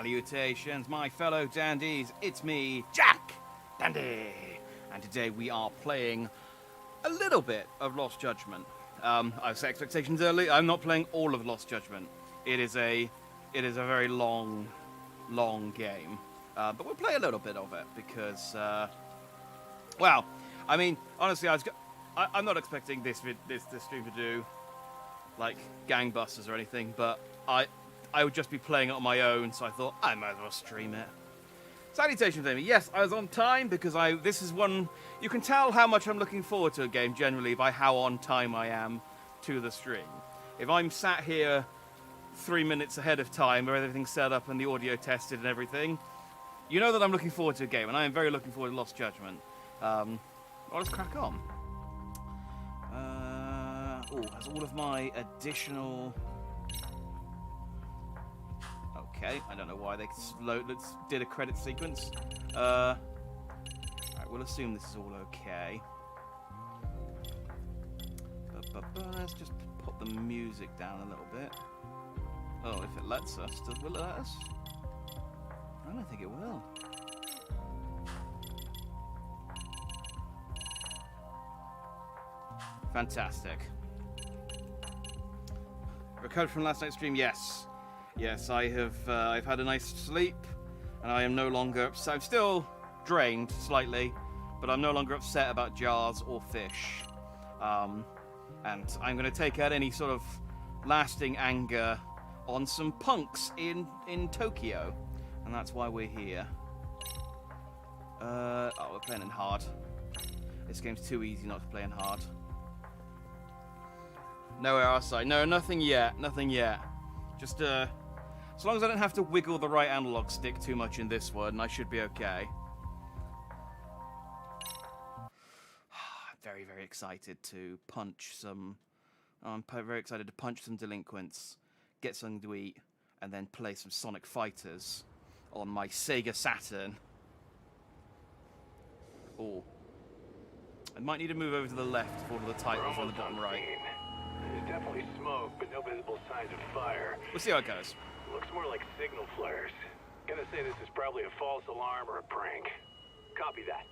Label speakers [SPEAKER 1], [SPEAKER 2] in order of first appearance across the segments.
[SPEAKER 1] Salutations, my fellow dandies. It's me, Jack Dandy. And today we are playing a little bit of Lost Judgment. I set expectations early. I'm not playing all of Lost Judgment. It is a very long game. But we'll play a little bit of it because, well, I mean, honestly, I'm not expecting this stream to do like gangbusters or anything, but I would just be playing it on my own, so I thought I might as well stream it. Salutations, Amy. Yes, I was on time because this is one. You can tell how much I'm looking forward to a game generally by how on time I am to the stream. If I'm sat here 3 minutes ahead of time, where everything's set up and the audio tested and everything, you know that I'm looking forward to a game, and I am very looking forward to Lost Judgment. Well, let's crack on. Has all of my additional. Okay, I don't know why they did a credit sequence. Alright, we'll assume this is all okay. Let's just put the music down a little bit. Oh, if it lets us, will it let us? I don't think it will. Fantastic. Recovered from last night's stream? Yes. Yes, I have. I've had a nice sleep, and I am no longer upset. I'm still drained slightly, but I'm no longer upset about jars or fish. And I'm going to take out any sort of lasting anger on some punks in Tokyo, and that's why we're here. Oh, we're playing in hard. This game's too easy not to play in hard. No RSI. No, nothing yet. Nothing yet. Just as long as I don't have to wiggle the right analog stick too much in this one, I should be okay. I'm very, very excited to punch some. I'm very excited to punch some delinquents, get something to eat, and then play some Sonic Fighters on my Sega Saturn. Oh, I might need to move over to the left for all of the titles on the bottom right.
[SPEAKER 2] There's definitely smoke, but no visible signs of fire.
[SPEAKER 1] We'll see how it goes.
[SPEAKER 2] Looks more like signal flares. Gonna say this is probably a false alarm or a prank. Copy that.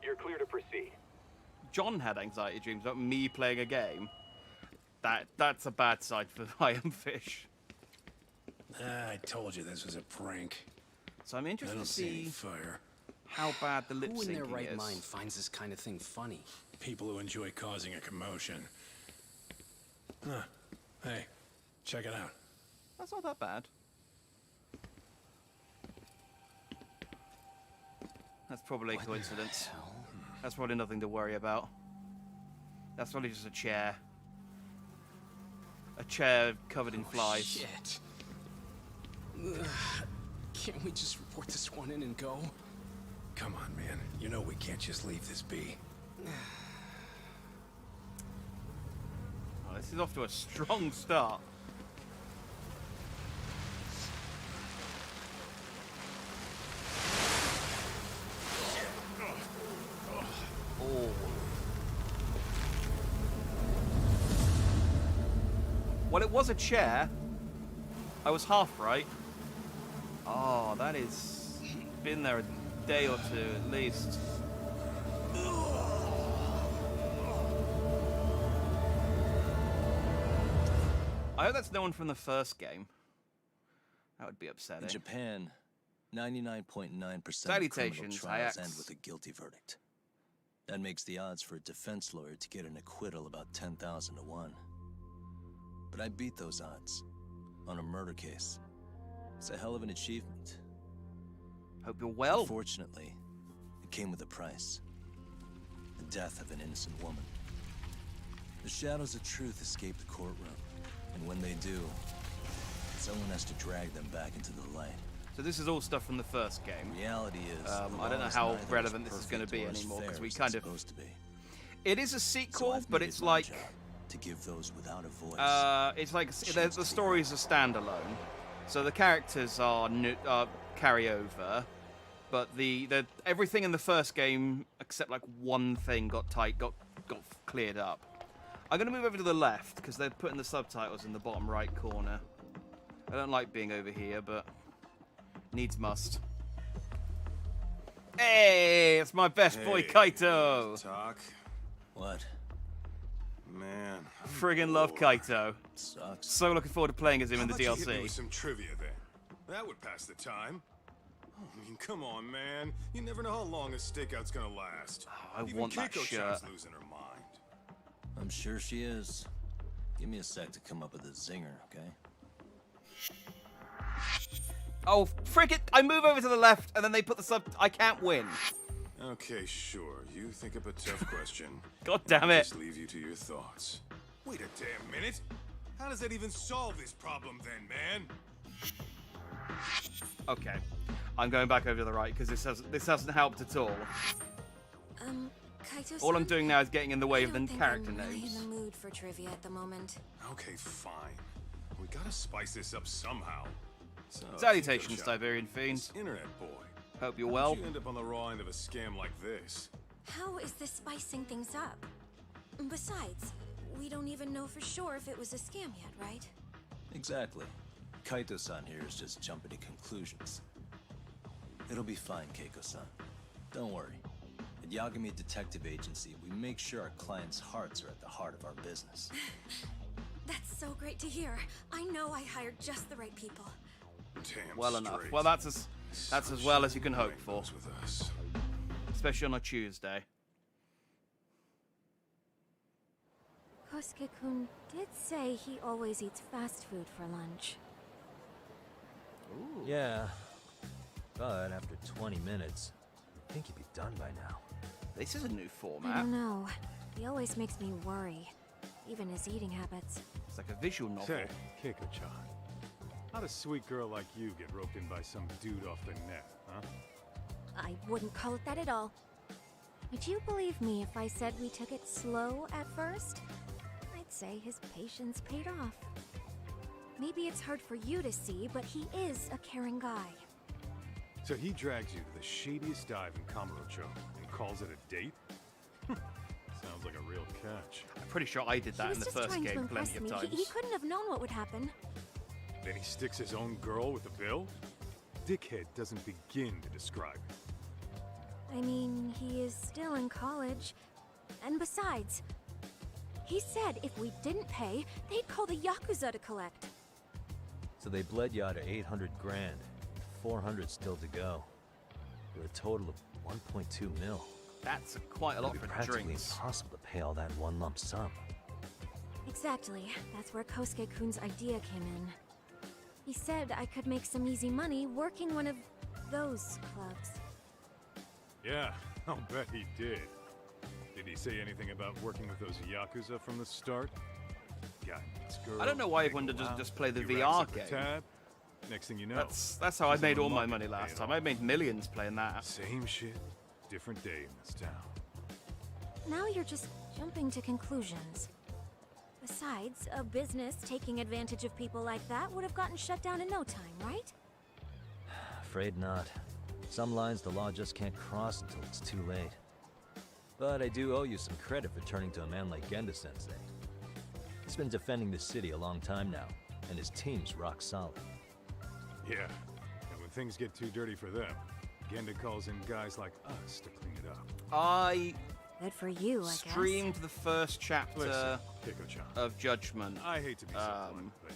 [SPEAKER 2] You're clear to proceed.
[SPEAKER 1] John had anxiety dreams about me playing a game. That's a bad sign for I Am Fish.
[SPEAKER 3] I told you this was a prank.
[SPEAKER 1] So I'm interested to see
[SPEAKER 3] fire.
[SPEAKER 1] how bad the lip syncing is.
[SPEAKER 4] Who in their right mind finds this kind of thing funny?
[SPEAKER 3] People who enjoy causing a commotion. Huh. Hey, check it out.
[SPEAKER 1] That's not that bad. That's probably a coincidence. That's probably nothing to worry about. That's probably just a chair. A chair covered in flies.
[SPEAKER 4] Shit. Ugh. Can't we just report this one in and go?
[SPEAKER 3] Come on, man. You know we can't just leave this be.
[SPEAKER 1] Oh, this is off to a strong start. Oh. Well, it was a chair. I was half right. Oh, that is been there a day or two at least. I hope that's no one from the first game. That would be upsetting.
[SPEAKER 5] In Japan, 99.9% of criminal trials
[SPEAKER 1] Ajax.
[SPEAKER 5] end with a guilty verdict. That makes the odds for a defense lawyer to get an acquittal about 10,000 to 1. But I beat those odds on a murder case. It's a hell of an achievement.
[SPEAKER 1] Hope you're well.
[SPEAKER 5] Unfortunately, it came with a price. The death of an innocent woman. The shadows of truth escape the courtroom. And when they do, someone has to drag them back into the light.
[SPEAKER 1] So this is all stuff from the first game.
[SPEAKER 5] Reality is,
[SPEAKER 1] I don't know how relevant this is going to be anymore because we kind of.
[SPEAKER 5] Supposed to be.
[SPEAKER 1] It is a sequel, but it's like
[SPEAKER 5] to give those without a voice.
[SPEAKER 1] it's like the stories are standalone, so the characters are carry over, but the everything in the first game except like one thing got cleared up. I'm going to move over to the left because they're putting the subtitles in the bottom right corner. I don't like being over here, but Needs must. Hey, it's my best boy Kaito.
[SPEAKER 6] Talk.
[SPEAKER 5] What?
[SPEAKER 6] Man.
[SPEAKER 1] Friggin' love Kaito.
[SPEAKER 5] Sucks.
[SPEAKER 1] So looking forward to playing as him in the
[SPEAKER 6] How about you hit me
[SPEAKER 1] DLC.
[SPEAKER 6] with some trivia then? That would pass the time. I mean, come on, man. You never know how long a stakeout's gonna last.
[SPEAKER 1] I
[SPEAKER 6] Even
[SPEAKER 1] want that
[SPEAKER 6] Keiko-chan's
[SPEAKER 1] shirt.
[SPEAKER 6] losing her mind.
[SPEAKER 5] I'm sure she is. Give me a sec to come up with a zinger, okay?
[SPEAKER 1] Oh, frick it! I move over to the left, and then they put the sub. I can't win.
[SPEAKER 6] Okay, sure. You think up a tough question.
[SPEAKER 1] God damn
[SPEAKER 6] I'll
[SPEAKER 1] it!
[SPEAKER 6] just leave you to your thoughts. Wait a damn minute. How does that even solve this problem then, man?
[SPEAKER 1] Okay, I'm going back over to the right because this hasn't helped at all.
[SPEAKER 7] Kaito-san,
[SPEAKER 1] All I'm doing now is getting in the way of the
[SPEAKER 7] I don't think
[SPEAKER 1] character
[SPEAKER 7] I'm really
[SPEAKER 1] names.
[SPEAKER 7] in the mood for trivia at the moment.
[SPEAKER 6] Okay, fine. We gotta spice this up somehow. So,
[SPEAKER 1] Salutations,
[SPEAKER 6] Keiko-chan,
[SPEAKER 1] Siberian Fiend.
[SPEAKER 6] this internet boy.
[SPEAKER 1] Hope you're
[SPEAKER 6] How'd
[SPEAKER 1] well.
[SPEAKER 6] you end up on the raw end of a scam like this?
[SPEAKER 7] How is this spicing things up? Besides, we don't even know for sure if it was a scam yet, right?
[SPEAKER 5] Exactly. Kaito-san here is just jumping to conclusions. It'll be fine, Keiko-san. Don't worry. At Yagami Detective Agency, we make sure our clients' hearts are at the heart of our business.
[SPEAKER 7] That's so great to hear. I know I hired just the right people.
[SPEAKER 6] Damn
[SPEAKER 1] Well enough.
[SPEAKER 6] straight.
[SPEAKER 1] Well, that's as well as you can hope
[SPEAKER 6] Mind
[SPEAKER 1] for,
[SPEAKER 6] goes with us.
[SPEAKER 1] especially on a Tuesday.
[SPEAKER 7] Kosuke-kun did say he always eats fast food for lunch.
[SPEAKER 8] Yeah, but after 20 minutes, I think he'd be done by now.
[SPEAKER 1] This is a new
[SPEAKER 7] I
[SPEAKER 1] format.
[SPEAKER 7] don't know. He always makes me worry. Even his eating habits.
[SPEAKER 1] It's like a visual novel.
[SPEAKER 9] Say, Keiko-chan, how'd a sweet girl like you get roped in by some dude off the net, huh?
[SPEAKER 7] I wouldn't call it that at all. Would you believe me if I said we took it slow at first? I'd say his patience paid off. Maybe it's hard for you to see, but he is a caring guy.
[SPEAKER 9] So he drags you to the shadiest dive in Kamurocho and calls it a date? Sounds like a real catch.
[SPEAKER 1] I'm pretty sure I did
[SPEAKER 7] He
[SPEAKER 1] that
[SPEAKER 7] was
[SPEAKER 1] in the
[SPEAKER 7] just
[SPEAKER 1] first
[SPEAKER 7] trying to
[SPEAKER 1] game
[SPEAKER 7] impress
[SPEAKER 1] plenty
[SPEAKER 7] me.
[SPEAKER 1] of times.
[SPEAKER 7] He couldn't have known what would happen.
[SPEAKER 9] Then he sticks his own girl with the bill? Dickhead doesn't begin to describe it.
[SPEAKER 7] I mean, he is still in college. And besides, he said if we didn't pay, they'd call the Yakuza to collect.
[SPEAKER 8] So they bled you out of 800 grand, 400 still to go, with a total of 1.2 mil.
[SPEAKER 1] That's quite a lot
[SPEAKER 8] It'd
[SPEAKER 1] for
[SPEAKER 8] be practically
[SPEAKER 1] drinks.
[SPEAKER 8] impossible to pay all that in one lump sum.
[SPEAKER 7] Exactly. That's where Kosuke-kun's idea came in. He said I could make some easy money working one of those clubs.
[SPEAKER 9] Yeah, I'll bet he did. Did he say anything about working with those Yakuza from the start? Guy meets girl,
[SPEAKER 1] I don't know why
[SPEAKER 9] they
[SPEAKER 1] everyone
[SPEAKER 9] go
[SPEAKER 1] doesn't
[SPEAKER 9] out,
[SPEAKER 1] just play the
[SPEAKER 9] he racks
[SPEAKER 1] VR
[SPEAKER 9] up the
[SPEAKER 1] game.
[SPEAKER 9] tab. Next thing you know,
[SPEAKER 1] That's how I
[SPEAKER 9] she's
[SPEAKER 1] made
[SPEAKER 9] on
[SPEAKER 1] all
[SPEAKER 9] the
[SPEAKER 1] my
[SPEAKER 9] market
[SPEAKER 1] money last
[SPEAKER 9] paying
[SPEAKER 1] time. I
[SPEAKER 9] off.
[SPEAKER 1] made millions playing that.
[SPEAKER 9] Same shit, different day in this town.
[SPEAKER 7] Now you're just jumping to conclusions. Besides, a business taking advantage of people like that would have gotten shut down in no time, right?
[SPEAKER 8] Afraid not. Some lines the law just can't cross until it's too late. But I do owe you some credit for turning to a man like Genda-sensei. He's been defending the city a long time now, and his team's rock solid.
[SPEAKER 9] Yeah, and when things get too dirty for them, Genda calls in guys like us to clean it up.
[SPEAKER 1] I
[SPEAKER 7] Good for you, I guess.
[SPEAKER 1] streamed the first chapter
[SPEAKER 9] Listen, Keiko-chan,
[SPEAKER 1] of Judgment
[SPEAKER 9] I hate to be so blunt, but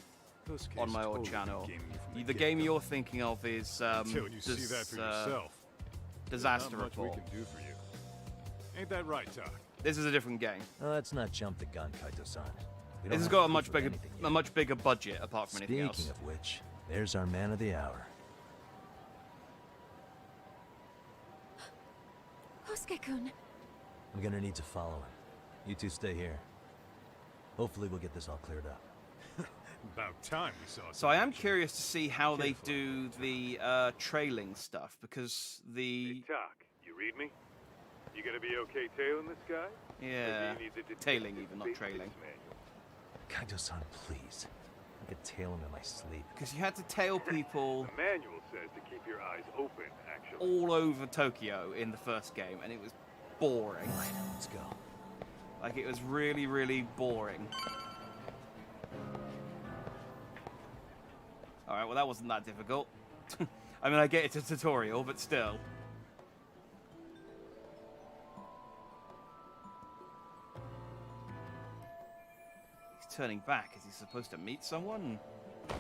[SPEAKER 9] those kids
[SPEAKER 1] on my old
[SPEAKER 9] totally
[SPEAKER 1] channel.
[SPEAKER 9] gaming you from
[SPEAKER 1] The
[SPEAKER 9] the
[SPEAKER 1] game
[SPEAKER 9] get-go.
[SPEAKER 1] you're thinking of is
[SPEAKER 9] Until you see that for yourself. There's
[SPEAKER 1] Disaster
[SPEAKER 9] not much
[SPEAKER 1] Report.
[SPEAKER 9] we can do for you. Ain't that right, Todd?
[SPEAKER 1] This is a different game.
[SPEAKER 8] Let's not jump the gun, Kaito-san. We don't
[SPEAKER 1] This has
[SPEAKER 8] have
[SPEAKER 1] got a
[SPEAKER 8] proof
[SPEAKER 1] much
[SPEAKER 8] of
[SPEAKER 1] bigger,
[SPEAKER 8] anything
[SPEAKER 1] a
[SPEAKER 8] yet.
[SPEAKER 1] much bigger budget apart from anything
[SPEAKER 8] Speaking
[SPEAKER 1] else.
[SPEAKER 8] of which, there's our man of the hour.
[SPEAKER 7] Kosuke-kun,
[SPEAKER 8] I'm gonna need to follow him. You two stay here. Hopefully we'll get this all cleared up.
[SPEAKER 9] About time we saw
[SPEAKER 1] So I am
[SPEAKER 9] some
[SPEAKER 1] curious to see how they
[SPEAKER 9] Careful.
[SPEAKER 1] do the trailing stuff because the
[SPEAKER 9] Hey, Talk, you read me? You gonna be okay tailing this guy?
[SPEAKER 1] yeah
[SPEAKER 9] Or do you need the
[SPEAKER 1] tailing
[SPEAKER 9] detective
[SPEAKER 1] even not
[SPEAKER 9] basics
[SPEAKER 1] trailing
[SPEAKER 9] manual?
[SPEAKER 8] Kaito-san, please. I could tail him in my sleep.
[SPEAKER 1] because you had to tail people
[SPEAKER 9] The manual says to keep your eyes open, actually.
[SPEAKER 1] all over Tokyo in the first game, and it was boring.
[SPEAKER 8] Right, let's go.
[SPEAKER 1] Like it was really, really boring. All right, well that wasn't that difficult. I mean, I get it's a tutorial, but still. He's turning back. Is he supposed to meet someone? I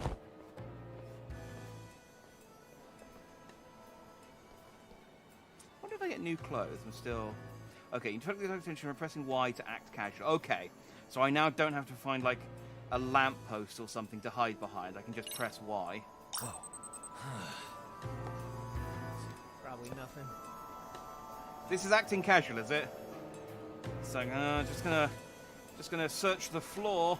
[SPEAKER 1] wonder if I get new clothes. I'm still... Okay, you took the attention from pressing Y to act casual. Okay, so I now don't have to find, like, a lamppost or something to hide behind. I can just press Y.
[SPEAKER 10] Probably nothing.
[SPEAKER 1] This is acting casual, is it? So, just gonna search the floor.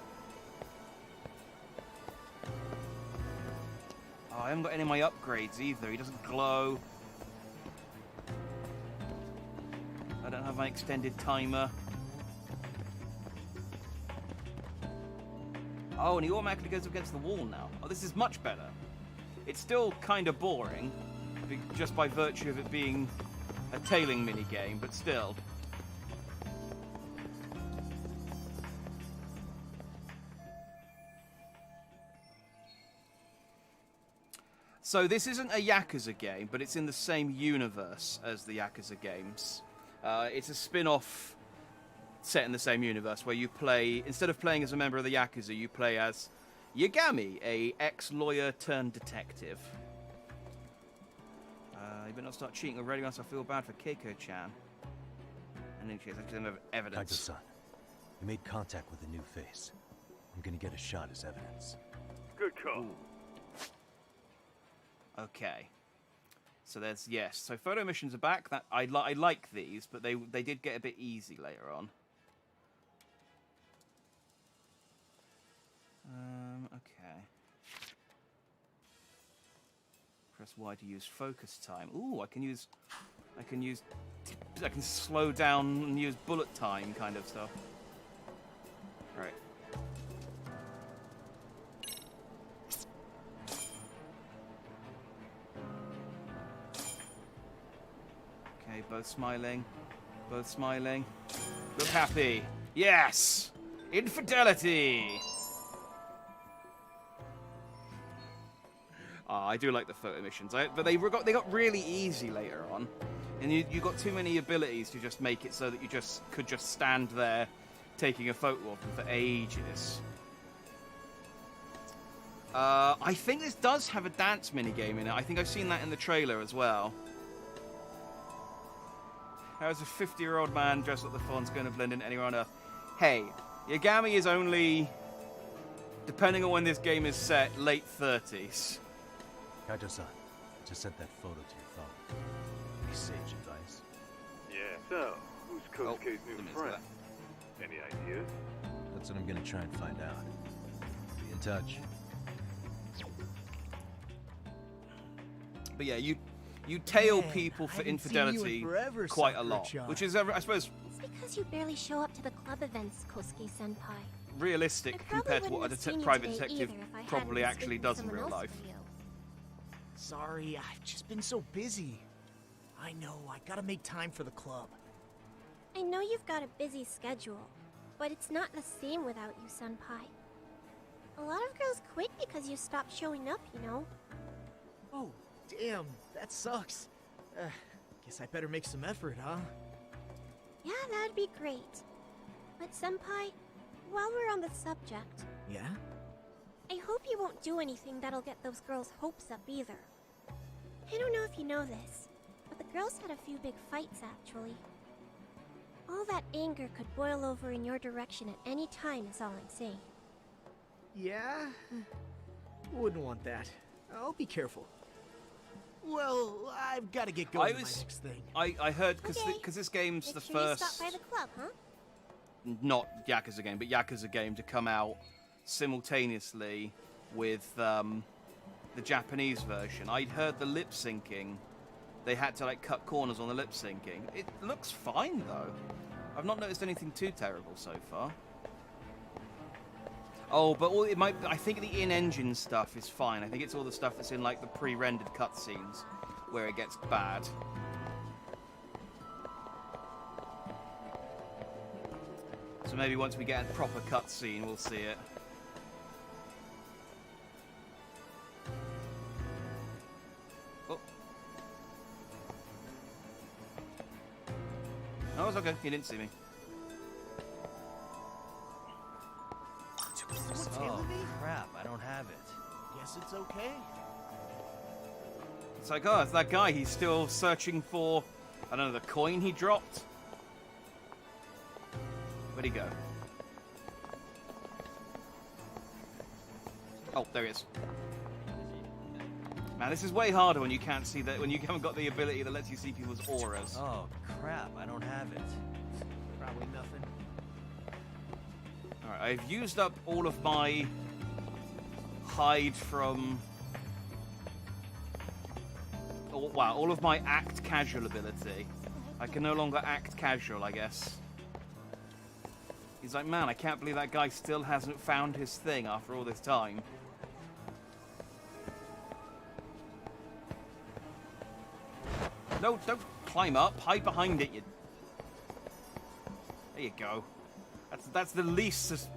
[SPEAKER 1] Oh, I haven't got any of my upgrades either. He doesn't glow. I don't have my extended timer. Oh, and he automatically goes against the wall now. Oh, this is much better. It's still kind of boring, just by virtue of it being a tailing minigame, but still. So this isn't a Yakuza game, but it's in the same universe as the Yakuza games. It's a spin-off set in the same universe where you play, instead of playing as a member of the Yakuza, you play as Yagami, a ex-lawyer turned detective. You better not start cheating already, else I feel bad for Keiko-chan. And then she has evidence.
[SPEAKER 8] Kaito-san, we made contact with a new face. I'm gonna get a shot as evidence.
[SPEAKER 9] Good call.
[SPEAKER 1] Ooh. Okay. So there's, yes. So photo missions are back. That I like these, but they did get a bit easy later on. Okay. Press Y to use focus time. Ooh, I can slow down and use bullet time kind of stuff. Right. Okay, both smiling. Both smiling. Look happy. Yes! Infidelity! Oh, I do like the photo missions, but they got really easy later on, and you got too many abilities to just make it so that you could just stand there, taking a photo of them for ages. I think this does have a dance minigame in it. I think I've seen that in the trailer as well. How's a 50-year-old man dressed like the Fawn's going to blend in anywhere on Earth? Hey, Yagami is only, depending on when this game is set, late 30s.
[SPEAKER 8] Kaito-san, I just sent that photo to your phone. Any sage advice?
[SPEAKER 9] Yeah, so, who's Kosuke's new friend? Any ideas?
[SPEAKER 8] That's what I'm gonna try and find out. Be in touch.
[SPEAKER 1] But yeah, you tail people for infidelity quite a lot, which is, I suppose,
[SPEAKER 7] It's because you barely show up to the club events, Kosuke-senpai.
[SPEAKER 1] realistic compared to what a private detective probably actually does in real life.
[SPEAKER 10] Sorry, I've just been so busy. I know, I gotta make time for the club.
[SPEAKER 7] I know you've got a busy schedule, but it's not the same without you, senpai. A lot of girls quit because you stopped showing up, you know.
[SPEAKER 10] Oh, damn, that sucks. Guess I better make some effort, huh?
[SPEAKER 7] Yeah, that'd be great. But senpai, while we're on the subject...
[SPEAKER 10] Yeah?
[SPEAKER 7] I hope you won't do anything that'll get those girls' hopes up either. I don't know if you know this, but the girls had a few big fights actually. All that anger could boil over in your direction at any time is all I'm saying.
[SPEAKER 10] Yeah? Wouldn't want that. I'll be careful. Well, I've got to get going to my next thing.
[SPEAKER 1] I heard, because this game's
[SPEAKER 7] Make
[SPEAKER 1] the
[SPEAKER 7] sure
[SPEAKER 1] first...
[SPEAKER 7] you stop by the club, huh?
[SPEAKER 1] Not Yakuza game, but Yakuza game to come out simultaneously with the Japanese version. I'd heard the lip syncing. They had to like cut corners on the lip syncing. It looks fine though. I've not noticed anything too terrible so far. Oh, but it might. I think the in-engine stuff is fine. I think it's all the stuff that's in like the pre-rendered cutscenes where it gets bad. So maybe once we get a proper cutscene, we'll see it. Oh, it's okay. He didn't see me.
[SPEAKER 8] Oh, crap. I don't have it.
[SPEAKER 10] Guess it's okay.
[SPEAKER 1] It's like, oh, it's that guy. He's still searching for, I don't know, the coin he dropped. Where'd he go? Oh, there he is. Man, this is way harder when you can't see that, when you haven't got the ability that lets you see people's auras.
[SPEAKER 8] Oh, crap. I don't have it.
[SPEAKER 10] Probably nothing.
[SPEAKER 1] Alright, I've used up all of my hide from... Oh, wow, all of my act casual ability. I can no longer act casual, I guess. He's like, man, I can't believe that guy still hasn't found his thing after all this time. No, don't climb up. Hide behind it, you... There you go. That's the least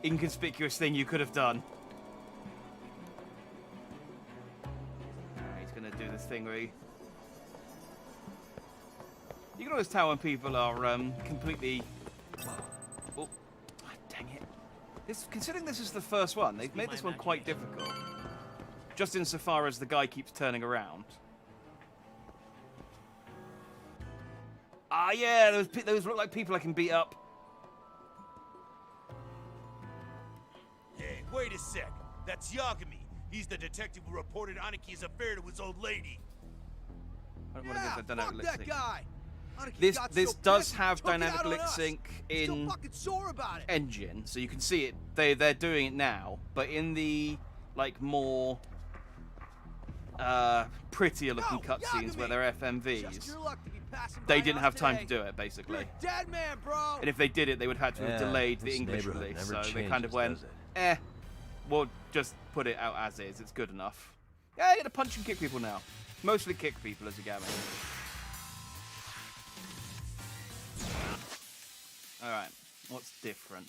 [SPEAKER 1] inconspicuous thing you could have done. He's gonna do this thing where he... You can always tell when people are completely... Oh, dang it. Considering this is the first one, they've made this one quite difficult. Just insofar as the guy keeps turning around. Ah, yeah, those look like people I can beat up.
[SPEAKER 11] Hey, wait a sec. That's Yagami. He's the detective who reported Aniki's affair to his old lady.
[SPEAKER 1] I don't want to get the dynamic lip sync.
[SPEAKER 11] guy.
[SPEAKER 1] This does have dynamic lip sync in engine, so you can see it. They're doing it now, but in the like more prettier looking cutscenes where they're FMVs, they didn't have time to do it, basically.
[SPEAKER 11] Dead man, bro.
[SPEAKER 1] And if they did it, they would have had to have delayed the English release. So they kind of went, we'll just put it out as is. It's good enough. Yeah, you get to punch and kick people now. Mostly kick people as a gaming. Alright, what's different?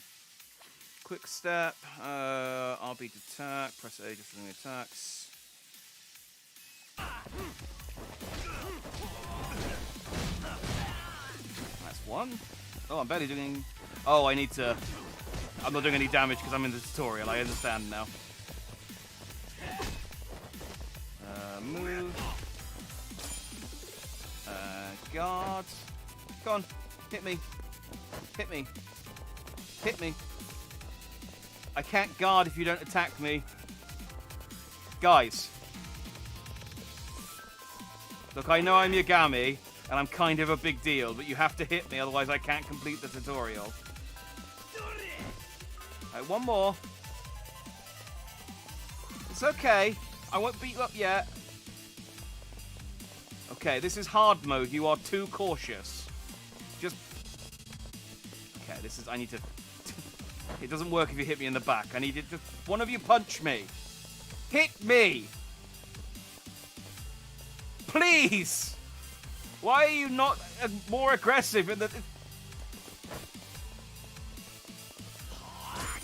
[SPEAKER 1] Quick step, RB to attack, press A just for the attacks. That's one. Oh, I'm barely doing... Oh, I need to... I'm not doing any damage because I'm in the tutorial, I understand now. Move. Guard. Go on, hit me. Hit me. Hit me. I can't guard if you don't attack me. Guys. Look, I know I'm Yagami, and I'm kind of a big deal, but you have to hit me, otherwise I can't complete the tutorial. Alright, one more. It's okay. I won't beat you up yet. Okay, this is hard mode. You are too cautious. Just... Okay, this is... I need to... It doesn't work if you hit me in the back. I need to... Just... One of you punch me. Hit me! Please! Why are you not more aggressive in the...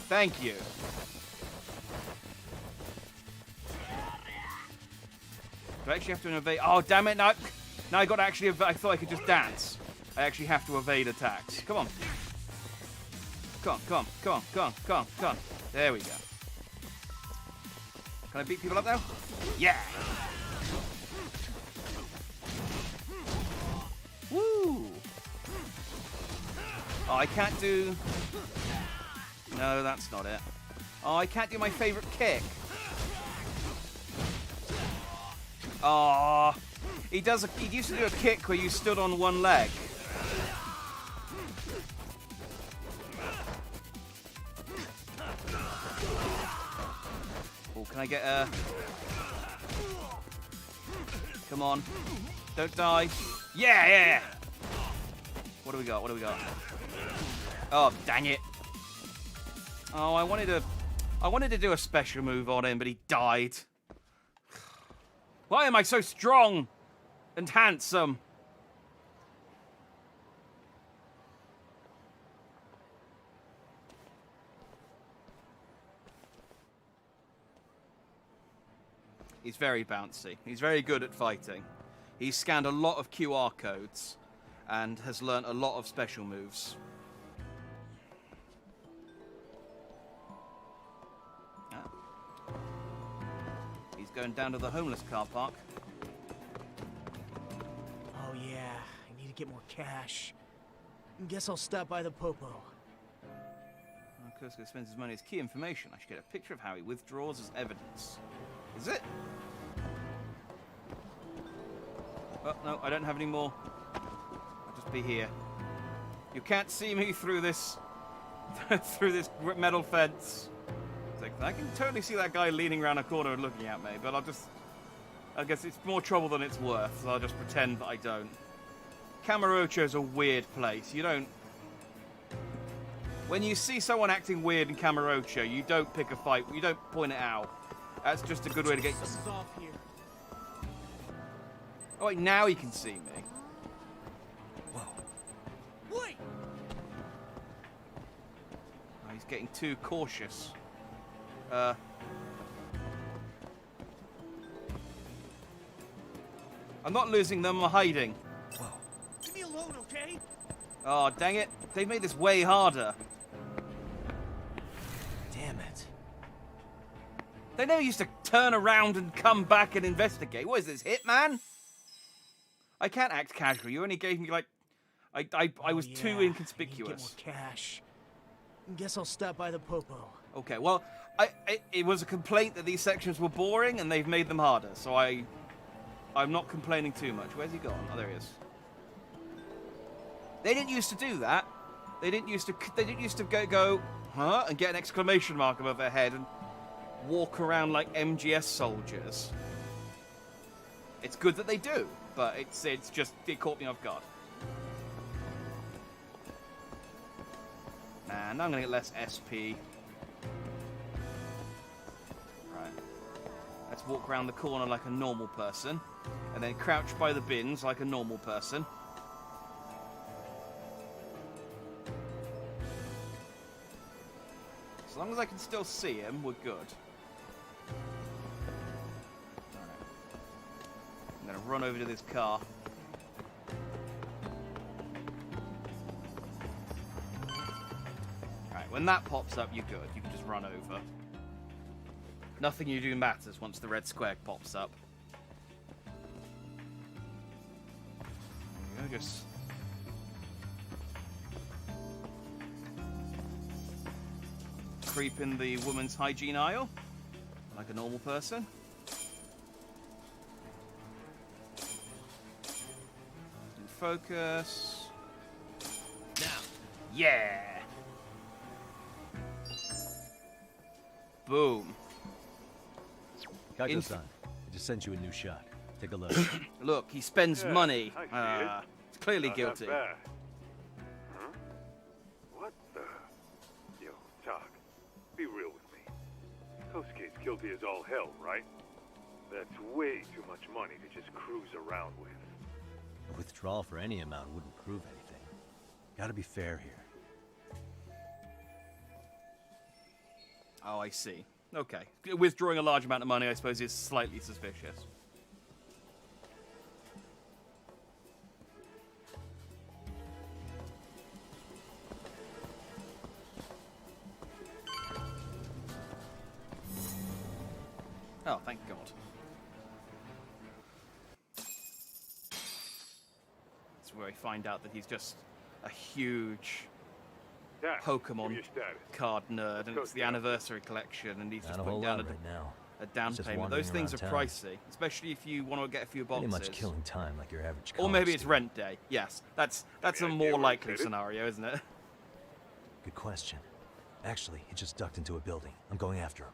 [SPEAKER 1] Thank you. Do I actually have to evade? Oh, damn it. Now I got to actually evade. I thought I could just dance. I actually have to evade attacks. Come on. Come on, come on, come on, come on, come on, come on. There we go. Can I beat people up now? Yeah! Woo! Oh, I can't do... No, that's not it. Oh, I can't do my favorite kick. Oh, he used to do a kick where you stood on one leg. Oh, can I get a... Come on. Don't die. Yeah, yeah! What do we got? What do we got? Oh, dang it. Oh, I wanted to do a special move on him, but he died. Why am I so strong and handsome? He's very bouncy. He's very good at fighting. He's scanned a lot of QR codes. and has learnt a lot of special moves. Ah. He's going down to the homeless car park.
[SPEAKER 10] Oh yeah, I need to get more cash. Guess I'll stop by the Popo.
[SPEAKER 1] Kursko spends his money as key information. I should get a picture of how he withdraws as evidence. Is it? Well, no, I don't have any more. I'll just be here. You can't see me through this through this metal fence. It's like, I can totally see that guy leaning around a corner and looking at me, but I guess it's more trouble than it's worth, so I'll just pretend that I don't. Camarocho's a weird place. You don't... When you see someone acting weird in Camarocho, you don't pick a fight. You don't point it out. That's just a good way to get...
[SPEAKER 10] Something's off here.
[SPEAKER 1] Oh, wait, now he can see me.
[SPEAKER 10] Whoa. Wait!
[SPEAKER 1] Oh, he's getting too cautious. I'm not losing them, I'm hiding.
[SPEAKER 10] Whoa. Leave me alone, okay?
[SPEAKER 1] Oh, dang it. They've made this way harder.
[SPEAKER 10] Damn it.
[SPEAKER 1] They never used to turn around and come back and investigate. What is this, Hitman? I can't act casual. You only gave me, like... I was too inconspicuous.
[SPEAKER 10] Get more cash. Guess I'll stop by the Popo.
[SPEAKER 1] Okay, well, it was a complaint that these sections were boring, and they've made them harder, so I'm not complaining too much. Where's he gone? Oh, there he is. They didn't used to do that. They didn't used to go, huh? And get an exclamation mark above their head and walk around like MGS soldiers. It's good that they do, but it's just, it caught me off guard. And I'm gonna get less SP. Right. Let's walk around the corner like a normal person. And then crouch by the bins like a normal person. As long as I can still see him, we're good. Alright. I'm gonna run over to this car. Alright, when that pops up, you're good. You can just run over. Nothing you do matters once the red square pops up. There you go, just... creep in the woman's hygiene aisle, like a normal person. And focus. Now. Yeah! Boom.
[SPEAKER 8] Kaito-san, I just sent you a new shot. Take a look.
[SPEAKER 1] Look, he spends money.
[SPEAKER 9] I see it.
[SPEAKER 1] He's clearly guilty.
[SPEAKER 9] Not bad. Huh? What the? Yo, talk. Be real with me. Kosuke's guilty as all hell, right? That's way too much money to just cruise around with.
[SPEAKER 8] A withdrawal for any amount wouldn't prove anything. Gotta be fair here.
[SPEAKER 1] Oh, I see. Okay. Withdrawing a large amount of money, I suppose, is slightly suspicious. Oh, thank God. That's where I find out that he's just a huge
[SPEAKER 9] Dad,
[SPEAKER 1] Pokemon
[SPEAKER 9] give me your status.
[SPEAKER 1] card nerd, and
[SPEAKER 9] go
[SPEAKER 1] it's the
[SPEAKER 9] down.
[SPEAKER 1] anniversary collection, and he's
[SPEAKER 8] Not
[SPEAKER 1] just
[SPEAKER 8] a
[SPEAKER 1] putting
[SPEAKER 8] whole
[SPEAKER 1] down
[SPEAKER 8] lot right now.
[SPEAKER 1] a down
[SPEAKER 8] Just
[SPEAKER 1] payment.
[SPEAKER 8] wandering
[SPEAKER 1] Those things are
[SPEAKER 8] around town.
[SPEAKER 1] pricey, especially if you want to get a few boxes.
[SPEAKER 8] Pretty much killing time like your average
[SPEAKER 1] Or
[SPEAKER 8] college
[SPEAKER 1] maybe it's
[SPEAKER 8] student.
[SPEAKER 1] rent day. Yes, that's
[SPEAKER 9] Any
[SPEAKER 1] a
[SPEAKER 9] idea
[SPEAKER 1] more
[SPEAKER 9] where
[SPEAKER 1] likely
[SPEAKER 9] it's headed?
[SPEAKER 1] scenario, isn't it?
[SPEAKER 8] Good question. Actually, he just ducked into a building. I'm going after him.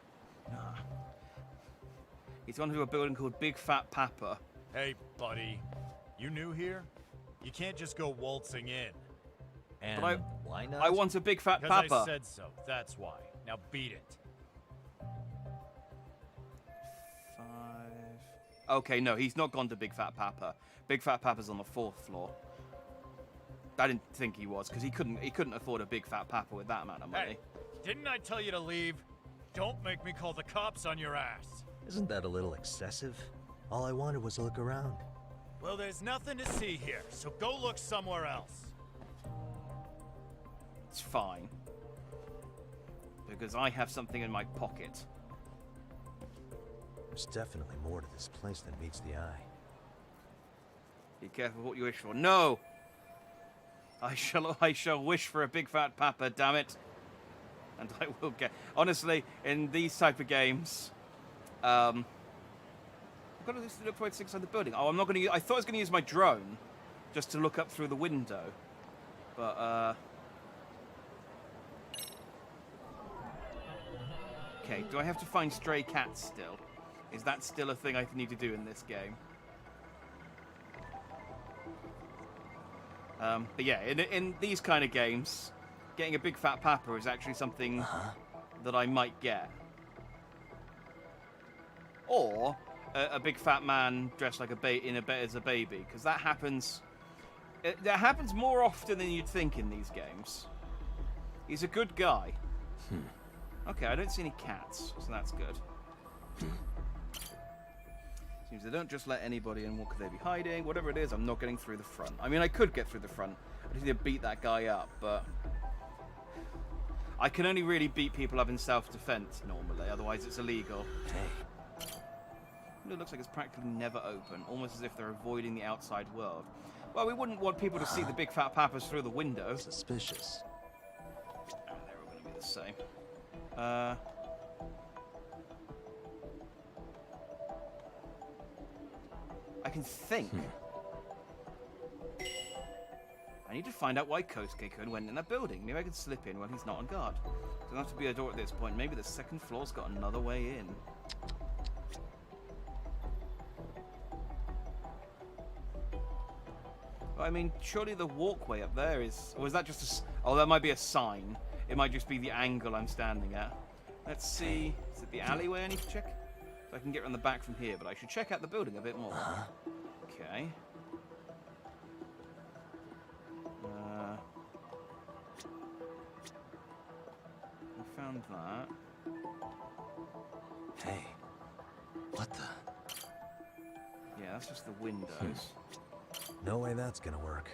[SPEAKER 1] He's gone to a building called Big Fat Papa.
[SPEAKER 12] Hey, buddy. You new here? You can't just go waltzing in.
[SPEAKER 8] And
[SPEAKER 1] But
[SPEAKER 8] why not?
[SPEAKER 1] I want a Big Fat
[SPEAKER 12] Because
[SPEAKER 1] Papa.
[SPEAKER 12] I said so, that's why. Now beat it.
[SPEAKER 1] 5. Okay, no, he's not gone to Big Fat Papa. Big Fat Papa's on the 4th floor. I didn't think he was, because he couldn't afford a Big Fat Papa with that amount of money.
[SPEAKER 12] Hey, didn't I tell you to leave? Don't make me call the cops on your ass.
[SPEAKER 8] Isn't that a little excessive? All I wanted was to look around.
[SPEAKER 12] Well, there's nothing to see here, so go look somewhere else.
[SPEAKER 1] It's fine. Because I have something in my pocket.
[SPEAKER 8] There's definitely more to this place than meets the eye.
[SPEAKER 1] Be careful what you wish for. No! I shall wish for a big fat papa, damn it. And I will get... Honestly, in these type of games... I've got to look for it inside the building. Oh, I'm not going to... I thought I was going to use my drone just to look up through the window. But, okay, do I have to find stray cats still? Is that still a thing I need to do in this game? But yeah, in these kind of games, getting a big fat papa is actually something that I might get. Or a big fat man dressed like in a bed as a baby, because that happens. That happens more often than you'd think in these games. He's a good guy. Okay, I don't see any cats, so that's good. Seems they don't just let anybody in. What could they be hiding? Whatever it is, I'm not getting through the front. I mean, I could get through the front. I just need to beat that guy up, but... I can only really beat people up in self-defense normally, otherwise it's illegal.
[SPEAKER 8] Hey.
[SPEAKER 1] It looks like it's practically never open, almost as if they're avoiding the outside world. Well, we wouldn't want people to see the big fat papas through the window.
[SPEAKER 8] Suspicious.
[SPEAKER 1] They're all going to be the same. I can think. I need to find out why Kosuke-kun went in that building. Maybe I can slip in while he's not on guard. Doesn't have to be a door at this point. Maybe the second floor's got another way in. Well, I mean, surely the walkway up there is... Or is that just a... Oh, that might be a sign. It might just be the angle I'm standing at. Let's see. Is it the alleyway I need to check? So I can get around the back from here, but I should check out the building a bit more. Okay. I found that.
[SPEAKER 8] Hey. What the?
[SPEAKER 1] Yeah, that's just the windows.
[SPEAKER 8] No way that's gonna work.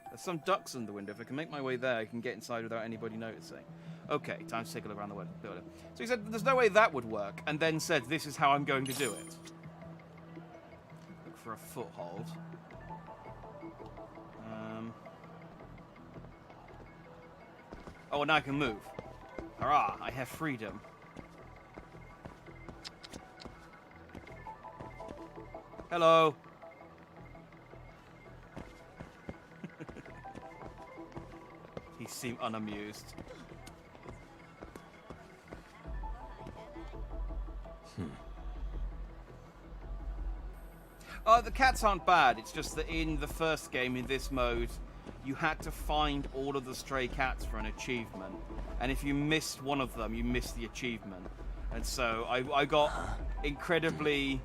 [SPEAKER 1] There's some ducks in the window. If I can make my way there, I can get inside without anybody noticing. Okay, time to take a look around the building. So he said there's no way that would work, and then said this is how I'm going to do it. Look for a foothold. Oh, now I can move. Hurrah, I have freedom. Hello. He seemed unamused. The cats aren't bad. It's just that in the first game, in this mode, you had to find all of the stray cats for an achievement. And if you missed one of them, you missed the achievement. And so I got incredibly...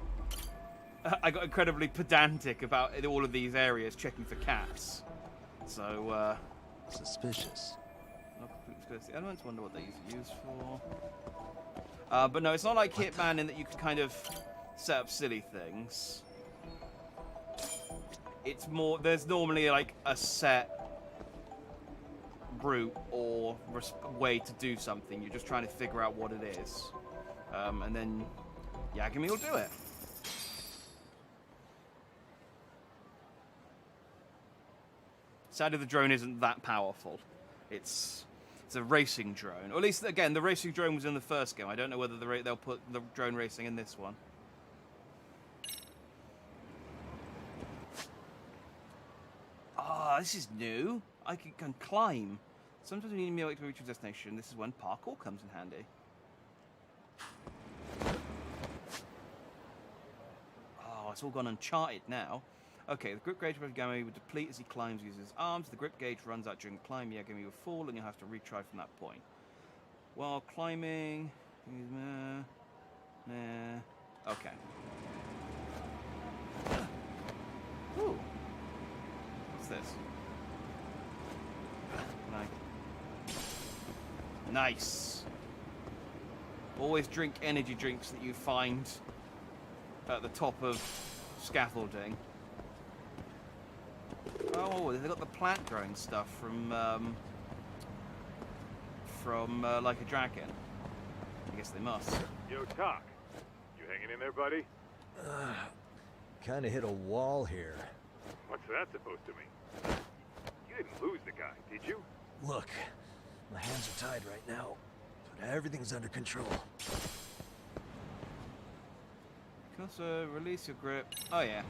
[SPEAKER 1] I got incredibly pedantic about all of these areas, checking for cats. So,
[SPEAKER 8] Suspicious.
[SPEAKER 1] The elements, wonder what they used for. But no, it's not like Hitman in that you can kind of set up silly things. It's more, there's normally like a set route or way to do something. You're just trying to figure out what it is. And then Yagami will do it. Sadly, the drone isn't that powerful. It's a racing drone. Or at least, again, the racing drone was in the first game. I don't know whether they'll put the drone racing in this one. Ah, this is new. I can climb. Sometimes we need a meal to reach a destination. This is when parkour comes in handy. Oh, it's all gone uncharted now. Okay, the grip gauge of Yagami will deplete as he climbs using his arms. The grip gauge runs out during the climb. Yagami will fall, and you'll have to retry from that point. While climbing... Okay. Ooh. What's this? Nice. Always drink energy drinks that you find at the top of scaffolding. Oh, they got the plant growing stuff from Like a Dragon. I guess they must.
[SPEAKER 9] Yo, Talk. You hanging in there, buddy?
[SPEAKER 8] Kinda hit a wall here.
[SPEAKER 9] What's that supposed to mean? You didn't lose the guy, did you?
[SPEAKER 8] Look, my hands are tied right now, but everything's under control.
[SPEAKER 1] You can also release your grip. Oh yeah.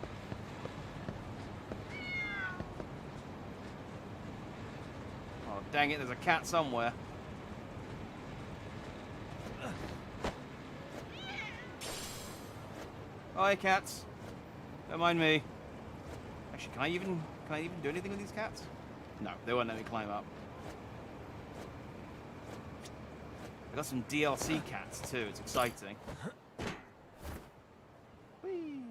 [SPEAKER 1] Oh dang it! There's a cat somewhere. Oh, hey cats. Don't mind me. Actually, can I even do anything with these cats? No, they won't let me climb up. I got some DLC cats too. It's exciting. Whee.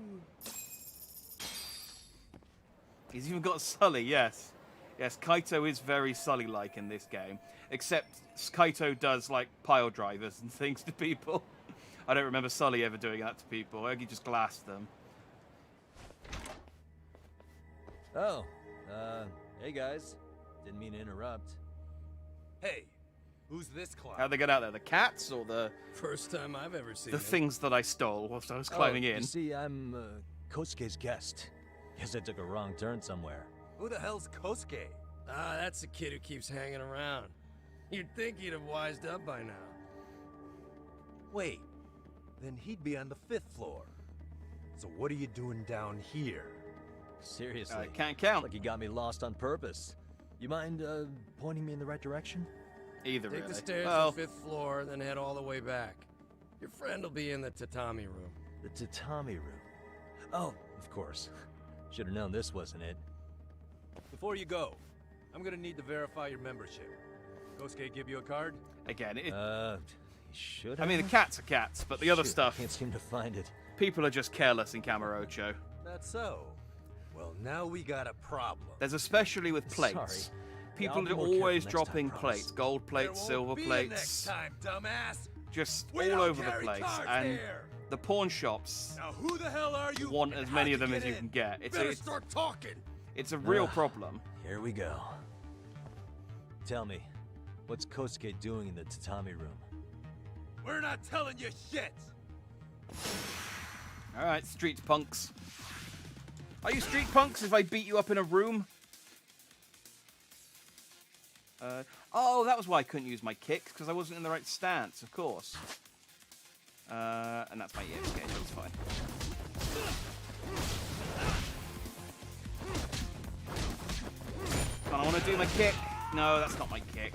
[SPEAKER 1] He's even got Sully. Yes, yes. Kaito is very Sully-like in this game, except Kaito does like pile drivers and things to people. I don't remember Sully ever doing that to people. I think he just glassed them.
[SPEAKER 8] Oh, hey guys. Didn't mean to interrupt.
[SPEAKER 11] Hey, who's this clown?
[SPEAKER 1] How'd they get out there? The cats or the
[SPEAKER 4] First time I've ever seen
[SPEAKER 1] the
[SPEAKER 4] him.
[SPEAKER 1] things that I stole whilst I was climbing in?
[SPEAKER 8] You see, I'm Kosuke's guest. Guess I took a wrong turn somewhere.
[SPEAKER 11] Who the hell's Kosuke?
[SPEAKER 4] Ah, that's the kid who keeps hanging around. You'd think he'd have wised up by now.
[SPEAKER 11] Wait, then he'd be on the 5th floor. So what are you doing down here?
[SPEAKER 8] Seriously.
[SPEAKER 1] I can't count.
[SPEAKER 8] Like you got me lost on purpose. You mind pointing me in the right direction?
[SPEAKER 1] Either
[SPEAKER 4] Take
[SPEAKER 1] really.
[SPEAKER 4] the stairs
[SPEAKER 1] Well,
[SPEAKER 4] to the 5th floor, then head all the way back. Your friend will be in the tatami room.
[SPEAKER 8] The tatami room. Oh, of course. Should have known this wasn't it.
[SPEAKER 11] Before you go, I'm gonna need to verify your membership. Kosuke give you a card?
[SPEAKER 1] again, it,
[SPEAKER 8] should
[SPEAKER 1] I mean, the cats are cats, but the other
[SPEAKER 8] Shoot,
[SPEAKER 1] stuff,
[SPEAKER 8] can't seem to find it.
[SPEAKER 1] people are just careless in Kamurocho.
[SPEAKER 11] That's so. Well, now we got a problem.
[SPEAKER 1] There's especially with plates.
[SPEAKER 8] Sorry.
[SPEAKER 1] People
[SPEAKER 8] I'll be
[SPEAKER 1] are
[SPEAKER 8] more
[SPEAKER 1] always
[SPEAKER 8] careful next
[SPEAKER 1] dropping
[SPEAKER 8] time, promise.
[SPEAKER 1] plates, gold plates,
[SPEAKER 11] There
[SPEAKER 1] silver
[SPEAKER 11] won't be a
[SPEAKER 1] plates,
[SPEAKER 11] next time, dumbass.
[SPEAKER 1] just
[SPEAKER 11] We
[SPEAKER 1] all
[SPEAKER 11] don't
[SPEAKER 1] over the
[SPEAKER 11] carry
[SPEAKER 1] place.
[SPEAKER 11] cards
[SPEAKER 1] And
[SPEAKER 11] here.
[SPEAKER 1] the pawn shops
[SPEAKER 11] Now who the hell are you?
[SPEAKER 1] want
[SPEAKER 11] and
[SPEAKER 1] as
[SPEAKER 11] how'd
[SPEAKER 1] many of them
[SPEAKER 11] get
[SPEAKER 1] as you
[SPEAKER 11] in?
[SPEAKER 1] can get.
[SPEAKER 11] Better start talking.
[SPEAKER 1] It's a real problem.
[SPEAKER 8] Here we go. Tell me, what's Kosuke doing in the tatami room?
[SPEAKER 11] We're not telling you shit.
[SPEAKER 1] All right, street punks. Are you street punks if I beat you up in a room? Oh, that was why I couldn't use my kicks, because I wasn't in the right stance, of course. And that's my ear. Okay, that's fine. But I want to do my kick. No, that's not my kick.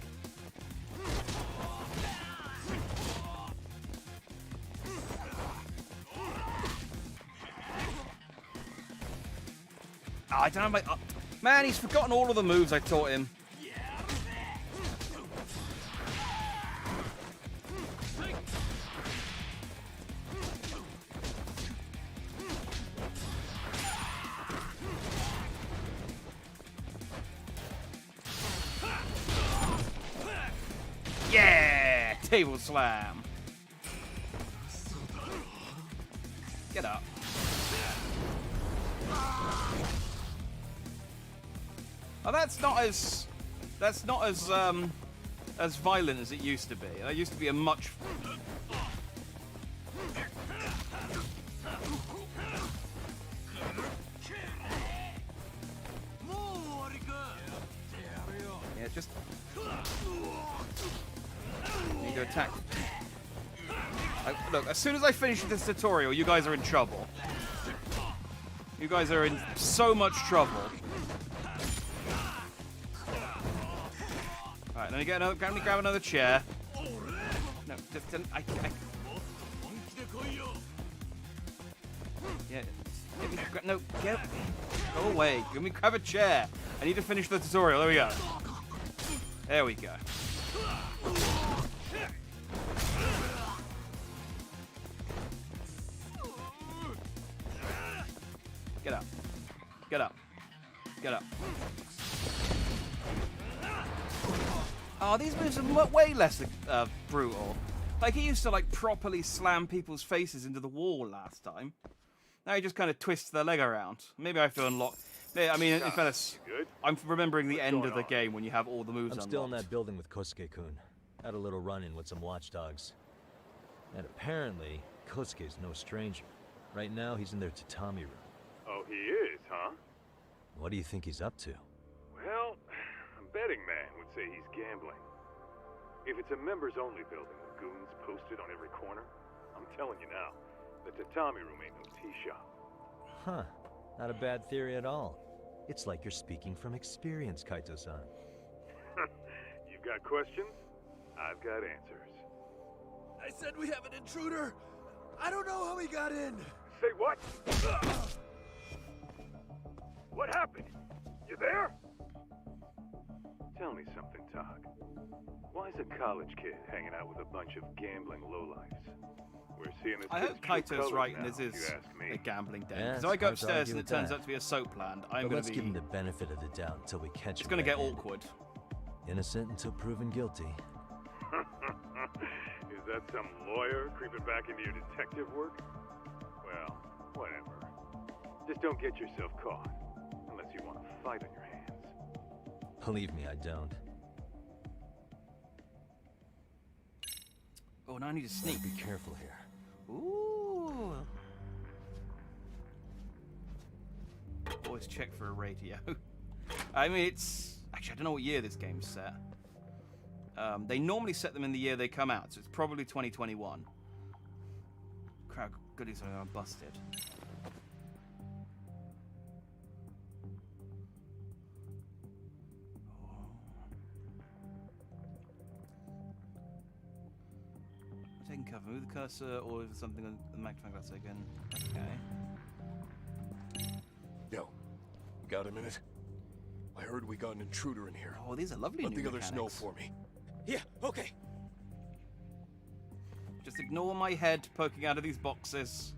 [SPEAKER 1] Oh, I don't have my... man, he's forgotten all of the moves I taught him. Yeah! Table slam. Get up. Oh, that's not as violent as it used to be. It used to be a much... Yeah, just... Need to attack. Look, as soon as I finish this tutorial, you guys are in trouble. You guys are in so much trouble. Alright, let me get another, let me grab another chair. No, yeah, no, get, go away. Let me grab a chair. I need to finish the tutorial. There we go. There we go. Get up. Get up. Get up. Oh, these moves are way less brutal. Like, he used to, like, properly slam people's faces into the wall last time. Now he just kind of twists their leg around. Maybe I feel unlocked. I mean, in fairness, I'm remembering the end of the game when you have all the moves
[SPEAKER 8] I'm
[SPEAKER 1] unlocked.
[SPEAKER 8] still in that building with Kosuke-kun. Had a little run-in with some watchdogs. And apparently, Kosuke's no stranger. Right now, he's in their tatami room.
[SPEAKER 9] Oh, he is, huh?
[SPEAKER 8] What do you think he's up to?
[SPEAKER 9] Well, a betting man would say he's gambling. If it's a members-only building with goons posted on every corner, I'm telling you now, the tatami room ain't no tea shop.
[SPEAKER 8] Huh. Not a bad theory at all. It's like you're speaking from experience, Kaito-san.
[SPEAKER 9] You've got questions? I've got answers.
[SPEAKER 11] I said we have an intruder. I don't know how he got in.
[SPEAKER 9] Say what? What happened? You there? Tell me something, Tog. Why is a college kid hanging out with a bunch of gambling lowlifes? We're seeing this.
[SPEAKER 1] I hope Kaito's right and this is a gambling den. So I go upstairs and it turns out to be a soap land. I'm going to
[SPEAKER 8] let's
[SPEAKER 1] be...
[SPEAKER 8] give him the benefit of the doubt until we catch him.
[SPEAKER 1] It's going to get awkward.
[SPEAKER 8] Innocent until proven guilty.
[SPEAKER 9] Is that some lawyer creeping back into your detective work? Well, whatever. Just don't get yourself caught. Unless you want a fight on your hands.
[SPEAKER 8] Believe me, I don't.
[SPEAKER 1] Oh, now I need to sneak.
[SPEAKER 8] Be careful here.
[SPEAKER 1] Ooh. Always check for a radio. I mean, it's... Actually, I don't know what year this game's set. They normally set them in the year they come out, so it's probably 2021. Crowd goodies are busted. Taking cover. Move the cursor or something on the magnifying glass again. Okay.
[SPEAKER 13] Yo, got a minute? I heard we got an intruder in here.
[SPEAKER 1] Oh, these are lovely
[SPEAKER 13] Let
[SPEAKER 1] new
[SPEAKER 13] the others know
[SPEAKER 1] mechanics.
[SPEAKER 13] for me.
[SPEAKER 4] Yeah, okay.
[SPEAKER 1] Just ignore my head poking out of these boxes.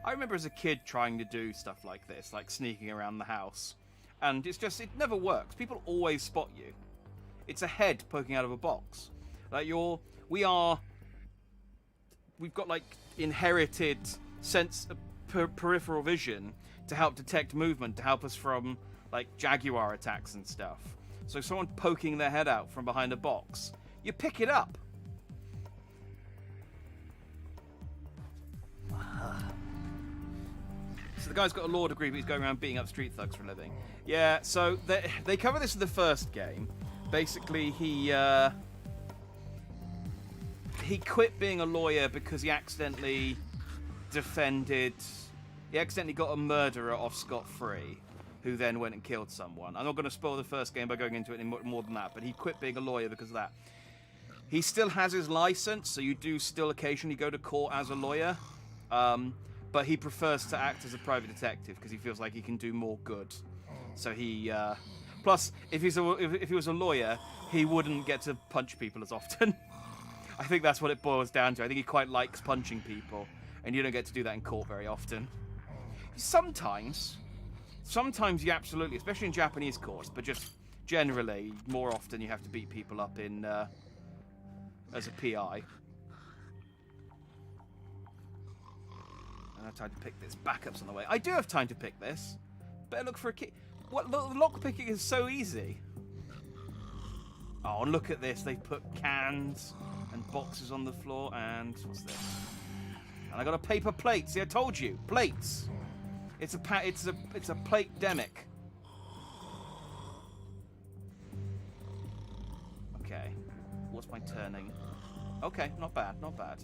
[SPEAKER 1] I remember as a kid trying to do stuff like this, like sneaking around the house. And it's just, it never works. People always spot you. It's a head poking out of a box. Like we've got like inherited sense of peripheral vision to help detect movement, to help us from like jaguar attacks and stuff. So someone poking their head out from behind a box, you pick it up. So the guy's got a law degree, but he's going around beating up street thugs for a living. Yeah, so they cover this in the first game. Basically, he quit being a lawyer because he accidentally got a murderer off scot-free, who then went and killed someone. I'm not going to spoil the first game by going into it any more than that, but he quit being a lawyer because of that. He still has his license, so you do still occasionally go to court as a lawyer, but he prefers to act as a private detective because he feels like he can do more good. So he... plus, if he was a lawyer, he wouldn't get to punch people as often. I think that's what it boils down to. I think he quite likes punching people, and you don't get to do that in court very often. Sometimes you absolutely, especially in Japanese courts, but just generally, more often you have to beat people up in as a PI. I don't have time to pick this. Backup's on the way. I do have time to pick this. Better look for a key. What? Lock picking is so easy. Oh, look at this. They put cans and boxes on the floor, and what's this? And I got a paper plate. See, I told you, plates. It's a plate demic. Okay, what's my turning? Okay, not bad, not bad.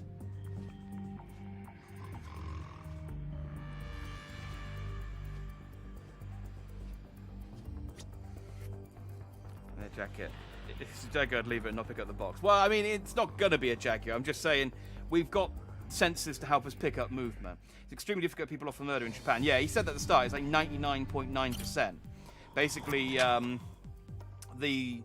[SPEAKER 1] And a jacket. If it's a Jaguar, I'd leave it and not pick up the box. Well, I mean, it's not gonna be a Jaguar. I'm just saying we've got sensors to help us pick up movement. It's extremely difficult to get people off for murder in Japan. Yeah, he said that at the start. It's like 99.9%. Basically, the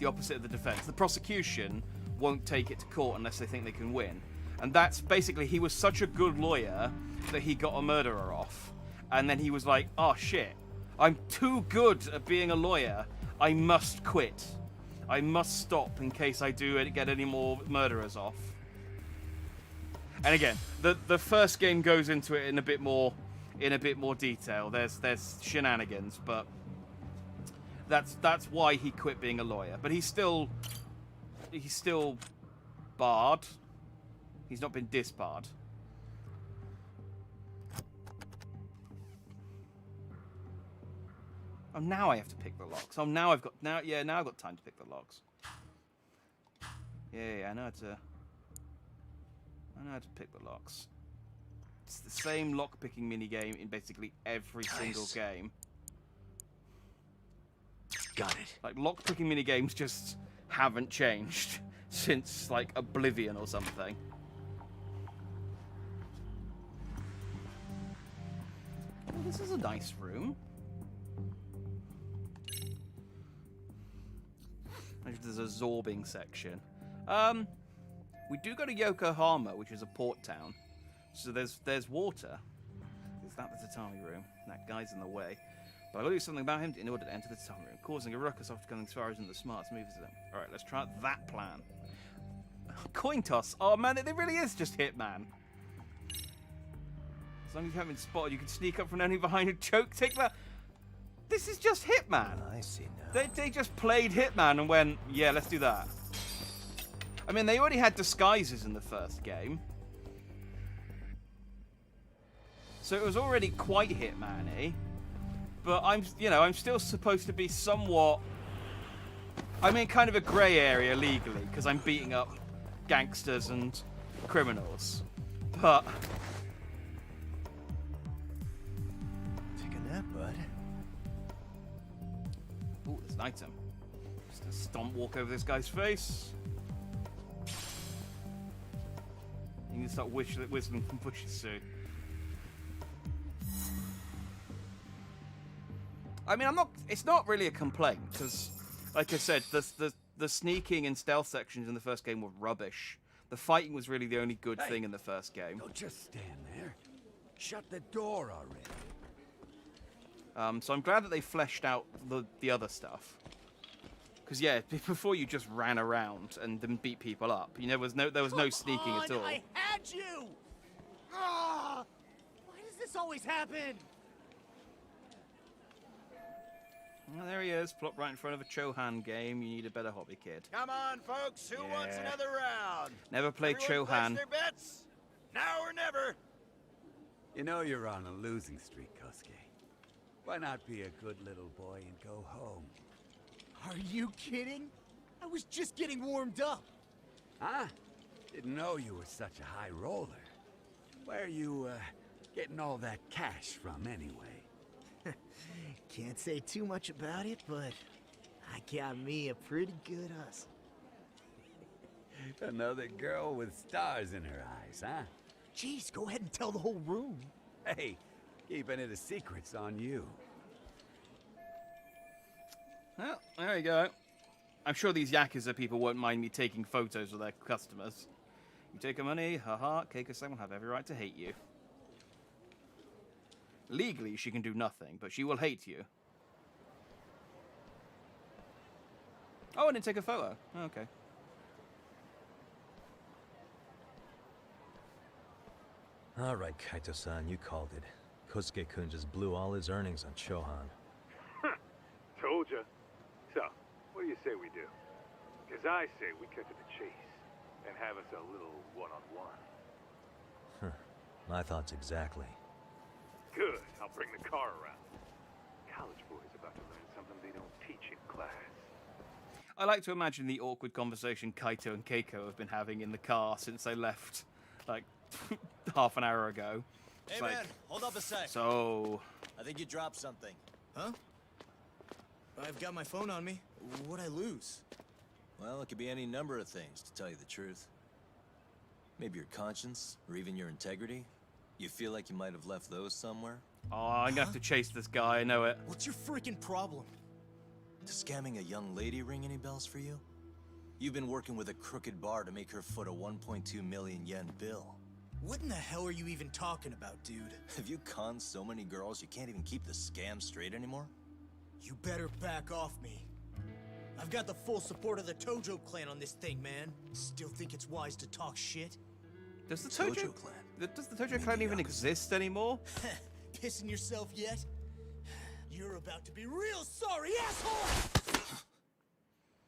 [SPEAKER 1] opposite of the defense. The prosecution won't take it to court unless they think they can win. And that's basically, he was such a good lawyer that he got a murderer off. And then he was like, oh shit, I'm too good at being a lawyer. I must quit. I must stop in case I do get any more murderers off. And again, the first game goes into it in a bit more detail. There's shenanigans, but that's why he quit being a lawyer. But he's still barred. He's not been disbarred. Oh, now I have to pick the locks. Oh, now I've got now I've got time to pick the locks. Yeah, I know how to pick the locks. It's the same lock picking mini game in basically every single game.
[SPEAKER 8] Got it.
[SPEAKER 1] Like lock picking mini games just haven't changed since like Oblivion or something. Oh, this is a nice room. There's a zorbing section. We do go to Yokohama, which is a port town. So there's water. Is that the tatami room? That guy's in the way. But I will do something about him in order to enter the tatami room, causing a ruckus after going as far as the smartest moves to them. Alright, let's try out that plan. Coin toss. Oh man, it really is just Hitman. As long as you haven't been spotted, you can sneak up from enemy behind and choke. Take that. This is just Hitman.
[SPEAKER 8] I see now.
[SPEAKER 1] They just played Hitman and went, yeah, let's do that. I mean, they already had disguises in the first game. So it was already quite Hitman-y. But I'm still supposed to be somewhat... I'm in kind of a grey area legally, because I'm beating up gangsters and criminals. But...
[SPEAKER 8] Take a nap, bud.
[SPEAKER 1] Ooh, there's an item. Just a stomp walk over this guy's face. You can start whistling from bushes soon. I mean, it's not really a complaint, because, like I said, the sneaking and stealth sections in the first game were rubbish. The fighting was really the only good thing in the first game.
[SPEAKER 14] Don't just stand there. Shut the door already.
[SPEAKER 1] So I'm glad that they fleshed out the other stuff. Because yeah, before you just ran around and then beat people up. There was no sneaking at all.
[SPEAKER 11] I had you! Ah! Why does this always happen?
[SPEAKER 1] Well, there he is, plopped right in front of a Chohan game. You need a better hobby, kid.
[SPEAKER 11] Come on, folks. Who wants another round?
[SPEAKER 1] Never played
[SPEAKER 11] Everyone
[SPEAKER 1] Chohan.
[SPEAKER 11] place their bets? Now or never.
[SPEAKER 14] You know you're on a losing streak, Kosuke. Why not be a good little boy and go home?
[SPEAKER 11] Are you kidding? I was just getting warmed up.
[SPEAKER 14] Huh? Didn't know you were such a high roller. Where are you, getting all that cash from, anyway?
[SPEAKER 10] Can't say too much about it, but I got me a pretty good hustle.
[SPEAKER 14] Another girl with stars in her eyes, huh?
[SPEAKER 10] Jeez, go ahead and tell the whole room.
[SPEAKER 14] Hey, keeping it a secret's on you.
[SPEAKER 1] Well, there you go. I'm sure these Yakuza people won't mind me taking photos of their customers. You take her money, haha, Keiko-san will have every right to hate you. Legally, she can do nothing, but she will hate you. Oh, I didn't take a photo. Oh, okay.
[SPEAKER 8] All right, Kaito-san, you called it. Kosuke-kun just blew all his earnings on Chohan.
[SPEAKER 9] Told ya. So, what do you say we do? Because I say we cut to the chase and have us a little one-on-one.
[SPEAKER 8] My thoughts exactly.
[SPEAKER 9] Good. I'll bring the car around. College boys about to learn something they don't teach in class.
[SPEAKER 1] I like to imagine the awkward conversation Kaito and Keiko have been having in the car since they left, like, half an hour ago.
[SPEAKER 15] Hey, man, hold up a sec.
[SPEAKER 1] So...
[SPEAKER 15] I think you dropped something.
[SPEAKER 4] Huh? I've got my phone on me. What'd I lose?
[SPEAKER 5] Well, it could be any number of things, to tell you the truth. Maybe your conscience, or even your integrity. You feel like you might have left those somewhere?
[SPEAKER 1] Oh, I'm gonna have to chase this guy, I know it.
[SPEAKER 4] What's your freaking problem?
[SPEAKER 5] Does scamming a young lady ring any bells for you? You've been working with a crooked bar to make her foot a 1.2 million yen bill.
[SPEAKER 4] What in the hell are you even talking about, dude?
[SPEAKER 5] Have you conned so many girls you can't even keep the scam straight anymore?
[SPEAKER 4] You better back off me.
[SPEAKER 15] I've got the full support of the Tojo clan on this thing, man. Still think it's wise to talk shit?
[SPEAKER 1] Does the Tojo clan? Does the Tojo clan even exist anymore?
[SPEAKER 15] Pissing yourself yet? You're about to be real sorry, asshole!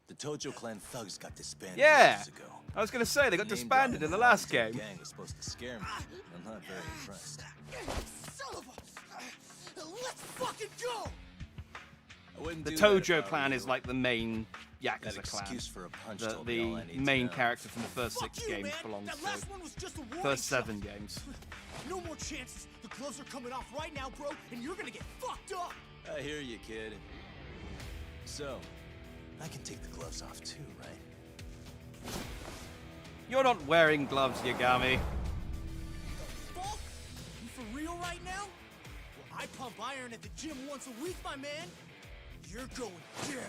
[SPEAKER 5] The Tojo clan thugs got disbanded
[SPEAKER 1] Yeah!
[SPEAKER 5] years ago.
[SPEAKER 1] I was gonna say, they got disbanded in the last game.
[SPEAKER 5] The gang was supposed to scare me. I'm not very impressed.
[SPEAKER 15] Son of a... Let's fucking go!
[SPEAKER 5] I wouldn't
[SPEAKER 1] The
[SPEAKER 5] do that if I
[SPEAKER 1] Tojo
[SPEAKER 5] were
[SPEAKER 1] clan
[SPEAKER 5] you.
[SPEAKER 1] is like the main
[SPEAKER 5] That
[SPEAKER 1] Yakuza clan.
[SPEAKER 5] excuse for a punch
[SPEAKER 1] The,
[SPEAKER 5] told me all I need to
[SPEAKER 1] main
[SPEAKER 5] know.
[SPEAKER 1] character from the first 6
[SPEAKER 15] Fuck you,
[SPEAKER 1] games
[SPEAKER 15] man.
[SPEAKER 1] belongs
[SPEAKER 15] That last one was just a
[SPEAKER 1] to
[SPEAKER 15] warning
[SPEAKER 1] first
[SPEAKER 15] shot.
[SPEAKER 1] 7 games.
[SPEAKER 15] No more chances. The gloves are coming off right now, bro, and you're gonna get fucked up.
[SPEAKER 5] I hear you, kid. So, I can take the gloves off too, right?
[SPEAKER 1] You're not wearing gloves, Yagami.
[SPEAKER 15] Fuck? You for real right now? Well, I pump iron at the gym once a week, my man. You're going down.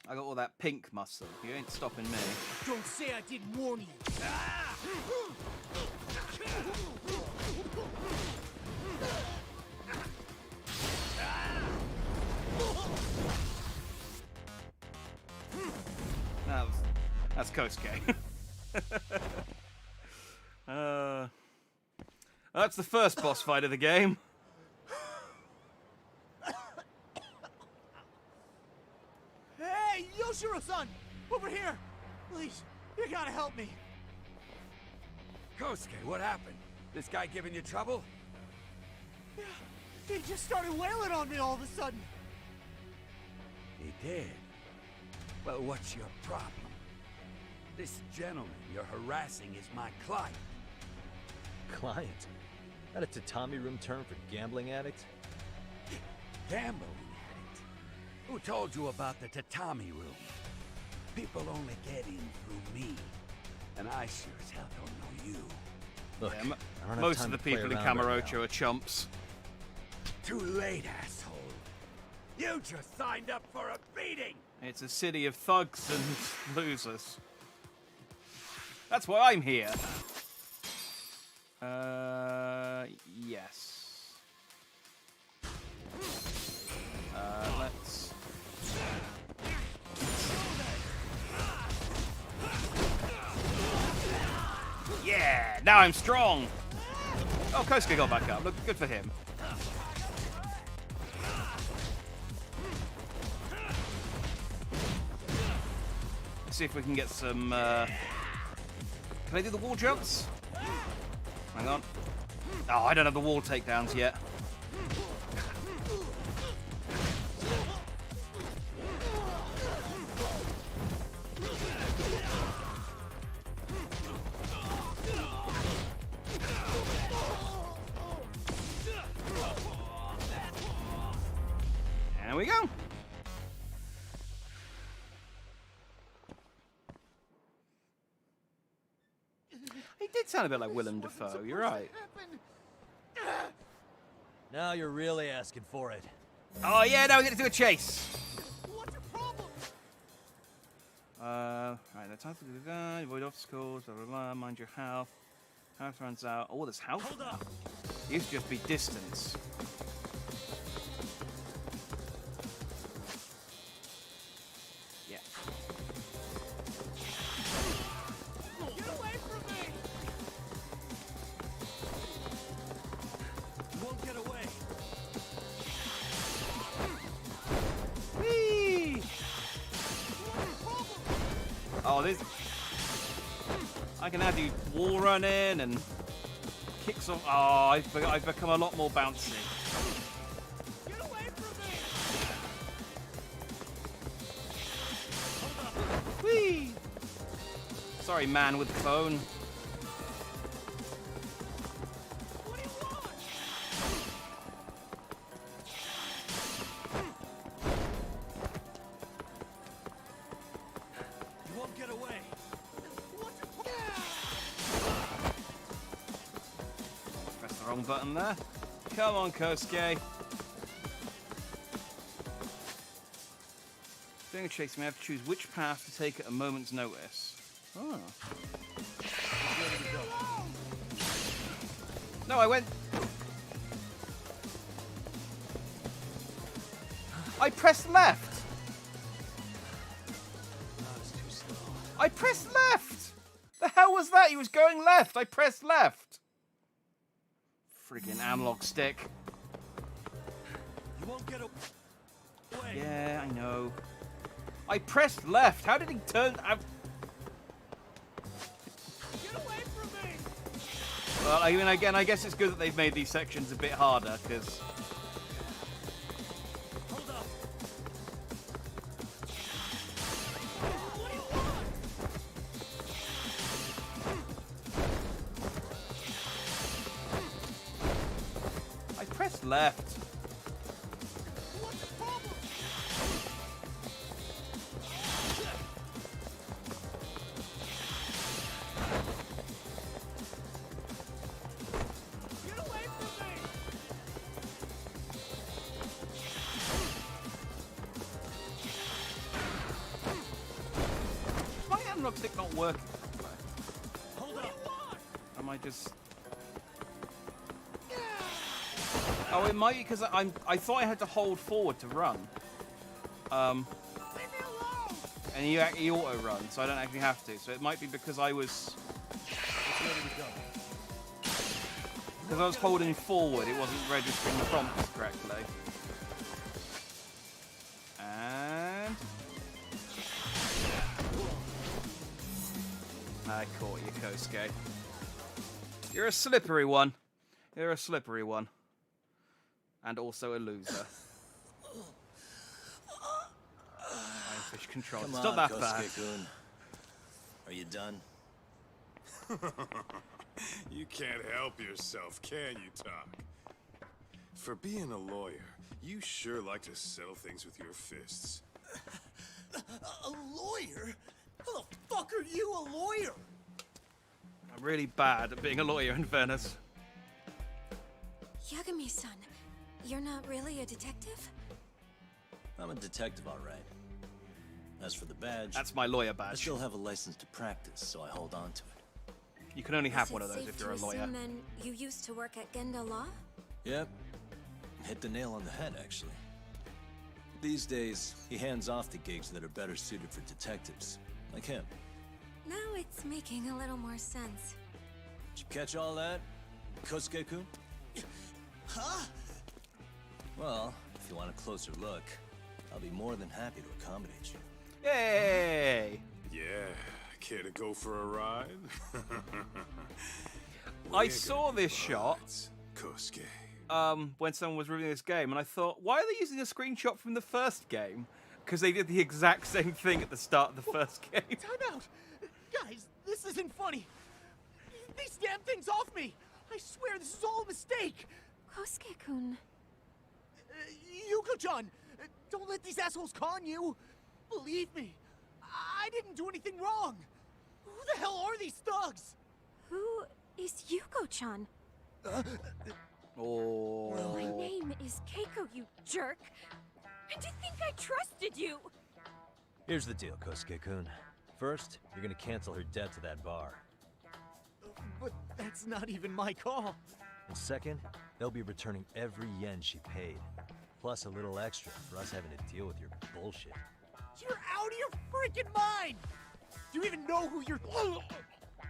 [SPEAKER 1] I got all that pink muscle. You ain't stopping me.
[SPEAKER 15] Don't say I didn't warn you.
[SPEAKER 1] That's Kosuke. That's the first boss fight of the game.
[SPEAKER 15] Hey, Yoshiro-san! Over here! Please, you gotta help me.
[SPEAKER 14] Kosuke, what happened? This guy giving you trouble?
[SPEAKER 15] Yeah, he just started wailing on me all of a sudden.
[SPEAKER 14] He did? Well, what's your problem? This gentleman you're harassing is my client.
[SPEAKER 8] Client? That a tatami room term for gambling addict?
[SPEAKER 14] Gambling addict? Who told you about the tatami room? People only get in through me. And I sure as hell don't know you.
[SPEAKER 8] Look,
[SPEAKER 1] Yeah,
[SPEAKER 8] I don't have
[SPEAKER 1] most
[SPEAKER 8] time
[SPEAKER 1] of the
[SPEAKER 8] to play
[SPEAKER 1] people in
[SPEAKER 8] around right
[SPEAKER 1] Kamurocho
[SPEAKER 8] now.
[SPEAKER 1] are chumps.
[SPEAKER 14] Too late, asshole. You just signed up for a beating!
[SPEAKER 1] It's a city of thugs and losers. That's why I'm here. Yes. Let's... Yeah! Now I'm strong! Oh, Kosuke got back up. Look, good for him. Let's see if we can get some, Can I do the wall jumps? Hang on. Oh, I don't have the wall takedowns yet. There we go. He did sound a bit like Willem Dafoe, you're right.
[SPEAKER 8] Now you're really asking for it.
[SPEAKER 1] Oh yeah, now we get to do a chase.
[SPEAKER 15] What's your problem?
[SPEAKER 1] Right, that's how to do that. Avoid obstacles, blah, blah, blah, mind your health. Health runs out. Oh, there's health.
[SPEAKER 15] Hold up.
[SPEAKER 1] It used to just be distance. Yeah.
[SPEAKER 15] Get away from me! You won't get away.
[SPEAKER 1] Whee! Oh, this. I can now do wall running and kicks off. Oh, I've become a lot more bouncy.
[SPEAKER 15] Get away from me!
[SPEAKER 1] Whee! Sorry, man with the phone.
[SPEAKER 15] What do you want? You won't get away. What's your
[SPEAKER 1] Press the wrong button there. Come on, Kosuke. During a chase, you may have to choose which path to take at a moment's notice. Oh. No, I went... I pressed left! I pressed left! The hell was that? He was going left. I pressed left. Freaking analog stick.
[SPEAKER 11] You won't get away.
[SPEAKER 1] Yeah, I know. I pressed left. How did he turn?
[SPEAKER 15] Get away from me!
[SPEAKER 1] Well, I mean, again, I guess it's good that they've made these sections a bit harder, because...
[SPEAKER 11] Hold up.
[SPEAKER 15] What do you want?
[SPEAKER 1] I pressed left.
[SPEAKER 15] What's the problem? Get away from me!
[SPEAKER 1] Is my analog stick not working?
[SPEAKER 11] Hold up.
[SPEAKER 1] Am I just... Oh, it might be because I thought I had to hold forward to run.
[SPEAKER 15] Leave me alone!
[SPEAKER 1] And he auto run, so I don't actually have to. So it might be because I was... Because I was holding forward, it wasn't registering the prompts correctly. And... I caught you, Kosuke. You're a slippery one. You're a slippery one. And also a loser. Fish control.
[SPEAKER 5] Come
[SPEAKER 1] It's
[SPEAKER 5] on,
[SPEAKER 1] not that bad.
[SPEAKER 5] Kosuke-kun. Are you done?
[SPEAKER 6] You can't help yourself, can you, Talk? For being a lawyer, you sure like to settle things with your fists.
[SPEAKER 15] A lawyer? How the fuck are you a lawyer?
[SPEAKER 1] I'm really bad at being a lawyer, in fairness.
[SPEAKER 7] Yagami-san, you're not really a detective?
[SPEAKER 5] I'm a detective, all right. As for the badge...
[SPEAKER 1] That's my lawyer
[SPEAKER 5] I
[SPEAKER 1] badge.
[SPEAKER 5] still have a license to practice, so I hold on to it.
[SPEAKER 1] You can only have
[SPEAKER 7] Is
[SPEAKER 1] one
[SPEAKER 7] it
[SPEAKER 1] of those
[SPEAKER 7] safe
[SPEAKER 1] if you're a
[SPEAKER 7] to
[SPEAKER 1] lawyer.
[SPEAKER 7] assume, then, you used to work at Genda Law?
[SPEAKER 5] Yep. Hit the nail on the head, actually. These days, he hands off the gigs that are better suited for detectives, like him.
[SPEAKER 7] Now it's making a little more sense.
[SPEAKER 5] Did you catch all that, Kosuke-kun?
[SPEAKER 15] Huh?
[SPEAKER 5] Well, if you want a closer look, I'll be more than happy to accommodate you.
[SPEAKER 1] Yay!
[SPEAKER 6] Yeah, care to go for a ride?
[SPEAKER 1] I saw this shot
[SPEAKER 6] Kosuke.
[SPEAKER 1] when someone was reviewing this game, and I thought, why are they using a screenshot from the first game? Because they did the exact same thing at the start of the first game.
[SPEAKER 15] Time out! Guys, this isn't funny. These damn things off me! I swear this is all a mistake!
[SPEAKER 7] Kosuke-kun.
[SPEAKER 15] Yuko-chan! Don't let these assholes con you! Believe me, I didn't do anything wrong! Who the hell are these thugs?
[SPEAKER 7] Who is Yuko-chan?
[SPEAKER 1] Oh.
[SPEAKER 7] My name is Keiko, you jerk! And to think I trusted you!
[SPEAKER 8] Here's the deal, Kosuke-kun. First, you're gonna cancel her debt to that bar.
[SPEAKER 10] But that's not even my call.
[SPEAKER 8] And second, they'll be returning every yen she paid. Plus a little extra for us having to deal with your bullshit.
[SPEAKER 15] You're out of your freaking mind! Do you even know who you're...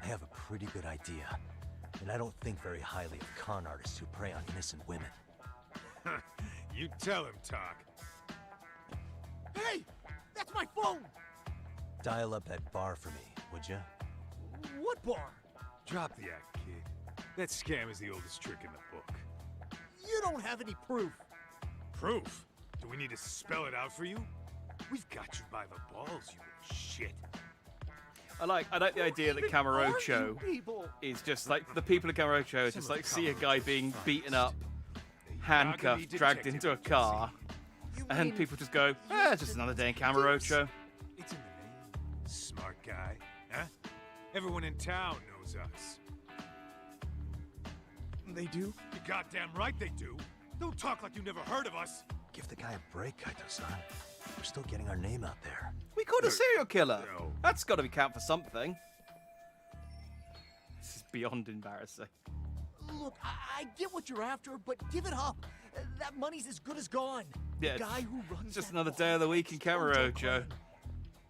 [SPEAKER 8] I have a pretty good idea. And I don't think very highly of con artists who prey on innocent women.
[SPEAKER 6] You tell him, Talk.
[SPEAKER 15] Hey! That's my phone!
[SPEAKER 8] Dial up that bar for me, would ya?
[SPEAKER 15] What bar?
[SPEAKER 9] Drop the act, kid. That scam is the oldest trick in the book.
[SPEAKER 15] You don't have any proof.
[SPEAKER 6] Proof? Do we need to spell it out for you? We've got you by the balls, you little shit.
[SPEAKER 1] I like the idea that Kamurocho is just like the people of Kamurocho just like see a guy being beaten up, handcuffed, dragged into a car, and people just go, it's just another day in Kamurocho.
[SPEAKER 6] It's in the name. Smart guy, huh? Everyone in town knows us.
[SPEAKER 10] They do?
[SPEAKER 6] You're goddamn right they do. Don't talk like you never heard of us.
[SPEAKER 8] Give the guy a break, Kaito-san. We're still getting our name out there.
[SPEAKER 1] We caught a serial killer. That's got to be count for something. This is beyond embarrassing.
[SPEAKER 15] Look, I get what you're after, but give it up. That money's as good as gone.
[SPEAKER 1] Yeah,
[SPEAKER 15] The guy who runs
[SPEAKER 1] it's just
[SPEAKER 15] that
[SPEAKER 1] another
[SPEAKER 15] bar
[SPEAKER 1] day of the week in
[SPEAKER 15] is Ojo
[SPEAKER 1] Kamurocho.
[SPEAKER 15] Clan.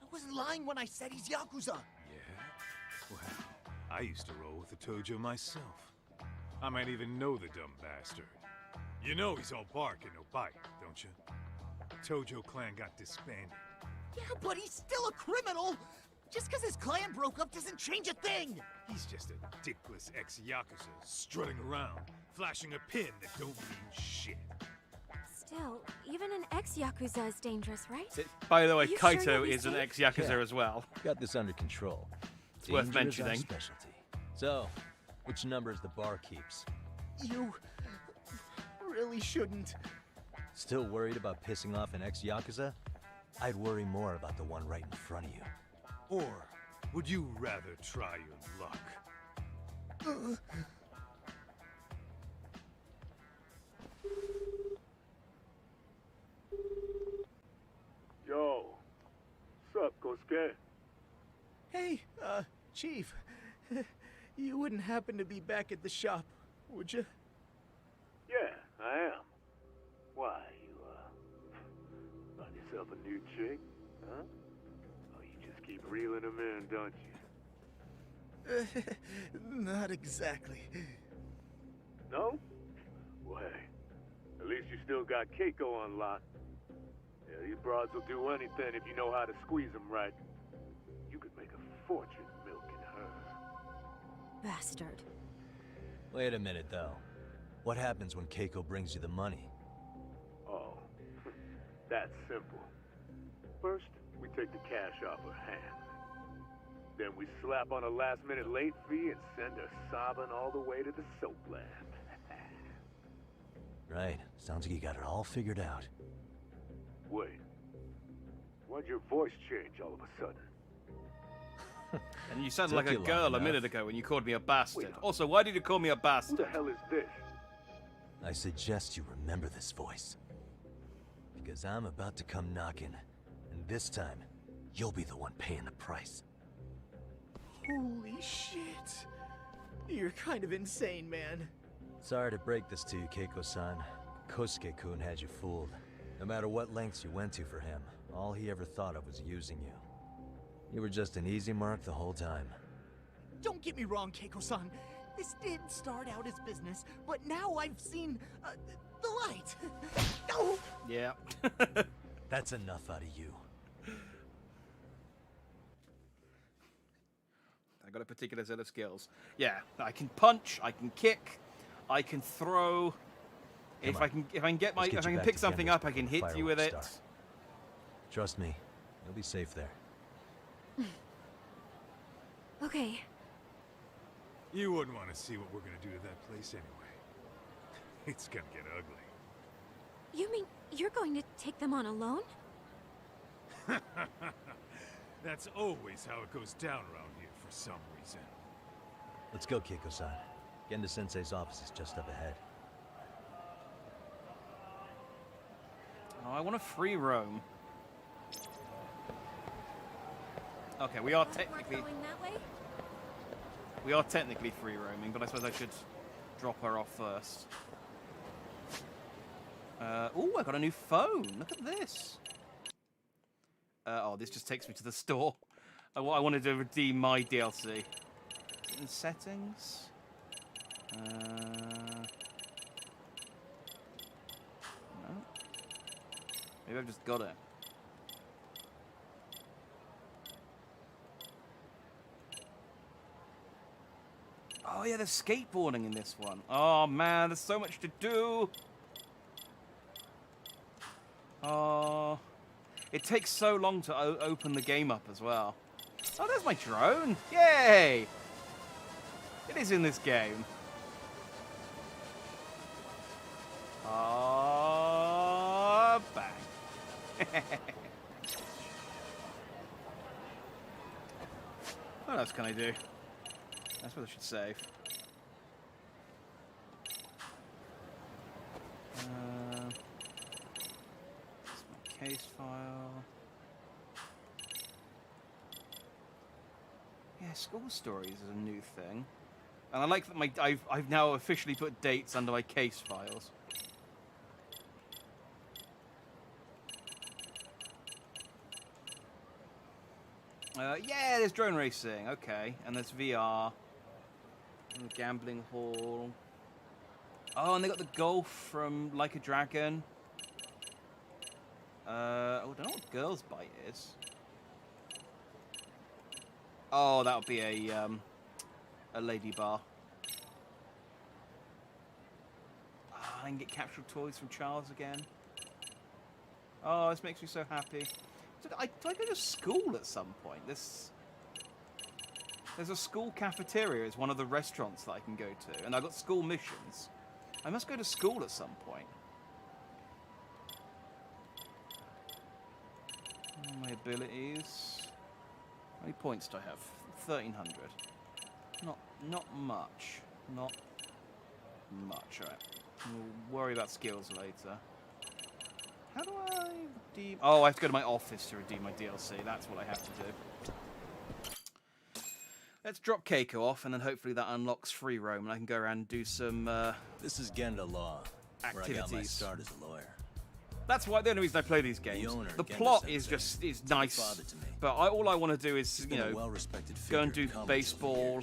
[SPEAKER 15] I wasn't lying when I said he's Yakuza.
[SPEAKER 6] Yeah? Well, I used to roll with the Tojo myself. I might even know the dumb bastard. You know he's all bark and no bite, don't you? The Tojo clan got disbanded.
[SPEAKER 15] Yeah, but he's still a criminal! Just because his clan broke up doesn't change a thing!
[SPEAKER 6] He's just a dickless ex-Yakuza strutting around, flashing a pin that don't mean shit.
[SPEAKER 7] Still, even an ex-Yakuza is dangerous, right?
[SPEAKER 1] By the way,
[SPEAKER 7] You sure
[SPEAKER 1] Kaito
[SPEAKER 7] you'll be
[SPEAKER 1] is an
[SPEAKER 7] safe?
[SPEAKER 1] ex-Yakuza
[SPEAKER 8] Yeah.
[SPEAKER 1] as well.
[SPEAKER 8] Got this under control.
[SPEAKER 1] It's worth
[SPEAKER 8] Danger is our
[SPEAKER 1] mentioning.
[SPEAKER 8] specialty. So, which numbers the bar keeps?
[SPEAKER 10] You really shouldn't.
[SPEAKER 8] Still worried about pissing off an ex-Yakuza? I'd worry more about the one right in front of you.
[SPEAKER 6] Or would you rather try your luck?
[SPEAKER 9] Yo, what's up, Kosuke?
[SPEAKER 10] Hey, Chief. You wouldn't happen to be back at the shop, would you?
[SPEAKER 9] Yeah, I am. Why, you, find yourself a new chick, huh? Oh, you just keep reeling them in, don't you?
[SPEAKER 10] Not exactly.
[SPEAKER 9] No? Well, hey, at least you still got Keiko on lock. Yeah, these broads will do anything if you know how to squeeze them right. You could make a fortune milking her.
[SPEAKER 7] Bastard.
[SPEAKER 8] Wait a minute, though. What happens when Keiko brings you the money?
[SPEAKER 9] Oh, that's simple. First, we take the cash off her hand. Then we slap on a last-minute late fee and send her sobbing all the way to the soap land.
[SPEAKER 8] Right. Sounds like you got it all figured out.
[SPEAKER 9] Wait. Why'd your voice change all of a sudden?
[SPEAKER 1] And you sounded
[SPEAKER 8] Took
[SPEAKER 1] like a
[SPEAKER 8] you long
[SPEAKER 1] girl a
[SPEAKER 8] enough.
[SPEAKER 1] minute ago when you called me a bastard. Also, why did you call me a
[SPEAKER 9] Who
[SPEAKER 1] bastard?
[SPEAKER 9] the hell is this?
[SPEAKER 8] I suggest you remember this voice. Because I'm about to come knocking. And this time, you'll be the one paying the price.
[SPEAKER 10] Holy shit. You're kind of insane, man.
[SPEAKER 8] Sorry to break this to you, Keiko-san. Kosuke-kun had you fooled. No matter what lengths you went to for him, all he ever thought of was using you. You were just an easy mark the whole time.
[SPEAKER 15] Don't get me wrong, Keiko-san. This did start out as business, but now I've seen the light. No!
[SPEAKER 1] Yeah.
[SPEAKER 8] That's enough out of you.
[SPEAKER 1] I got a particular set of skills. Yeah, I can punch, I can kick, I can throw. If I can get my,
[SPEAKER 8] Let's get
[SPEAKER 1] if I
[SPEAKER 8] you
[SPEAKER 1] can
[SPEAKER 8] back
[SPEAKER 1] pick
[SPEAKER 8] to
[SPEAKER 1] something
[SPEAKER 8] Kendall's
[SPEAKER 1] up, I can
[SPEAKER 8] before
[SPEAKER 1] hit
[SPEAKER 8] the
[SPEAKER 1] you with it.
[SPEAKER 8] fireworks start. Trust me, you'll be safe there.
[SPEAKER 7] Okay.
[SPEAKER 6] You wouldn't want to see what we're gonna do to that place anyway. It's gonna get ugly.
[SPEAKER 7] You mean you're going to take them on alone?
[SPEAKER 6] That's always how it goes down around here for some reason.
[SPEAKER 8] Let's go, Keiko-san. Genda-sensei's office is just up ahead.
[SPEAKER 1] Oh, I want to free roam. Okay, we are technically
[SPEAKER 7] Going that way?
[SPEAKER 1] free roaming, but I suppose I should drop her off first. Oh, I got a new phone. Look at this. Oh, this just takes me to the store. I wanted to redeem my DLC. Is it in settings? No. Maybe I've just got it. Oh yeah, there's skateboarding in this one. Oh man, there's so much to do. Oh, it takes so long to open the game up as well. Oh, there's my drone. Yay! It is in this game. Oh, bang. What else can I do? I suppose I should save. This is my case file. Yeah, school stories is a new thing, and I like that I've now officially put dates under my case files. Yeah, there's drone racing. Okay, and there's VR. And the gambling hall. Oh, and they got the golf from Like a Dragon. I don't know what Girls Bite is. Oh, that would be a lady bar. I can get captured toys from Charles again. Oh, this makes me so happy. Do I go to school at some point? There's a school cafeteria. It's one of the restaurants that I can go to. And I've got school missions. I must go to school at some point. My abilities. How many points do I have? 1,300. Not much. Not much. Alright. We'll worry about skills later. How do I redeem... Oh, I have to go to my office to redeem my DLC. That's what I have to do. Let's drop Keiko off, and then hopefully that unlocks free roam, and I can go around and do some
[SPEAKER 5] This is Genda Law, where I got my start as a lawyer.
[SPEAKER 1] That's why the only reason I play these games. The plot is nice, but all I want to do is, you know, go and do baseball,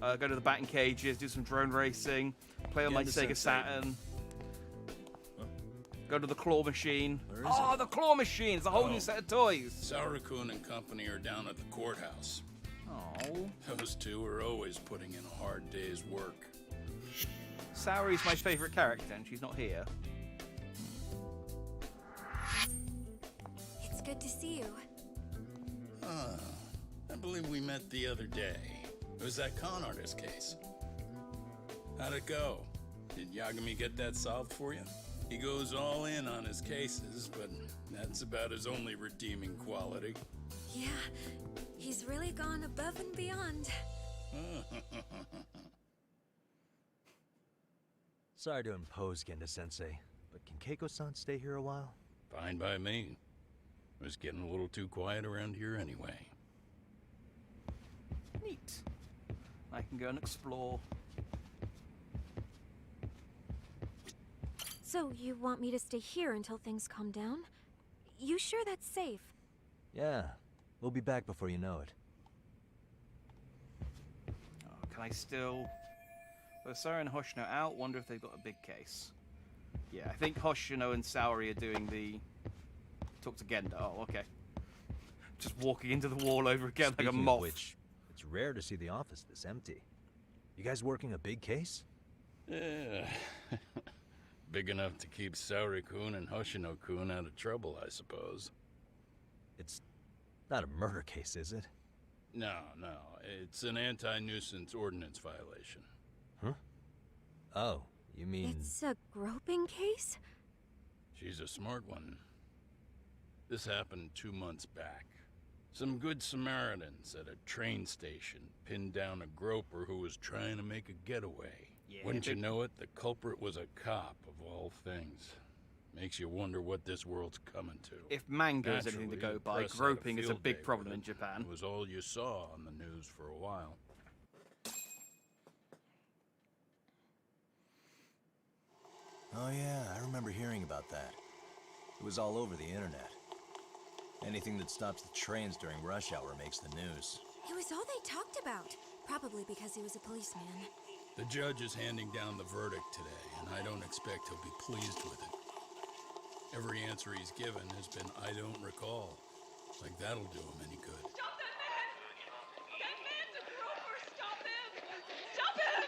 [SPEAKER 1] go to the batting cages, do some drone racing, play on my Sega Saturn. Go to the claw machine. Oh, the claw machine! It's a whole new set of toys.
[SPEAKER 3] Saurakun and company are down at the courthouse.
[SPEAKER 1] Oh.
[SPEAKER 3] Those two are always putting in a hard day's work.
[SPEAKER 1] Saori's my favourite character, and she's not here.
[SPEAKER 7] It's good to see you.
[SPEAKER 3] I believe we met the other day. It was that con artist case. How'd it go? Did Yagami get that solved for you? He goes all in on his cases, but that's about his only redeeming quality.
[SPEAKER 7] Yeah, he's really gone above and beyond.
[SPEAKER 8] Sorry to impose, Genda-sensei, but can Keiko-san stay here a while?
[SPEAKER 3] Fine by me. It was getting a little too quiet around here anyway.
[SPEAKER 1] Neat. I can go and explore.
[SPEAKER 7] So, you want me to stay here until things calm down? You sure that's safe?
[SPEAKER 8] Yeah. We'll be back before you know it.
[SPEAKER 1] Oh, can I still... Well, Sarah and Hoshino out. Wonder if they've got a big case. Yeah, I think Hoshino and Saori are doing the... Talk to Genda. Oh, okay. Just walking into the wall over again like a
[SPEAKER 8] Speaking
[SPEAKER 1] moth.
[SPEAKER 8] of which, it's rare to see the office this empty. You guys working a big case?
[SPEAKER 3] Yeah. Big enough to keep Saori-kun and Hoshino-kun out of trouble, I suppose.
[SPEAKER 8] It's not a murder case, is it?
[SPEAKER 3] No. It's an anti-nuisance ordinance violation.
[SPEAKER 8] Huh? Oh, you mean...
[SPEAKER 7] It's a groping case?
[SPEAKER 3] She's a smart one. This happened 2 months back. Some good Samaritans at a train station pinned down a groper who was trying to make a getaway.
[SPEAKER 1] Yeah,
[SPEAKER 3] Wouldn't you know it, the culprit was a cop, of all things. Makes you wonder what this world's coming to.
[SPEAKER 1] If manga is anything to
[SPEAKER 3] Naturally,
[SPEAKER 1] go
[SPEAKER 3] the
[SPEAKER 1] by,
[SPEAKER 3] press had
[SPEAKER 1] groping is a
[SPEAKER 3] field
[SPEAKER 1] big
[SPEAKER 3] day
[SPEAKER 1] problem
[SPEAKER 3] with
[SPEAKER 1] in
[SPEAKER 3] it.
[SPEAKER 1] Japan.
[SPEAKER 3] It was all you saw on the news for a while.
[SPEAKER 5] Oh yeah, I remember hearing about that. It was all over the internet. Anything that stops the trains during rush hour makes the news.
[SPEAKER 7] It was all they talked about. Probably because he was a policeman.
[SPEAKER 3] The judge is handing down the verdict today, and I don't expect he'll be pleased with it. Every answer he's given has been, I don't recall. Like that'll do him any good.
[SPEAKER 16] Stop that man! That man's a groper! Stop him! Stop him!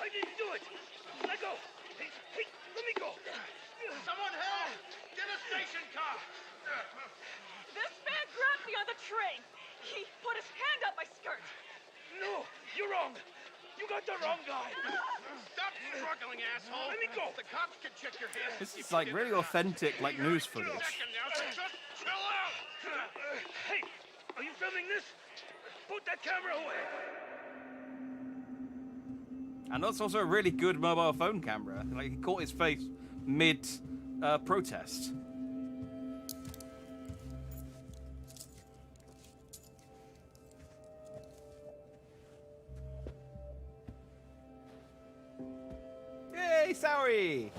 [SPEAKER 17] I didn't do it! Let go! Hey, let me go!
[SPEAKER 16] Someone help! Get a station car! This man grabbed me on the train! He put his hand up my skirt!
[SPEAKER 17] No! You're wrong! You got the wrong guy!
[SPEAKER 16] Stop struggling, asshole!
[SPEAKER 17] Let me go!
[SPEAKER 16] The cops can check your hands.
[SPEAKER 1] This is like really authentic, like news footage.
[SPEAKER 16] Just chill out!
[SPEAKER 17] Hey! Are you filming this? Put that camera away!
[SPEAKER 1] And that's also a really good mobile phone camera. Like, he caught his face mid protest. Yay, Saori!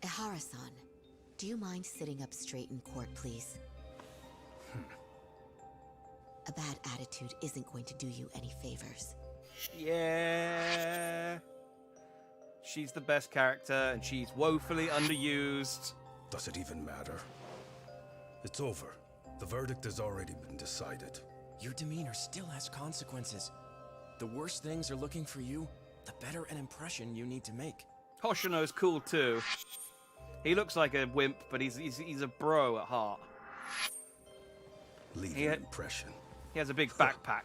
[SPEAKER 18] Ehara-san, Do you mind sitting up straight in court, please? A bad attitude isn't going to do you any favors.
[SPEAKER 1] Yeah. She's the best character, and she's woefully underused.
[SPEAKER 19] Does it even matter? It's over. The verdict has already been decided.
[SPEAKER 4] Your demeanor still has consequences. The worse things are looking for you, the better an impression you need to make.
[SPEAKER 1] Hoshino's cool too. He looks like a wimp, but he's a bro at heart.
[SPEAKER 19] Leave an impression.
[SPEAKER 1] He has a big backpack.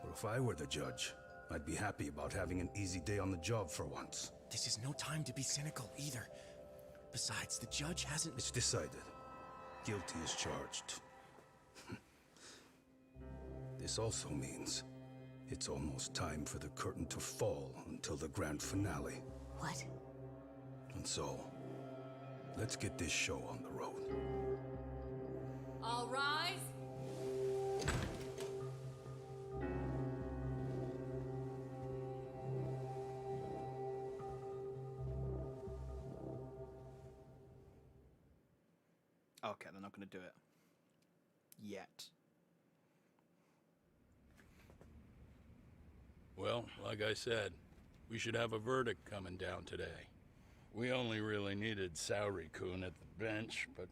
[SPEAKER 19] Well, if I were the judge, I'd be happy about having an easy day on the job for once.
[SPEAKER 4] This is no time to be cynical either. Besides, the judge hasn't...
[SPEAKER 19] It's decided. Guilty is charged. This also means it's almost time for the curtain to fall until the grand finale.
[SPEAKER 18] What?
[SPEAKER 19] And so, let's get this show on the road.
[SPEAKER 20] All rise.
[SPEAKER 1] Okay, they're not going to do it. Yet.
[SPEAKER 3] Well, like I said, we should have a verdict coming down today. We only really needed Saori-kun at the bench, but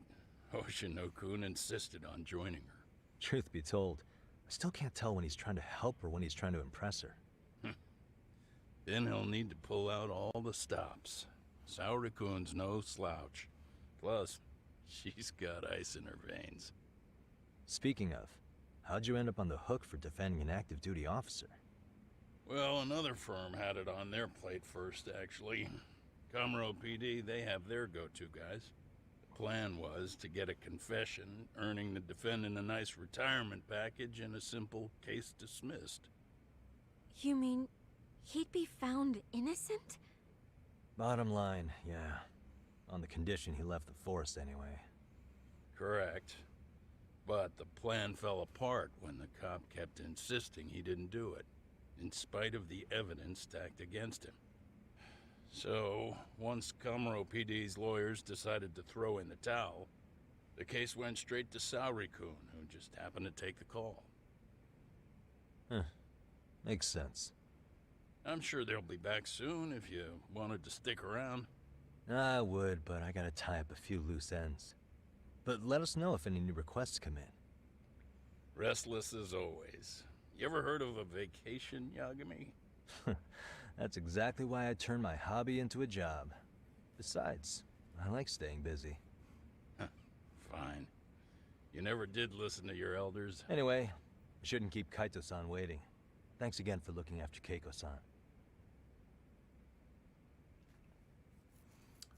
[SPEAKER 3] Hoshino-kun insisted on joining her.
[SPEAKER 8] Truth be told, I still can't tell when he's trying to help or when he's trying to impress her.
[SPEAKER 3] Then he'll need to pull out all the stops. Saori-kun's no slouch. Plus, she's got ice in her veins.
[SPEAKER 8] Speaking of, how'd you end up on the hook for defending an active duty officer?
[SPEAKER 3] Well, another firm had it on their plate first, actually. Kamuro PD, they have their go-to guys. The plan was to get a confession, earning the defendant a nice retirement package and a simple case dismissed.
[SPEAKER 7] You mean he'd be found innocent?
[SPEAKER 8] Bottom line, yeah. On the condition he left the force anyway.
[SPEAKER 3] Correct. But the plan fell apart when the cop kept insisting he didn't do it, in spite of the evidence stacked against him. So, once Kamuro PD's lawyers decided to throw in the towel, the case went straight to Saori-kun, who just happened to take the call.
[SPEAKER 8] Huh. Makes sense.
[SPEAKER 3] I'm sure they'll be back soon if you wanted to stick around.
[SPEAKER 8] I would, but I gotta tie up a few loose ends. But let us know if any new requests come in.
[SPEAKER 3] Restless as always. You ever heard of a vacation, Yagami?
[SPEAKER 8] That's exactly why I turned my hobby into a job. Besides, I like staying busy.
[SPEAKER 3] Fine. You never did listen to your elders.
[SPEAKER 8] Anyway, I shouldn't keep Kaito-san waiting. Thanks again for looking after Keiko-san.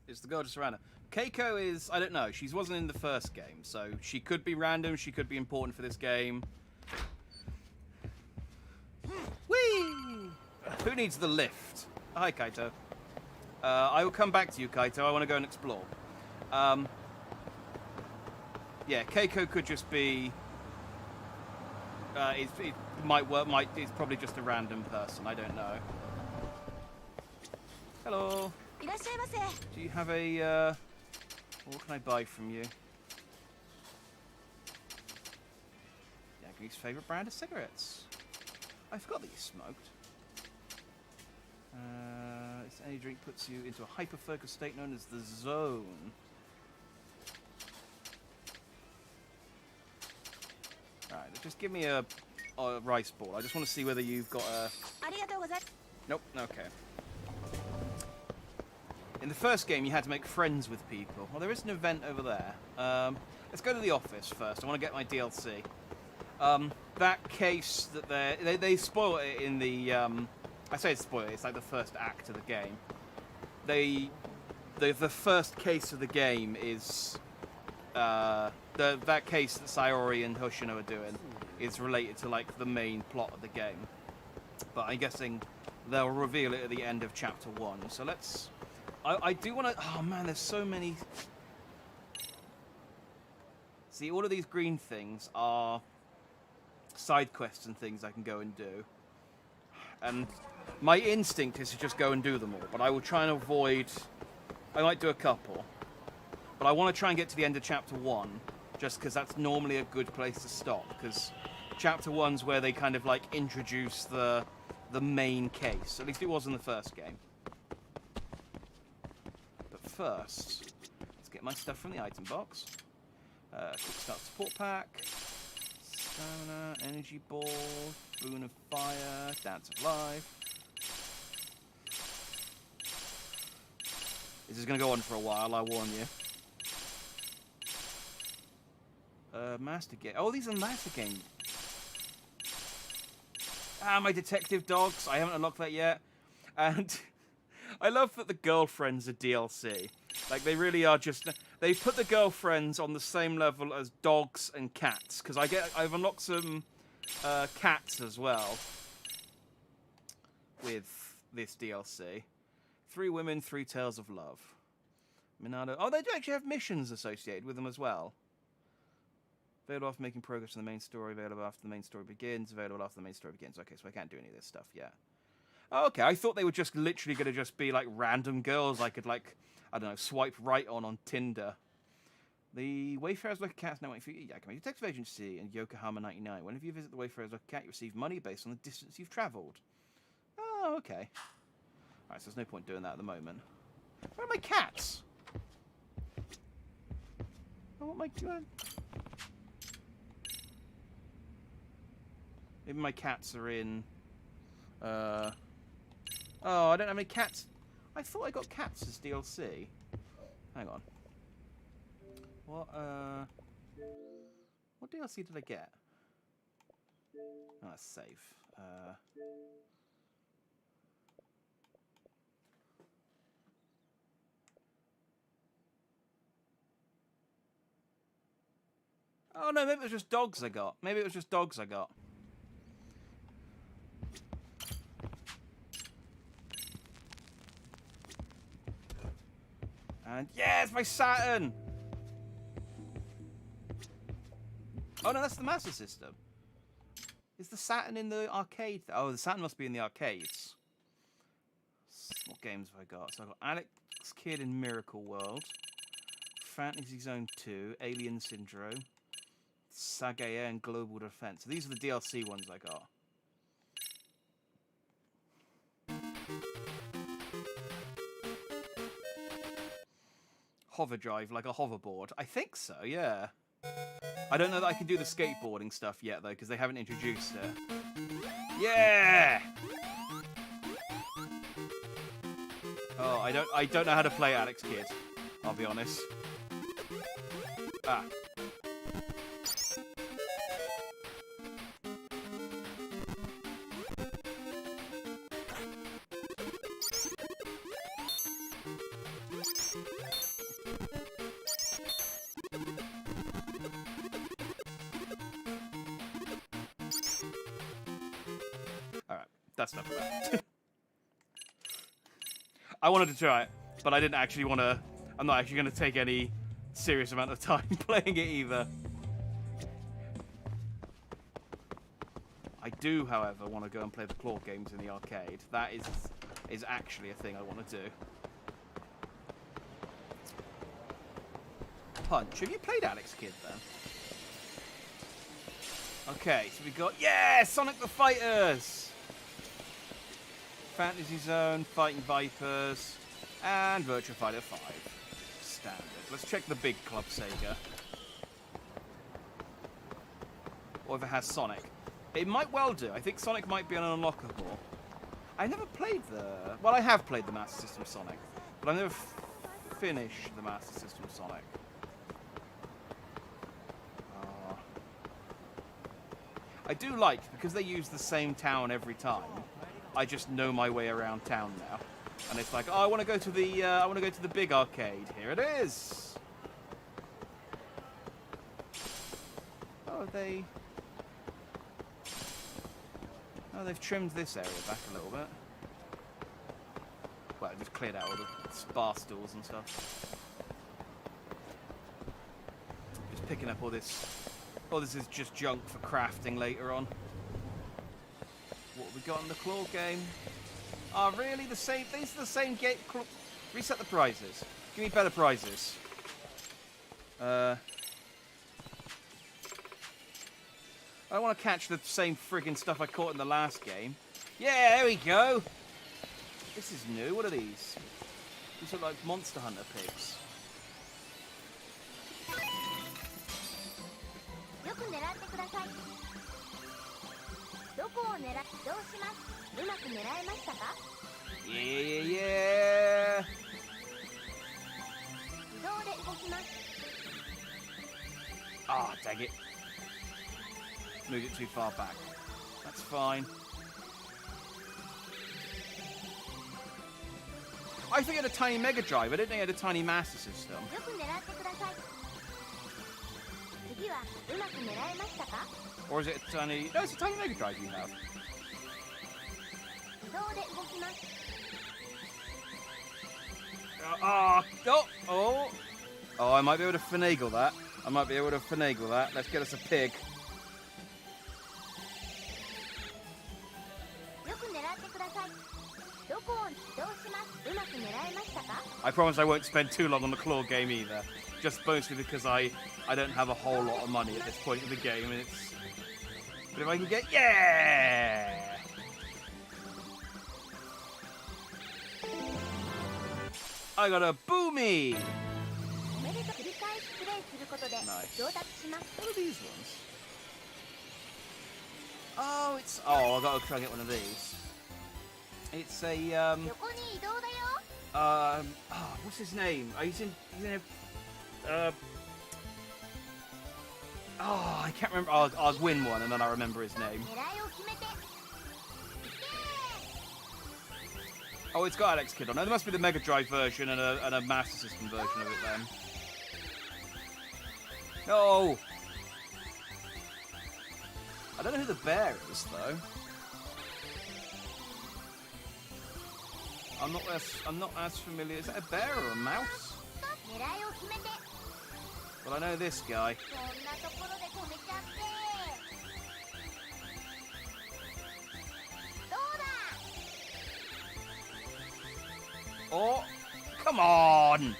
[SPEAKER 1] It's the girl just around her. Keiko is, I don't know, she wasn't in the first game, so she could be random, she could be important for this game. Whee! Who needs the lift? Hi, Kaito. I will come back to you, Kaito. I want to go and explore. Yeah, Keiko could just be... it might work, it's probably just a random person, I don't know. Hello. Do you have a, what can I buy from you? Yagi's favorite brand of cigarettes. I forgot that you smoked. This energy drink puts you into a hyper-focused state known as the zone. Alright, just give me a rice ball. I just want to see whether you've got a... Nope, okay. In the first game, you had to make friends with people. Well, there is an event over there. Let's go to the office first. I want to get my DLC. That case that they spoil it in the... I say it's spoiled. It's like the first act of the game. The first case of the game is that case that Saori and Hoshino are doing is related to like the main plot of the game. But I'm guessing they'll reveal it at the end of chapter 1. So let's. I do want to. Oh man, there's so many. See, all of these green things are side quests and things I can go and do. And my instinct is to just go and do them all, but I will try and avoid... I might do a couple. But I want to try and get to the end of Chapter 1, just because that's normally a good place to stop, because Chapter 1's where they kind of, like, introduce the main case. At least it was in the first game. But first, let's get my stuff from the item box. Quick start support pack. Stamina, energy ball, boon of fire, dance of life. This is going to go on for a while, I warn you. Master game. Oh, these are master game. Ah, my detective dogs. I haven't unlocked that yet. And I love that the girlfriends are DLC. Like, they really are just... They've put the girlfriends on the same level as dogs and cats. Because I've unlocked some cats as well with this DLC. 3 women, 3 tales of love. Minado. Oh, they do actually have missions associated with them as well. Available after making progress in the main story. Available after the main story begins. Available after the main story begins. Okay, so I can't do any of this stuff yet. Oh, okay, I thought they were just literally going to just be like random girls I could like, I don't know, swipe right on Tinder. The Wayfarer's Lucky Cat's now waiting for you. Yakima Detective Agency in Yokohama 99. Whenever you visit the Wayfarer's Lucky Cat, you receive money based on the distance you've travelled. Oh, okay. Alright, so there's no point doing that at the moment. Where are my cats? I want my... Maybe my cats are in... Oh, I don't have any cats. I thought I got cats as DLC. Hang on. What DLC did I get? Oh, that's safe. Oh no, maybe it was just dogs I got. Maybe it was just dogs I got. And yes, my Saturn! Oh no, that's the Master System. Is the Saturn in the arcade? Oh, the Saturn must be in the arcades. What games have I got? So I've got Alex Kidd in Miracle World, Fantasy Zone 2, Alien Syndrome, Sagaea and Global Defense. So these are the DLC ones I got. Hover drive, like a hoverboard. I think so, yeah. I don't know that I can do the skateboarding stuff yet, though, because they haven't introduced it. Yeah! Oh, I don't know how to play Alex Kidd. I'll be honest. Ah. That's not bad. I wanted to try it, but I didn't actually want to... I'm not actually going to take any serious amount of time playing it either. I do, however, want to go and play the claw games in the arcade. That is actually a thing I want to do. Punch. Have you played Alex Kidd, then? Okay, so we got... Yeah! Sonic the Fighters! Fantasy Zone, Fighting Vipers, and Virtua Fighter 5. Standard. Let's check the big club Sega. Or if it has Sonic. It might well do. I think Sonic might be an unlockable. I never played the... Well, I have played the Master System Sonic, but I've never finished the Master System Sonic. I do like, because they use the same town every time, I just know my way around town now, and it's like, oh, I want to go to the big arcade. Here it is. Oh, they've trimmed this area back a little bit. Well, just cleared out all the bar stools and stuff. Just picking up all this. Oh, this is just junk for crafting later on. What have we got in the claw game? Oh, really? The same? These are the same game? Reset the prizes. Give me better prizes. I want to catch the same friggin' stuff I caught in the last game. Yeah, there we go. This is new. What are these? These look like Monster Hunter pigs. Yeah. Ah, dang it. Moved it too far back. That's fine. I think it had a tiny Mega Drive. I didn't think it had a tiny Master System. Or is it a tiny... No, it's a tiny Mega Drive you have. Oh, I might be able to finagle that. Let's get us a pig. I promise I won't spend too long on the claw game either. Just mostly because I don't have a whole lot of money at this point in the game, and it's... But if I can get... Yeah! I got a boomy! Nice. What are these ones? Oh, it's... Oh, I gotta try and get one of these. It's a, what's his name? He's in I can't remember. I'll win one and then I'll remember his name. Oh, it's got Alex Kidd on it. There must be the Mega Drive version and a Master System version of it then. No! I don't know who the bear is, though. I'm not as familiar. Is that a bear or a mouse? Well, I know this guy. Oh, come on!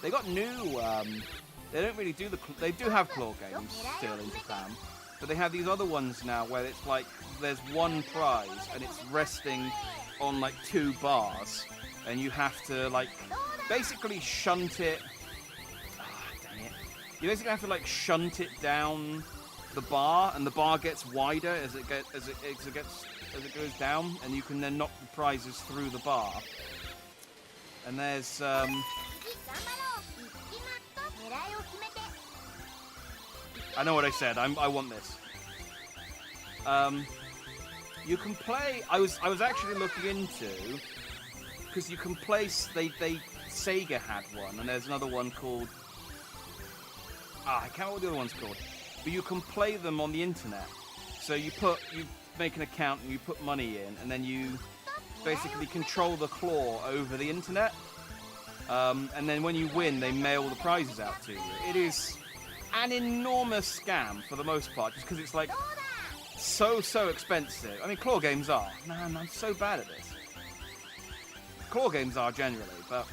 [SPEAKER 1] They got new, they don't really do they do have claw games still in Japan, but they have these other ones now where it's like, there's one prize and it's resting on like 2 bars, and you have to like, basically shunt it, dang it. You basically have to like shunt it down the bar, and the bar gets wider as it goes down, and you can then knock the prizes through the bar. And there's, I know what I said. I want this. You can play. I was actually looking into, because you can play. Sega had one, and there's another one called. I can't remember what the other one's called. But you can play them on the internet. So you make an account and you put money in, and then you basically control the claw over the internet. And then when you win, they mail the prizes out to you. It is an enormous scam for the most part, just because it's like so expensive. I mean, claw games are. Man, I'm so bad at this. Claw games are generally, but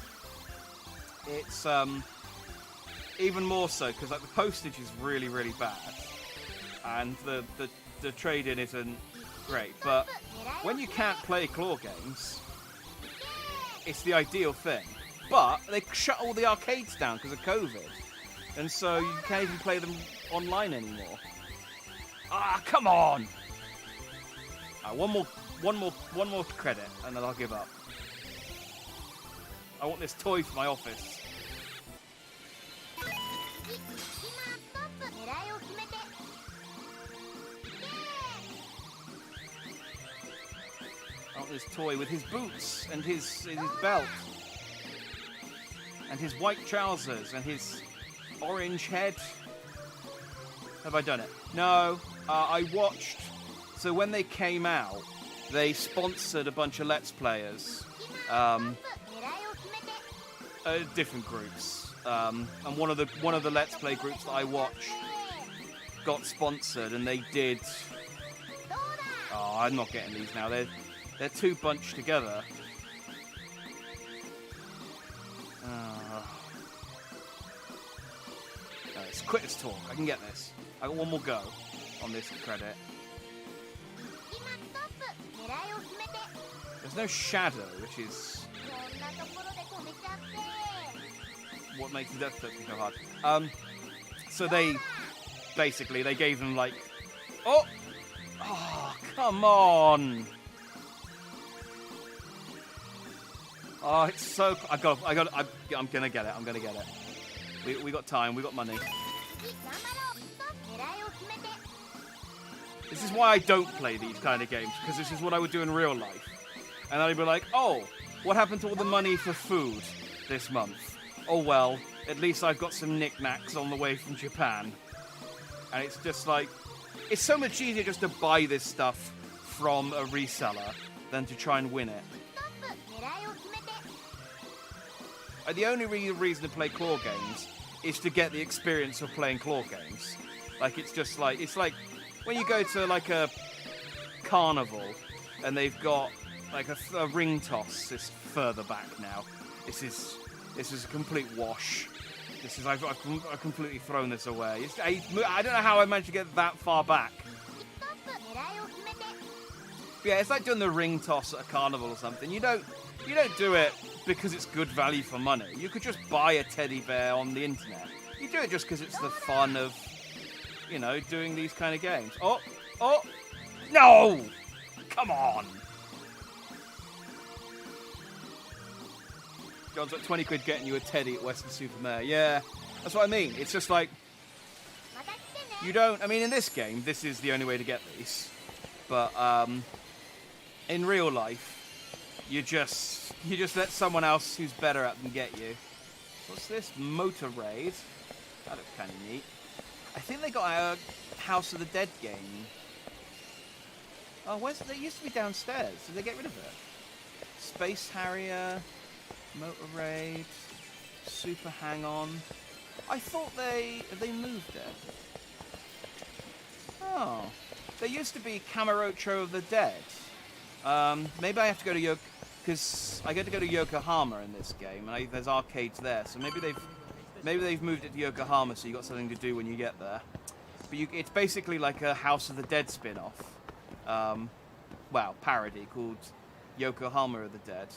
[SPEAKER 1] it's even more so because like the postage is really bad, and the trade-in isn't great. But when you can't play claw games, it's the ideal thing. But they shut all the arcades down because of COVID, and so you can't even play them online anymore. Ah, come on! One more credit, and then I'll give up. I want this toy for my office. I want this toy with his boots and his belt. And his white trousers, and his orange head. Have I done it? No. I watched... So when they came out, they sponsored a bunch of Let's Players. Different groups. And one of the Let's Play groups that I watch got sponsored, and they did... Oh, I'm not getting these now. They're too bunched together. quitters talk. I can get this. I got one more go on this credit. There's no shadow, which is what makes the death token so hard. So they basically they gave them like, oh, come on. Oh, it's so. I'm gonna get it. I'm gonna get it. We got time. We got money. This is why I don't play these kind of games, because this is what I would do in real life. And I'd be like, oh, what happened to all the money for food this month? Oh well, at least I've got some knickknacks on the way from Japan. And it's just like, it's so much easier just to buy this stuff from a reseller than to try and win it. The only reason to play claw games is to get the experience of playing claw games. Like, it's just like, it's like when you go to like a carnival and they've got like a ring toss. This further back now. This is a complete wash. I've completely thrown this away. I don't know how I managed to get that far back. But yeah, it's like doing the ring toss at a carnival or something. You don't do it because it's good value for money. You could just buy a teddy bear on the internet. You do it just because it's the fun of, you know, doing these kind of games. Oh, no! Come on! John's got 20 quid getting you a teddy at Western Supermare. Yeah, that's what I mean. It's just like, you don't, I mean, in this game, this is the only way to get these. But, in real life, you just let someone else who's better at them get you. What's this? Motor Raid. That looks kind of neat. I think they got a House of the Dead game. Oh, where's it? They used to be downstairs. Did they get rid of it? Space Harrier, Motor Raid, Super Hang-On. I thought have they moved it? Oh, there used to be Kamurocho of the Dead. Maybe I have to go to because I get to go to Yokohama in this game, and there's arcades there. So maybe they've moved it to Yokohama, so you got something to do when you get there. But it's basically like a House of the Dead spin-off, parody called Yokohama of the Dead.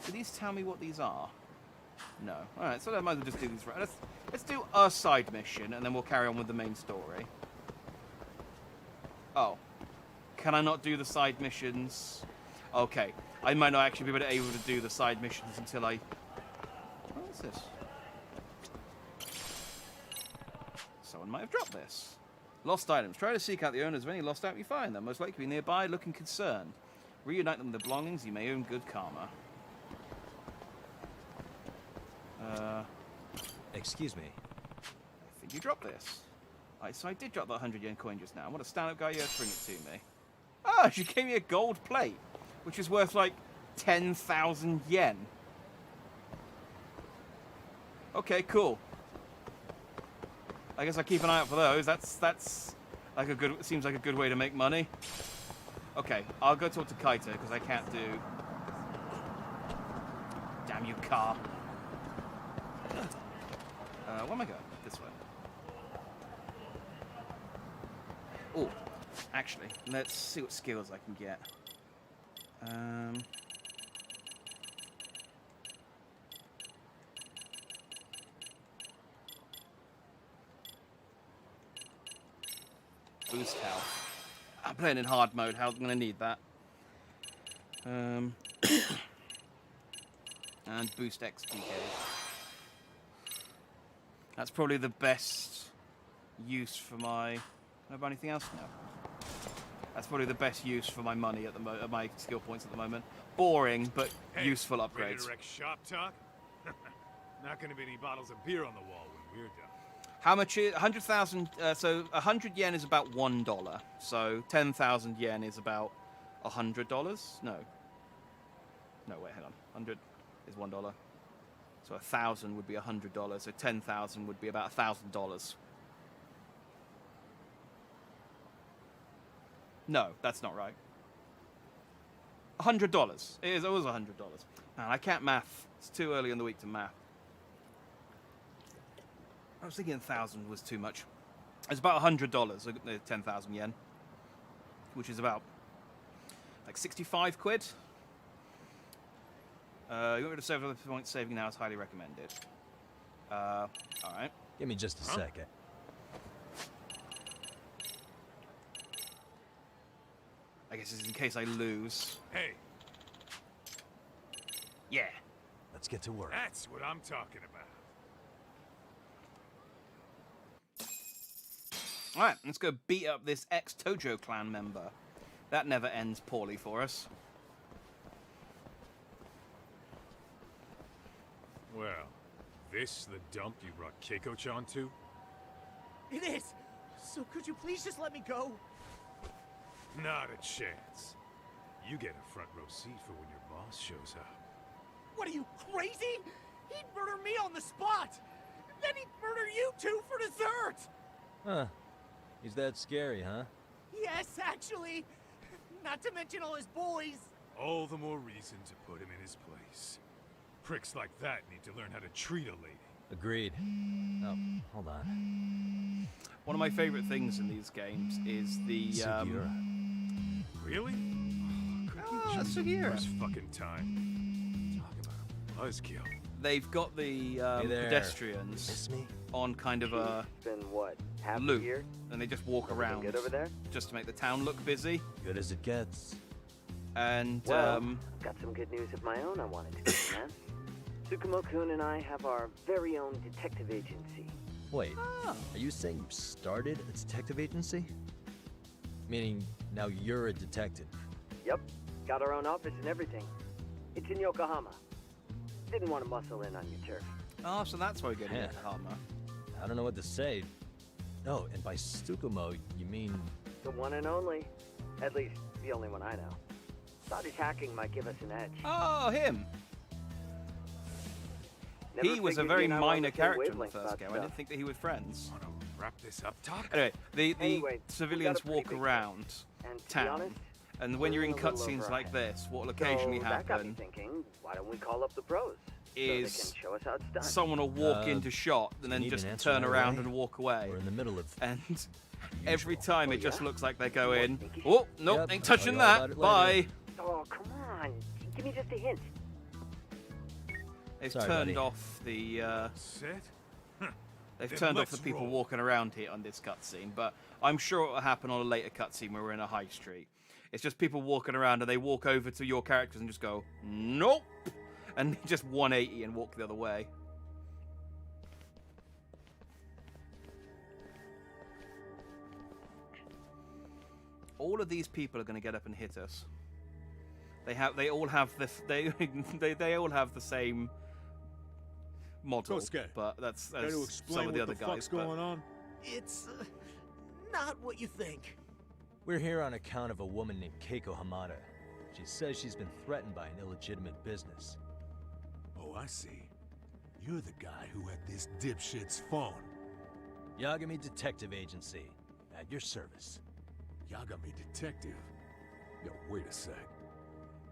[SPEAKER 1] Do these tell me what these are? No. All right, so I might as well just do these. Let's do a side mission, and then we'll carry on with the main story. Oh. Can I not do the side missions? Okay. I might not actually be able to do the side missions until I... What is this? Someone might have dropped this. Lost items. Try to seek out the owners of any lost item you find. They're most likely to be nearby, looking concerned. Reunite them with their belongings. You may earn good karma.
[SPEAKER 8] Excuse me.
[SPEAKER 1] I think you dropped this. So I did drop that 100 yen coin just now. What a stand-up guy you had to bring it to me. Oh, she gave me a gold plate, which is worth like 10,000 yen. Okay, cool. I guess I keep an eye out for those. That's like seems like a good way to make money. Okay, I'll go talk to Kaito because I can't do. Damn you, car. Where am I going? This way. Oh, actually, let's see what skills I can get. Boost health. I'm playing in hard mode. How I'm gonna need that. And boost XP gauge. That's probably the best use for my. Can I buy anything else? No. That's probably the best use for my money at my skill points at the moment. Boring, but useful upgrades.
[SPEAKER 6] Ready to wreck shop talk? Not gonna be any bottles of beer on the wall when we're done.
[SPEAKER 1] How much is 100,000? So 100 yen is about $1. So 10,000 yen is about $100. No. No, wait, hang on. 100 is $1. So 1,000 would be $100. So 10,000 would be about $1,000. No, that's not right. $100. It was $100. Man, I can't math. It's too early in the week to math. I was thinking 1,000 was too much. It's about $100, 10,000 yen, which is about like 65 quid. You want me to save the point? Saving now is highly recommended. All right.
[SPEAKER 8] Give me just a second.
[SPEAKER 1] I guess it's in case I lose.
[SPEAKER 6] Hey.
[SPEAKER 1] Yeah.
[SPEAKER 8] Let's get to work.
[SPEAKER 6] That's what I'm talking about.
[SPEAKER 1] Alright, let's go beat up this ex-Tojo clan member. That never ends poorly for us.
[SPEAKER 6] Well, this the dump you brought Keiko-chan to?
[SPEAKER 10] It is! So could you please just let me go?
[SPEAKER 6] Not a chance. You get a front row seat for when your boss shows up.
[SPEAKER 10] What are you, crazy? He'd murder me on the spot! Then he'd murder you two for dessert!
[SPEAKER 8] Huh. He's that scary, huh?
[SPEAKER 10] Yes, actually. Not to mention all his boys.
[SPEAKER 6] All the more reason to put him in his place. Pricks like that need to learn how to treat a lady.
[SPEAKER 8] Agreed. Oh, hold on.
[SPEAKER 1] One of my favorite things in these games is the
[SPEAKER 6] Really?
[SPEAKER 1] Sugiura.
[SPEAKER 6] First fucking time. Talk about a buzzkill.
[SPEAKER 1] They've got the
[SPEAKER 8] Hey there.
[SPEAKER 1] pedestrians
[SPEAKER 8] Miss me?
[SPEAKER 1] on kind of a
[SPEAKER 20] Been what? Half a
[SPEAKER 1] loop,
[SPEAKER 20] year?
[SPEAKER 1] and they just walk around
[SPEAKER 20] good over there?
[SPEAKER 1] just to make the town look busy.
[SPEAKER 8] Good as it gets.
[SPEAKER 1] And
[SPEAKER 20] Well, got some good news of my own I wanted to give, man. Tsukumo-kun and I have our very own detective agency.
[SPEAKER 8] Wait, are you saying you started a detective agency? Meaning now you're a detective?
[SPEAKER 20] Yep, got our own office and everything. It's in Yokohama. Didn't want to muscle in on your turf.
[SPEAKER 1] oh, so that's why we go to
[SPEAKER 8] Yeah.
[SPEAKER 1] Yokohama.
[SPEAKER 8] I don't know what to say. Oh, and by Tsukumo, you mean...
[SPEAKER 20] The one and only. At least, the only one I know. Thought his hacking might give us an edge.
[SPEAKER 1] Oh, him.
[SPEAKER 20] Never
[SPEAKER 1] He was a
[SPEAKER 20] figured
[SPEAKER 1] very
[SPEAKER 20] you and I were on
[SPEAKER 1] minor
[SPEAKER 20] the same
[SPEAKER 1] character in the
[SPEAKER 20] wavelength
[SPEAKER 1] first
[SPEAKER 20] about
[SPEAKER 1] game. I
[SPEAKER 20] stuff.
[SPEAKER 1] didn't think that he was friends.
[SPEAKER 6] Wanna wrap this up, Talk?
[SPEAKER 1] Anyway, the
[SPEAKER 20] Anyway,
[SPEAKER 1] civilians
[SPEAKER 20] we got a
[SPEAKER 1] walk
[SPEAKER 20] pretty big
[SPEAKER 1] around
[SPEAKER 20] And to be
[SPEAKER 1] town,
[SPEAKER 20] honest,
[SPEAKER 1] and when you're in
[SPEAKER 20] we're a little
[SPEAKER 1] cutscenes
[SPEAKER 20] over
[SPEAKER 1] like
[SPEAKER 20] our
[SPEAKER 1] this, what will occasionally
[SPEAKER 20] so that got me
[SPEAKER 1] happen
[SPEAKER 20] thinking, why don't we call up the pros? So they
[SPEAKER 1] is
[SPEAKER 20] can show us how it's done.
[SPEAKER 1] someone will walk into shot and
[SPEAKER 8] you
[SPEAKER 1] then
[SPEAKER 8] need
[SPEAKER 1] just
[SPEAKER 8] an answer
[SPEAKER 1] turn
[SPEAKER 8] right
[SPEAKER 1] around
[SPEAKER 8] away?
[SPEAKER 1] and walk away.
[SPEAKER 8] We're in the middle of...
[SPEAKER 1] And every time it just looks like they go
[SPEAKER 20] More
[SPEAKER 1] in.
[SPEAKER 20] sneaky
[SPEAKER 1] Oh, nope,
[SPEAKER 8] Yep,
[SPEAKER 1] ain't
[SPEAKER 8] I'll tell
[SPEAKER 1] touching
[SPEAKER 8] you all about
[SPEAKER 1] that.
[SPEAKER 8] it
[SPEAKER 1] Bye.
[SPEAKER 8] later.
[SPEAKER 20] Oh, come on. Give me just a hint.
[SPEAKER 1] They've
[SPEAKER 8] Sorry,
[SPEAKER 1] turned
[SPEAKER 8] buddy.
[SPEAKER 1] off the.
[SPEAKER 6] Set?
[SPEAKER 1] They've
[SPEAKER 6] Then
[SPEAKER 1] turned off the
[SPEAKER 6] let's
[SPEAKER 1] people
[SPEAKER 6] roll.
[SPEAKER 1] walking around here on this cutscene, but I'm sure it will happen on a later cutscene where we're in a high street. It's just people walking around and they walk over to your characters and just go, nope, and just 180 and walk the other way. All of these people are going to get up and hit us. They all have this. They all have the same model,
[SPEAKER 11] Kosuke,
[SPEAKER 1] but that's
[SPEAKER 11] Care to
[SPEAKER 1] some
[SPEAKER 11] explain
[SPEAKER 1] of the
[SPEAKER 11] what
[SPEAKER 1] other
[SPEAKER 11] the
[SPEAKER 1] guys.
[SPEAKER 11] fuck's
[SPEAKER 1] but-
[SPEAKER 11] going on?
[SPEAKER 10] It's not what you think.
[SPEAKER 8] We're here on account of a woman named Keiko Hamada. She says she's been threatened by an illegitimate business.
[SPEAKER 11] Oh, I see. You're the guy who had this dipshit's phone.
[SPEAKER 8] Yagami Detective Agency, at your service.
[SPEAKER 11] Yagami Detective? Yo, wait a sec.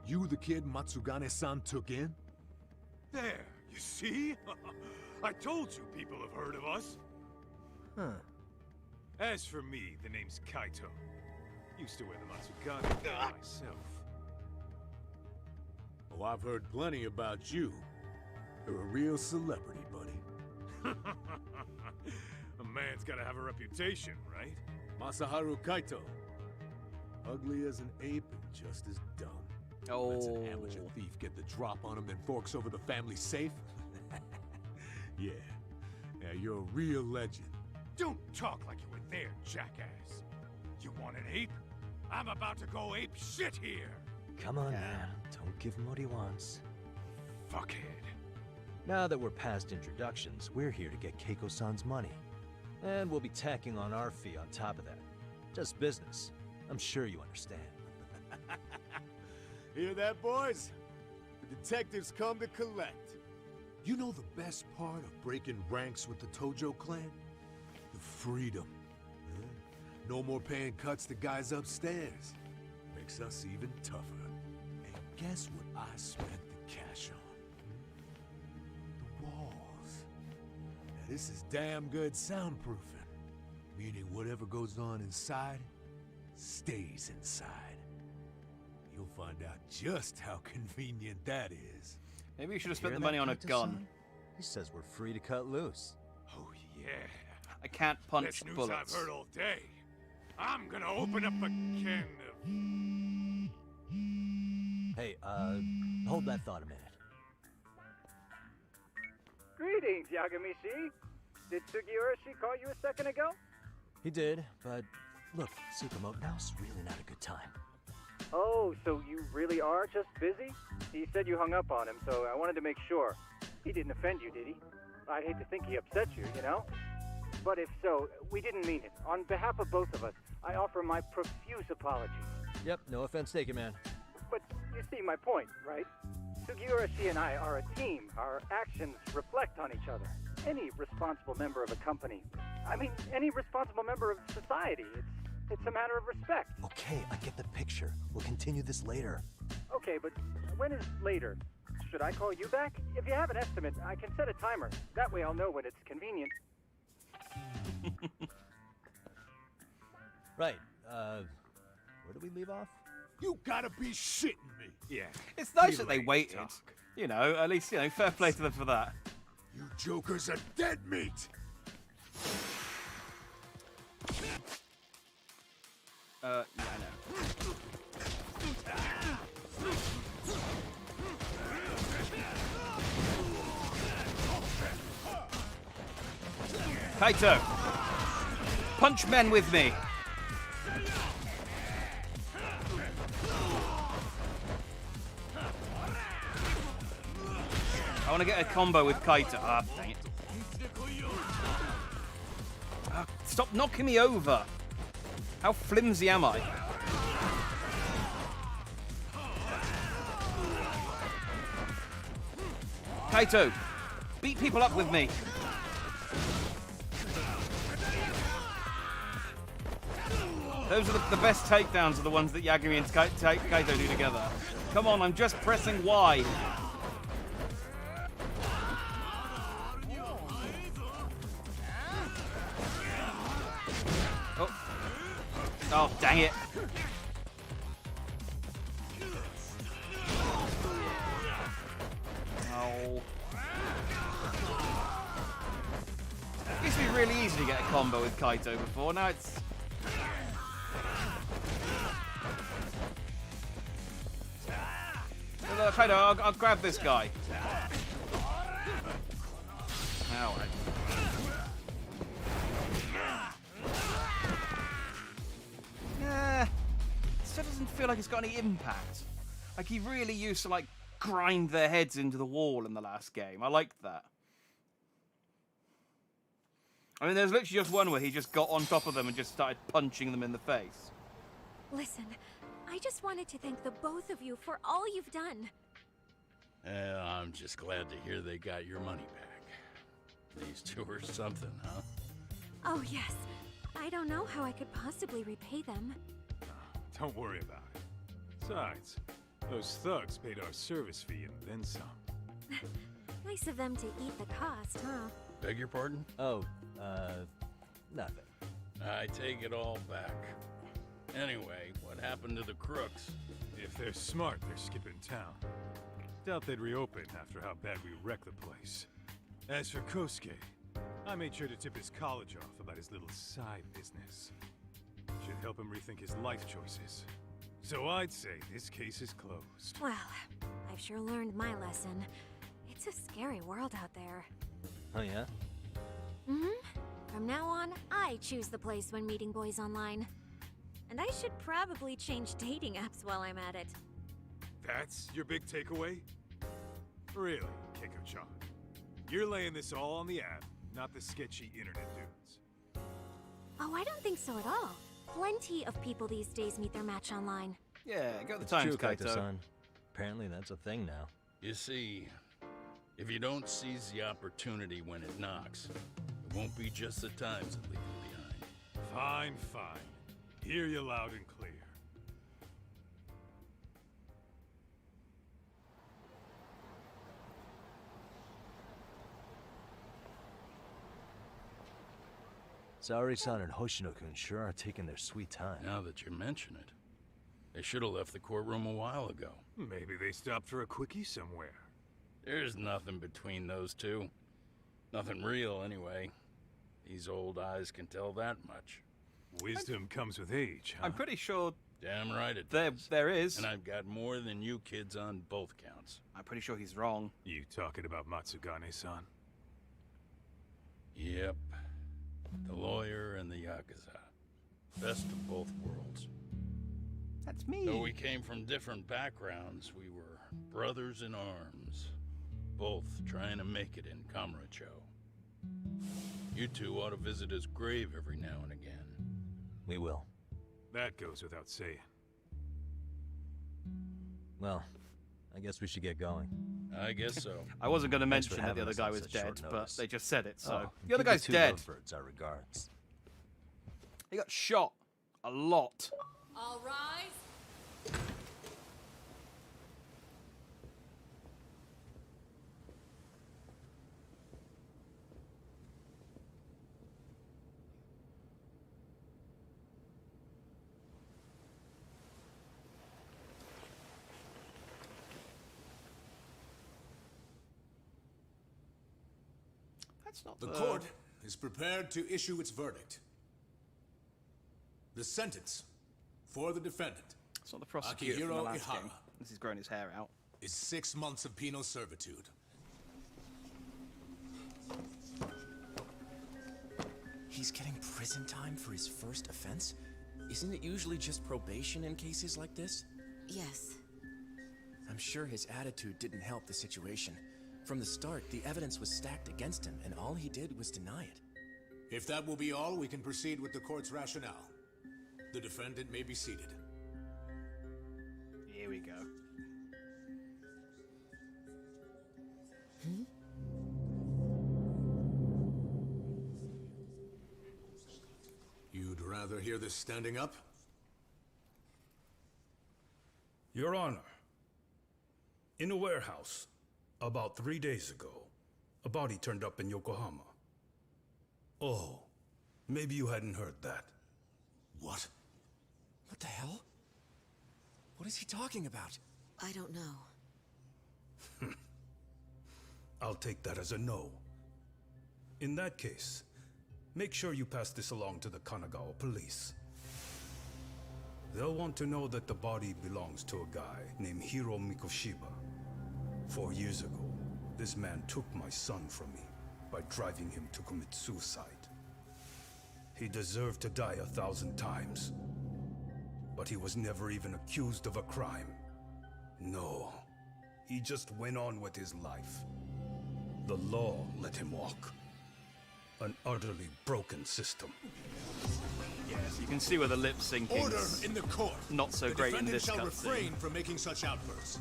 [SPEAKER 11] You the kid Matsugane-san took in?
[SPEAKER 6] There, you see? I told you people have heard of us.
[SPEAKER 10] Huh.
[SPEAKER 6] As for me, the name's Kaito. Used to wear the Matsugane band myself.
[SPEAKER 11] Oh, I've heard plenty about you. You're a real celebrity, buddy.
[SPEAKER 6] A man's gotta have a reputation, right?
[SPEAKER 11] Masaharu Kaito. Ugly as an ape and just as dumb. Lets an amateur thief get the drop on him, then forks over the family safe? Yeah. Yeah, you're a real legend.
[SPEAKER 6] Don't talk like you were there, jackass. You want an ape? I'm about to go ape shit here.
[SPEAKER 8] Come on, man. Don't give him what he wants.
[SPEAKER 6] Fuckhead.
[SPEAKER 8] Now that we're past introductions, we're here to get Keiko-san's money. And we'll be tacking on our fee on top of that. Just business. I'm sure you understand.
[SPEAKER 11] Hear that, boys? The detectives come to collect. You know the best part of breaking ranks with the Tojo clan? The freedom. Huh? No more paying cuts to guys upstairs. Makes us even tougher. And guess what I spent the cash on? The walls. This is damn good soundproofing. Meaning whatever goes on inside, stays inside. You'll find out just how convenient that is.
[SPEAKER 1] Maybe you should have spent the money on a gun.
[SPEAKER 8] He says we're free to cut loose.
[SPEAKER 6] Oh, yeah.
[SPEAKER 1] I can't punch
[SPEAKER 6] Best news
[SPEAKER 1] bullets.
[SPEAKER 6] I've heard all day. I'm gonna open up a can of...
[SPEAKER 8] Hey, hold that thought a minute.
[SPEAKER 20] Greetings, Yagami-shi. Did Sugiura-shi call you a second ago?
[SPEAKER 8] He did, but look, Tsukumo, now's really not a good time.
[SPEAKER 20] Oh, so you really are just busy? He said you hung up on him, so I wanted to make sure. He didn't offend you, did he? I'd hate to think he upset you, you know? But if so, we didn't mean it. On behalf of both of us, I offer my profuse apologies.
[SPEAKER 8] Yep, no offense taken, man.
[SPEAKER 20] But you see my point, right? Sugiura-shi and I are a team. Our actions reflect on each other. Any responsible member of a company, I mean, any responsible member of society, it's a matter of respect.
[SPEAKER 8] Okay, I get the picture. We'll continue this later.
[SPEAKER 20] Okay, but when is later? Should I call you back? If you have an estimate, I can set a timer. That way I'll know when it's convenient.
[SPEAKER 8] Right, where do we leave off?
[SPEAKER 11] You gotta be shitting me.
[SPEAKER 6] Yeah.
[SPEAKER 1] It's nice that they waited. You know, at least, you know, fair play to them for that.
[SPEAKER 11] You jokers are dead meat!
[SPEAKER 1] Yeah, I know. Kaito! Punch men with me! I want to get a combo with Kaito. Ah, dang it. Ah, stop knocking me over! How flimsy am I? Kaito! Beat people up with me! Those are the best takedowns are the ones that Yagami and Kaito do together. Come on, I'm just pressing Y. Oh, dang it. Oh. It used to be really easy to get a combo with Kaito before. Now it's... Kaito, I'll grab this guy. All right. Still doesn't feel like it's got any impact. Like he really used to like grind their heads into the wall in the last game. I liked that. I mean, there's literally just one where he just got on top of them and just started punching them in the face.
[SPEAKER 7] Listen, I just wanted to thank the both of you for all you've done.
[SPEAKER 3] I'm just glad to hear they got your money back. These two are something, huh?
[SPEAKER 7] Oh, yes. I don't know how I could possibly repay them.
[SPEAKER 6] Don't worry about it. Besides, those thugs paid our service fee and then some.
[SPEAKER 7] Nice of them to eat the cost, huh?
[SPEAKER 3] Beg your pardon?
[SPEAKER 8] Oh, nothing.
[SPEAKER 3] I take it all back. Anyway, what happened to the crooks?
[SPEAKER 6] If they're smart, they're skipping town. Doubt they'd reopen after how bad we wrecked the place. As for Kosuke, I made sure to tip his college off about his little side business. Should help him rethink his life choices. So I'd say this case is closed.
[SPEAKER 7] Well, I've sure learned my lesson. It's a scary world out there.
[SPEAKER 8] Oh, yeah?
[SPEAKER 7] From now on, I choose the place when meeting boys online. And I should probably change dating apps while I'm at it.
[SPEAKER 6] That's your big takeaway? Really, Keiko-chan? You're laying this all on the app, not the sketchy internet dudes.
[SPEAKER 7] Oh, I don't think so at all. Plenty of people these days meet their match online.
[SPEAKER 1] Yeah, go the times,
[SPEAKER 8] Kaito-san. Apparently that's a thing now.
[SPEAKER 3] You see, if you don't seize the opportunity when it knocks, it won't be just the times that leave you behind.
[SPEAKER 6] Fine, fine. Hear you loud and clear.
[SPEAKER 8] Saori-san and Hoshino-kun sure are taking their sweet time.
[SPEAKER 3] Now that you mention it, they should have left the courtroom a while ago.
[SPEAKER 6] Maybe they stopped for a quickie somewhere.
[SPEAKER 3] There's nothing between those two. Nothing real, anyway. These old eyes can tell that much.
[SPEAKER 6] Wisdom comes with age, huh?
[SPEAKER 1] I'm pretty sure...
[SPEAKER 3] Damn right it does.
[SPEAKER 1] There is.
[SPEAKER 3] And I've got more than you kids on both counts.
[SPEAKER 1] I'm pretty sure he's wrong.
[SPEAKER 6] You talking about Matsugane-san?
[SPEAKER 3] Yep. The lawyer and the Yakuza. Best of both worlds.
[SPEAKER 1] That's me.
[SPEAKER 3] Though we came from different backgrounds, we were brothers in arms. Both trying to make it in Kamurocho. You two ought to visit his grave every now and again.
[SPEAKER 8] We will.
[SPEAKER 6] That goes without saying.
[SPEAKER 8] Well, I guess we should get going.
[SPEAKER 3] I guess so.
[SPEAKER 1] I wasn't going to
[SPEAKER 8] Thanks for
[SPEAKER 1] mention that the
[SPEAKER 8] having
[SPEAKER 1] other
[SPEAKER 8] us
[SPEAKER 1] guy
[SPEAKER 8] on
[SPEAKER 1] was
[SPEAKER 8] such
[SPEAKER 1] dead,
[SPEAKER 8] short
[SPEAKER 1] but
[SPEAKER 8] notice.
[SPEAKER 1] they just said it, so...
[SPEAKER 8] Oh,
[SPEAKER 1] the other
[SPEAKER 8] give
[SPEAKER 1] guy's
[SPEAKER 8] two
[SPEAKER 1] dead.
[SPEAKER 8] lovebirds our regards.
[SPEAKER 1] He got shot. A lot.
[SPEAKER 16] All rise.
[SPEAKER 1] That's not
[SPEAKER 11] The court is prepared to issue its verdict. The sentence for the defendant,
[SPEAKER 1] It's not the prosecutor from the
[SPEAKER 11] Akihiro
[SPEAKER 1] last
[SPEAKER 11] Ihara,
[SPEAKER 1] game. This he's growing his hair out.
[SPEAKER 11] is 6 months of penal servitude.
[SPEAKER 4] He's getting prison time for his first offense? Isn't it usually just probation in cases like this?
[SPEAKER 18] Yes.
[SPEAKER 4] I'm sure his attitude didn't help the situation. From the start, the evidence was stacked against him, and all he did was deny it.
[SPEAKER 11] If that will be all, we can proceed with the court's rationale. The defendant may be seated.
[SPEAKER 1] Here we go.
[SPEAKER 11] You'd rather hear this standing up?
[SPEAKER 19] Your Honor, in a warehouse, about 3 days ago, a body turned up in Yokohama. Oh, maybe you hadn't heard that.
[SPEAKER 11] What?
[SPEAKER 4] What the hell? What is he talking about?
[SPEAKER 18] I don't know.
[SPEAKER 19] I'll take that as a no. In that case, make sure you pass this along to the Kanagawa police. They'll want to know that the body belongs to a guy named Hiro Mikoshiba. 4 years ago, this man took my son from me by driving him to commit suicide. He deserved to die 1,000 times, but he was never even accused of a crime. No, he just went on with his life. The law let him walk. An utterly broken system.
[SPEAKER 1] Yes, you can see where the lip syncing
[SPEAKER 11] Order in the court.
[SPEAKER 1] not so great in this
[SPEAKER 11] The defendant shall
[SPEAKER 1] cutscene.
[SPEAKER 11] refrain from making such outbursts.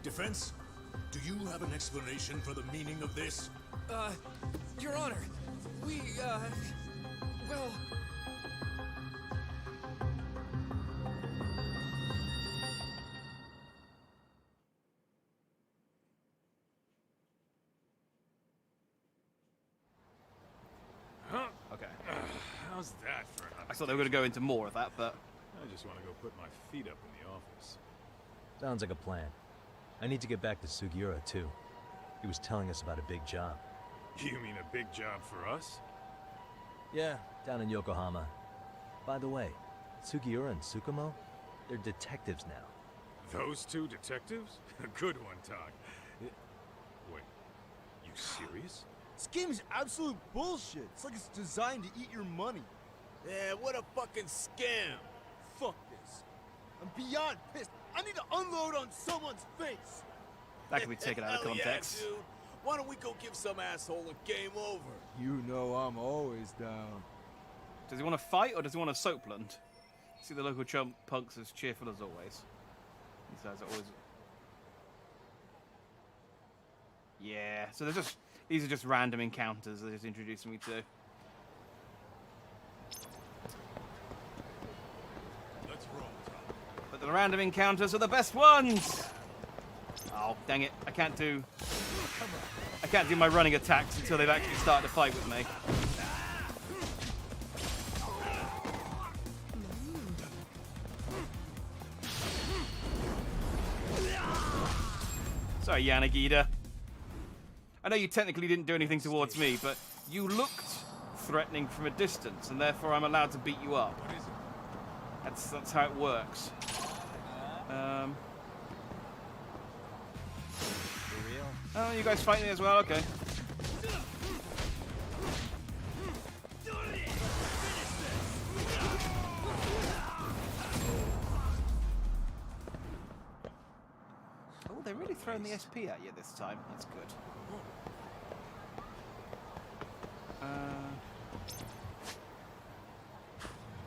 [SPEAKER 11] Defense, do you have an explanation for the meaning of this?
[SPEAKER 4] Your Honor, well...
[SPEAKER 1] Okay.
[SPEAKER 6] How's that for an
[SPEAKER 1] I thought they were going to go into more of that, but...
[SPEAKER 6] I just want to go put my feet up in the office.
[SPEAKER 8] Sounds like a plan. I need to get back to Sugiura, too. He was telling us about a big job.
[SPEAKER 6] You mean a big job for us?
[SPEAKER 8] Yeah, down in Yokohama. By the way, Sugiura and Tsukumo, they're detectives now.
[SPEAKER 6] Those two detectives? Good one, Todd. Wait, you serious?
[SPEAKER 15] This game is absolute bullshit. It's like it's designed to eat your money.
[SPEAKER 14] Yeah, what a fucking scam.
[SPEAKER 15] Fuck this. I'm beyond pissed. I need to unload on someone's face.
[SPEAKER 1] That can be taken out of
[SPEAKER 14] Hell
[SPEAKER 1] context.
[SPEAKER 14] Yeah, dude. Why don't we go give some asshole a game over?
[SPEAKER 15] You know I'm always down.
[SPEAKER 1] Does he want to fight or does he want to soapland? See the local chump punks as cheerful as always. These guys are always... Yeah, so they're just... These are just random encounters they're just introducing me to.
[SPEAKER 11] Let's roll, Tom.
[SPEAKER 1] But the random encounters are the best ones! Oh, dang it. I can't do my running attacks until they've actually started to fight with me. Sorry, Yanagida. I know you technically didn't do anything towards me, but you looked threatening from a distance, and therefore I'm allowed to beat you up. That's how it works. Oh, you guys fight me as well? Okay. Oh, they're really throwing the SP at you this time. That's good.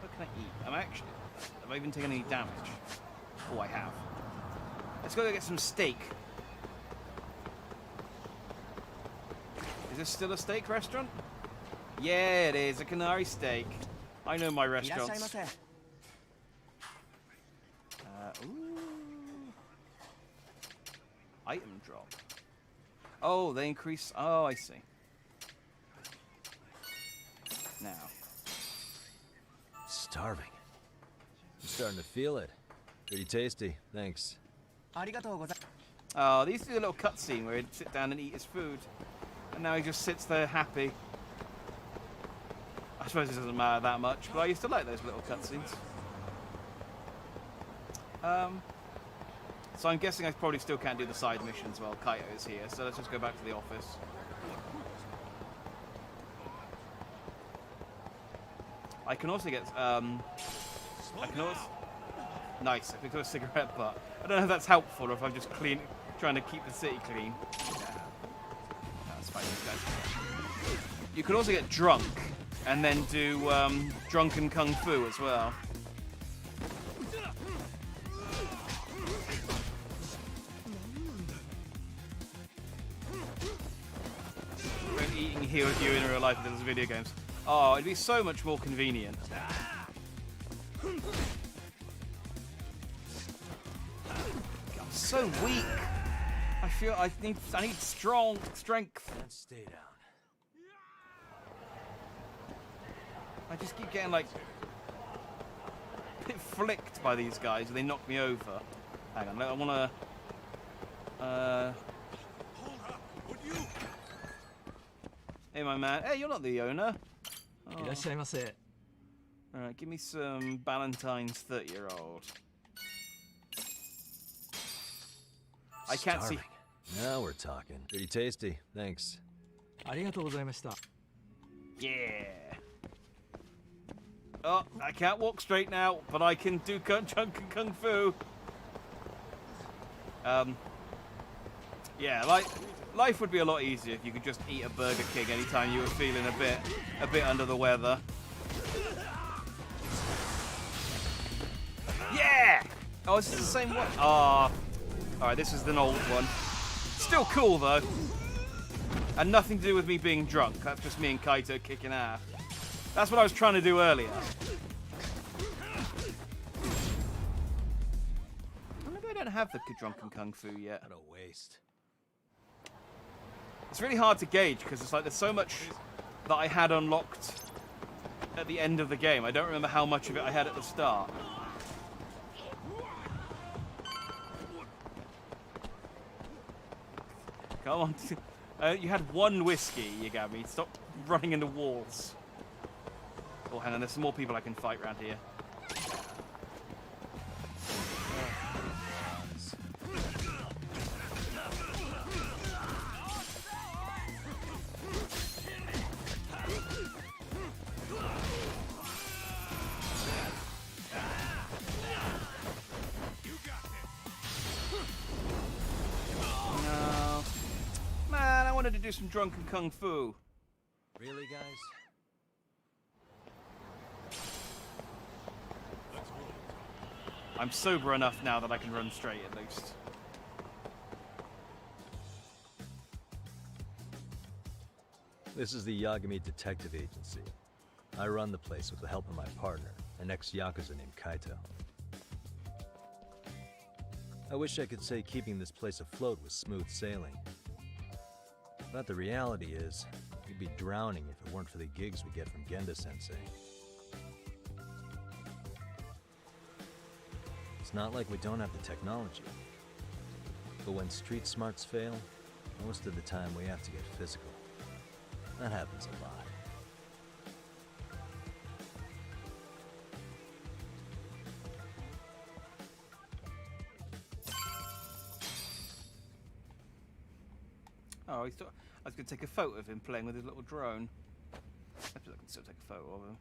[SPEAKER 1] What can I eat? Have I even taken any damage? Oh, I have. Let's go get some steak. Is this still a steak restaurant? Yeah, it is. A Canary steak. I know my restaurants. Ooh. Item drop. Oh, they increase. Oh, I see. Now.
[SPEAKER 8] Starving. I'm starting to feel it. Pretty tasty. Thanks.
[SPEAKER 1] Oh, they used to do a little cutscene where he'd sit down and eat his food. And now he just sits there happy. I suppose it doesn't matter that much, but I used to like those little cutscenes. So I'm guessing I probably still can't do the side missions while Kaito is here, so let's just go back to the office. I can also get, nice, I picked up a cigarette butt. I don't know if that's helpful or if I'm just trying to keep the city clean. That's fine, guys. You can also get drunk and then do drunken kung fu as well. Eating here with you in real life than video games. Oh, it'd be so much more convenient. I'm so weak. I feel I need strong strength.
[SPEAKER 8] And stay down.
[SPEAKER 1] I just keep getting like a bit flicked by these guys and they knock me over. Hang on, I wanna Hey my man. Hey, you're not the owner. Oh. Alright, give me some Ballantyne's 30-year-old. I can't see.
[SPEAKER 8] Now we're talking. Pretty tasty. Thanks.
[SPEAKER 1] Yeah. Oh, I can't walk straight now, but I can do drunken kung fu. Yeah, like life would be a lot easier if you could just eat a Burger King anytime you were feeling a bit under the weather. Yeah! Oh, this is the same one. Ah. Alright, this is an old one. Still cool, though. And nothing to do with me being drunk. That's just me and Kaito kicking ass. That's what I was trying to do earlier. Maybe I don't have the drunken kung fu yet.
[SPEAKER 8] What a waste.
[SPEAKER 1] It's really hard to gauge because it's like there's so much that I had unlocked at the end of the game. I don't remember how much of it I had at the start. Come on. You had one whiskey, Yagami. Stop running into walls. Oh, hang on. There's some more people I can fight around here. To do some drunken kung fu.
[SPEAKER 8] Really, guys?
[SPEAKER 1] I'm sober enough now that I can run straight at least.
[SPEAKER 8] This is the Yagami Detective Agency. I run the place with the help of my partner, an ex-Yakuza named Kaito. I wish I could say keeping this place afloat was smooth sailing. But the reality is, we'd be drowning if it weren't for the gigs we get from Genda-sensei. It's not like we don't have the technology. But when street smarts fail, most of the time we have to get physical. That happens a lot.
[SPEAKER 1] Oh, I was going to take a photo of him playing with his little drone. I can still take a photo of him.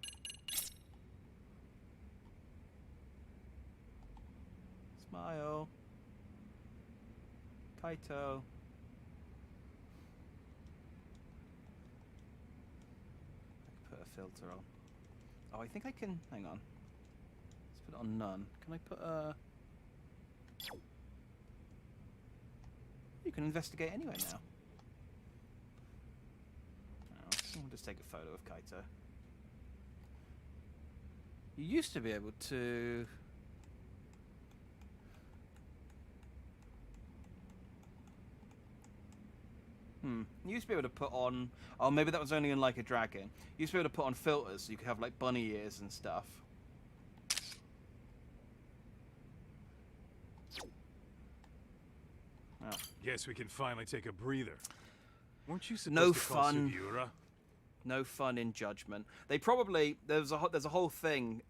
[SPEAKER 1] Smile. Kaito. I can put a filter on. Oh, I think I can. Hang on. Let's put it on none. Can I put a. You can investigate anyway now. We'll just take a photo of Kaito. You used to be able to... You used to be able to put on... Oh, maybe that was only in Like a Dragon. You used to be able to put on filters so you could have like bunny ears and stuff.
[SPEAKER 6] Oh. Guess we can finally take a breather. Weren't you supposed
[SPEAKER 1] No
[SPEAKER 6] to call
[SPEAKER 1] fun.
[SPEAKER 6] Sugiura?
[SPEAKER 1] No fun in Judgment. They probably there's a whole thing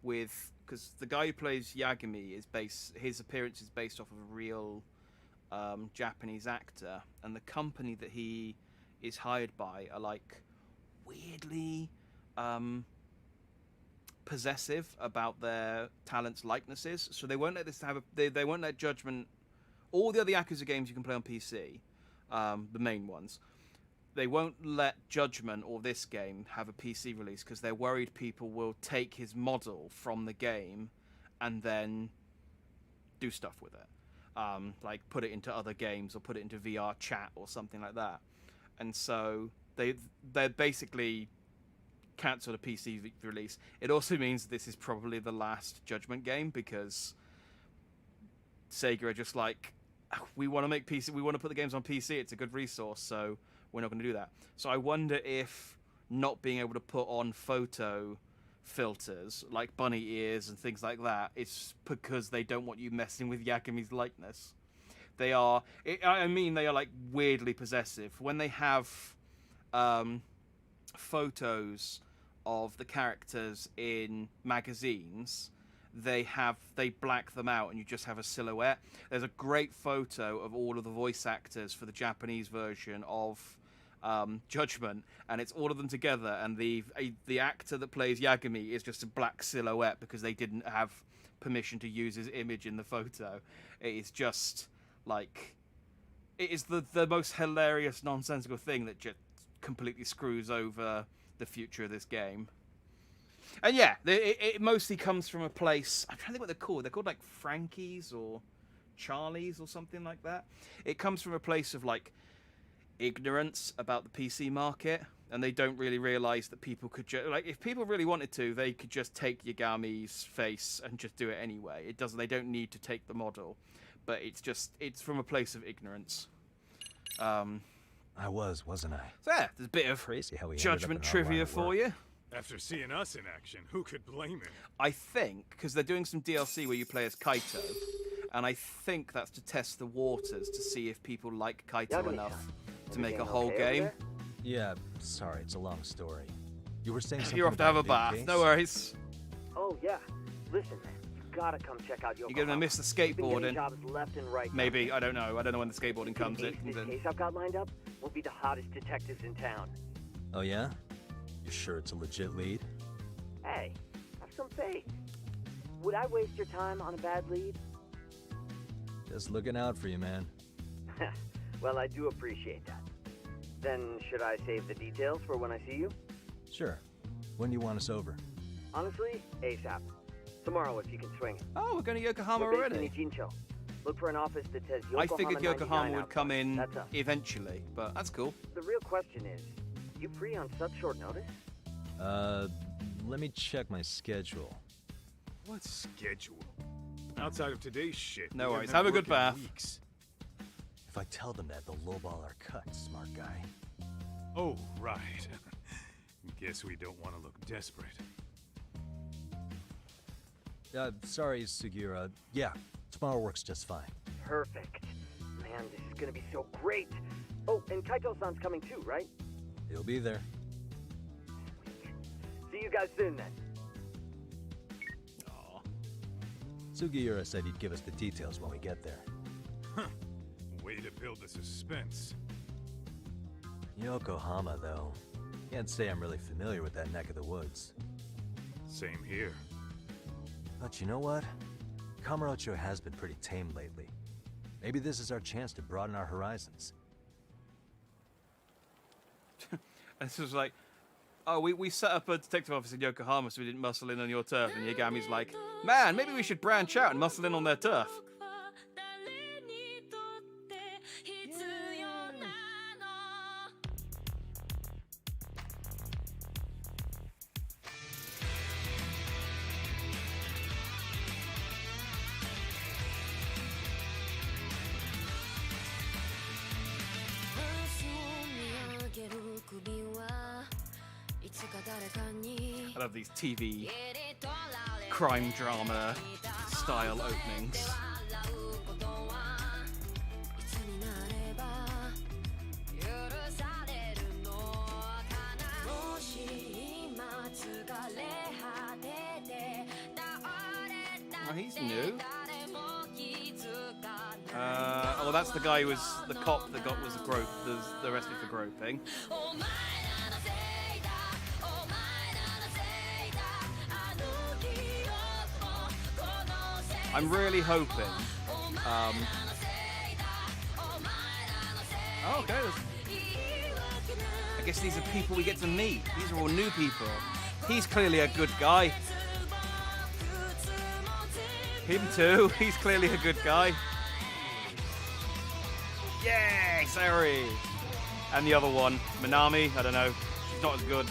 [SPEAKER 1] with, because the guy who plays Yagami is his appearance is based off of a real Japanese actor, and the company that he is hired by are like weirdly possessive about their talents' likenesses. So they won't let this have they won't let Judgment. All the other Yakuza games you can play on PC, the main ones. They won't let Judgment or this game have a PC release because they're worried people will take his model from the game and then do stuff with it. Like put it into other games or put it into VR chat or something like that. And so they're basically cancelled a PC release. It also means this is probably the last Judgment game because Sega are just like, we want to make PC, we want to put the games on PC, it's a good resource, so we're not going to do that. So I wonder if not being able to put on photo filters like bunny ears and things like that, it's because they don't want you messing with Yagami's likeness. They are, they are like weirdly possessive. When they have photos of the characters in magazines, they black them out and you just have a silhouette. There's a great photo of all of the voice actors for the Japanese version of Judgment, and it's all of them together, and the actor that plays Yagami is just a black silhouette because they didn't have permission to use his image in the photo. It is just like, it is the most hilarious nonsensical thing that just completely screws over the future of this game. And yeah, it mostly comes from a place, I'm trying to think what they're called. They're called like Frankie's or Charlie's or something like that. It comes from a place of like ignorance about the PC market, and they don't really realize that people could like, if people really wanted to, they could just take Yagami's face and just do it anyway. They don't need to take the model, but it's from a place of ignorance.
[SPEAKER 8] I wasn't I?
[SPEAKER 1] So yeah, there's a bit of
[SPEAKER 8] crazy how
[SPEAKER 1] Judgment trivia for you.
[SPEAKER 6] After seeing us in action, who could blame him?
[SPEAKER 1] I think, because they're doing some DLC where you play as Kaito, and I think that's to test the waters to see if people like Kaito enough to make a whole game.
[SPEAKER 8] Yeah, sorry, it's a long story. You were saying something.
[SPEAKER 1] You're off to have a
[SPEAKER 8] about
[SPEAKER 1] bath,
[SPEAKER 8] case?
[SPEAKER 1] no worries.
[SPEAKER 21] Oh yeah, listen man, you gotta come check out Yokohama.
[SPEAKER 1] You're gonna miss the skateboarding.
[SPEAKER 21] Jobs left and right.
[SPEAKER 1] Maybe, I don't know when the skateboarding comes in.
[SPEAKER 21] This case I've got lined up will be the hottest detectives in town.
[SPEAKER 8] Oh yeah? You sure it's a legit lead?
[SPEAKER 21] Hey, have some faith. Would I waste your time on a bad lead?
[SPEAKER 8] Just looking out for you, man.
[SPEAKER 21] Well, I do appreciate that. Then should I save the details for when I see you?
[SPEAKER 8] Sure. When do you want us over?
[SPEAKER 21] Honestly, ASAP. Tomorrow if you can swing it.
[SPEAKER 1] Oh, we're going to Yokohama
[SPEAKER 21] We're based
[SPEAKER 1] already.
[SPEAKER 21] in Ichincho. Look for an office that says Yokohama.
[SPEAKER 1] I figured Yokohama would come in
[SPEAKER 21] That's us.
[SPEAKER 1] eventually, but that's cool.
[SPEAKER 21] The real question is, you free on such short notice?
[SPEAKER 8] Let me check my schedule.
[SPEAKER 6] What schedule? Outside of today's shit.
[SPEAKER 1] No
[SPEAKER 6] we
[SPEAKER 1] worries.
[SPEAKER 6] haven't
[SPEAKER 1] Have a good
[SPEAKER 6] worked in
[SPEAKER 1] bath.
[SPEAKER 6] weeks.
[SPEAKER 8] If I tell them that, they'll lowball our cut, smart guy.
[SPEAKER 6] Oh, right. Guess we don't want to look desperate.
[SPEAKER 8] Sorry, Sugiura. Yeah, tomorrow works just fine.
[SPEAKER 21] Perfect. man, this is gonna be so great. Oh, and Kaito-san's coming too, right?
[SPEAKER 8] He'll be there.
[SPEAKER 21] See you guys soon then.
[SPEAKER 8] Aw. Sugiura said he'd give us the details when we get there.
[SPEAKER 6] Way to build the suspense.
[SPEAKER 8] Yokohama, though. Can't say I'm really familiar with that neck of the woods.
[SPEAKER 6] Same here.
[SPEAKER 8] But you know what? Kamurocho has been pretty tame lately. Maybe this is our chance to broaden our horizons.
[SPEAKER 1] This was like, oh, we set up a detective office in Yokohama so we didn't muscle in on your turf. And Yagami's like, man, maybe we should branch out and muscle in on their turf. I love these TV crime drama style openings. Oh, he's new. Oh, that's the guy who was the cop that was arrested for groping. I'm really hoping. Oh, okay. I guess these are people we get to meet. These are all new people. He's clearly a good guy. Him too. He's clearly a good guy. Yay, Sayori! And the other one, Minami. I don't know. She's not as good.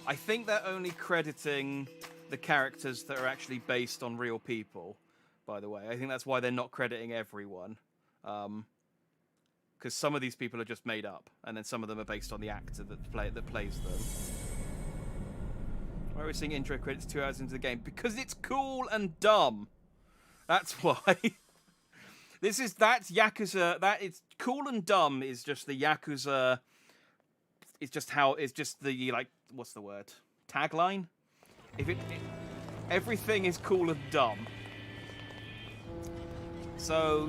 [SPEAKER 1] I think they're only crediting the characters that are actually based on real people, by the way. I think that's why they're not crediting everyone. Because some of these people are just made up, and then some of them are based on the actor that plays them. Why are we seeing intro credits 2 hours into the game? Because it's cool and dumb. That's why. That's Yakuza. That it's cool and dumb is just the Yakuza. It's just the, like, what's the word? Tagline? Everything is cool and dumb. So,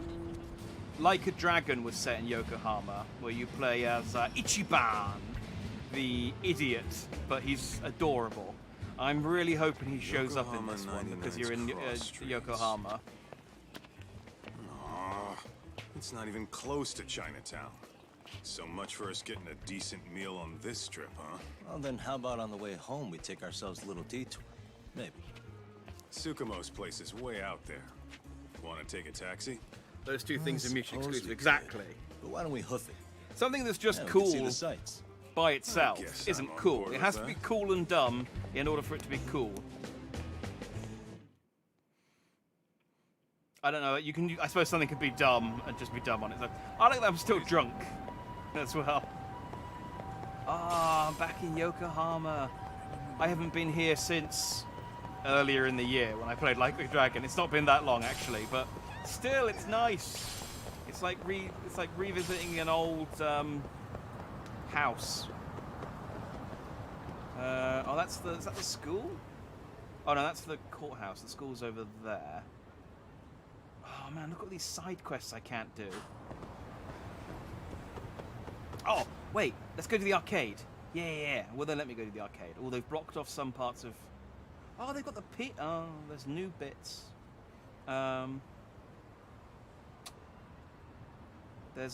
[SPEAKER 1] Like a Dragon was set in Yokohama, where you play as Ichiban, the idiot, but he's adorable. I'm really hoping he shows up in this one, because you're in Yokohama.
[SPEAKER 6] Aw, it's not even close to Chinatown. So much for us getting a decent meal on this trip, huh?
[SPEAKER 5] Well, then how about on the way home we take ourselves a little detour? Maybe.
[SPEAKER 6] Tsukumo's place is way out there. Want to take a taxi?
[SPEAKER 1] Those two things are mutually exclusive. Exactly.
[SPEAKER 5] But why don't we hoof it?
[SPEAKER 1] Something that's just
[SPEAKER 5] Yeah, we can
[SPEAKER 1] cool
[SPEAKER 5] see the sights.
[SPEAKER 1] by itself isn't
[SPEAKER 6] I'm on
[SPEAKER 1] cool.
[SPEAKER 6] board
[SPEAKER 1] It
[SPEAKER 6] with
[SPEAKER 1] has to
[SPEAKER 6] that.
[SPEAKER 1] be cool and dumb in order for it to be cool. I don't know. I suppose something could be dumb and just be dumb on its own. I like that I'm still drunk as well. I'm back in Yokohama. I haven't been here since earlier in the year when I played Like a Dragon. It's not been that long actually, but still, it's nice. It's like revisiting an old house. Is that the school? Oh no, that's the courthouse. The school's over there. Oh man, look at these side quests I can't do. Oh, wait, let's go to the arcade. Yeah. Well, then let me go to the arcade. Oh, they've blocked off some parts of... Oh, they've got the pit. Oh, there's new bits. There's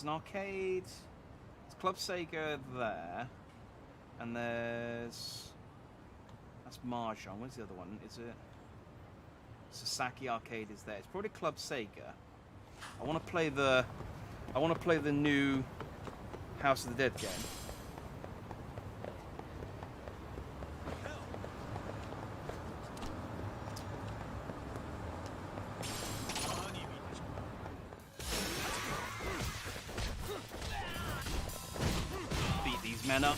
[SPEAKER 1] an arcade. There's Club Sega there. And there's... That's Mahjong. Where's the other one? Is it... Sasaki Arcade is there. It's probably Club Sega. I want to play the new House of the Dead game. Man up.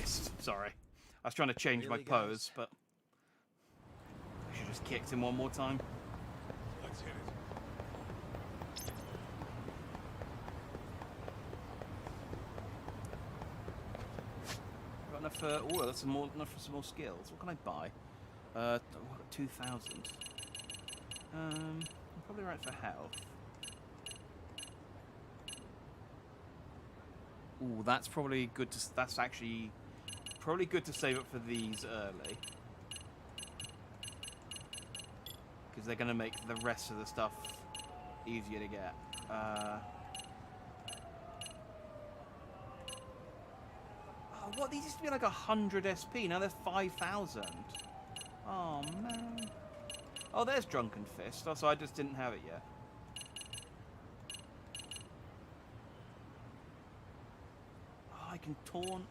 [SPEAKER 1] Missed. Sorry. I was trying to change my pose, but I should have just kicked him one more time.
[SPEAKER 6] Let's hit it.
[SPEAKER 1] Got enough for... Oh, that's enough for some more skills. What can I buy? I've got 2,000. I'm probably right for health. Ooh, that's probably good to... That's actually probably good to save up for these early. Because they're going to make the rest of the stuff easier to get. Oh, what? These used to be like 100 SP. Now they're 5,000. Oh, man. Oh, there's Drunken Fist. Oh, so I just didn't have it yet. Oh, I can taunt.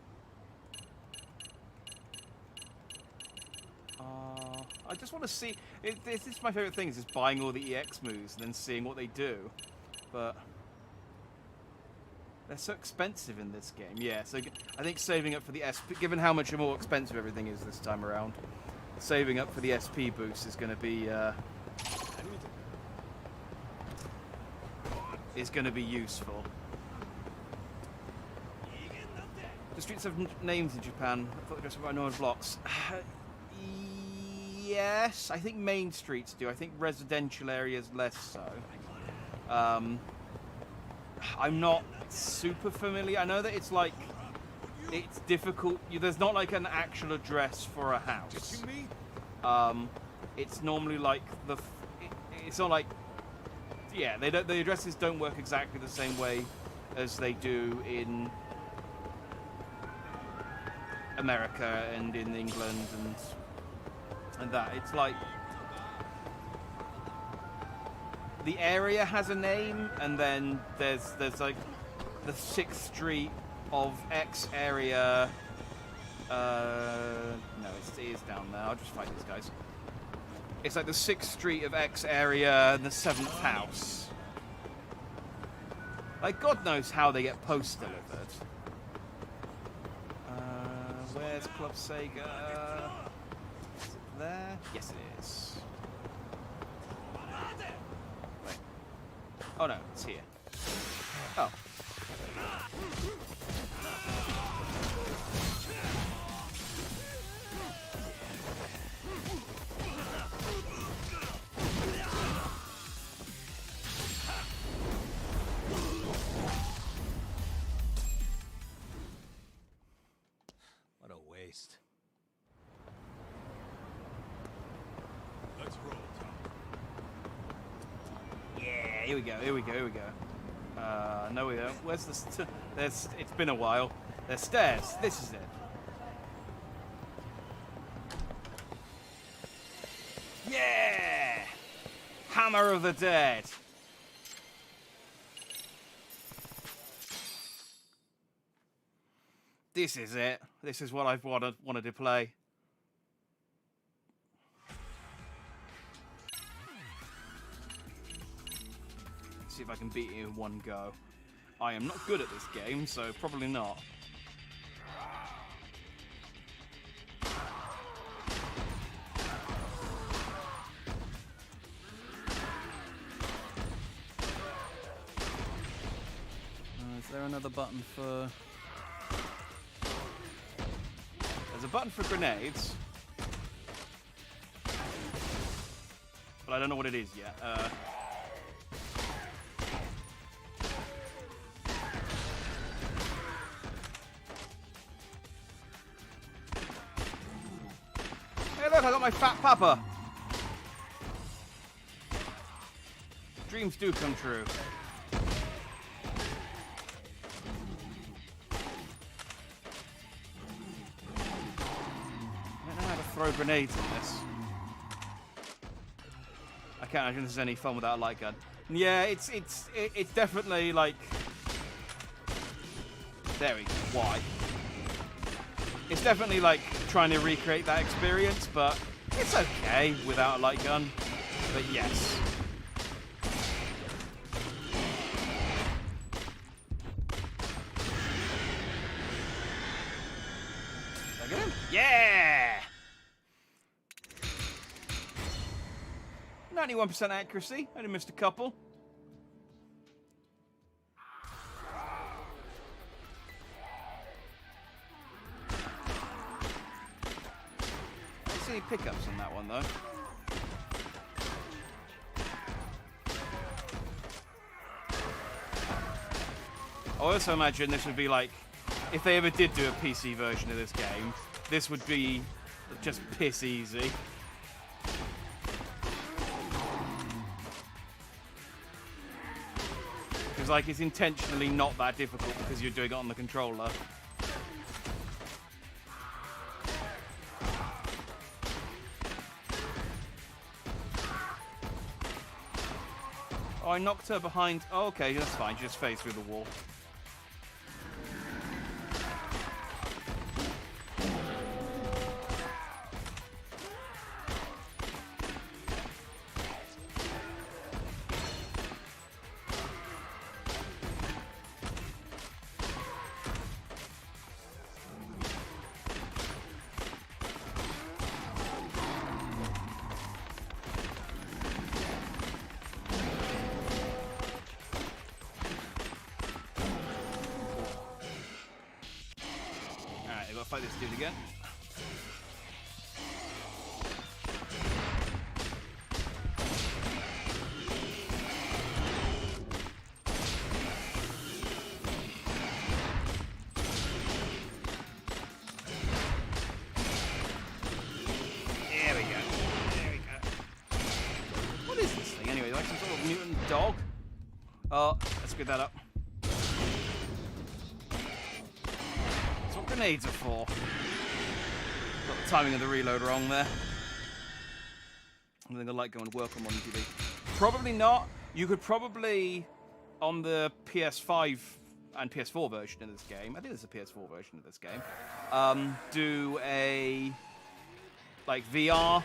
[SPEAKER 1] I just want to see... This is my favourite thing, is just buying all the EX moves and then seeing what they do. But... they're so expensive in this game. Yeah, so I think saving up for the SP... Given how much more expensive everything is this time around, saving up for the SP boost is going to be... is going to be useful. The streets have names in Japan. I thought they just were known as blocks. Yes, I think main streets do. I think residential areas less so. I'm not super familiar. I know that it's like, it's difficult. There's not like an actual address for a house. It's normally like it's not like, yeah, they don't. The addresses don't work exactly the same way as they do in America and in England and that. It's like the area has a name, and then there's like the 6th street of X area. No, it is down there. I'll just fight these guys. It's like the 6th street of X area and the 7th house. Like, God knows how they get post delivered. Where's Club Sega? Is it there? Yes, it is. Wait. Oh no, it's here. Oh.
[SPEAKER 8] What a waste.
[SPEAKER 6] Let's roll, Tom.
[SPEAKER 1] Yeah, here we go, here we go, here we go. No we don't. Where's the there's, it's been a while. There's stairs. This is it. Yeah! Hammer of the Dead. This is it. This is what I've wanted to play. See if I can beat it in one go. I am not good at this game, so probably not. Is there another button for... There's a button for grenades. But I don't know what it is yet. Hey look, I got my fat papa! Dreams do come true. Throw grenades in this. I can't imagine there's any fun without a light gun. Yeah, it's definitely like... There we go. Why? It's definitely like trying to recreate that experience, but it's okay without a light gun. But yes. Did I get him? Yeah! 91% accuracy. Only missed a couple. I don't see any pickups on that one, though. I also imagine this would be like, if they ever did do a PC version of this game, this would be just piss easy. Because like it's intentionally not that difficult because you're doing it on the controller. Oh, I knocked her behind. Oh, okay, that's fine. She just phased through the wall. Fight this dude again. There we go. There we go. What is this thing anyway? Like some sort of mutant dog? Oh, let's get that up. Grenades are for. Got the timing of the reload wrong there. I think I like going to work on modern TV. Probably not. You could probably, on the PS5 and PS4 version of this game, I think there's a PS4 version of this game, do a like VR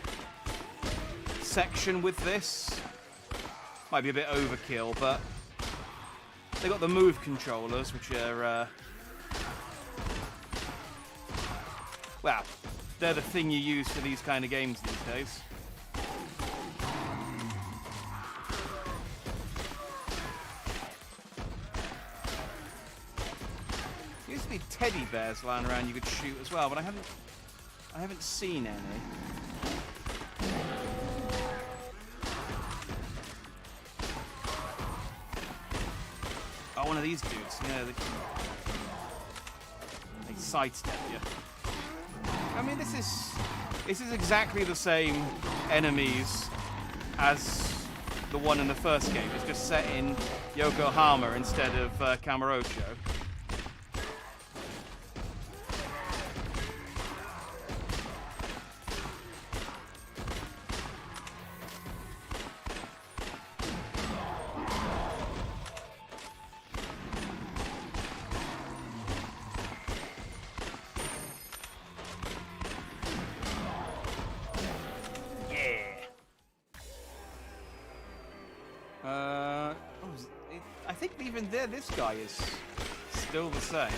[SPEAKER 1] section with this. Might be a bit overkill, but they got the Move controllers, which are well, they're the thing you use for these kind of games these days. There used to be teddy bears lying around you could shoot as well, but I haven't seen any. Oh, one of these dudes. Yeah, they sidestep you. I mean, this is exactly the same enemies as the one in the first game. It's just set in Yokohama instead of Kamurocho. I think even there, this guy is still the same.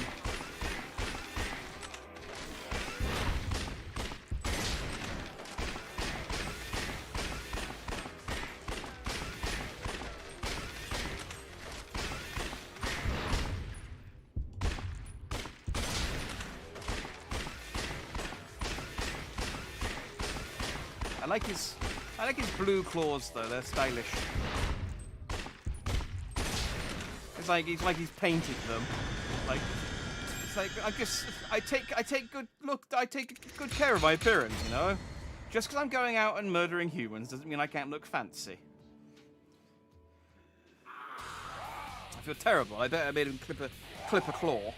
[SPEAKER 1] I like his blue claws though. They're stylish. It's like he's painted them. Like it's like I take good care of my appearance, you know. Just because I'm going out and murdering humans doesn't mean I can't look fancy. I feel terrible. I bet I made him chip a claw.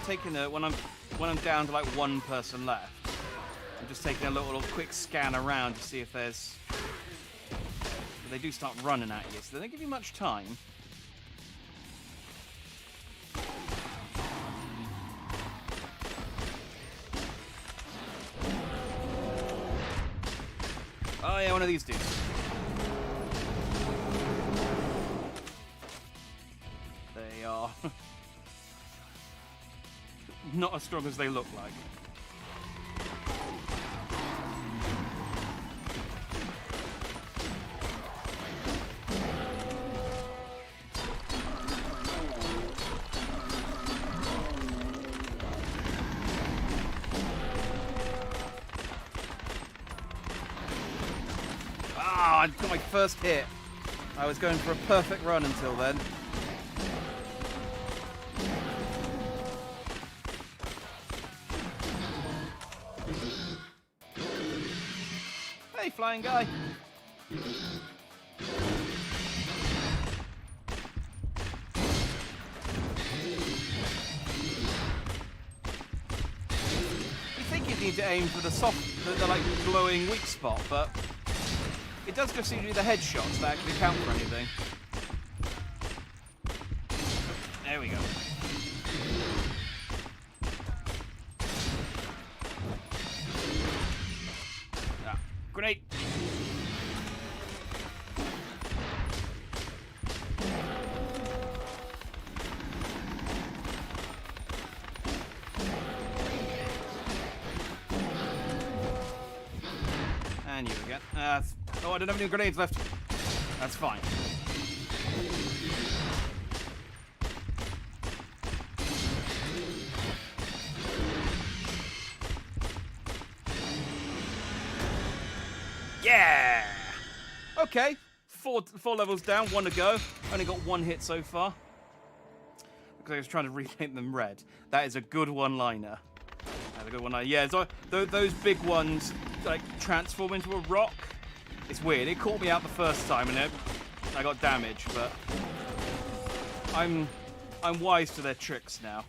[SPEAKER 1] taking a when I'm down to like one person left. I'm just taking a little quick scan around to see if there's. But they do start running at you, so they don't give you much time. Oh yeah, one of these dudes. They are not as strong as they look like. I got my first hit. I was going for a perfect run until then. Hey, flying guy. You think you need to aim for the like glowing weak spot, but it does just seem to be the headshots that actually count for anything. There we go. Ah, grenade! And you again. Oh, I don't have any grenades left. That's fine. Yeah! Okay. Four levels down, one to go. Only got one hit so far. Because I was trying to repaint them red. That is a good one-liner. That's a good one-liner. Yeah, so those big ones like transform into a rock. It's weird. It caught me out the first time, and I got damaged. But I'm wise to their tricks now.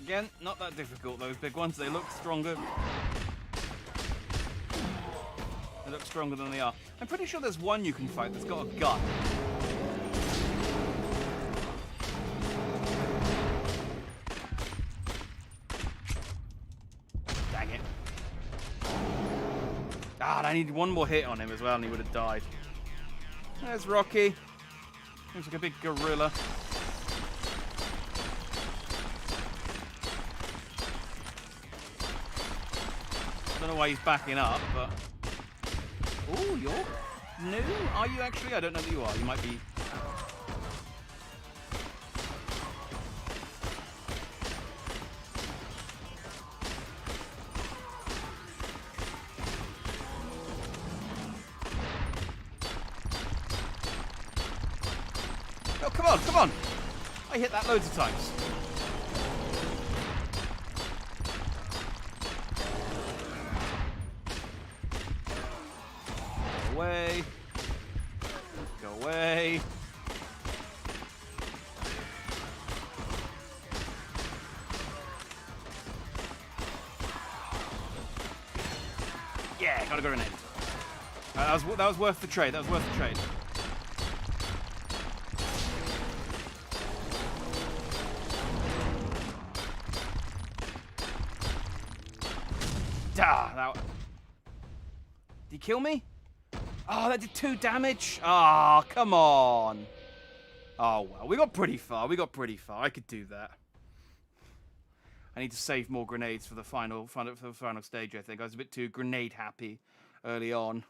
[SPEAKER 1] Again, not that difficult, those big ones. They look stronger. They look stronger than they are. I'm pretty sure there's one you can fight that's got a gun. Dang it. Ah, I needed one more hit on him as well and he would have died. There's Rocky. Looks like a big gorilla. I don't know why he's backing up, but... Ooh, you're new? Are you actually? I don't know that you are. You might be... Oh, come on, come on! I hit that loads of times. Away. Go away. Yeah, gotta go grenade. That was worth the trade. That was worth the trade. Did he kill me? Oh, that did 2 damage? Oh, come on. Oh, well, we got pretty far. We got pretty far. I could do that. I need to save more grenades for the final stage, I think. I was a bit too grenade happy early on.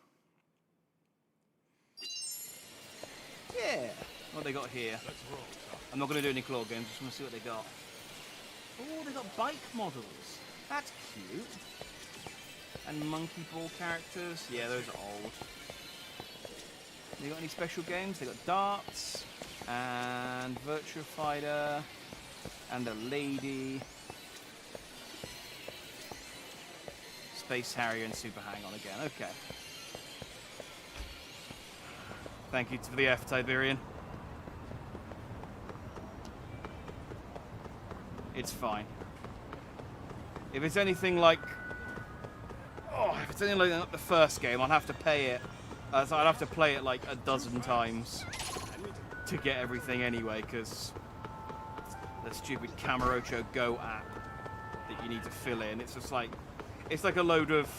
[SPEAKER 1] Yeah. What they got here? I'm not going to do any claw games. Just want to see what they got. Oh, they got bike models. That's cute. and Monkey Ball characters. Yeah, those are old. They got any special games? They got darts and Virtua Fighter and a lady. Space Harrier and Super Hang On again. Okay. Thank you to the F, Tiberian. It's fine. If it's anything like... Oh, if it's anything like the first game, I'll have to pay it. So I'd have to play it like a dozen times to get everything anyway, because the stupid Kamurocho Go app that you need to fill in, it's just like... It's like a load of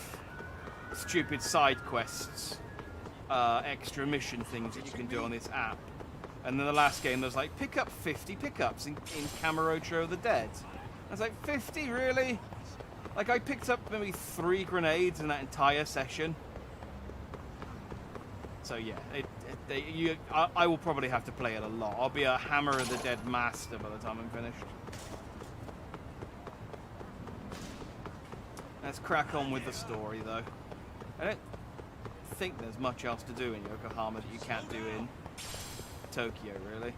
[SPEAKER 1] stupid side quests, extra mission things that you can do on this app. And then the last game, there's like, pick up 50 pickups in Kamurocho the Dead. I was like, 50, really? Like, I picked up maybe 3 grenades in that entire session. So yeah, I will probably have to play it a lot. I'll be a Hammer of the Dead master by the time I'm finished. Let's crack on with the story, though. I don't think there's much else to do in Yokohama that you can't do in Tokyo, really.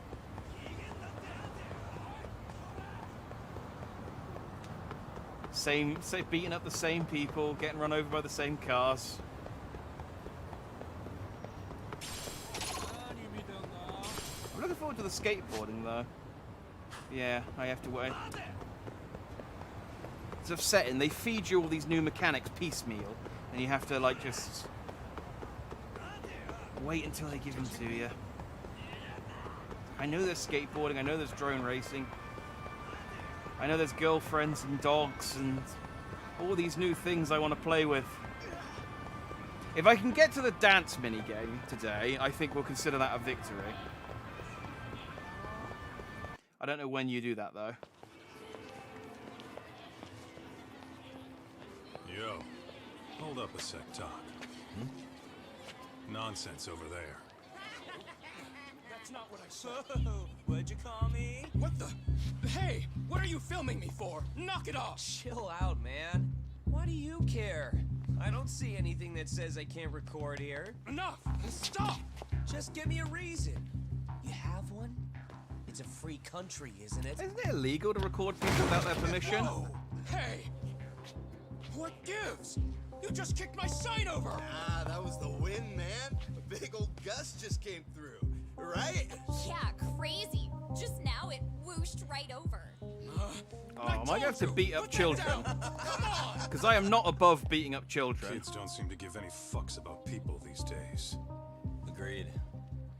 [SPEAKER 1] Beating up the same people, getting run over by the same cars. I'm looking forward to the skateboarding, though. Yeah, I have to wait. It's upsetting. They feed you all these new mechanics piecemeal, and you have to, like, just wait until they give them to you. I know there's skateboarding, I know there's drone racing, I know there's girlfriends and dogs and all these new things I want to play with. If I can get to the dance minigame today, I think we'll consider that a victory. I don't know when you do that, though.
[SPEAKER 6] Yo, hold up a sec, Todd. Nonsense over there.
[SPEAKER 15] That's not what I said. What'd you call me? What the? Hey, what are you filming me for? Knock it off!
[SPEAKER 2] Chill out, man. Why do you care? I don't see anything that says I can't record here.
[SPEAKER 15] Enough! Stop!
[SPEAKER 2] Just give me a reason. You have one? It's a free country, isn't it?
[SPEAKER 1] Isn't it illegal to record people without their permission?
[SPEAKER 15] Whoa. Hey! What gives? You just kicked my sign over!
[SPEAKER 22] Ah, that was the wind, man. A big old gust just came through, right?
[SPEAKER 23] Yeah, crazy. Just now it whooshed right over.
[SPEAKER 1] Oh, am I going to have to beat up children? Because I am not above beating up children.
[SPEAKER 6] Kids don't seem to give any fucks about people these days.
[SPEAKER 5] Agreed.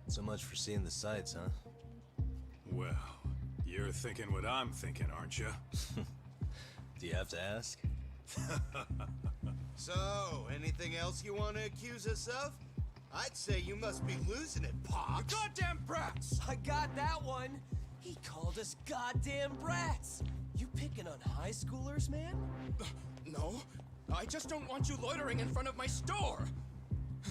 [SPEAKER 5] So much for seeing the sights, huh?
[SPEAKER 6] Well, you're thinking what I'm thinking, aren't you?
[SPEAKER 5] Do you have to ask?
[SPEAKER 22] So, anything else you want to accuse us of? I'd say you must be losing it, Pops.
[SPEAKER 15] You goddamn brats!
[SPEAKER 2] I got that one. He called us goddamn brats. You picking on high schoolers, man?
[SPEAKER 15] No, I just don't want you loitering in front of my store.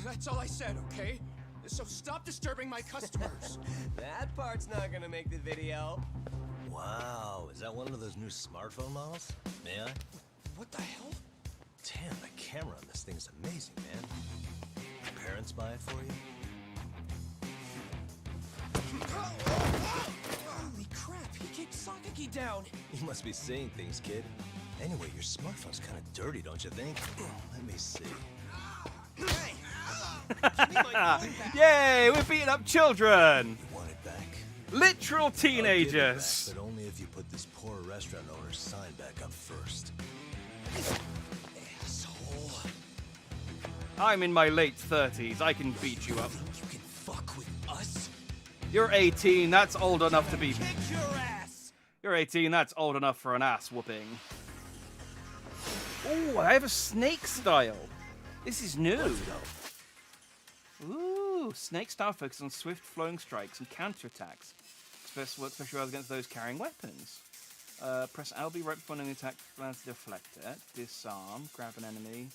[SPEAKER 15] That's all I said, okay? So stop disturbing my customers.
[SPEAKER 2] That part's not gonna make the video.
[SPEAKER 5] Wow, is that one of those new smartphone models? May I?
[SPEAKER 15] What the hell?
[SPEAKER 5] Damn, the camera on this thing's amazing, man. Your parents buy it for you?
[SPEAKER 2] Holy crap, he kicked Sakaki down.
[SPEAKER 5] You must be seeing things, kid. Anyway, your smartphone's kind of dirty, don't you think? Let me see.
[SPEAKER 1] Yay, we're beating up children!
[SPEAKER 5] You want it back?
[SPEAKER 1] Literal teenagers!
[SPEAKER 5] Back, but only if you put this poor restaurant owner's sign back up first.
[SPEAKER 2] Asshole.
[SPEAKER 1] I'm in my late 30s, I can beat you up.
[SPEAKER 2] You can fuck with us?
[SPEAKER 1] You're 18, that's old enough to be...
[SPEAKER 2] Kick your ass!
[SPEAKER 1] You're 18, that's old enough for an ass whooping. Ooh, I have a snake style. This is new. Ooh, snake style focuses on swift flowing strikes and counterattacks. Especially against those carrying weapons. Press LB right before an attack plans to deflect it. Disarm, grab an enemy.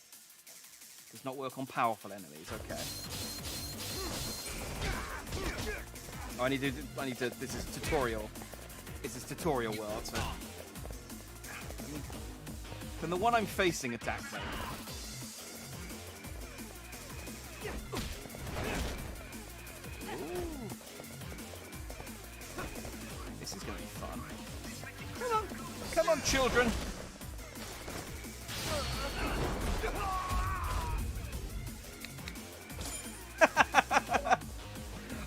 [SPEAKER 1] Does not work on powerful enemies, okay. Oh, I need to, this is tutorial. It's this tutorial world, so. Can the one I'm facing attack me? This is gonna be fun. Come on, children.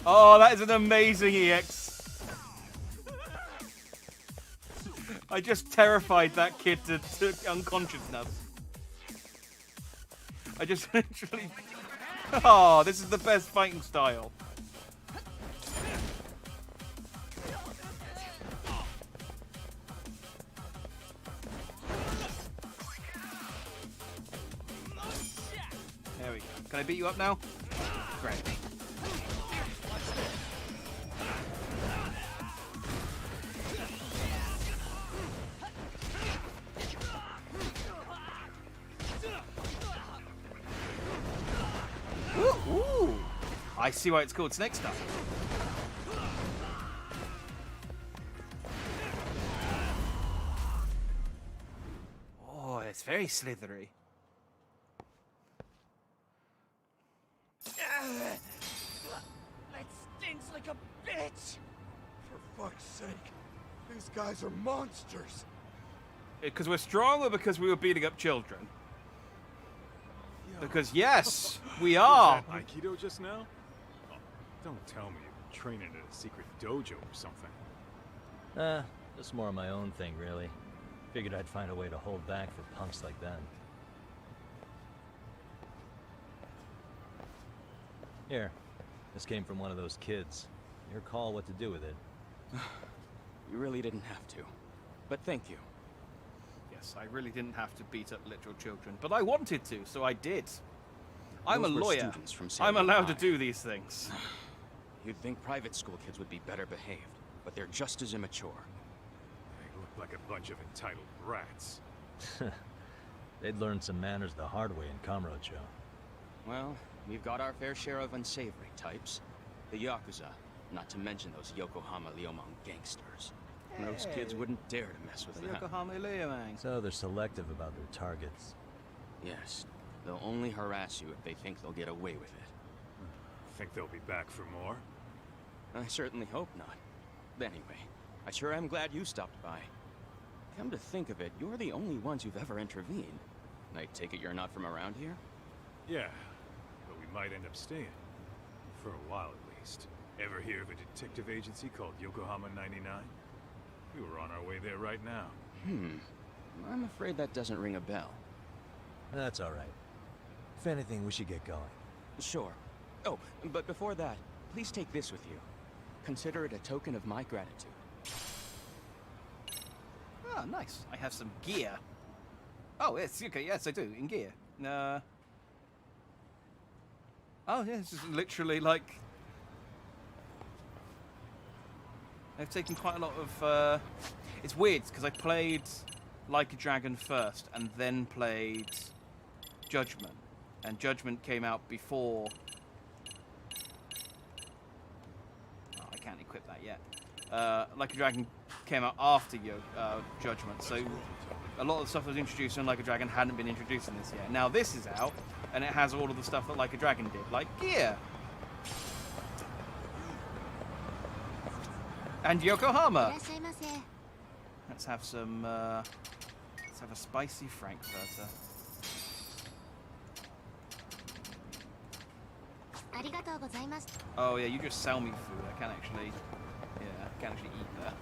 [SPEAKER 1] Oh, that is an amazing EX. I just terrified that kid to unconsciousness. I just literally... Oh, this is the best fighting style. There we go. Can I beat you up now? Great. Ooh. I see why it's called Snake Stuff. Oh, it's very slithery.
[SPEAKER 15] That stinks like a bitch! For fuck's sake, these guys are monsters!
[SPEAKER 1] Because we're strong or because we were beating up children? Because yes, we are.
[SPEAKER 6] Was that Aikido just now? Oh, don't tell me you're training at a secret dojo or something.
[SPEAKER 8] Just more of my own thing, really. Figured I'd find a way to hold back for punks like that. Here, this came from one of those kids. Your call what to do with it.
[SPEAKER 9] You really didn't have to. But thank you.
[SPEAKER 1] Yes, I really didn't have to beat up literal children, but I wanted to, so I did. I'm a
[SPEAKER 9] Those were
[SPEAKER 1] lawyer.
[SPEAKER 9] students from
[SPEAKER 1] I'm
[SPEAKER 9] Salem
[SPEAKER 1] allowed to
[SPEAKER 9] High.
[SPEAKER 1] do these things.
[SPEAKER 9] You'd think private school kids would be better behaved, but they're just as immature.
[SPEAKER 6] They look like a bunch of entitled brats.
[SPEAKER 8] They'd learn some manners the hard way in Kamurocho.
[SPEAKER 9] Well, we've got our fair share of unsavory types. The Yakuza, not to mention ththose Yokohama Liomang gangsters. Those kids wouldn't dare to mess with them.
[SPEAKER 1] Yokohama Liomang.
[SPEAKER 8] So they're selective about their targets.
[SPEAKER 9] Yes, they'll only harass you if they think they'll get away with it.
[SPEAKER 6] Think they'll be back for more?
[SPEAKER 9] I certainly hope not. Anyway, I sure am glad you stopped by. Come to think of it, you're the only ones who've ever intervened. I take it you're not from around here?
[SPEAKER 6] Yeah, but we might end up staying. For a while at least. Ever hear of a detective agency called Yokohama 99? We were on our way there right now.
[SPEAKER 9] I'm afraid that doesn't ring a bell.
[SPEAKER 8] That's all right. If anything, we should get going.
[SPEAKER 9] Sure. Oh, but before that, please take this with you. Consider it a token of my gratitude.
[SPEAKER 1] Ah, nice. I have some gear. Oh, yes, okay, yes, I do, in gear. Oh, yeah, this is literally like... I've taken quite a lot of... It's weird, because I played Like a Dragon first, and then played Judgment. And Judgment came out before... Oh, I can't equip that yet. Like a Dragon came out after Judgment, so a lot of the stuff that was introduced in Like a Dragon hadn't been introduced in this yet. Now this is out, and it has all of the stuff that Like a Dragon did, like gear. And Yokohama. Let's have some, let's have a spicy frankfurter. Oh yeah, you just sell me food. I can't actually, yeah, I can't actually eat that.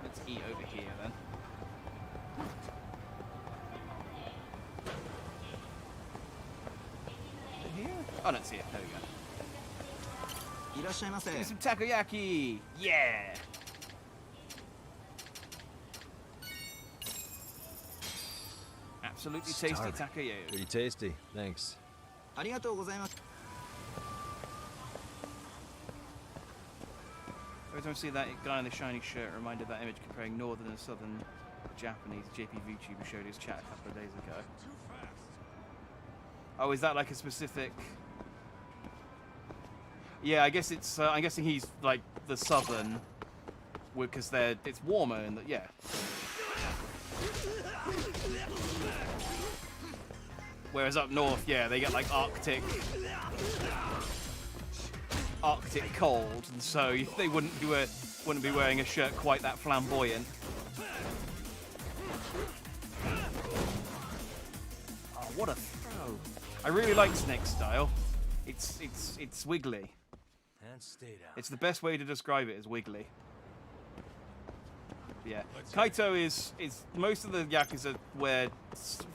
[SPEAKER 1] Let's eat over here then. Is it here? Oh, no, it's here. There we go. Do some takoyaki! Yeah! Absolutely tasty takoyaki.
[SPEAKER 8] Pretty tasty. Thanks.
[SPEAKER 1] Every time I see that guy in the shiny shirt, reminded that image comparing northern and southern Japanese JP VTuber showed his chat a couple of days ago. Oh, is that like a specific... Yeah, I guess it's. I'm guessing he's like the southern, because it's warmer and yeah. Whereas up north, yeah, they get like Arctic cold, and so they wouldn't be wearing a shirt quite that flamboyant. Oh, what a throw! I really like Snake's style. It's wiggly.
[SPEAKER 5] And stay down.
[SPEAKER 1] It's the best way to describe it, is wiggly. Yeah, Kaito is most of the Yakuza wear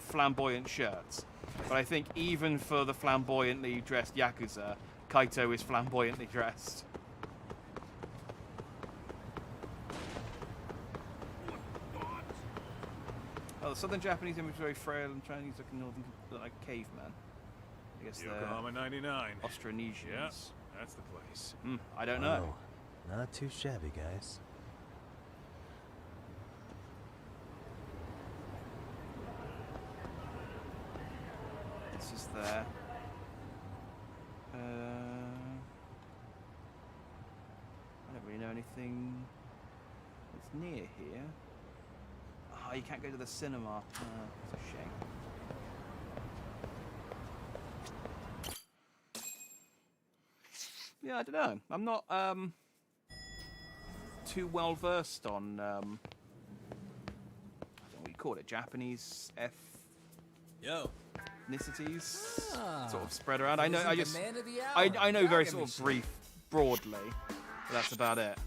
[SPEAKER 1] flamboyant shirts, but I think even for the flamboyantly dressed Yakuza, Kaito is flamboyantly dressed. Oh, the southern Japanese image is very frail and Chinese looking northern like caveman. I guess
[SPEAKER 6] Yokohama 99.
[SPEAKER 1] Austronesians.
[SPEAKER 6] Yeah, that's the place.
[SPEAKER 1] I don't know.
[SPEAKER 8] Oh, not too shabby, guys.
[SPEAKER 1] This is there. I don't really know anything that's near here. Oh, you can't go to the cinema. It's a shame. Yeah, I don't know. I'm not too well versed on I don't know what you call it, Japanese ethnicities sort of spread around. I know I know very sort of broadly, but that's about it.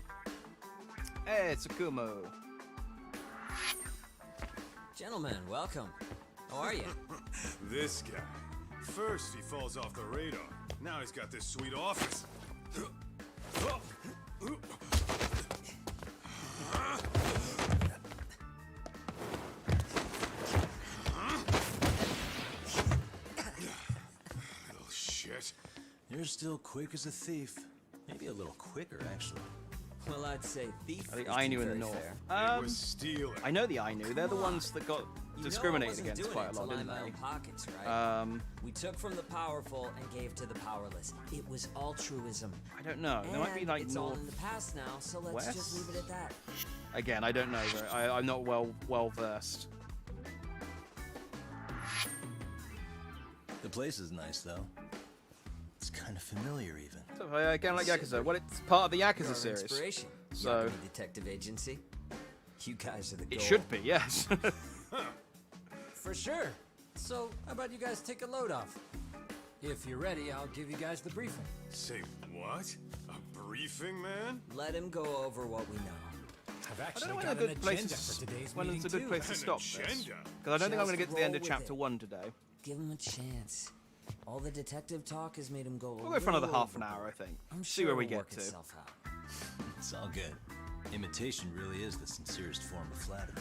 [SPEAKER 1] Hey, Tsukumo.
[SPEAKER 12] Gentlemen, welcome. How are you?
[SPEAKER 6] This guy. First he falls off the radar. Now he's got this sweet office. Little shit.
[SPEAKER 5] You're still quick as a thief. Maybe a little quicker, actually.
[SPEAKER 12] Well, I'd say thief.
[SPEAKER 1] I think Ainu in the north.
[SPEAKER 6] It was stealing.
[SPEAKER 1] I know the Ainu. They're the ones that got discriminated against quite a lot, didn't they?
[SPEAKER 12] Pockets, right? We took from the powerful and gave to the powerless. It was altruism.
[SPEAKER 1] I don't know. There might be like
[SPEAKER 12] it's
[SPEAKER 1] north.
[SPEAKER 12] all in the past now, so let's just leave it at that.
[SPEAKER 1] Again, I don't know. I'm not well versed.
[SPEAKER 5] The place is nice, though. It's kind of familiar, even.
[SPEAKER 1] So, again, like Yakuza. Well, it's part of the Yakuza series.
[SPEAKER 12] Inspiration.
[SPEAKER 1] So
[SPEAKER 12] Yagami Detective Agency. You guys are the goal.
[SPEAKER 1] it should be, yes.
[SPEAKER 13] For sure. So, how about you guys take a load off? If you're ready, I'll give you guys the briefing.
[SPEAKER 6] Say what? A briefing, man?
[SPEAKER 12] Let him go over what we know.
[SPEAKER 13] I've
[SPEAKER 1] I
[SPEAKER 13] actually
[SPEAKER 1] don't know
[SPEAKER 13] got
[SPEAKER 1] when
[SPEAKER 13] an
[SPEAKER 1] a good place
[SPEAKER 13] agenda
[SPEAKER 1] is,
[SPEAKER 13] for today's
[SPEAKER 1] when
[SPEAKER 13] meeting
[SPEAKER 1] it's a good
[SPEAKER 13] too.
[SPEAKER 1] place to
[SPEAKER 6] An
[SPEAKER 1] stop this.
[SPEAKER 6] agenda?
[SPEAKER 1] Because I don't think I'm going to get to the end of
[SPEAKER 12] Just
[SPEAKER 1] chapter
[SPEAKER 12] roll
[SPEAKER 1] 1
[SPEAKER 12] with
[SPEAKER 1] today.
[SPEAKER 12] Give him a chance. All the detective talk has made him go.
[SPEAKER 1] We'll go for another half an hour, I think.
[SPEAKER 12] I'm
[SPEAKER 1] See
[SPEAKER 12] sure
[SPEAKER 1] where we
[SPEAKER 12] it'll
[SPEAKER 1] get
[SPEAKER 12] work
[SPEAKER 1] to.
[SPEAKER 12] itself out.
[SPEAKER 5] It's all good. Imitation really is the sincerest form of flattery.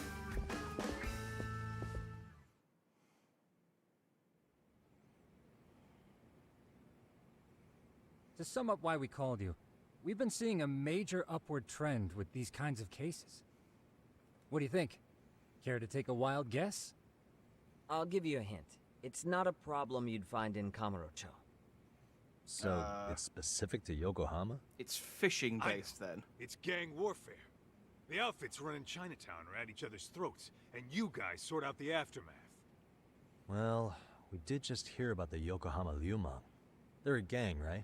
[SPEAKER 13] To sum up why we called you, we've been seeing a major upward trend with these kinds of cases. What do you think? Care to take a wild guess?
[SPEAKER 12] I'll give you a hint. It's not a problem you'd find in Kamurocho.
[SPEAKER 8] So, it's specific to Yokohama?
[SPEAKER 1] It's fishing based then.
[SPEAKER 6] It's gang warfare. The outfits running Chinatown are at each other's throats, and you guys sort out the aftermath.
[SPEAKER 8] Well, we did just hear about the Yokohama Liumang. They're a gang, right?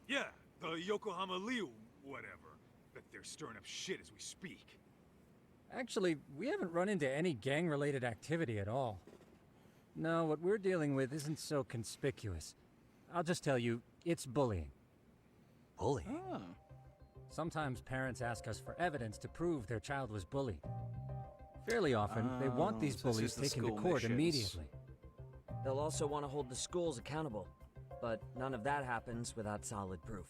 [SPEAKER 6] Yeah, the Yokohama Liu, whatever. Bet they're stirring up shit as we speak.
[SPEAKER 13] Actually, we haven't run into any gang-related activity at all. No, what we're dealing with isn't so conspicuous. I'll just tell you, it's bullying.
[SPEAKER 8] Bullying?
[SPEAKER 1] Oh.
[SPEAKER 13] Sometimes parents ask us for evidence to prove their child was bullied. Fairly often, they want these
[SPEAKER 1] so this
[SPEAKER 13] bullies
[SPEAKER 1] is the
[SPEAKER 13] taken to
[SPEAKER 1] school
[SPEAKER 13] court
[SPEAKER 1] missions.
[SPEAKER 13] immediately.
[SPEAKER 12] They'll also want to hold the schools accountable, but none of that happens without solid proof.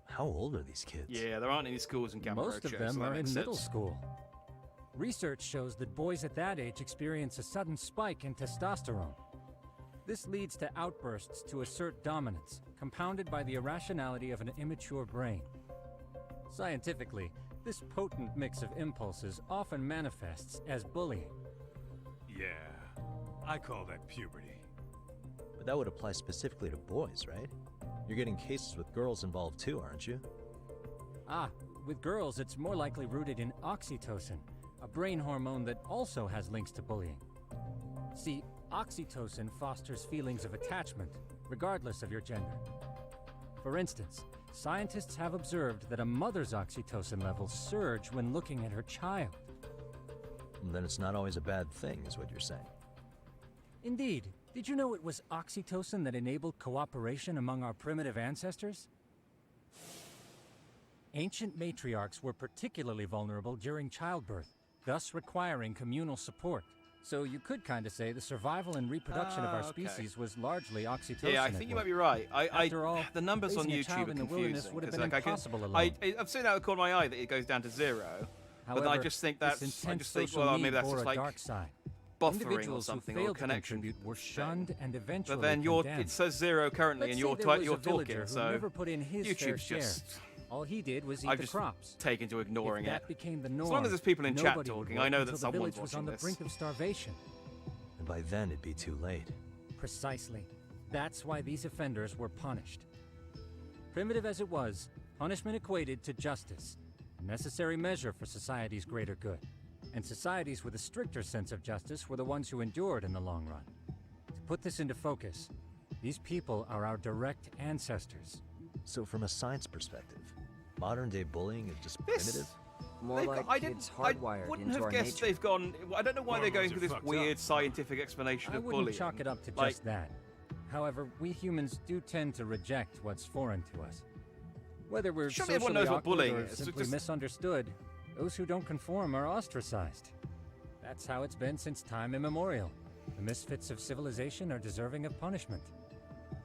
[SPEAKER 8] How old are these kids?
[SPEAKER 1] Yeah, there aren't any schools in Kamurocho.
[SPEAKER 13] Most of them
[SPEAKER 1] so that
[SPEAKER 13] are in
[SPEAKER 1] makes
[SPEAKER 13] middle
[SPEAKER 1] sense.
[SPEAKER 13] school. Research shows that boys at that age experience a sudden spike in testosterone. This leads to outbursts to assert dominance, compounded by the irrationality of an immature brain. Scientifically, this potent mix of impulses often manifests as bullying.
[SPEAKER 6] Yeah, I call that puberty.
[SPEAKER 8] But that would apply specifically to boys, right? You're getting cases with girls involved too, aren't you?
[SPEAKER 13] Ah, with girls it's more likely rooted in oxytocin, a brain hormone that also has links to bullying. See, oxytocin fosters feelings of attachment, regardless of your gender. For instance, scientists have observed that a mother's oxytocin levels surge when looking at her child.
[SPEAKER 8] Then it's not always a bad thing, is what you're saying.
[SPEAKER 13] Indeed. Did you know it was oxytocin that enabled cooperation among our primitive ancestors? Ancient matriarchs were particularly vulnerable during childbirth, thus requiring communal support. So you could kind of say the survival and reproduction of our species was largely oxytocin.
[SPEAKER 1] Yeah, I think you might be right.
[SPEAKER 13] After all,
[SPEAKER 1] the numbers on
[SPEAKER 13] raising a
[SPEAKER 1] YouTube
[SPEAKER 13] child
[SPEAKER 1] are
[SPEAKER 13] in the wilderness
[SPEAKER 1] confusing.
[SPEAKER 13] would have
[SPEAKER 1] 'Cause,
[SPEAKER 13] been
[SPEAKER 1] like,
[SPEAKER 13] impossible alone.
[SPEAKER 1] I've seen out of the corner of my eye that it goes down to 0. But I
[SPEAKER 13] However,
[SPEAKER 1] just think
[SPEAKER 13] this
[SPEAKER 1] that's. I
[SPEAKER 13] intense
[SPEAKER 1] just think,
[SPEAKER 13] social
[SPEAKER 1] well,
[SPEAKER 13] need
[SPEAKER 1] maybe that's
[SPEAKER 13] bore
[SPEAKER 1] just
[SPEAKER 13] a
[SPEAKER 1] like
[SPEAKER 13] dark side.
[SPEAKER 1] buffering or
[SPEAKER 13] Individuals
[SPEAKER 1] something,
[SPEAKER 13] who
[SPEAKER 1] or
[SPEAKER 13] failed to
[SPEAKER 1] connection.
[SPEAKER 13] contribute were shunned and eventually
[SPEAKER 1] But then
[SPEAKER 13] condemned.
[SPEAKER 1] it says 0 currently,
[SPEAKER 13] Let's
[SPEAKER 1] and
[SPEAKER 13] say
[SPEAKER 1] you're
[SPEAKER 13] there was a
[SPEAKER 1] talking,
[SPEAKER 13] villager who
[SPEAKER 1] so
[SPEAKER 13] never put in his fair
[SPEAKER 1] YouTube's
[SPEAKER 13] share.
[SPEAKER 1] just.
[SPEAKER 13] All he did was eat
[SPEAKER 1] I've
[SPEAKER 13] the
[SPEAKER 1] just
[SPEAKER 13] crops.
[SPEAKER 1] taken to ignoring
[SPEAKER 13] If that
[SPEAKER 1] it.
[SPEAKER 13] became the
[SPEAKER 1] As
[SPEAKER 13] norm,
[SPEAKER 1] long as there's people in chat
[SPEAKER 13] nobody would
[SPEAKER 1] talking,
[SPEAKER 13] work
[SPEAKER 1] I know
[SPEAKER 13] until
[SPEAKER 1] that
[SPEAKER 13] the
[SPEAKER 1] someone's
[SPEAKER 13] village was on
[SPEAKER 1] watching
[SPEAKER 13] the
[SPEAKER 1] this.
[SPEAKER 13] brink of starvation.
[SPEAKER 8] And by then, it'd be too late.
[SPEAKER 13] Precisely. That's why these offenders were punished. Primitive as it was, punishment equated to justice, a necessary measure for society's greater good. And societies with a stricter sense of justice were the ones who endured in the long run. To put this into focus, these people are our direct ancestors.
[SPEAKER 8] So from a science perspective, modern-day bullying is just primitive?
[SPEAKER 12] More like it's hardwired
[SPEAKER 1] I wouldn't
[SPEAKER 12] into
[SPEAKER 1] have
[SPEAKER 12] our
[SPEAKER 1] guessed
[SPEAKER 12] nature.
[SPEAKER 1] they've gone. I don't know why they're going
[SPEAKER 6] Hormones
[SPEAKER 1] through
[SPEAKER 6] are
[SPEAKER 1] this
[SPEAKER 6] fucked
[SPEAKER 1] weird
[SPEAKER 6] up.
[SPEAKER 1] scientific explanation
[SPEAKER 13] I
[SPEAKER 1] of
[SPEAKER 13] wouldn't
[SPEAKER 1] bullying.
[SPEAKER 13] chalk it up to
[SPEAKER 1] Like,
[SPEAKER 13] just that. However, we humans do tend to reject what's foreign to us. Whether we're
[SPEAKER 1] Surely everyone
[SPEAKER 13] socially
[SPEAKER 1] knows what
[SPEAKER 13] awkward
[SPEAKER 1] bullying
[SPEAKER 13] or
[SPEAKER 1] is, so
[SPEAKER 13] simply
[SPEAKER 1] just-
[SPEAKER 13] misunderstood, those who don't conform are ostracized. That's how it's been since time immemorial. The misfits of civilization are deserving of punishment.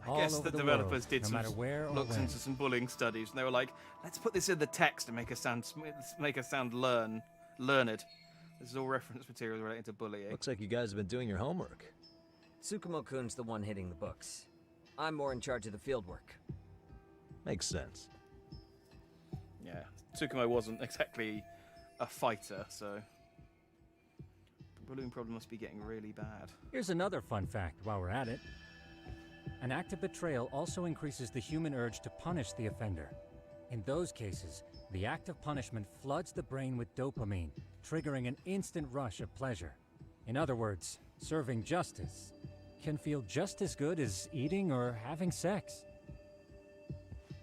[SPEAKER 1] I guess the developers did
[SPEAKER 13] no
[SPEAKER 1] some
[SPEAKER 13] matter where or
[SPEAKER 1] looks
[SPEAKER 13] when.
[SPEAKER 1] into some bullying studies, and they were like, "Let's put this in the text and make us sound learned. This is all reference material related to bullying."
[SPEAKER 8] Looks like you guys have been doing your homework.
[SPEAKER 12] Tsukumo-kun's the one hitting the books. I'm more in charge of the field work.
[SPEAKER 8] Makes sense.
[SPEAKER 1] Yeah, Tsukumo wasn't exactly a fighter, so the bullying problem must be getting really bad.
[SPEAKER 13] Here's another fun fact while we're at it. An act of betrayal also increases the human urge to punish the offender. In those cases, the act of punishment floods the brain with dopamine, triggering an instant rush of pleasure. In other words, serving justice can feel just as good as eating or having sex.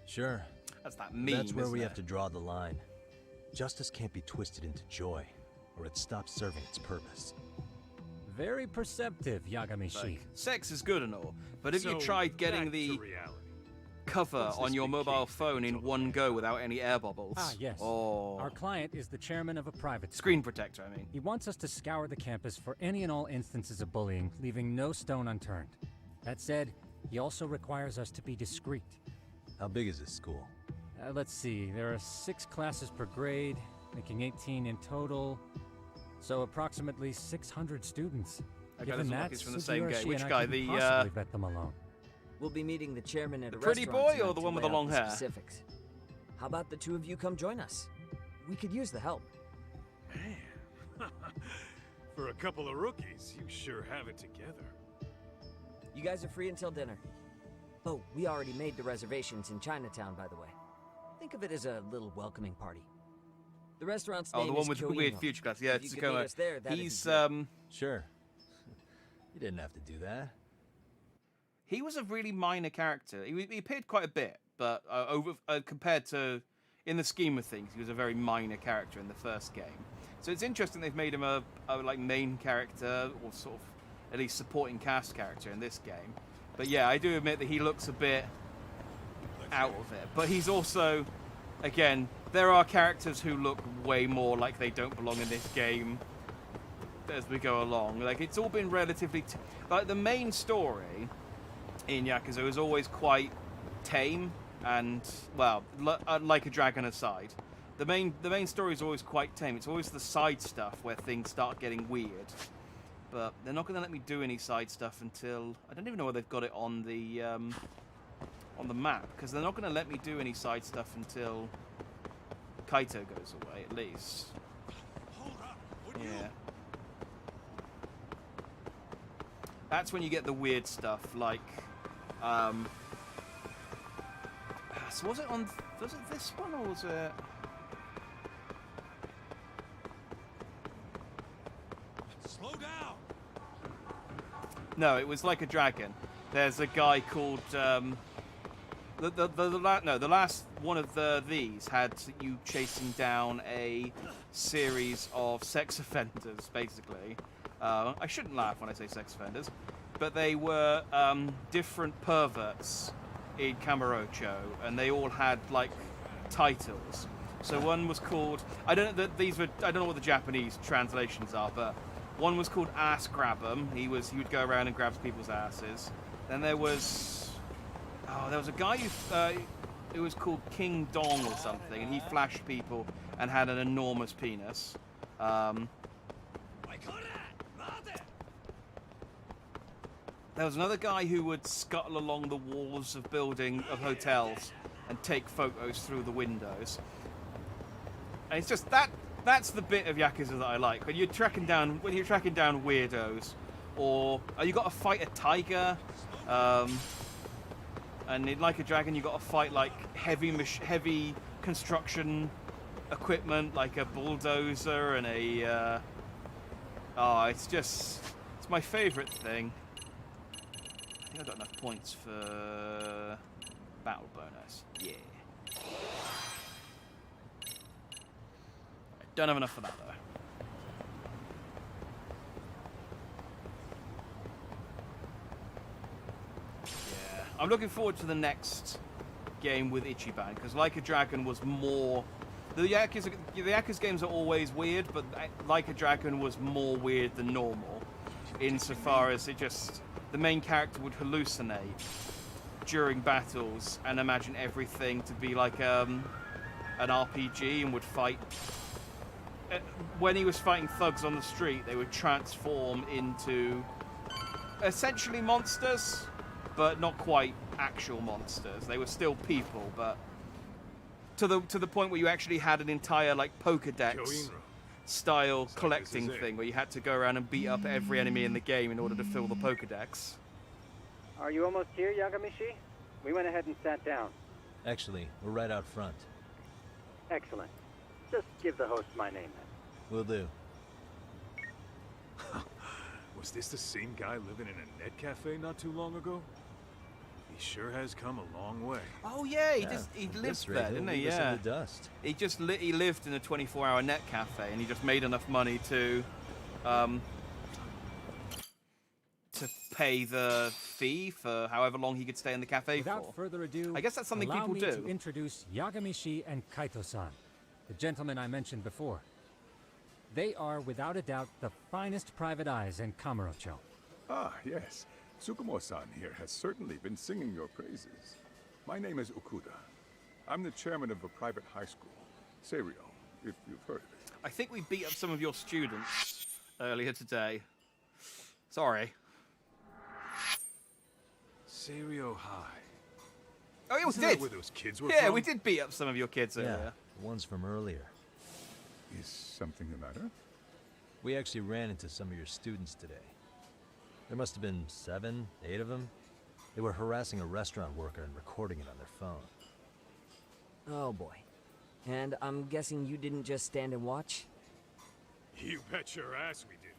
[SPEAKER 8] Sure.
[SPEAKER 1] That's that
[SPEAKER 8] But
[SPEAKER 1] meme,
[SPEAKER 8] that's where
[SPEAKER 1] isn't
[SPEAKER 8] we
[SPEAKER 1] it?
[SPEAKER 8] have to draw the line. Justice can't be twisted into joy, or it stops serving its purpose.
[SPEAKER 13] Very perceptive, Yagami-shi.
[SPEAKER 1] Like, sex is good and all, but have you
[SPEAKER 6] So,
[SPEAKER 1] tried getting
[SPEAKER 6] back
[SPEAKER 1] the
[SPEAKER 6] to reality.
[SPEAKER 1] cover
[SPEAKER 6] What's
[SPEAKER 1] on
[SPEAKER 6] this
[SPEAKER 1] your
[SPEAKER 6] big
[SPEAKER 1] mobile
[SPEAKER 6] case
[SPEAKER 1] phone in one go without any air bubbles?
[SPEAKER 13] Ah, yes.
[SPEAKER 1] Oh.
[SPEAKER 13] Our client is the chairman of a private school.
[SPEAKER 1] Screen protector, I mean.
[SPEAKER 13] He wants us to scour the campus for any and all instances of bullying, leaving no stone unturned. That said, he also requires us to be discreet.
[SPEAKER 8] How big is this school?
[SPEAKER 13] Let's see, there are 6 classes per grade, making 18 in total. So approximately 600 students.
[SPEAKER 1] Okay,
[SPEAKER 13] Given
[SPEAKER 1] doesn't look
[SPEAKER 13] that,
[SPEAKER 1] like it's from the same
[SPEAKER 13] Sugiyoshi
[SPEAKER 1] guy. Which
[SPEAKER 13] and I
[SPEAKER 1] guy?
[SPEAKER 13] couldn't
[SPEAKER 1] The,
[SPEAKER 13] possibly vet them alone.
[SPEAKER 12] We'll be meeting the chairman at
[SPEAKER 1] The
[SPEAKER 12] a
[SPEAKER 1] pretty
[SPEAKER 12] restaurant
[SPEAKER 1] boy or
[SPEAKER 12] tonight
[SPEAKER 1] the
[SPEAKER 12] to
[SPEAKER 1] one with
[SPEAKER 12] lay
[SPEAKER 1] the
[SPEAKER 12] out
[SPEAKER 1] long hair?
[SPEAKER 12] Specifics. How about the two of you come join us? We could use the help.
[SPEAKER 6] Man, for a couple of rookies, you sure have it together.
[SPEAKER 12] You guys are free until dinner. Oh, we already made the reservations in Chinatown, by the way. Think of it as a little welcoming party. The restaurant's name
[SPEAKER 1] Oh, the one
[SPEAKER 12] is
[SPEAKER 1] with the
[SPEAKER 12] Kyoino.
[SPEAKER 1] weird future class. Yeah,
[SPEAKER 12] If you could meet
[SPEAKER 1] Tsukumo.
[SPEAKER 12] us there, that'd be
[SPEAKER 1] He's
[SPEAKER 12] great.
[SPEAKER 8] Sure. You didn't have to do that.
[SPEAKER 1] He was a really minor character. He appeared quite a bit, but compared to, in the scheme of things, he was a very minor character in the first game. So it's interesting they've made him a like main character, or sort of at least supporting cast character in this game. But yeah, I do admit that he looks a bit out of it. But he's also, again, there are characters who look way more like they don't belong in this game as we go along. Like, it's all been relatively like the main story in Yakuza is always quite tame and, well, like a dragon aside, the main story is always quite tame. It's always the side stuff where things start getting weird. But they're not going to let me do any side stuff until, I don't even know where they've got it on the map, because they're not going to let me do any side stuff until Kaito goes away, at least. Yeah. That's when you get the weird stuff, like, so was it this one, or was it?
[SPEAKER 6] Slow down.
[SPEAKER 1] No, it was Like a Dragon. There's a guy called the last one of these had you chasing down a series of sex offenders, basically. I shouldn't laugh when I say sex offenders, but they were different perverts in Kamurocho, and they all had like titles. So one was called, I don't know what the Japanese translations are, but one was called Ass Grab'em. He would go around and grab people's asses. Then there was a guy who was called King Dong or something, and he flashed people and had an enormous penis. There was another guy who would scuttle along the walls of hotels and take photos through the windows. And it's just that's the bit of Yakuza that I like. When you're tracking down weirdos, or you got to fight a tiger, and in Like a Dragon you got to fight like heavy construction equipment like a bulldozer and it's my favorite thing. I think I got enough points for battle bonus. Yeah. Don't have enough for that though. Yeah, I'm looking forward to the next game with Ichiban, because Like a Dragon was more. The Yakuza games are always weird, but Like a Dragon was more weird than normal, insofar as the main character would hallucinate during battles and imagine everything to be like an RPG and would fight. When he was fighting thugs on the street, they would transform into essentially monsters, but not quite actual monsters. They were still people, but to the point where you actually had an entire like Pokédex style collecting thing where you had to go around and beat up every enemy in the game in order to fill the Pokédex.
[SPEAKER 21] Are you almost here, Yagamishi? We went ahead and sat down.
[SPEAKER 8] Actually, we're right out front.
[SPEAKER 21] Excellent. Just give the host my name then.
[SPEAKER 8] Will do.
[SPEAKER 6] Was this the same guy living in a net cafe not too long ago? He sure has come a long way.
[SPEAKER 1] Oh yeah, he lived there, didn't he? Yeah.
[SPEAKER 8] The dust.
[SPEAKER 1] He lived in a 24-hour net cafe, and he just made enough money to pay the fee for however long he could stay in the cafe
[SPEAKER 13] Without further ado,
[SPEAKER 1] I guess that's something
[SPEAKER 13] allow
[SPEAKER 1] people
[SPEAKER 13] me
[SPEAKER 1] do.
[SPEAKER 13] to introduce Yagamishi and Kaito-san, the gentlemen I mentioned before. They are, without a doubt, the finest private eyes in Kamurocho.
[SPEAKER 10] Ah, yes. Tsukumo-san here has certainly been singing your praises. My name is Okuda. I'm the chairman of a private high school, Serio, if you've heard of it.
[SPEAKER 1] I think we beat up some of your students earlier today. Sorry.
[SPEAKER 6] Serio High.
[SPEAKER 1] Oh, yeah, we
[SPEAKER 6] Isn't that
[SPEAKER 1] did.
[SPEAKER 6] where those kids were
[SPEAKER 1] Yeah,
[SPEAKER 6] from?
[SPEAKER 1] we did beat up some of your kids
[SPEAKER 8] Yeah,
[SPEAKER 1] earlier.
[SPEAKER 8] the ones from earlier.
[SPEAKER 10] Is something the matter?
[SPEAKER 8] We actually ran into some of your students today. There must have been 7, 8 of them. They were harassing a restaurant worker and recording it on their phone.
[SPEAKER 12] Oh boy. And I'm guessing you didn't just stand and watch?
[SPEAKER 6] You bet your ass we did.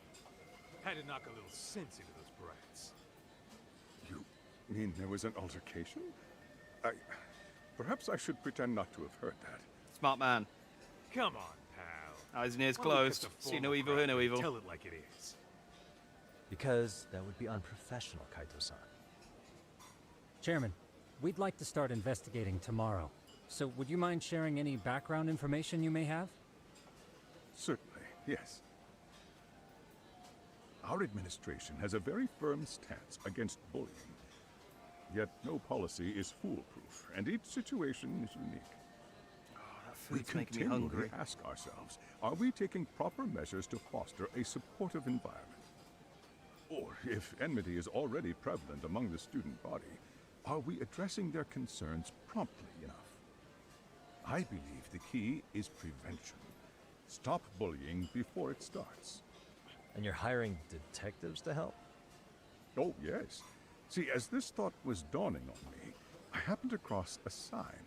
[SPEAKER 6] Had to knock a little sense into those brats.
[SPEAKER 10] You mean there was an altercation? Perhaps I should pretend not to have heard that.
[SPEAKER 1] Smart man.
[SPEAKER 6] Come on, pal.
[SPEAKER 1] Eyes and ears
[SPEAKER 6] Why don't we
[SPEAKER 1] closed.
[SPEAKER 6] cut the
[SPEAKER 1] See no
[SPEAKER 6] former
[SPEAKER 1] evil, hear no
[SPEAKER 6] crap and
[SPEAKER 1] evil.
[SPEAKER 6] Tell it like it is.
[SPEAKER 8] Because that would be unprofessional, Kaito-san.
[SPEAKER 13] Chairman, we'd like to start investigating tomorrow. So would you mind sharing any background information you may have?
[SPEAKER 10] Certainly, yes. Our administration has a very firm stance against bullying. Yet no policy is foolproof, and each situation is unique. We
[SPEAKER 1] food's making me
[SPEAKER 10] continually
[SPEAKER 1] hungry.
[SPEAKER 10] ask ourselves, are we taking proper measures to foster a supportive environment? Or, if enmity is already prevalent among the student body, are we addressing their concerns promptly enough? I believe the key is prevention. Stop bullying before it starts.
[SPEAKER 8] And you're hiring detectives to help?
[SPEAKER 10] Oh, yes. See, as this thought was dawning on me, I happened across a sign.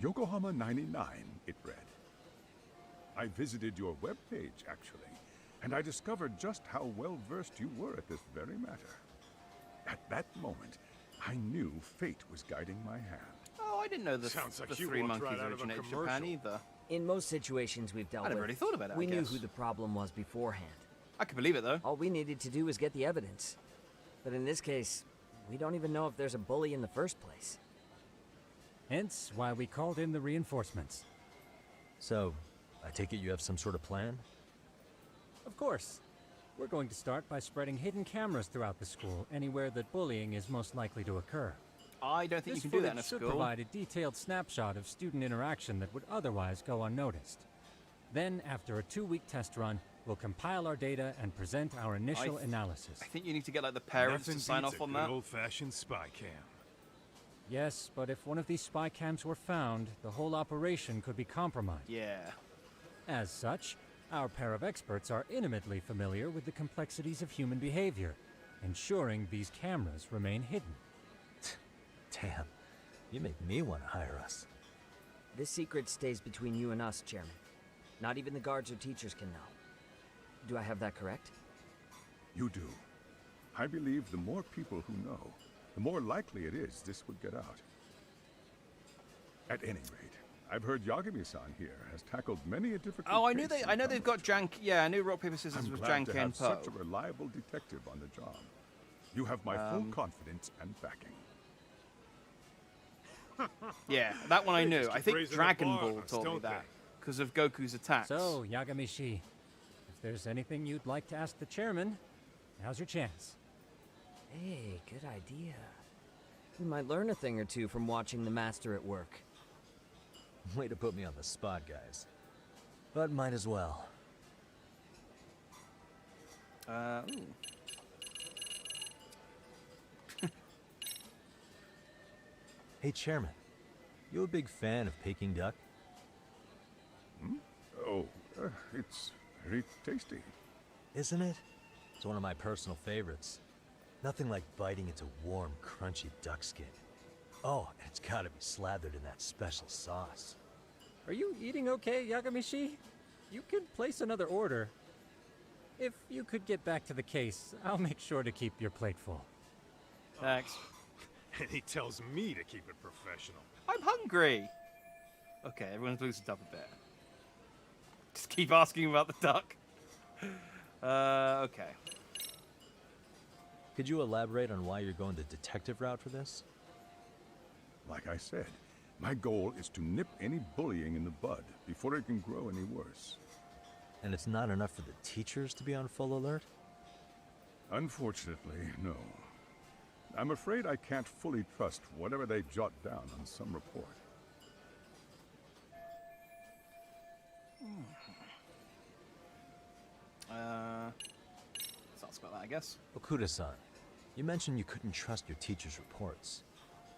[SPEAKER 10] Yokohama 99, it read. I visited your webpage, actually, and I discovered just how well-versed you were at this very matter. At that moment, I knew fate was guiding my hand.
[SPEAKER 1] Oh, I didn't know
[SPEAKER 6] Sounds like
[SPEAKER 1] the
[SPEAKER 6] you
[SPEAKER 1] three
[SPEAKER 6] walked
[SPEAKER 1] monkeys
[SPEAKER 6] right out of a
[SPEAKER 1] originated in Japan
[SPEAKER 6] commercial.
[SPEAKER 1] either.
[SPEAKER 12] In most situations we've dealt
[SPEAKER 1] I never
[SPEAKER 12] with,
[SPEAKER 1] really thought about it,
[SPEAKER 12] we
[SPEAKER 1] I
[SPEAKER 12] knew
[SPEAKER 1] guess.
[SPEAKER 12] who the problem was beforehand.
[SPEAKER 1] I can believe it, though.
[SPEAKER 12] All we needed to do was get the evidence. But in this case, we don't even know if there's a bully in the first place.
[SPEAKER 13] Hence why we called in the reinforcements.
[SPEAKER 8] So, I take it you have some sort of plan?
[SPEAKER 13] Of course. We're going to start by spreading hidden cameras throughout the school, anywhere that bullying is most likely to occur.
[SPEAKER 1] I don't think
[SPEAKER 13] This
[SPEAKER 1] you can do that in a
[SPEAKER 13] footage should
[SPEAKER 1] school.
[SPEAKER 13] provide a detailed snapshot of student interaction that would otherwise go unnoticed. Then, after a 2-week test run, we'll compile our data and present our initial analysis.
[SPEAKER 1] I think you need to get like the parents
[SPEAKER 6] Nothing
[SPEAKER 1] to sign
[SPEAKER 6] beats
[SPEAKER 1] off
[SPEAKER 6] a
[SPEAKER 1] on
[SPEAKER 6] good
[SPEAKER 1] that.
[SPEAKER 6] old-fashioned spy cam.
[SPEAKER 13] Yes, but if one of these spy cams were found, the whole operation could be compromised.
[SPEAKER 1] Yeah.
[SPEAKER 13] As such, our pair of experts are intimately familiar with the complexities of human behavior, ensuring these cameras remain hidden.
[SPEAKER 8] Damn, you make me want to hire us.
[SPEAKER 12] This secret stays between you and us, Chairman. Not even the guards or teachers can know. Do I have that correct?
[SPEAKER 10] You do. I believe the more people who know, the more likely it is this would get out. At any rate, I've heard Yagami-san here has tackled many a difficult
[SPEAKER 1] Oh, I knew
[SPEAKER 10] case
[SPEAKER 1] they. I know
[SPEAKER 10] in
[SPEAKER 1] they've got Jank. Yeah, I knew rock paper scissors
[SPEAKER 10] I'm
[SPEAKER 1] was
[SPEAKER 10] glad to
[SPEAKER 1] Jank and
[SPEAKER 10] have
[SPEAKER 1] Poe.
[SPEAKER 10] such a reliable detective on the job. You have my full confidence and backing.
[SPEAKER 1] Yeah, that one I
[SPEAKER 6] They
[SPEAKER 1] knew.
[SPEAKER 6] just
[SPEAKER 1] I
[SPEAKER 6] keep
[SPEAKER 1] think
[SPEAKER 6] raising the
[SPEAKER 1] Dragon
[SPEAKER 6] bar
[SPEAKER 1] Ball
[SPEAKER 6] on us,
[SPEAKER 1] told me
[SPEAKER 6] don't
[SPEAKER 1] that because of Goku's attacks.
[SPEAKER 13] So, Yagami-shi, if there's anything you'd like to ask the chairman, now's your chance.
[SPEAKER 12] Hey, good idea. We might learn a thing or two from watching the master at work.
[SPEAKER 8] Way to put me on the spot, guys. But might as well.
[SPEAKER 1] Ooh.
[SPEAKER 8] Hey, Chairman. You a big fan of Peking duck?
[SPEAKER 10] Hmm? Oh, it's very tasty.
[SPEAKER 8] Isn't it? It's one of my personal favorites. Nothing like biting into warm, crunchy duck skin. Oh, and it's gotta be slathered in that special sauce.
[SPEAKER 13] Are you eating okay, Yagami-shi? You could place another order. If you could get back to the case, I'll make sure to keep your plate full.
[SPEAKER 1] Thanks.
[SPEAKER 6] And he tells me to keep it professional.
[SPEAKER 1] I'm hungry. Okay, everyone's loosened up a bit. Just keep asking about the duck. Okay.
[SPEAKER 8] Could you elaborate on why you're going the detective route for this?
[SPEAKER 10] Like I said, my goal is to nip any bullying in the bud before it can grow any worse.
[SPEAKER 8] And it's not enough for the teachers to be on full alert?
[SPEAKER 10] Unfortunately, no. I'm afraid I can't fully trust whatever they jot down on some report.
[SPEAKER 1] Let's ask about that, I guess.
[SPEAKER 8] Okuda-san, you mentioned you couldn't trust your teacher's reports.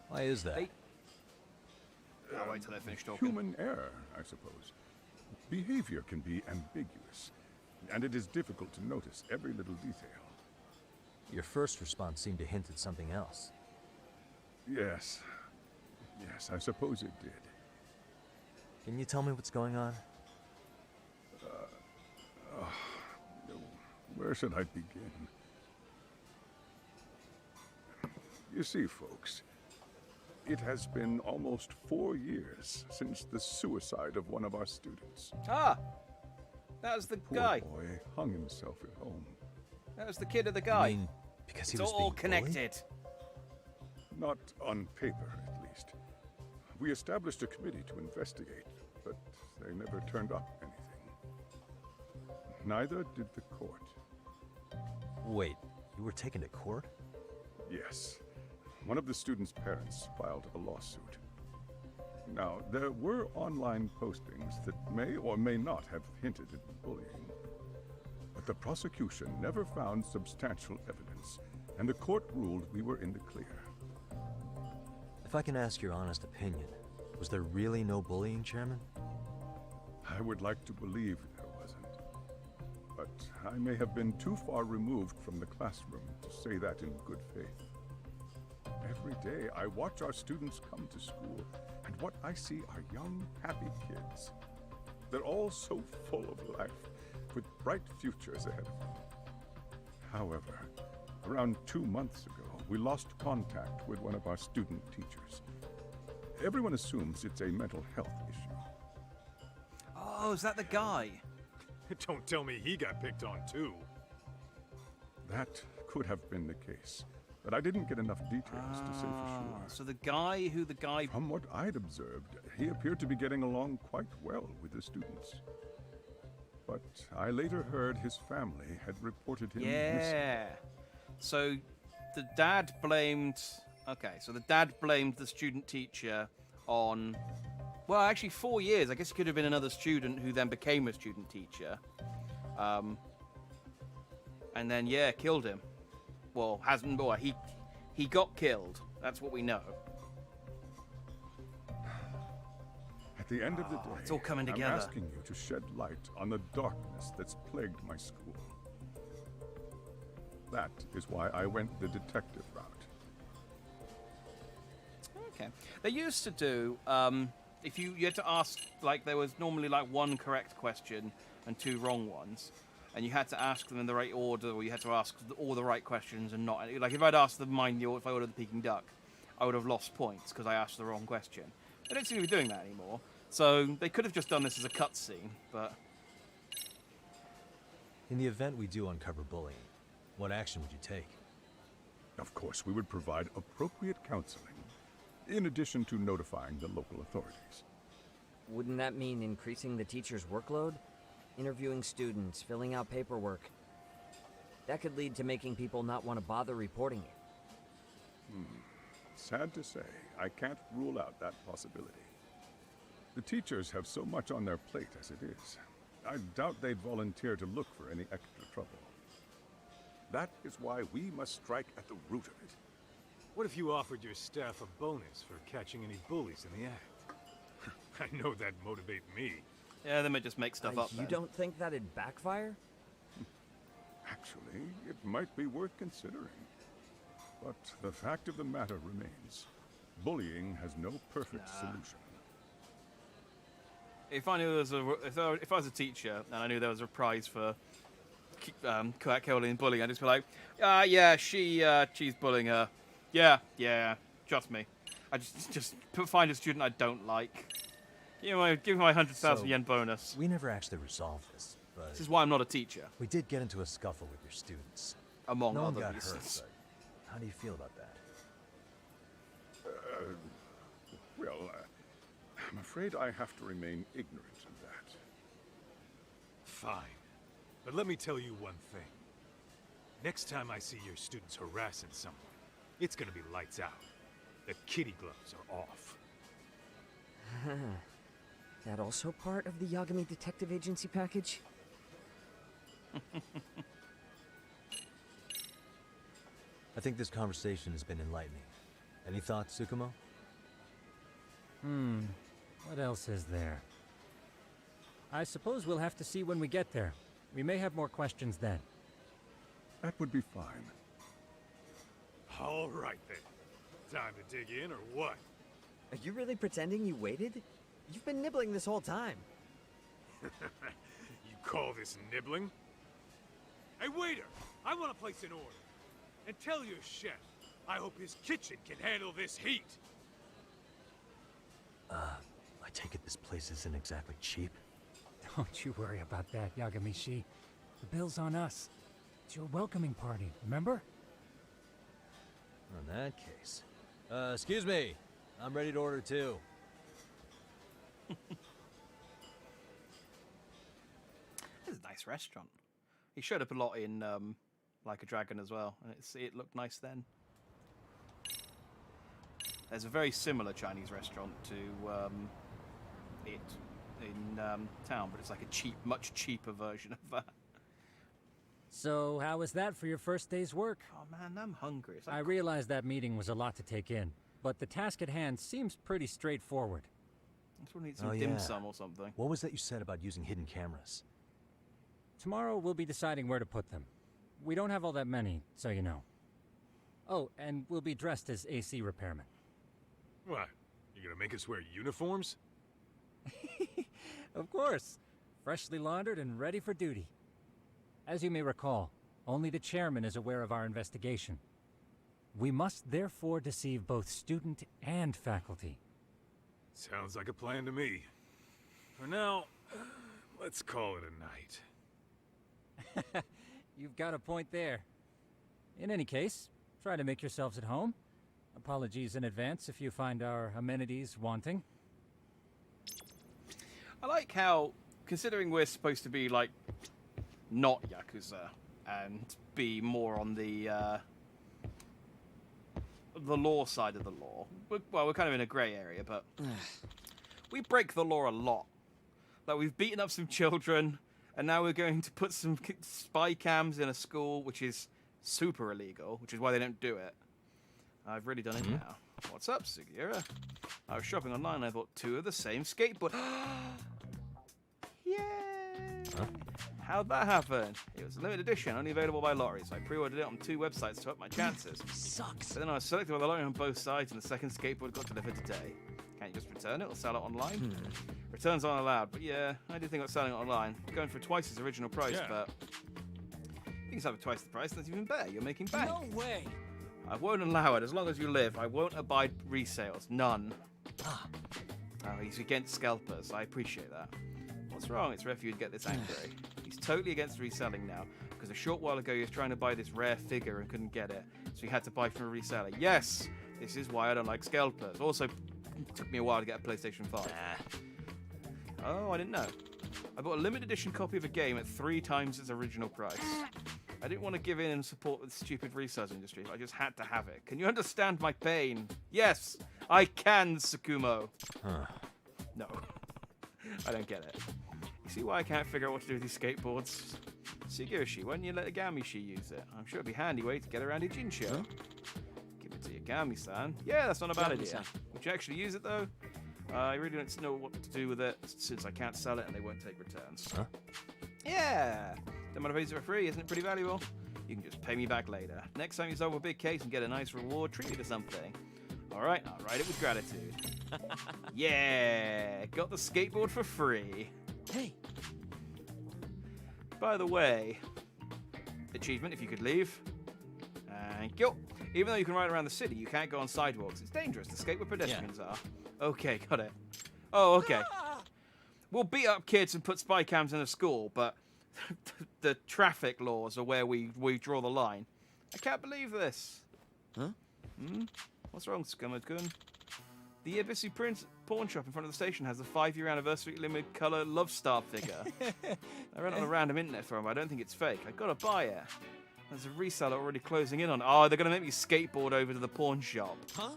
[SPEAKER 8] Why is that?
[SPEAKER 1] I'll wait till they finish talking.
[SPEAKER 10] Human error, I suppose. Behavior can be ambiguous, and it is difficult to notice every little detail.
[SPEAKER 8] Your first response seemed to hint at something else.
[SPEAKER 10] Yes. Yes, I suppose it did.
[SPEAKER 8] Can you tell me what's going on?
[SPEAKER 10] Where should I begin? You see, folks, it has been almost 4 years since the suicide of one of our students.
[SPEAKER 1] Ah! That was the
[SPEAKER 10] Poor
[SPEAKER 1] guy.
[SPEAKER 10] boy hung himself at home.
[SPEAKER 1] That was the kid of the guy.
[SPEAKER 8] You mean because he
[SPEAKER 1] It's
[SPEAKER 8] was
[SPEAKER 1] all
[SPEAKER 8] being bullied?
[SPEAKER 1] connected.
[SPEAKER 10] Not on paper, at least. We established a committee to investigate, but they never turned up anything. Neither did the court.
[SPEAKER 8] Wait, you were taken to court?
[SPEAKER 10] Yes. One of the students' parents filed a lawsuit. Now, there were online postings that may or may not have hinted at bullying. But the prosecution never found substantial evidence, and the court ruled we were in the clear.
[SPEAKER 8] If I can ask your honest opinion, was there really no bullying, Chairman?
[SPEAKER 10] I would like to believe there wasn't. But I may have been too far removed from the classroom to say that in good faith. Every day I watch our students come to school, and what I see are young, happy kids. They're all so full of life, with bright futures ahead of them. However, around 2 months ago, we lost contact with one of our student teachers. Everyone assumes it's a mental health issue.
[SPEAKER 1] Oh, is that the guy?
[SPEAKER 6] Don't tell me he got picked on too.
[SPEAKER 10] That could have been the case, but I didn't get enough details to say for sure.
[SPEAKER 1] So the guy.
[SPEAKER 10] From what I'd observed, he appeared to be getting along quite well with the students. But I later heard his family had reported him missing.
[SPEAKER 1] Yeah. So the dad blamed. Okay, so the dad blamed the student teacher on. Well, actually, 4 years. I guess it could have been another student who then became a student teacher. And then, yeah, killed him. Well, hasn't. Well, he got killed. That's what we know.
[SPEAKER 10] At the end of the day,
[SPEAKER 1] it's all coming together.
[SPEAKER 10] I'm asking you to shed light on the darkness that's plagued my school. That is why I went the detective route.
[SPEAKER 1] Okay. They used to do, if you had to ask, like, there was normally, like, one correct question and 2 wrong ones. And you had to ask them in the right order, or you had to ask all the right questions and not. Like, if I'd asked them if I ordered the Peking duck, I would have lost points because I asked the wrong question. They don't seem to be doing that anymore. So they could have just done this as a cutscene, but...
[SPEAKER 8] In the event we do uncover bullying, what action would you take?
[SPEAKER 10] Of course, we would provide appropriate counseling, in addition to notifying the local authorities.
[SPEAKER 12] Wouldn't that mean increasing the teacher's workload? Interviewing students, filling out paperwork. That could lead to making people not want to bother reporting it.
[SPEAKER 10] Sad to say, I can't rule out that possibility. The teachers have so much on their plate as it is. I doubt they'd volunteer to look for any extra trouble. That is why we must strike at the root of it.
[SPEAKER 6] What if you offered your staff a bonus for catching any bullies in the act? I know that'd motivate me.
[SPEAKER 1] Yeah, they might just make stuff up
[SPEAKER 12] You
[SPEAKER 1] then.
[SPEAKER 12] don't think that'd backfire?
[SPEAKER 10] Actually, it might be worth considering. But the fact of the matter remains, bullying has no perfect solution.
[SPEAKER 1] If I knew there was if I was a teacher and I knew there was a prize for killing bullying, I'd just be like, yeah, she's bullying her. Yeah, trust me. I just find a student I don't like. Give me my 100,000 yen bonus.
[SPEAKER 8] We never actually resolved this, but...
[SPEAKER 1] This is why I'm not a teacher.
[SPEAKER 8] We did get into a scuffle with your students.
[SPEAKER 1] Among
[SPEAKER 8] no one
[SPEAKER 1] other
[SPEAKER 8] got
[SPEAKER 1] reasons.
[SPEAKER 8] hurt, but how do you feel about that?
[SPEAKER 10] I'm afraid I have to remain ignorant of that.
[SPEAKER 6] Fine. But let me tell you one thing. Next time I see your students harassing someone, it's gonna be lights out. The kitty gloves are off.
[SPEAKER 12] That also part of the Yagami Detective Agency package?
[SPEAKER 8] I think this conversation has been enlightening. Any thoughts, Tsukumo?
[SPEAKER 13] What else is there? I suppose we'll have to see when we get there. We may have more questions then.
[SPEAKER 10] That would be fine.
[SPEAKER 6] All right then. Time to dig in or what?
[SPEAKER 12] Are you really pretending you waited? You've been nibbling this whole time.
[SPEAKER 6] You call this nibbling? Hey waiter, I want to place an order. And tell your chef, I hope his kitchen can handle this heat.
[SPEAKER 8] I take it this place isn't exactly cheap?
[SPEAKER 13] Don't you worry about that, Yagami-shi. The bill's on us. It's your welcoming party, remember?
[SPEAKER 8] In that case... excuse me. I'm ready to order too.
[SPEAKER 1] This is a nice restaurant. He showed up a lot in Like a Dragon as well, and it looked nice then. There's a very similar Chinese restaurant to it in town, but it's like a much cheaper version of that.
[SPEAKER 13] So, how was that for your first day's work?
[SPEAKER 1] Oh man, I'm hungry.
[SPEAKER 13] I realized that meeting was a lot to take in, but the task at hand seems pretty straightforward.
[SPEAKER 1] I just want to eat some dim sum or something.
[SPEAKER 8] What was that you said about using hidden cameras?
[SPEAKER 13] Tomorrow we'll be deciding where to put them. We don't have all that many, so you know. Oh, and we'll be dressed as AC repairmen.
[SPEAKER 6] What? You gonna make us wear uniforms?
[SPEAKER 13] Of course. Freshly laundered and ready for duty. As you may recall, only the chairman is aware of our investigation. We must therefore deceive both student and faculty.
[SPEAKER 6] Sounds like a plan to me. For now, let's call it a night.
[SPEAKER 13] You've got a point there. In any case, try to make yourselves at home. Apologies in advance if you find our amenities wanting.
[SPEAKER 1] I like how, considering we're supposed to be, like, not Yakuza, and be more on the law side of the law. We're kind of in a grey area, but we break the law a lot. Like, we've beaten up some children, and now we're going to put some spy cams in a school, which is super illegal, which is why they don't do it. I've really done it now. What's up, Sugiura? I was shopping online and I bought 2 of the same skateboard. Yay!
[SPEAKER 8] Huh?
[SPEAKER 1] How'd that happen? It was a limited edition, only available by lottery, so I pre-ordered it on 2 websites to up my chances.
[SPEAKER 12] Sucks.
[SPEAKER 1] But then I was selected by the lottery on both sides, and the second skateboard got delivered today. Can't you just return it or sell it online? Returns aren't allowed, but yeah, I do think about selling it online. Going for twice its original price, but you can sell it twice the price, that's even better. You're making bank.
[SPEAKER 15] No way!
[SPEAKER 1] I won't allow it as long as you live. I won't abide resales. None. Oh, he's against scalpers. I appreciate that. What's wrong? It's rare for you to get this angry. He's totally against reselling now, because a short while ago he was trying to buy this rare figure and couldn't get it, so he had to buy from a reseller. Yes! This is why I don't like scalpers. Also, it took me a while to get a PlayStation 5. Oh, I didn't know. I bought a limited edition copy of a game at 3 times its original price. I didn't want to give in and support the stupid resales industry, but I just had to have it. Can you understand my pain? Yes, I can, Tsukumo. No, I don't get it. You see why I can't figure out what to do with these skateboards? Sugiyoshi, why don't you let Agami-shi use it? I'm sure it'd be a handy way to get around Ijincho. Give it to Agami-san. Yeah, that's not a bad idea. Would you actually use it, though? I really don't know what to do with it, since I can't sell it and they won't take returns. Yeah! Don't mind if I use it for free, isn't it pretty valuable? You can just pay me back later. Next time you solve a big case and get a nice reward, treat me to something. Alright, I'll write it with gratitude. Yeah! Got the skateboard for free.
[SPEAKER 12] Hey!
[SPEAKER 1] By the way, achievement if you could leave. Thank you. Even though you can ride around the city, you can't go on sidewalks. It's dangerous to skate where pedestrians are. Okay, got it. Oh, okay. We'll beat up kids and put spy cams in a school, but the traffic laws are where we draw the line. I can't believe this.
[SPEAKER 12] Huh?
[SPEAKER 1] What's wrong, Scummergun? The Ibisi pawn shop in front of the station has the 5-year anniversary limited color Love Star figure. I read it on a random internet forum, but I don't think it's fake. I gotta buy it. There's a reseller already closing in on it. Oh, they're gonna make me skateboard over to the pawn shop.
[SPEAKER 12] Huh?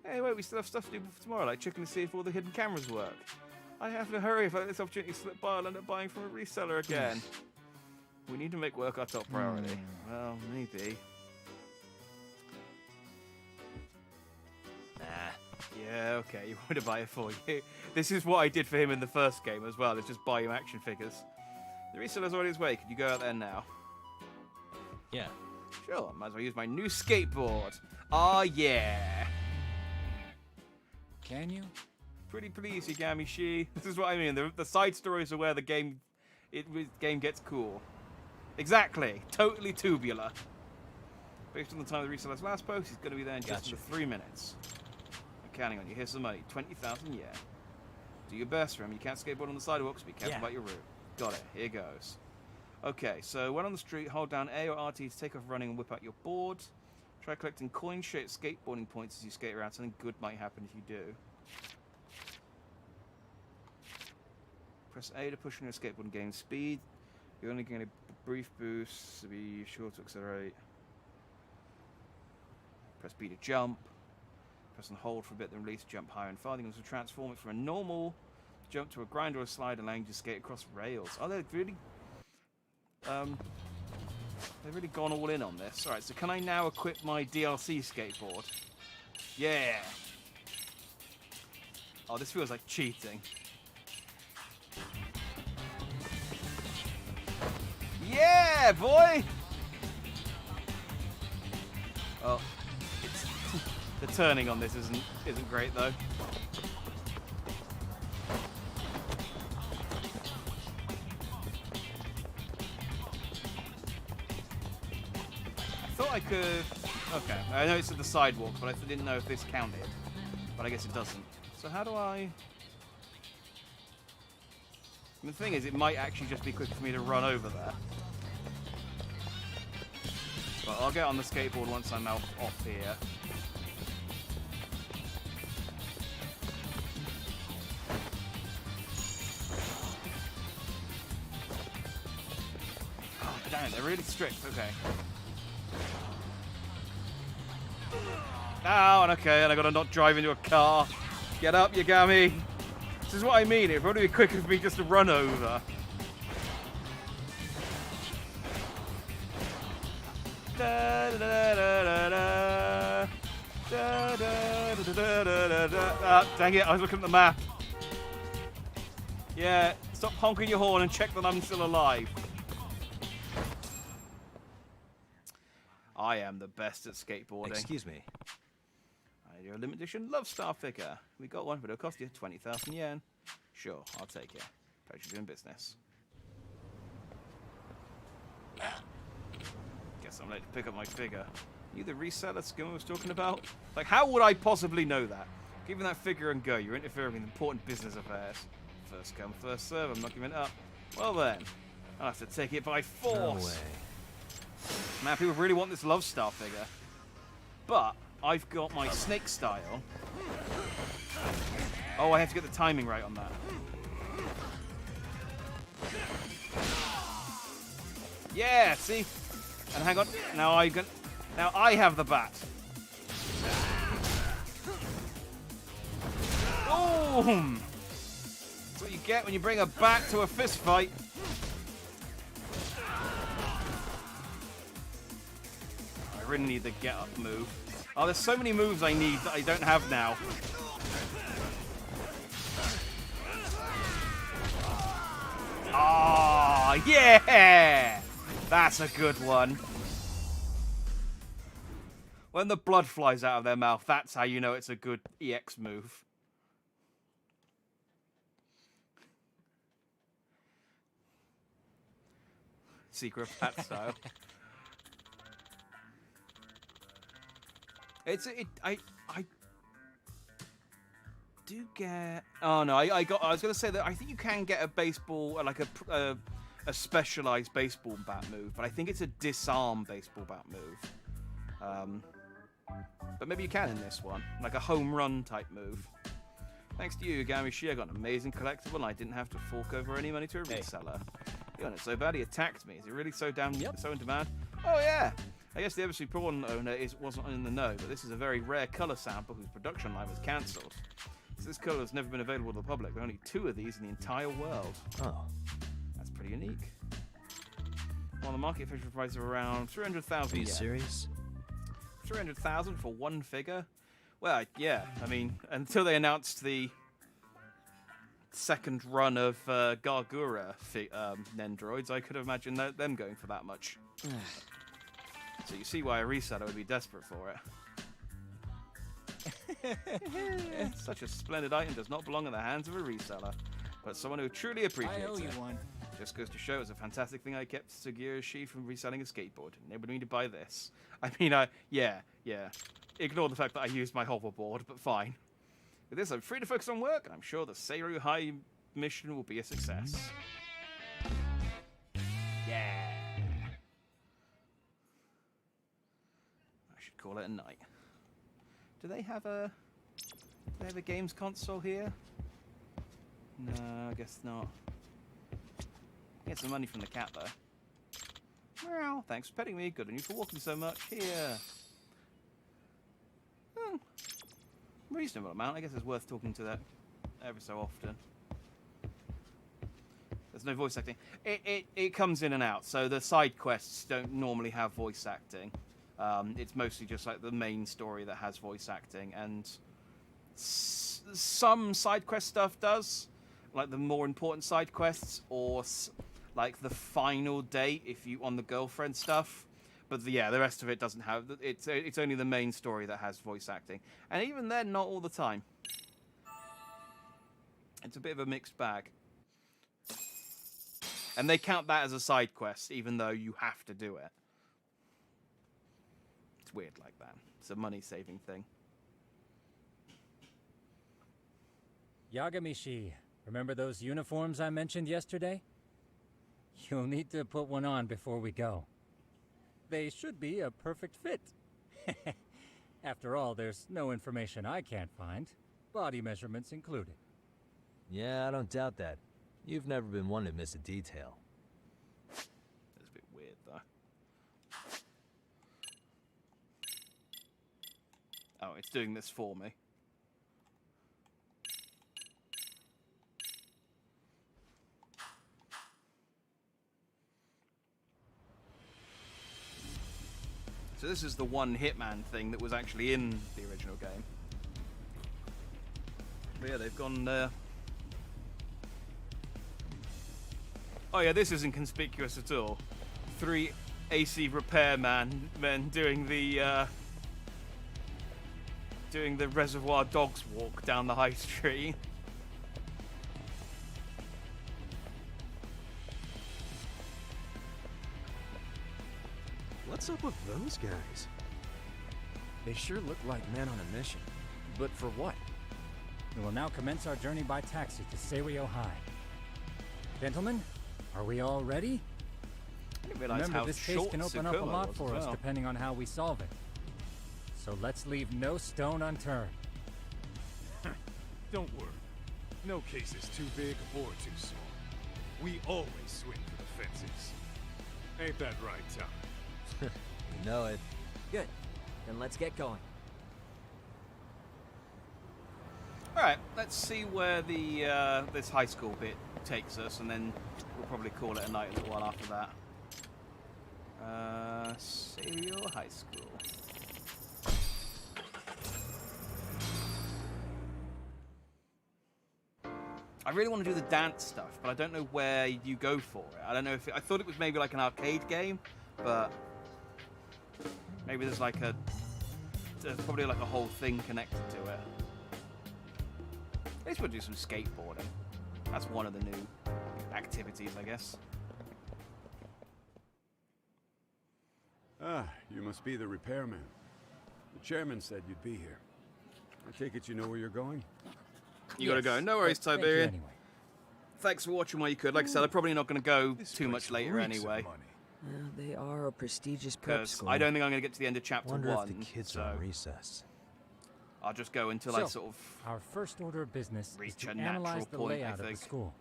[SPEAKER 1] Hey, wait, we still have stuff to do for tomorrow, like checking to see if all the hidden cameras work. I have to hurry. If I let this opportunity slip by, I'll end up buying from a reseller again. We need to make work our top priority. Well, maybe. Yeah, okay, you want me to buy it for you. This is what I did for him in the first game as well, is just buy him action figures. The reseller's already his way. Could you go out there now?
[SPEAKER 8] Yeah.
[SPEAKER 1] Sure, might as well use my new skateboard. Ah, yeah.
[SPEAKER 13] Can you?
[SPEAKER 1] Pretty please, Yagami-shi. This is what I mean. The side stories are where the game gets cool. Exactly. Totally tubular. Based on the time of the reseller's last post, he's going to be there in just under 3 minutes. I'm counting on you. Here's some money. 20,000, yeah. Do your best, Rem. You can't skateboard on the sidewalks. Be careful about your route. Got it. Here goes. Okay, so when on the street, hold down A or RT to take off running and whip out your board. Try collecting coin-shaped skateboarding points as you skate around. Something good might happen if you do. Press A to push on your skateboarding gain speed. You're only getting a brief boost, so be sure to accelerate. Press B to jump. Press and hold for a bit, then release, jump higher and farther. You can also transform it from a normal jump to a grind or a slide, allowing you to skate across rails. Oh, they've really gone all in on this. Alright, so can I now equip my DLC skateboard? Yeah! Oh, this feels like cheating. Yeah, boy! Oh, it's the turning on this isn't great though. I thought I could... Okay, I know it's at the sidewalk, but I didn't know if this counted. But I guess it doesn't. So how do I... And the thing is, it might actually just be quicker for me to run over there. But I'll get on the skateboard once I'm off here. Oh, damn, they're really strict. Okay. Oh, okay, and I gotta not drive into a car. Get up, Yagami. This is what I mean. It'd probably be quicker for me just to run over. Dang it, I was looking at the map. Yeah, stop honking your horn and check that I'm still alive. I am the best at skateboarding.
[SPEAKER 8] Excuse me.
[SPEAKER 1] Your limited edition Love Star figure. We got one, but it'll cost you 20,000 yen. Sure, I'll take it. Pleasure doing business. Guess I'm late to pick up my figure. You the reseller Skimmer was talking about? Like, how would I possibly know that? Giving that figure and go, you're interfering in important business affairs. First come, first serve, I'm not giving it up. Well then, I'll have to take it by force.
[SPEAKER 8] No way.
[SPEAKER 1] Man, people really want this Love Star figure. But I've got my snake style. Oh, I have to get the timing right on that. Yeah, see? And hang on. Now I have the bat. Boom! That's what you get when you bring a bat to a fist fight. I really need the get up move. Oh, there's so many moves I need that I don't have now. Ah, oh, yeah! That's a good one. When the blood flies out of their mouth, that's how you know it's a good EX move. Secret bat style. I do get. Oh no, I was gonna say that I think you can get a baseball, like a specialized baseball bat move, but I think it's a disarm baseball bat move. But maybe you can in this one, like a home run type move. Thanks to you, Gamishi, I got an amazing collectible, and I didn't have to fork over any money to a reseller. You want it so bad he attacked me. Is he really so in demand? Oh yeah. I guess the overseas prawn owner wasn't in the know, but this is a very rare colour sample whose production line was cancelled. So this colour has never been available to the public. There are only 2 of these in the entire world.
[SPEAKER 8] Oh.
[SPEAKER 1] That's pretty unique. Well, the market official price of around 300,000 yen.
[SPEAKER 8] Are you serious?
[SPEAKER 1] 300,000 for one figure? Well, yeah. I mean, until they announced the second run of Gargura Nendroids, I could have imagined them going for that much. So you see why a reseller would be desperate for it. Such a splendid item does not belong in the hands of a reseller, but someone who truly appreciates it.
[SPEAKER 15] I owe you one.
[SPEAKER 1] Just goes to show it's a fantastic thing I kept Sugiyoshi from reselling a skateboard. Enabled me to buy this. I mean, yeah. Ignore the fact that I used my hoverboard, but fine. With this, I'm free to focus on work, and I'm sure the Seiru High mission will be a success. Yeah. Call it a night. Do they have a games console here? No, I guess not. Get some money from the cat though. Well, thanks for petting me. Good on you for walking so much. Here. Reasonable amount. I guess it's worth talking to that every so often. There's no voice acting. It comes in and out. So the side quests don't normally have voice acting. It's mostly just like the main story that has voice acting, and some side quest stuff does, like the more important side quests, or like the final date if you on the girlfriend stuff. But yeah, the rest of it doesn't have. It's only the main story that has voice acting, and even then, not all the time. It's a bit of a mixed bag, and they count that as a side quest, even though you have to do it. weird like that. It's a money-saving thing.
[SPEAKER 13] Yagamishi, remember those uniforms I mentioned yesterday? You'll need to put one on before we go. They should be a perfect fit. After all, there's no information I can't find, body measurements included.
[SPEAKER 8] Yeah, I don't doubt that. You've never been one to miss a detail.
[SPEAKER 1] That's a bit weird, though. Oh, it's doing this for me. So this is the one Hitman thing that was actually in the original game. But yeah, they've gone oh yeah, this isn't conspicuous at all. 3 AC repairmen doing the Reservoir Dogs walk down the high street.
[SPEAKER 4] What's up with those guys? They sure look like men on a mission. But for what?
[SPEAKER 13] We will now commence our journey by taxi to Seiryo High. Gentlemen, are we all ready?
[SPEAKER 1] I didn't realize
[SPEAKER 13] Remember,
[SPEAKER 1] how
[SPEAKER 13] this case
[SPEAKER 1] short
[SPEAKER 13] can open up a
[SPEAKER 1] Tsukuma
[SPEAKER 13] lot
[SPEAKER 1] was
[SPEAKER 13] for
[SPEAKER 1] as
[SPEAKER 13] us
[SPEAKER 1] well.
[SPEAKER 13] depending on how we solve it. So let's leave no stone unturned.
[SPEAKER 6] Don't worry. No case is too big or too small. We always swing for the fences. Ain't that right, Tom?
[SPEAKER 8] You know it.
[SPEAKER 12] Good. Then let's get going.
[SPEAKER 1] Alright, let's see where the this high school bit takes us, and then we'll probably call it a night a little while after that. Seiryo High School. I really want to do the dance stuff, but I don't know where you go for it. I don't know if I thought it was maybe like an arcade game, but maybe there's probably like a whole thing connected to it. At least we'll do some skateboarding. That's one of the new activities, I guess.
[SPEAKER 14] Ah, you must be the repairman. The chairman said you'd be here. I take it you know where you're going?
[SPEAKER 1] You gotta go. No worries,
[SPEAKER 13] Thank you
[SPEAKER 1] Tiberian.
[SPEAKER 13] anyway.
[SPEAKER 1] Thanks for watching while you could. Like I said, I'm probably not going to go too much later anyway.
[SPEAKER 12] They are a prestigious prep
[SPEAKER 1] Because
[SPEAKER 12] school.
[SPEAKER 1] I don't think I'm going to get to the end of chapter
[SPEAKER 8] Wonder
[SPEAKER 1] 1.
[SPEAKER 8] if the kids
[SPEAKER 1] so
[SPEAKER 8] are on recess.
[SPEAKER 1] I'll just go until I
[SPEAKER 13] So,
[SPEAKER 1] sort of
[SPEAKER 13] our first order of business is
[SPEAKER 1] reach
[SPEAKER 13] to
[SPEAKER 1] a natural
[SPEAKER 13] analyze the
[SPEAKER 1] point, I
[SPEAKER 13] layout of the
[SPEAKER 1] think.
[SPEAKER 13] school.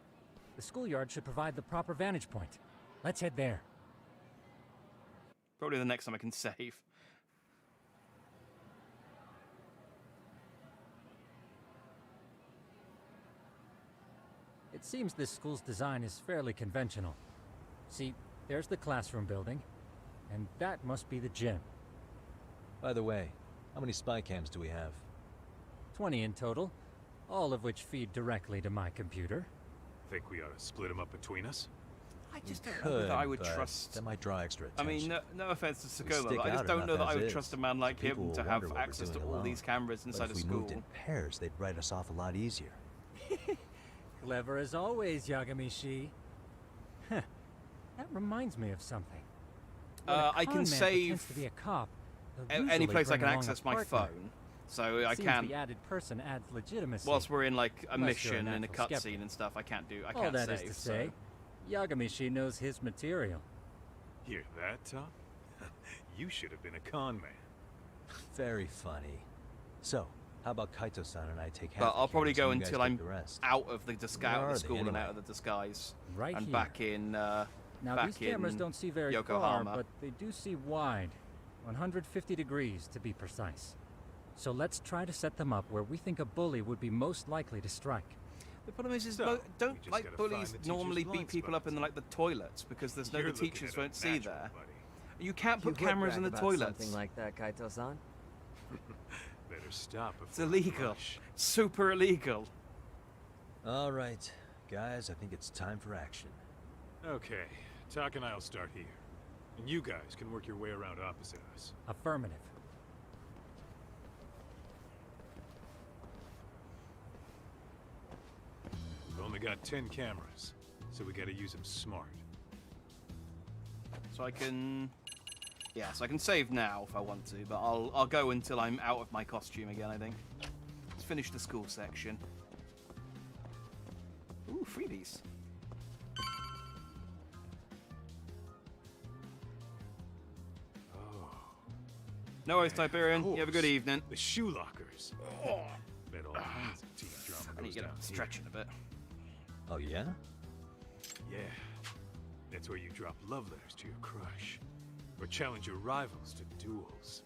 [SPEAKER 13] The schoolyard should provide the proper vantage point. Let's head there.
[SPEAKER 1] probably the next time I can save.
[SPEAKER 13] It seems this school's design is fairly conventional. See, there's the classroom building, and that must be the gym.
[SPEAKER 8] By the way, how many spy cams do we have?
[SPEAKER 13] 20 in total, all of which feed directly to my computer.
[SPEAKER 6] Think we ought to split them up between us?
[SPEAKER 1] I just don't know that I would trust.
[SPEAKER 8] That might draw extra
[SPEAKER 1] I
[SPEAKER 8] attention.
[SPEAKER 1] mean, no offense to
[SPEAKER 8] We
[SPEAKER 1] Sakoma,
[SPEAKER 8] stick
[SPEAKER 1] but I just
[SPEAKER 8] out
[SPEAKER 1] don't
[SPEAKER 8] enough
[SPEAKER 1] know that I
[SPEAKER 8] as
[SPEAKER 1] would
[SPEAKER 8] is.
[SPEAKER 1] trust a man like
[SPEAKER 8] People
[SPEAKER 1] him
[SPEAKER 8] will
[SPEAKER 1] to
[SPEAKER 8] wonder
[SPEAKER 1] have
[SPEAKER 8] what we're
[SPEAKER 1] access to
[SPEAKER 8] doing
[SPEAKER 1] all
[SPEAKER 8] alone.
[SPEAKER 1] these cameras
[SPEAKER 8] But
[SPEAKER 1] inside a
[SPEAKER 8] if we
[SPEAKER 1] school.
[SPEAKER 8] moved in pairs, they'd write us off a lot easier.
[SPEAKER 13] Clever as always, Yagami-shi. Huh. That reminds me of something. When a
[SPEAKER 1] I
[SPEAKER 13] con
[SPEAKER 1] can
[SPEAKER 13] man
[SPEAKER 1] save
[SPEAKER 13] pretends to be a cop, they'll
[SPEAKER 1] any
[SPEAKER 13] usually
[SPEAKER 1] place I
[SPEAKER 13] bring
[SPEAKER 1] can
[SPEAKER 13] along a
[SPEAKER 1] access my
[SPEAKER 13] partner.
[SPEAKER 1] phone, so I
[SPEAKER 13] Seems
[SPEAKER 1] can.
[SPEAKER 13] the added person adds legitimacy.
[SPEAKER 1] Whilst we're in like a
[SPEAKER 13] Unless you're
[SPEAKER 1] mission and a
[SPEAKER 13] natural skeptic.
[SPEAKER 1] cutscene and stuff, I can't
[SPEAKER 13] All
[SPEAKER 1] save.
[SPEAKER 13] that is to say, Yagami-shi knows his material.
[SPEAKER 6] Hear that, Tom? You should have been a con man.
[SPEAKER 8] Very funny. So, how about Kaito-san and I take half
[SPEAKER 1] But
[SPEAKER 8] the
[SPEAKER 1] I'll probably
[SPEAKER 8] cameras
[SPEAKER 1] go
[SPEAKER 8] and you guys
[SPEAKER 1] until
[SPEAKER 8] take
[SPEAKER 1] I'm
[SPEAKER 8] the rest?
[SPEAKER 1] out of the
[SPEAKER 8] Where are they
[SPEAKER 1] school and
[SPEAKER 8] anyway?
[SPEAKER 1] out of the disguise,
[SPEAKER 13] Right
[SPEAKER 1] and
[SPEAKER 13] here.
[SPEAKER 1] back in.
[SPEAKER 13] Now
[SPEAKER 1] back
[SPEAKER 13] these cameras
[SPEAKER 1] in
[SPEAKER 13] don't see very
[SPEAKER 1] Yokohama.
[SPEAKER 13] far, but they do see wide. 150 degrees to be precise. So let's try to set them up where we think a bully would be most likely to strike.
[SPEAKER 1] The problem is
[SPEAKER 6] So,
[SPEAKER 1] don't
[SPEAKER 6] just
[SPEAKER 1] like
[SPEAKER 6] gotta
[SPEAKER 1] bullies
[SPEAKER 6] find the teacher's
[SPEAKER 1] normally beat
[SPEAKER 6] blind
[SPEAKER 1] people up in like the toilets because there's no
[SPEAKER 6] You're
[SPEAKER 1] the
[SPEAKER 6] looking
[SPEAKER 1] teachers
[SPEAKER 6] at a
[SPEAKER 1] won't see
[SPEAKER 6] natural,
[SPEAKER 1] there.
[SPEAKER 6] buddy.
[SPEAKER 1] You can't put
[SPEAKER 12] You would
[SPEAKER 1] cameras in the
[SPEAKER 12] brag about
[SPEAKER 1] toilets.
[SPEAKER 12] Something like that, Kaito-san.
[SPEAKER 6] Better stop before
[SPEAKER 1] It's illegal.
[SPEAKER 6] rush.
[SPEAKER 1] Super illegal.
[SPEAKER 8] All right, guys, I think it's time for action.
[SPEAKER 6] Okay, Tak and I'll start here. And you guys can work your way around opposite us.
[SPEAKER 13] Affirmative.
[SPEAKER 6] We've only got 10 cameras, so we gotta use them smart.
[SPEAKER 1] So I can Yeah, so I can save now if I want to, but I'll go until I'm out of my costume again, I think. Let's finish the school section. Ooh, freebies. No worries, Tiberian. You have a good evening.
[SPEAKER 6] The shoe lockers. Bet all kinds of teen drama
[SPEAKER 1] I need
[SPEAKER 6] goes
[SPEAKER 1] to get
[SPEAKER 6] down
[SPEAKER 1] up
[SPEAKER 6] here.
[SPEAKER 1] stretching a bit.
[SPEAKER 8] Oh, yeah?
[SPEAKER 6] Yeah. That's where you drop love letters to your crush. Or challenge your rivals to duels.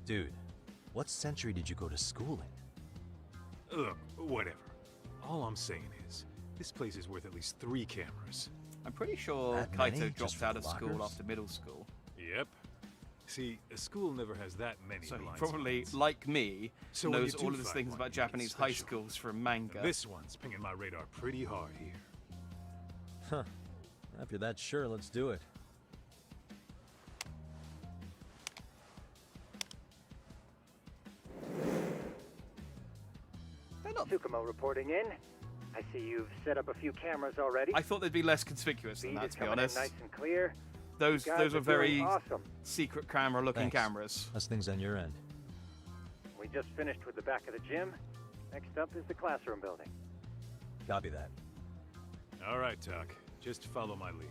[SPEAKER 8] Dude, what century did you go to school in?
[SPEAKER 6] Look, whatever. All I'm saying is, this place is worth at least 3 cameras.
[SPEAKER 1] I'm pretty sure
[SPEAKER 8] That
[SPEAKER 1] Kaito
[SPEAKER 8] many?
[SPEAKER 1] dropped
[SPEAKER 8] Just for
[SPEAKER 1] out
[SPEAKER 8] the
[SPEAKER 1] of school
[SPEAKER 8] lockers?
[SPEAKER 1] after middle school.
[SPEAKER 6] Yep. See, a school never has that many
[SPEAKER 1] So he
[SPEAKER 6] blind
[SPEAKER 1] probably,
[SPEAKER 6] spots.
[SPEAKER 1] like me,
[SPEAKER 6] So when
[SPEAKER 1] knows
[SPEAKER 6] you do
[SPEAKER 1] all of these
[SPEAKER 6] find
[SPEAKER 1] things
[SPEAKER 6] one,
[SPEAKER 1] about
[SPEAKER 6] make it
[SPEAKER 1] Japanese high
[SPEAKER 6] special.
[SPEAKER 1] schools from manga.
[SPEAKER 6] And this one's pinging my radar pretty hard here.
[SPEAKER 8] Huh. If you're that sure, let's do it.
[SPEAKER 21] Tsukumo reporting in. I see you've set up a few cameras already.
[SPEAKER 1] I thought they'd be less conspicuous than
[SPEAKER 21] Feed
[SPEAKER 1] that,
[SPEAKER 21] is
[SPEAKER 1] to be
[SPEAKER 21] coming in
[SPEAKER 1] honest.
[SPEAKER 21] nice and clear.
[SPEAKER 1] Those
[SPEAKER 21] You guys
[SPEAKER 1] those
[SPEAKER 21] are
[SPEAKER 1] are very
[SPEAKER 21] doing awesome.
[SPEAKER 1] secret camera-looking
[SPEAKER 8] Thanks.
[SPEAKER 1] cameras.
[SPEAKER 8] How's things on your end?
[SPEAKER 21] We just finished with the back of the gym. Next up is the classroom building.
[SPEAKER 8] Copy that.
[SPEAKER 6] All right, Tuck. Just follow my lead.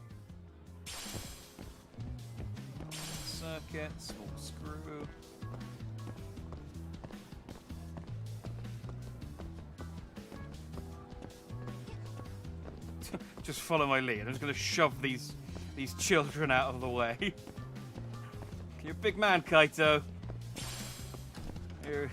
[SPEAKER 1] Circuit, small screw. Just follow my lead. I'm just gonna shove these children out of the way. You're a big man, Kaito. Here.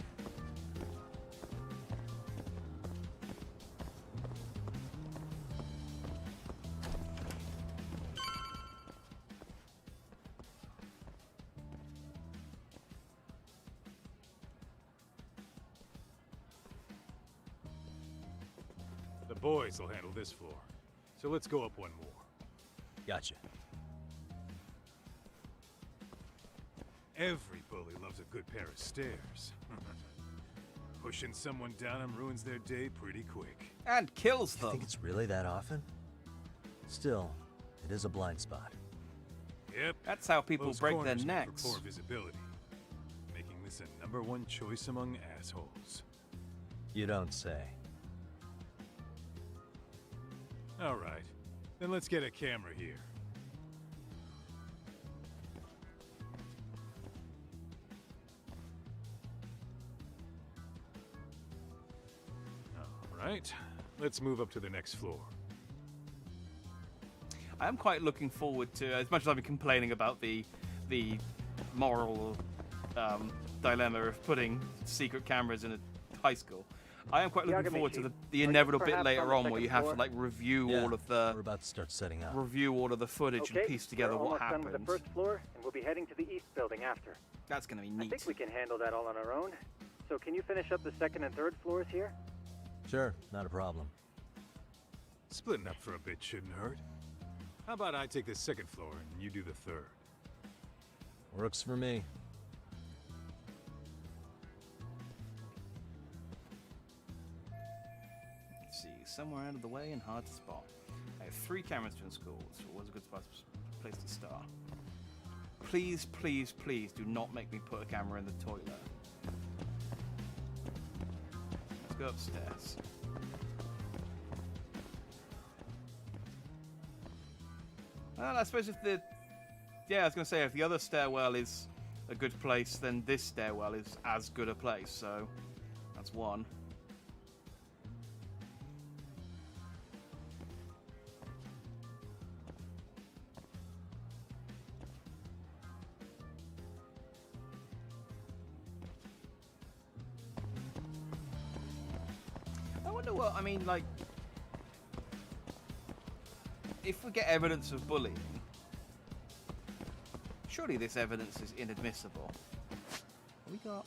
[SPEAKER 6] The boys will handle this floor. So let's go up one more.
[SPEAKER 8] Gotcha.
[SPEAKER 6] Every bully loves a good pair of stairs. Pushing someone down them ruins their day pretty quick.
[SPEAKER 1] And kills
[SPEAKER 8] You
[SPEAKER 1] them.
[SPEAKER 8] think it's really that often? Still, it is a blind spot.
[SPEAKER 6] Yep.
[SPEAKER 1] That's how people
[SPEAKER 6] Those
[SPEAKER 1] break their
[SPEAKER 6] corners make
[SPEAKER 1] necks.
[SPEAKER 6] for poor visibility, making this a #1 choice among assholes.
[SPEAKER 8] You don't say.
[SPEAKER 6] All right, then let's get a camera here. All right, let's move up to the next floor.
[SPEAKER 1] I am quite looking forward to, as much as I've been complaining about the moral dilemma of putting secret cameras in a high school. I am quite looking forward to the inevitable bit later on where you have to like review all of the.
[SPEAKER 8] We're about to start setting up.
[SPEAKER 1] Review all of the footage and piece together
[SPEAKER 21] we're
[SPEAKER 1] what
[SPEAKER 21] almost done
[SPEAKER 1] happened.
[SPEAKER 21] with the first floor, and we'll be heading to the east building after.
[SPEAKER 1] That's gonna be
[SPEAKER 21] I
[SPEAKER 1] neat.
[SPEAKER 21] think we can handle that all on our own. So can you finish up the second and third floors here?
[SPEAKER 8] Sure, not a problem.
[SPEAKER 6] Splitting up for a bit shouldn't hurt. How about I take the second floor and you do the third?
[SPEAKER 8] Works for me.
[SPEAKER 1] Let's see, somewhere out of the way and hard to spot. I have 3 cameras in school, so what's a good place to start? Please, please, please do not make me put a camera in the toilet. Let's go upstairs. Well, I suppose if the... Yeah, I was going to say, if the other stairwell is a good place, then this stairwell is as good a place, so that's 1. I wonder what, I mean, like, if we get evidence of bullying, surely this evidence is inadmissible. We got...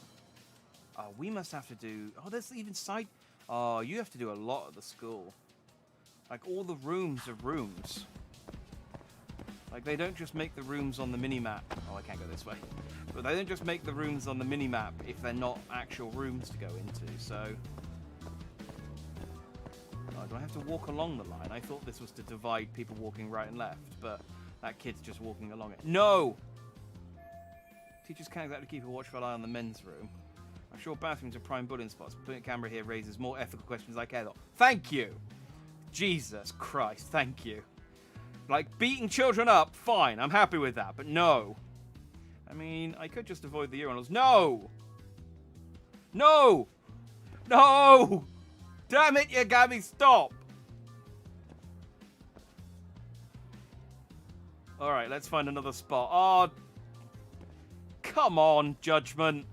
[SPEAKER 1] Oh, we must have to do... Oh, there's even side... Oh, you have to do a lot at the school. Like, all the rooms are rooms. Like, they don't just make the rooms on the mini-map. Oh, I can't go this way. But they don't just make the rooms on the mini-map if they're not actual rooms to go into, so... Oh, do I have to walk along the line? I thought this was to divide people walking right and left, but that kid's just walking along it. No! Teachers can't exactly keep a watchful eye on the men's room. I'm sure bathrooms are prime bullying spots, but putting a camera here raises more ethical questions I care about. Thank you! Jesus Christ, thank you. Like, beating children up, fine, I'm happy with that, but no. I mean, I could just avoid the urinals. No! No! No! Damn it, you got me, stop! Alright, let's find another spot. Oh, come on, Judgment.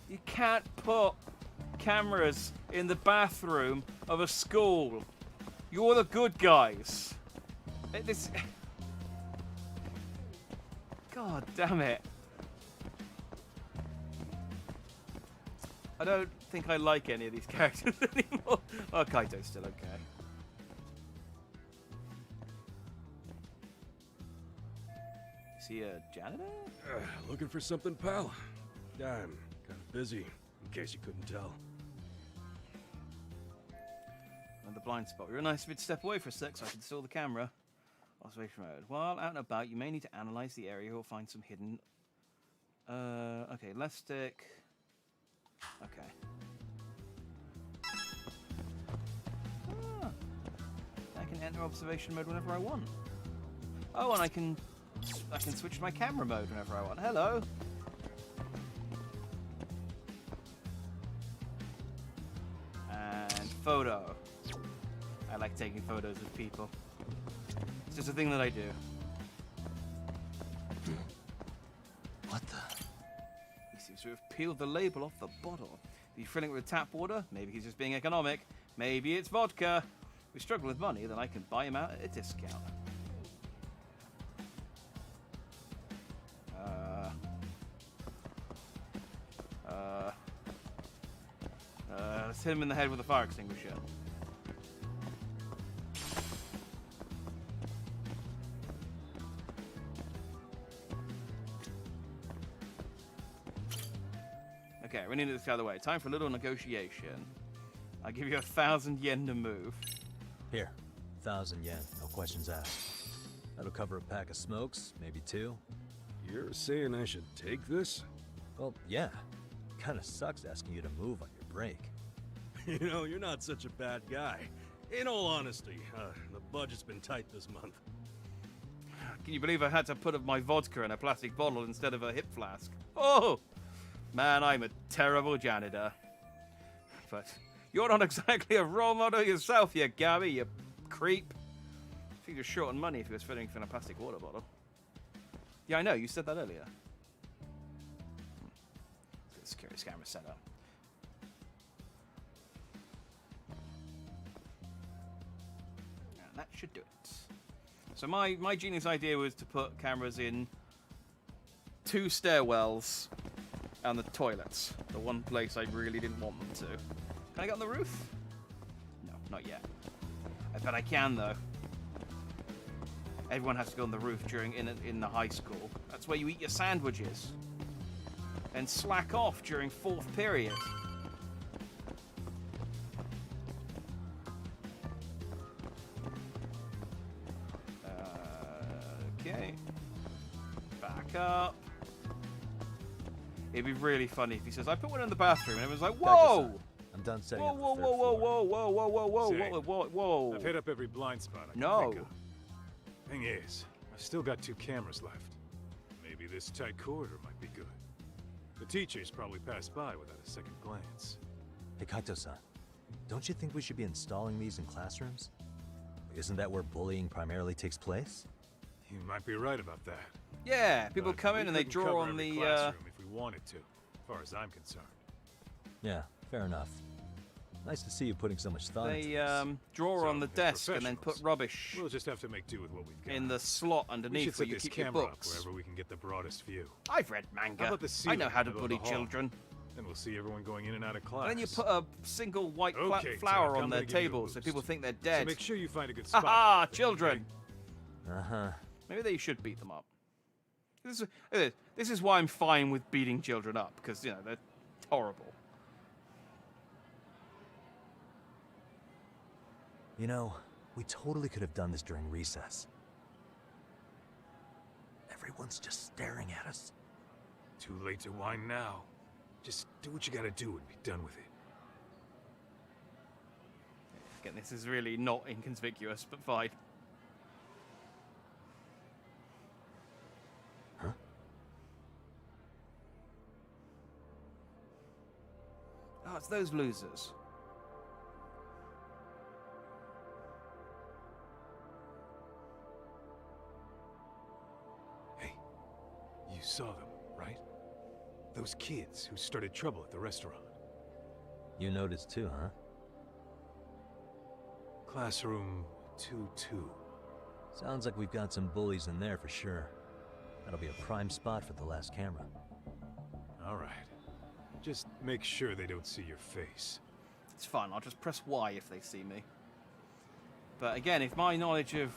[SPEAKER 1] You can't put cameras in the bathroom of a school. You're the good guys. This... God damn it. I don't think I like any of these characters anymore. Oh, Kaito's still okay. Is he a janitor?
[SPEAKER 7] Looking for something, pal? I'm kind of busy, in case you couldn't tell.
[SPEAKER 1] And the blind spot. You're nice if you'd step away for a sec so I can steal the camera. Observation mode. While out and about, you may need to analyze the area or find some hidden... okay, left stick... Okay. Ah, I can enter observation mode whenever I want. Oh, and I can switch to my camera mode whenever I want. Hello. And photo. I like taking photos of people. It's just a thing that I do.
[SPEAKER 5] What the?
[SPEAKER 1] He seems to have peeled the label off the bottle. Is he filling it with tap water? Maybe he's just being economic. Maybe it's vodka. If we struggle with money, then I can buy him out at a discount. Let's hit him in the head with a fire extinguisher. Okay, we need this out of the way. Time for a little negotiation. I'll give you 1,000 yen to move.
[SPEAKER 8] Here, 1,000 yen, no questions asked. That'll cover a pack of smokes, maybe 2.
[SPEAKER 7] You're saying I should take this?
[SPEAKER 8] Well, yeah. Kinda sucks asking you to move on your break.
[SPEAKER 7] You know, you're not such a bad guy. In all honesty, the budget's been tight this month.
[SPEAKER 1] Can you believe I had to put my vodka in a plastic bottle instead of a hip flask? Oh! Man, I'm a terrible janitor. But you're not exactly a role model yourself, you Gabby, you creep. I think you're short on money if you was filling in a plastic water bottle. Yeah, I know, you said that earlier. Let's get the security camera set up. And that should do it. So my genius idea was to put cameras in 2 stairwells and the toilets. The one place I really didn't want them to. Can I get on the roof? No, not yet. I bet I can though. Everyone has to go on the roof in the high school. That's where you eat your sandwiches. And slack off during 4th period. Okay. Back up. It'd be really funny if he says, I put one in the bathroom, and everyone's like, whoa!
[SPEAKER 8] I'm done setting
[SPEAKER 1] Whoa,
[SPEAKER 8] up the
[SPEAKER 1] whoa,
[SPEAKER 8] third
[SPEAKER 1] whoa, whoa,
[SPEAKER 8] floor.
[SPEAKER 1] whoa, whoa, whoa, whoa,
[SPEAKER 6] Say,
[SPEAKER 1] whoa, whoa, whoa.
[SPEAKER 6] I've hit up every blind spot I can
[SPEAKER 1] No.
[SPEAKER 6] think of. Thing is, I've still got 2 cameras left. Maybe this tight corridor might be good. The teachers probably passed by without a second glance.
[SPEAKER 8] Hey, Kaito-san, don't you think we should be installing these in classrooms? Isn't that where bullying primarily takes place?
[SPEAKER 6] You might be right about that.
[SPEAKER 1] Yeah, people
[SPEAKER 6] But
[SPEAKER 1] come
[SPEAKER 6] we
[SPEAKER 1] in and they
[SPEAKER 6] couldn't
[SPEAKER 1] draw
[SPEAKER 6] cover
[SPEAKER 1] on
[SPEAKER 6] every
[SPEAKER 1] the,
[SPEAKER 6] classroom if we wanted to, as far as I'm concerned.
[SPEAKER 8] Yeah, fair enough. Nice to see you putting so much thought into
[SPEAKER 1] they
[SPEAKER 8] this.
[SPEAKER 1] draw
[SPEAKER 6] So,
[SPEAKER 1] on the
[SPEAKER 6] they're
[SPEAKER 1] desk and then put
[SPEAKER 6] professionals.
[SPEAKER 1] rubbish
[SPEAKER 6] We'll just have to make do with what we've got.
[SPEAKER 1] in the slot
[SPEAKER 6] We should
[SPEAKER 1] underneath where
[SPEAKER 6] set
[SPEAKER 1] you
[SPEAKER 6] this
[SPEAKER 1] keep your
[SPEAKER 6] camera up
[SPEAKER 1] books.
[SPEAKER 6] wherever we can get the broadest view.
[SPEAKER 1] I've read manga.
[SPEAKER 6] How about the
[SPEAKER 1] I
[SPEAKER 6] ceiling
[SPEAKER 1] know how to
[SPEAKER 6] above
[SPEAKER 1] bully
[SPEAKER 6] the hall?
[SPEAKER 1] children.
[SPEAKER 6] Then we'll see everyone going in and out of class.
[SPEAKER 1] And then you put a single white
[SPEAKER 6] Okay,
[SPEAKER 1] flower
[SPEAKER 6] Doc,
[SPEAKER 1] on
[SPEAKER 6] I'm
[SPEAKER 1] their
[SPEAKER 6] gonna give you a
[SPEAKER 1] table so
[SPEAKER 6] boost.
[SPEAKER 1] people think they're
[SPEAKER 6] So
[SPEAKER 1] dead.
[SPEAKER 6] make sure you find a good spot.
[SPEAKER 1] Haha,
[SPEAKER 6] for it,
[SPEAKER 1] children.
[SPEAKER 8] Uh-huh.
[SPEAKER 1] Maybe they should beat them up. This is why I'm fine with beating children up, because, you know, they're horrible.
[SPEAKER 8] You know, we totally could have done this during recess. Everyone's just staring at us.
[SPEAKER 6] Too late to whine now. Just do what you gotta do and be done with it.
[SPEAKER 1] Again, this is really not inconspicuous, but fine.
[SPEAKER 8] Huh?
[SPEAKER 1] Oh, it's those losers.
[SPEAKER 6] You saw them, right? Those kids who started trouble at the restaurant.
[SPEAKER 8] You noticed too, huh?
[SPEAKER 6] Classroom 2-2.
[SPEAKER 8] Sounds like we've got some bullies in there for sure. That'll be a prime spot for the last camera.
[SPEAKER 6] All right. Just make sure they don't see your face.
[SPEAKER 1] It's fine, I'll just press Y if they see me. But again, if my knowledge of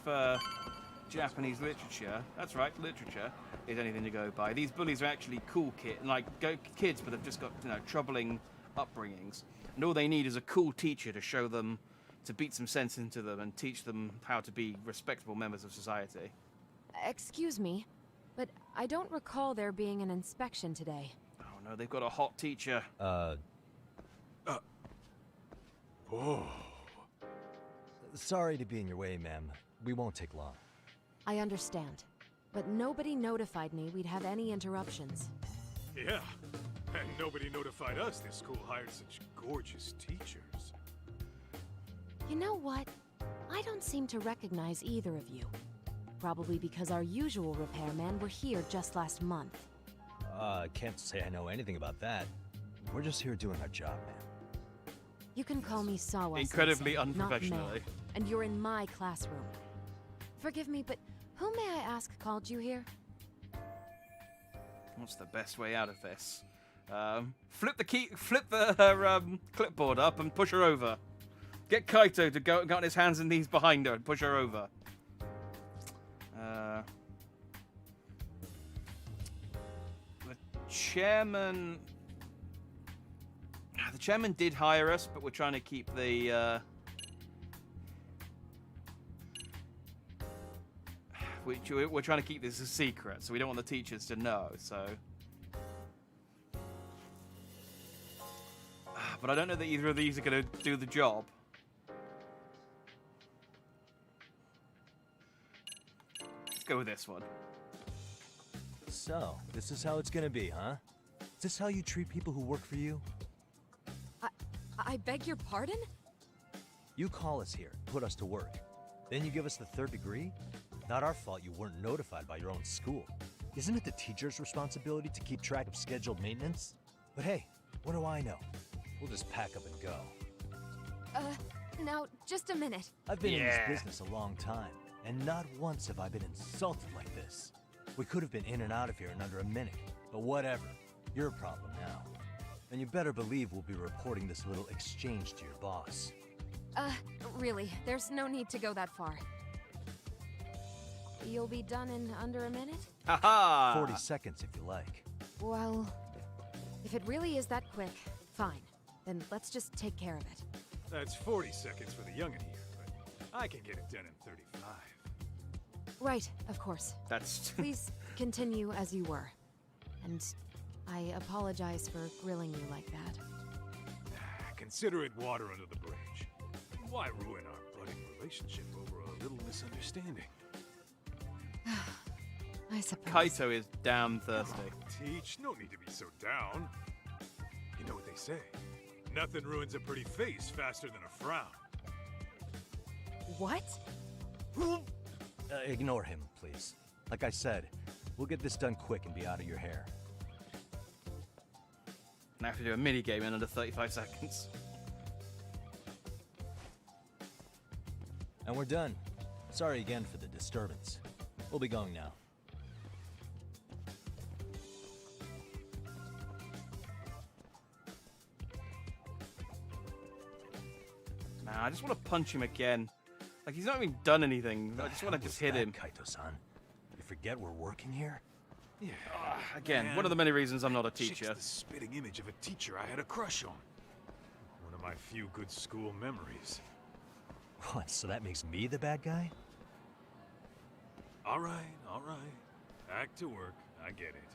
[SPEAKER 1] Japanese literature, that's right, literature, is anything to go by, these bullies are actually cool kids, but they've just got, troubling upbringings. And all they need is a cool teacher to show them, to beat some sense into them and teach them how to be respectable members of society.
[SPEAKER 3] Excuse me, but I don't recall there being an inspection today.
[SPEAKER 1] Oh no, they've got a hot teacher.
[SPEAKER 6] Oh.
[SPEAKER 8] Sorry to be in your way, ma'am. We won't take long.
[SPEAKER 3] I understand, but nobody notified me we'd have any interruptions.
[SPEAKER 6] Yeah, and nobody notified us this school hired such gorgeous teachers.
[SPEAKER 3] You know what? I don't seem to recognize either of you. Probably because our usual repairmen were here just last month.
[SPEAKER 8] I can't say I know anything about that. We're just here doing our job, ma'am.
[SPEAKER 3] You can call me Sawa.
[SPEAKER 1] Incredibly
[SPEAKER 3] Sensei, not
[SPEAKER 1] unprofessionally.
[SPEAKER 3] ma'am, and you're in my classroom. Forgive me, but who may I ask called you here?
[SPEAKER 1] What's the best way out of this? Flip the clipboard up and push her over. Get Kaito to go on his hands and knees behind her and push her over. The chairman... The chairman did hire us, but we're trying to keep the... We're trying to keep this a secret, so we don't want the teachers to know, so... But I don't know that either of these are going to do the job. Let's go with this one.
[SPEAKER 8] So, this is how it's gonna be, huh? Is this how you treat people who work for you?
[SPEAKER 3] I beg your pardon?
[SPEAKER 8] You call us here, put us to work. Then you give us the third degree? Not our fault you weren't notified by your own school. Isn't it the teacher's responsibility to keep track of scheduled maintenance? But hey, what do I know? We'll just pack up and go.
[SPEAKER 3] Now, just a minute.
[SPEAKER 8] I've been in this business a long time, and not once have I been insulted like this. We could have been in and out of here in under a minute, but whatever. Your problem now. And you better believe we'll be reporting this little exchange to your boss.
[SPEAKER 3] Really, there's no need to go that far. You'll be done in under a minute?
[SPEAKER 1] Haha!
[SPEAKER 8] 40 seconds if you like.
[SPEAKER 3] Well, if it really is that quick, fine. Then let's just take care of it.
[SPEAKER 6] That's 40 seconds for the youngin' here, but I can get it done in 35.
[SPEAKER 3] Right, of course.
[SPEAKER 1] That's...
[SPEAKER 3] Please continue as you were. And I apologize for grilling you like that.
[SPEAKER 6] Consider it water under the bridge. Why ruin our budding relationship over a little misunderstanding?
[SPEAKER 3] I suppose.
[SPEAKER 1] Kaito is damn thirsty.
[SPEAKER 6] Come on, Teach, no need to be so down. You know what they say? Nothing ruins a pretty face faster than a frown.
[SPEAKER 3] What?
[SPEAKER 8] Ignore him, please. Like I said, we'll get this done quick and be out of your hair.
[SPEAKER 1] Now I have to do a mini game in under 35 seconds.
[SPEAKER 8] And we're done. Sorry again for the disturbance. We'll be going now.
[SPEAKER 1] Nah, I just want to punch him again. Like, he's not even done anything. I just want to just hit him.
[SPEAKER 8] Kaito-san, you forget we're working here?
[SPEAKER 6] Yeah.
[SPEAKER 1] Again,
[SPEAKER 6] Man,
[SPEAKER 1] one of the many reasons I'm not a teacher.
[SPEAKER 6] Chick's the spitting image of a teacher I had a crush on. One of my few good school memories.
[SPEAKER 8] What, so that makes me the bad guy?
[SPEAKER 6] All right, all right. Back to work. I get it.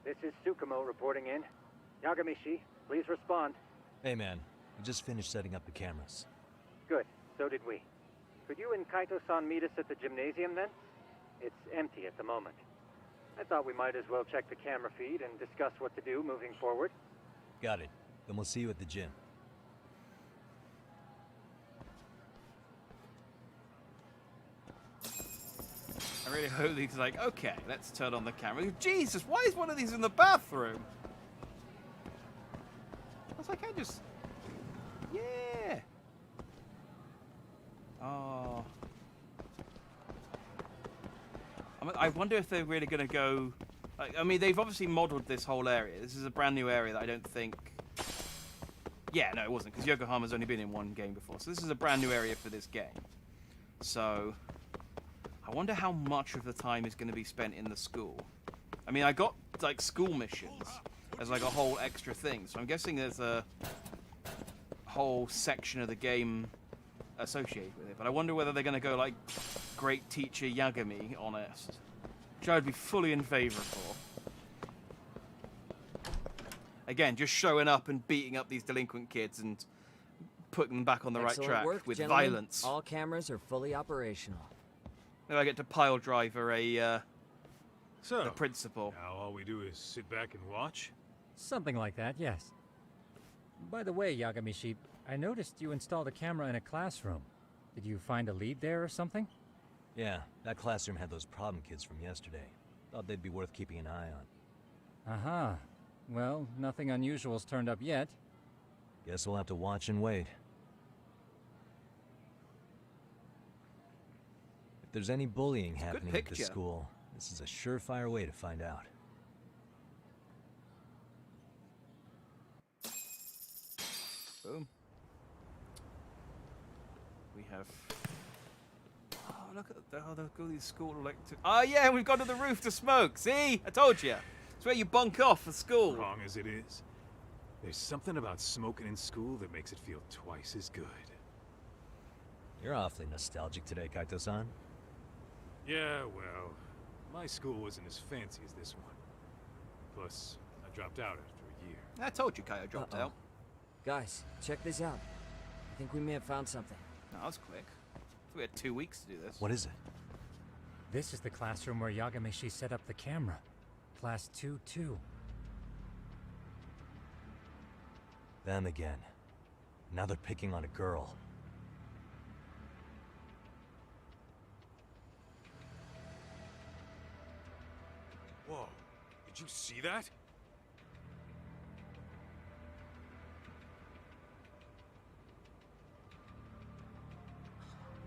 [SPEAKER 16] This is Tsukumo reporting in. Yagamishi, please respond.
[SPEAKER 8] Hey man, we just finished setting up the cameras.
[SPEAKER 16] Good, so did we. Could you and Kaito-san meet us at the gymnasium then? It's empty at the moment. I thought we might as well check the camera feed and discuss what to do moving forward.
[SPEAKER 8] Got it. Then we'll see you at the gym.
[SPEAKER 1] I really hope he's like, okay, let's turn on the camera. Jesus, why is one of these in the bathroom? I was like, I just... Yeah. Oh. I wonder if they're really going to go... Like, I mean, they've obviously modeled this whole area. This is a brand new area that I don't think... Yeah, no, it wasn't, because Yokohama's only been in one game before. So this is a brand new area for this game. So... I wonder how much of the time is going to be spent in the school. I mean, I got, like, school missions as, like, a whole extra thing. So I'm guessing there's a whole section of the game associated with it. But I wonder whether they're going to go, like, Great Teacher Yagami on it. Which I would be fully in favor for. Again, just showing up and beating up these delinquent kids and putting them back on the
[SPEAKER 12] Excellent
[SPEAKER 1] right track
[SPEAKER 12] work,
[SPEAKER 1] with
[SPEAKER 12] gentlemen.
[SPEAKER 1] violence.
[SPEAKER 12] All cameras are fully operational.
[SPEAKER 1] Maybe I get to pile driver the
[SPEAKER 6] So,
[SPEAKER 1] principal.
[SPEAKER 6] now all we do is sit back and watch?
[SPEAKER 13] Something like that, yes. By the way, Yagamishi, I noticed you installed a camera in a classroom. Did you find a lead there or something?
[SPEAKER 8] Yeah, that classroom had those problem kids from yesterday. Thought they'd be worth keeping an eye on.
[SPEAKER 13] Aha. Well, nothing unusual's turned up yet.
[SPEAKER 8] Guess we'll have to watch and wait. If there's any bullying happening at the school, this is a surefire way to find out.
[SPEAKER 1] Boom. We have... Oh, look at all these school elected... Oh, yeah, we've gone to the roof to smoke. See? I told you. It's where you bunk off for school.
[SPEAKER 6] Wrong as it is, there's something about smoking in school that makes it feel twice as good.
[SPEAKER 8] You're awfully nostalgic today, Kaito-san.
[SPEAKER 6] Yeah, well, my school wasn't as fancy as this one. Plus, I dropped out after a year.
[SPEAKER 1] I told you Kaio dropped out.
[SPEAKER 12] Guys, check this out. I think we may have found something.
[SPEAKER 1] No, that was quick. We had 2 weeks to do this.
[SPEAKER 8] What is it?
[SPEAKER 13] This is the classroom where Yagamishi set up the camera. Class 2-2.
[SPEAKER 8] Them again. Now they're picking on a girl.
[SPEAKER 6] Whoa, did you see that?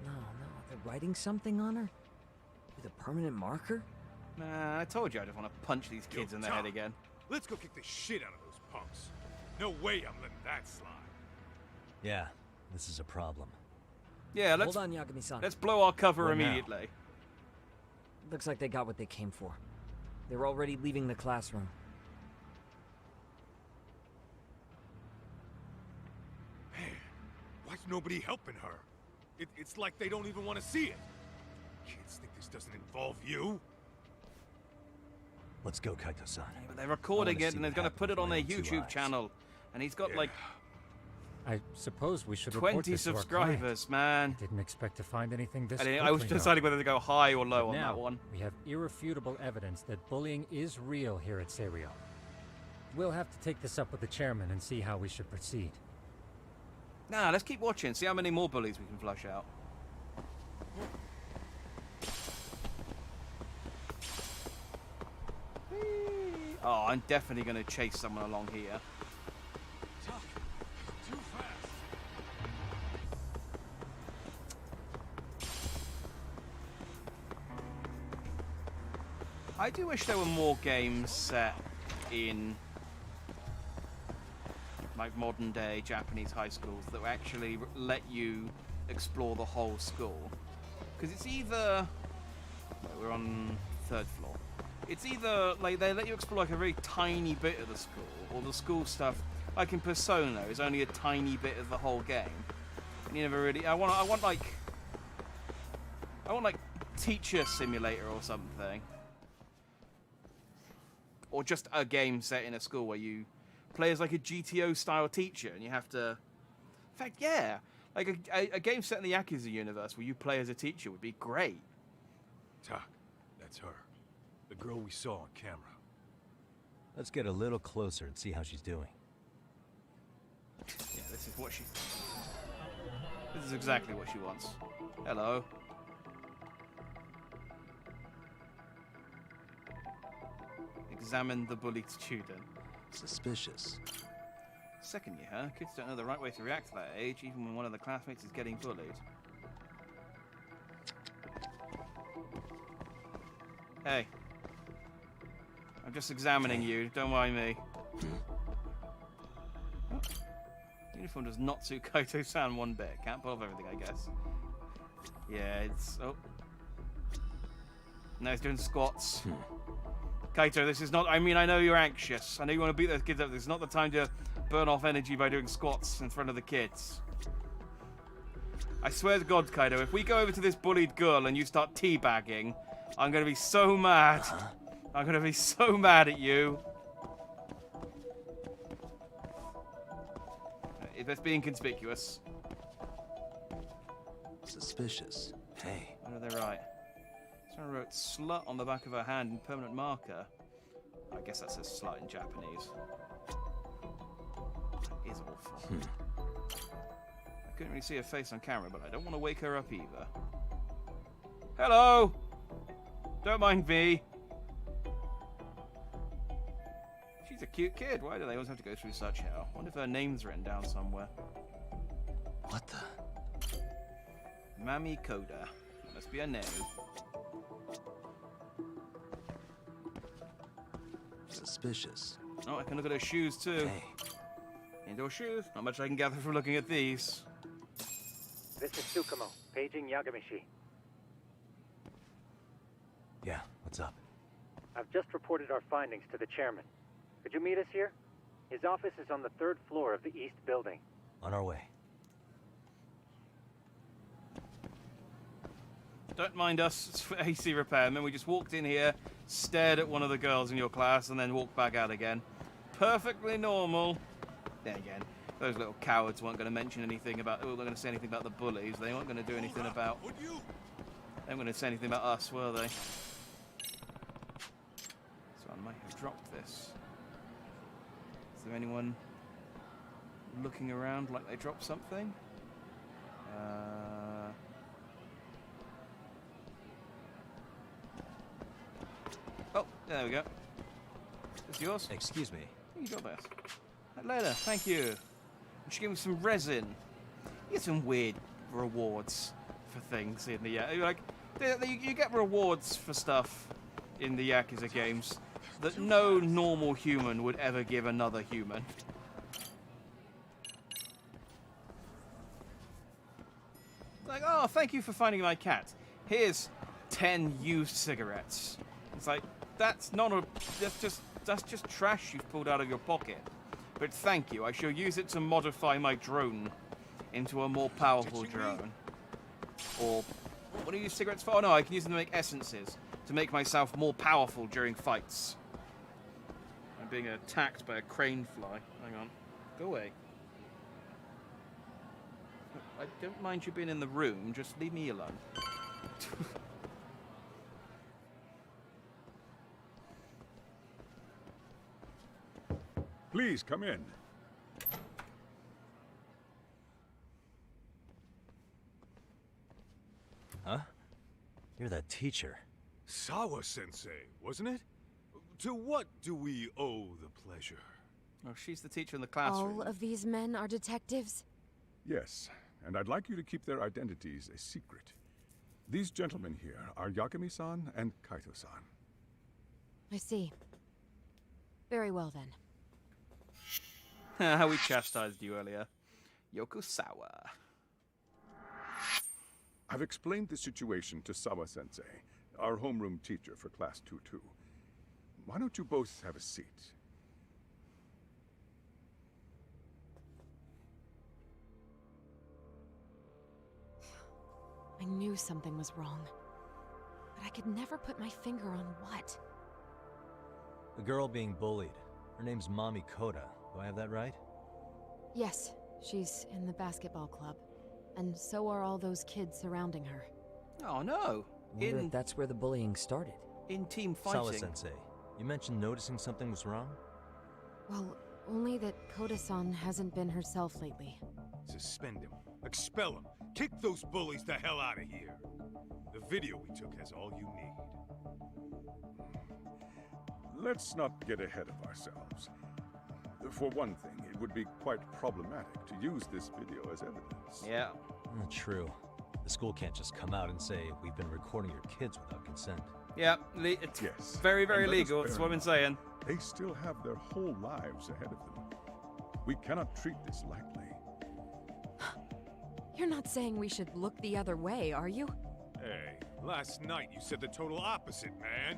[SPEAKER 12] No, they're writing something on her? With a permanent marker?
[SPEAKER 1] Nah, I told you I just want to punch these kids in the head again.
[SPEAKER 6] Let's go kick the shit out of those punks. No way I'm letting that slide.
[SPEAKER 8] Yeah, this is a problem.
[SPEAKER 1] Yeah, let's...
[SPEAKER 12] Hold on, Yagami-san.
[SPEAKER 1] Let's blow our cover
[SPEAKER 8] What now?
[SPEAKER 1] immediately.
[SPEAKER 12] Looks like they got what they came for. They're already leaving the classroom.
[SPEAKER 6] Man, why's nobody helping her? It's like they don't even want to see it. Kids think this doesn't involve you?
[SPEAKER 8] Let's go, Kaito-san.
[SPEAKER 1] Yeah, but they're recording it and they're going to put it on their YouTube channel. And he's got like...
[SPEAKER 13] I suppose we should report
[SPEAKER 1] 20
[SPEAKER 13] this to our
[SPEAKER 1] subscribers, man.
[SPEAKER 13] I didn't expect to find anything this
[SPEAKER 1] I was
[SPEAKER 13] quickly,
[SPEAKER 1] deciding
[SPEAKER 13] though.
[SPEAKER 1] whether to go high or low
[SPEAKER 13] But
[SPEAKER 1] on
[SPEAKER 13] now,
[SPEAKER 1] that one.
[SPEAKER 13] we have irrefutable evidence that bullying is real here at Serio. We'll have to take this up with the chairman and see how we should proceed.
[SPEAKER 1] Nah, let's keep watching, see how many more bullies we can flush out. Oh, I'm definitely going to chase someone along here.
[SPEAKER 6] Too fast.
[SPEAKER 1] I do wish there were more games set in like modern day Japanese high schools that would actually let you explore the whole school. Because it's either... Wait, we're on 3rd floor. It's either like they let you explore like a very tiny bit of the school, or the school stuff, like in Persona, is only a tiny bit of the whole game. And you never really... I want like Teacher Simulator or something. or just a game set in a school where you play as like a GTO style teacher, and you have to. In fact, yeah, like a game set in the Yakuza universe where you play as a teacher would be great.
[SPEAKER 6] Tak, that's her. The girl we saw on camera.
[SPEAKER 8] Let's get a little closer and see how she's doing.
[SPEAKER 1] Yeah, this is what she... This is exactly what she wants. Hello. Examine the bullied student.
[SPEAKER 5] Suspicious.
[SPEAKER 1] Second year, huh? Kids don't know the right way to react at that age, even when one of the classmates is getting bullied. Hey. I'm just examining you, don't mind me. Oh. Uniform does not suit Kaito-san one bit. Can't pull off everything, I guess. Yeah, it's... Oh. No, he's doing squats. Kaito, this is not... I mean, I know you're anxious. I know you want to beat those kids up. This is not the time to burn off energy by doing squats in front of the kids. I swear to God, Kaito, if we go over to this bullied girl and you start teabagging, I'm going to be so mad. I'm going to be so mad at you. If it's being conspicuous.
[SPEAKER 5] Suspicious. Hey.
[SPEAKER 1] What are they right? Someone wrote slut on the back of her hand in permanent marker. I guess that says slut in Japanese. That is awful. I couldn't really see her face on camera, but I don't want to wake her up either. Hello! Don't mind me. She's a cute kid. Why do they always have to go through such hell? I wonder if her name's written down somewhere.
[SPEAKER 5] What the?
[SPEAKER 1] Mami Koda. Must be a name.
[SPEAKER 5] Suspicious.
[SPEAKER 1] Oh, I can look at her shoes too.
[SPEAKER 5] Hey.
[SPEAKER 1] Indoor shoes. Not much I can gather from looking at these.
[SPEAKER 16] This is Tsukumo, paging Yagamishi.
[SPEAKER 8] Yeah, what's up?
[SPEAKER 16] I've just reported our findings to the chairman. Could you meet us here? His office is on the 3rd floor of the east building.
[SPEAKER 8] On our way.
[SPEAKER 1] Don't mind us, it's for AC repairmen. We just walked in here, stared at one of the girls in your class, and then walked back out again. Perfectly normal. Then again, those little cowards weren't going to mention anything about... They weren't going to say anything about the bullies. They weren't going to do anything about... They weren't going to say anything about us, were they? So I might have dropped this. Is there anyone looking around like they dropped something? Oh, there we go. Is this yours?
[SPEAKER 8] Excuse me.
[SPEAKER 1] You got this. Later, thank you. You should give me some resin. You get some weird rewards for things in the like. You get rewards for stuff in the Yakuza games that no normal human would ever give another human. Like, oh, thank you for finding my cat. Here's 10 used cigarettes. It's like, that's not a... That's just trash you've pulled out of your pocket. But thank you, I shall use it to modify my drone into a more powerful drone. Or, what do you use cigarettes for? Oh no, I can use them to make essences. To make myself more powerful during fights. I'm being attacked by a crane fly. Hang on. Go away. I don't mind you being in the room, just leave me alone.
[SPEAKER 10] Please, come in.
[SPEAKER 8] Huh? You're that teacher.
[SPEAKER 6] Sawa-sensei, wasn't it? To what do we owe the pleasure?
[SPEAKER 1] Oh, she's the teacher in the classroom.
[SPEAKER 3] All of these men are detectives?
[SPEAKER 10] Yes, and I'd like you to keep their identities a secret. These gentlemen here are Yagami-san and Kaito-san.
[SPEAKER 3] I see. Very well then.
[SPEAKER 1] How we chastised you earlier. Yokosawa.
[SPEAKER 10] I've explained the situation to Sawa-sensei, our homeroom teacher for Class 2-2. Why don't you both have a seat?
[SPEAKER 3] I knew something was wrong, but I could never put my finger on what.
[SPEAKER 8] A girl being bullied. Her name's Mommy Koda. Do I have that right?
[SPEAKER 3] Yes, she's in the basketball club. And so are all those kids surrounding her.
[SPEAKER 1] Oh no!
[SPEAKER 12] Wonder if that's where the bullying started.
[SPEAKER 1] In team fighting.
[SPEAKER 8] Sawa-sensei, you mentioned noticing something was wrong?
[SPEAKER 3] Well, only that Koda-san hasn't been herself lately.
[SPEAKER 6] Suspend him. Expel him. Kick those bullies the hell out of here. The video we took has all you need.
[SPEAKER 10] Let's not get ahead of ourselves. For one thing, it would be quite problematic to use this video as evidence.
[SPEAKER 1] Yeah.
[SPEAKER 8] True. The school can't just come out and say, we've been recording your kids without consent.
[SPEAKER 1] Yeah, it's
[SPEAKER 10] yes.
[SPEAKER 1] very, very
[SPEAKER 10] And let us
[SPEAKER 1] legal. That's what I've been
[SPEAKER 10] bear in
[SPEAKER 1] saying.
[SPEAKER 10] mind, They still have their whole lives ahead of them. We cannot treat this lightly.
[SPEAKER 3] You're not saying we should look the other way, are you?
[SPEAKER 6] Hey, last night you said the total opposite, man.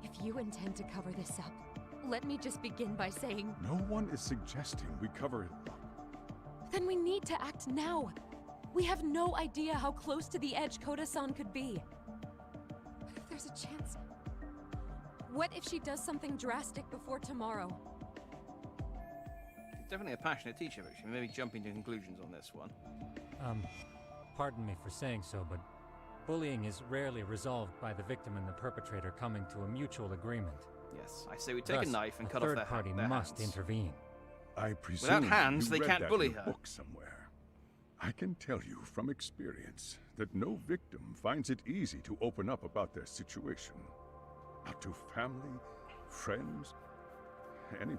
[SPEAKER 3] If you intend to cover this up, let me just begin by saying...
[SPEAKER 10] No one is suggesting we cover it up.
[SPEAKER 3] Then we need to act now. We have no idea how close to the edge Koda-san could be. What if there's a chance? What if she does something drastic before tomorrow?
[SPEAKER 1] Definitely a passionate teacher, but she may be jumping to conclusions on this one.
[SPEAKER 13] Pardon me for saying so, but bullying is rarely resolved by the victim and the perpetrator coming to a mutual agreement.
[SPEAKER 1] Yes, I say we take
[SPEAKER 13] Thus,
[SPEAKER 1] a knife and
[SPEAKER 13] a
[SPEAKER 1] cut off
[SPEAKER 13] third
[SPEAKER 1] their
[SPEAKER 13] party
[SPEAKER 1] their
[SPEAKER 13] must
[SPEAKER 1] hands.
[SPEAKER 13] intervene.
[SPEAKER 10] I presume
[SPEAKER 1] Without hands,
[SPEAKER 10] you
[SPEAKER 1] they
[SPEAKER 10] read
[SPEAKER 1] can't
[SPEAKER 10] that
[SPEAKER 1] bully
[SPEAKER 10] in a
[SPEAKER 1] her.
[SPEAKER 10] book somewhere. I can tell you from experience that no victim finds it easy to open up about their situation. Not to family, friends, anyone.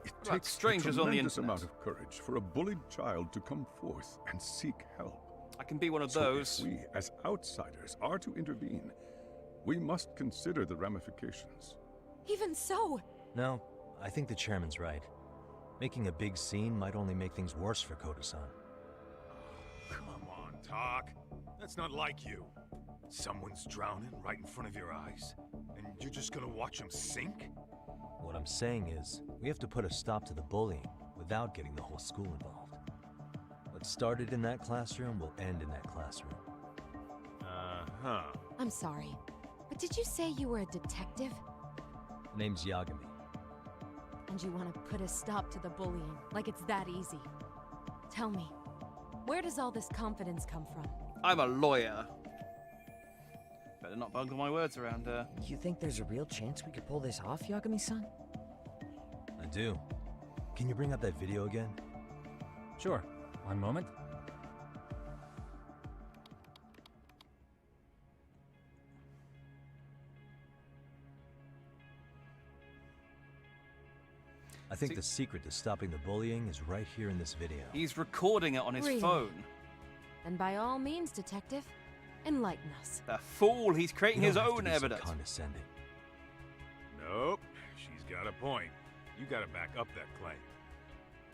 [SPEAKER 10] It
[SPEAKER 1] What about
[SPEAKER 10] takes
[SPEAKER 1] strangers
[SPEAKER 10] a
[SPEAKER 1] on the
[SPEAKER 10] tremendous
[SPEAKER 1] internet?
[SPEAKER 10] amount of courage for a bullied child to come forth and seek help.
[SPEAKER 1] I can be one of
[SPEAKER 10] So
[SPEAKER 1] those.
[SPEAKER 10] if we, as outsiders, are to intervene, we must consider the ramifications.
[SPEAKER 3] Even so...
[SPEAKER 8] No, I think the chairman's right. Making a big scene might only make things worse for Koda-san.
[SPEAKER 6] Come on, Talk. That's not like you. Someone's drowning right in front of your eyes, and you're just gonna watch him sink?
[SPEAKER 8] What I'm saying is, we have to put a stop to the bullying without getting the whole school involved. What started in that classroom will end in that classroom.
[SPEAKER 6] Uh-huh.
[SPEAKER 3] I'm sorry, but did you say you were a detective?
[SPEAKER 8] Name's Yagami.
[SPEAKER 3] And you want to put a stop to the bullying, like it's that easy. Tell me, where does all this confidence come from?
[SPEAKER 1] I'm a lawyer. Better not bungle my words around her.
[SPEAKER 12] You think there's a real chance we could pull this off, Yagami-san?
[SPEAKER 8] I do. Can you bring up that video again?
[SPEAKER 13] Sure. One moment.
[SPEAKER 8] I think the secret to stopping the bullying is right here in this video.
[SPEAKER 1] He's recording it on his
[SPEAKER 3] Really?
[SPEAKER 1] phone.
[SPEAKER 3] And by all means, detective, enlighten us.
[SPEAKER 1] The fool, he's creating
[SPEAKER 8] You
[SPEAKER 1] his
[SPEAKER 8] don't have to
[SPEAKER 1] own
[SPEAKER 8] be so
[SPEAKER 1] evidence.
[SPEAKER 8] condescending.
[SPEAKER 6] Nope. She's got a point. You gotta back up that claim.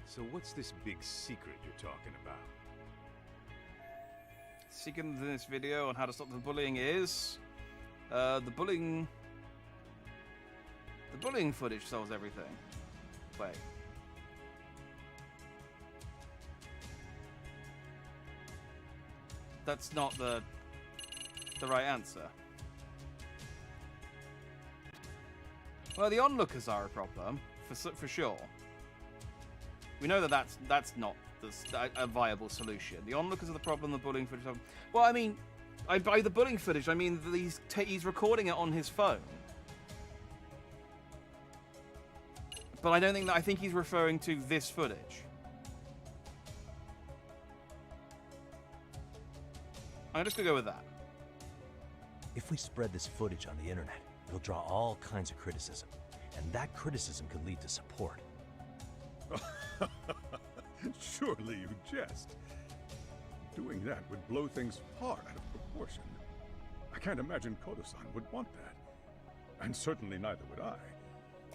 [SPEAKER 6] So what's this big secret you're talking about?
[SPEAKER 1] Secret in this video on how to stop the bullying is... The bullying footage solves everything. Wait. That's not the right answer. Well, the onlookers are a problem, for sure. We know that that's not a viable solution. The onlookers are the problem, the bullying footage... Well, I mean, by the bullying footage, I mean he's recording it on his phone. But I don't think that... I think he's referring to this footage. I'm just gonna go with that.
[SPEAKER 8] If we spread this footage on the internet, it'll draw all kinds of criticism. And that criticism could lead to support.
[SPEAKER 10] Surely you jest. Doing that would blow things far out of proportion. I can't imagine Koda-san would want that. And certainly neither would I.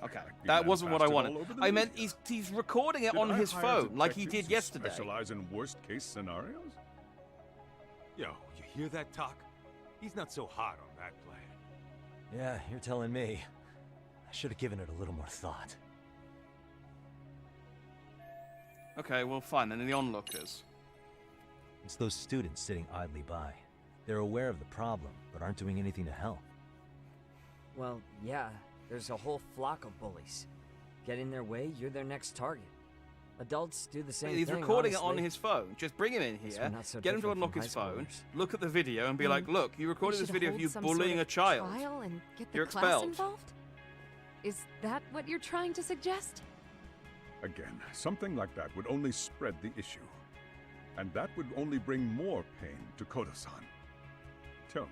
[SPEAKER 1] Okay,
[SPEAKER 10] Be
[SPEAKER 1] that wasn't what I
[SPEAKER 10] lambasted
[SPEAKER 1] wanted.
[SPEAKER 10] all over the
[SPEAKER 1] I meant
[SPEAKER 10] media.
[SPEAKER 1] he's recording it
[SPEAKER 10] Did
[SPEAKER 1] on
[SPEAKER 10] I
[SPEAKER 1] his
[SPEAKER 10] hire
[SPEAKER 1] phone, like he
[SPEAKER 10] detectives
[SPEAKER 1] did
[SPEAKER 10] who
[SPEAKER 1] yesterday.
[SPEAKER 10] Specialize in worst-case scenarios?
[SPEAKER 6] Yo, you hear that, Talk? He's not so hot on that plan.
[SPEAKER 8] Yeah, you're telling me. I should have given it a little more thought.
[SPEAKER 1] Okay, well, fine, then the onlookers.
[SPEAKER 8] It's those students sitting idly by. They're aware of the problem, but aren't doing anything to help.
[SPEAKER 12] Well, yeah, there's a whole flock of bullies. Get in their way, you're their next target. Adults do the same thing,
[SPEAKER 1] He's recording it
[SPEAKER 12] honestly.
[SPEAKER 1] on his phone. Just bring him in
[SPEAKER 12] Guess
[SPEAKER 1] here,
[SPEAKER 12] we're not so
[SPEAKER 1] get him to
[SPEAKER 12] different
[SPEAKER 1] unlock
[SPEAKER 12] from
[SPEAKER 1] his
[SPEAKER 12] high
[SPEAKER 1] phone,
[SPEAKER 12] schoolers.
[SPEAKER 1] look at the video, and be like, look, you recorded this video of you bullying a child.
[SPEAKER 3] Trial and get the
[SPEAKER 1] You're
[SPEAKER 3] class
[SPEAKER 1] expelled.
[SPEAKER 3] involved? Is that what you're trying to suggest?
[SPEAKER 10] Again, something like that would only spread the issue. And that would only bring more pain to Koda-san. Tell me,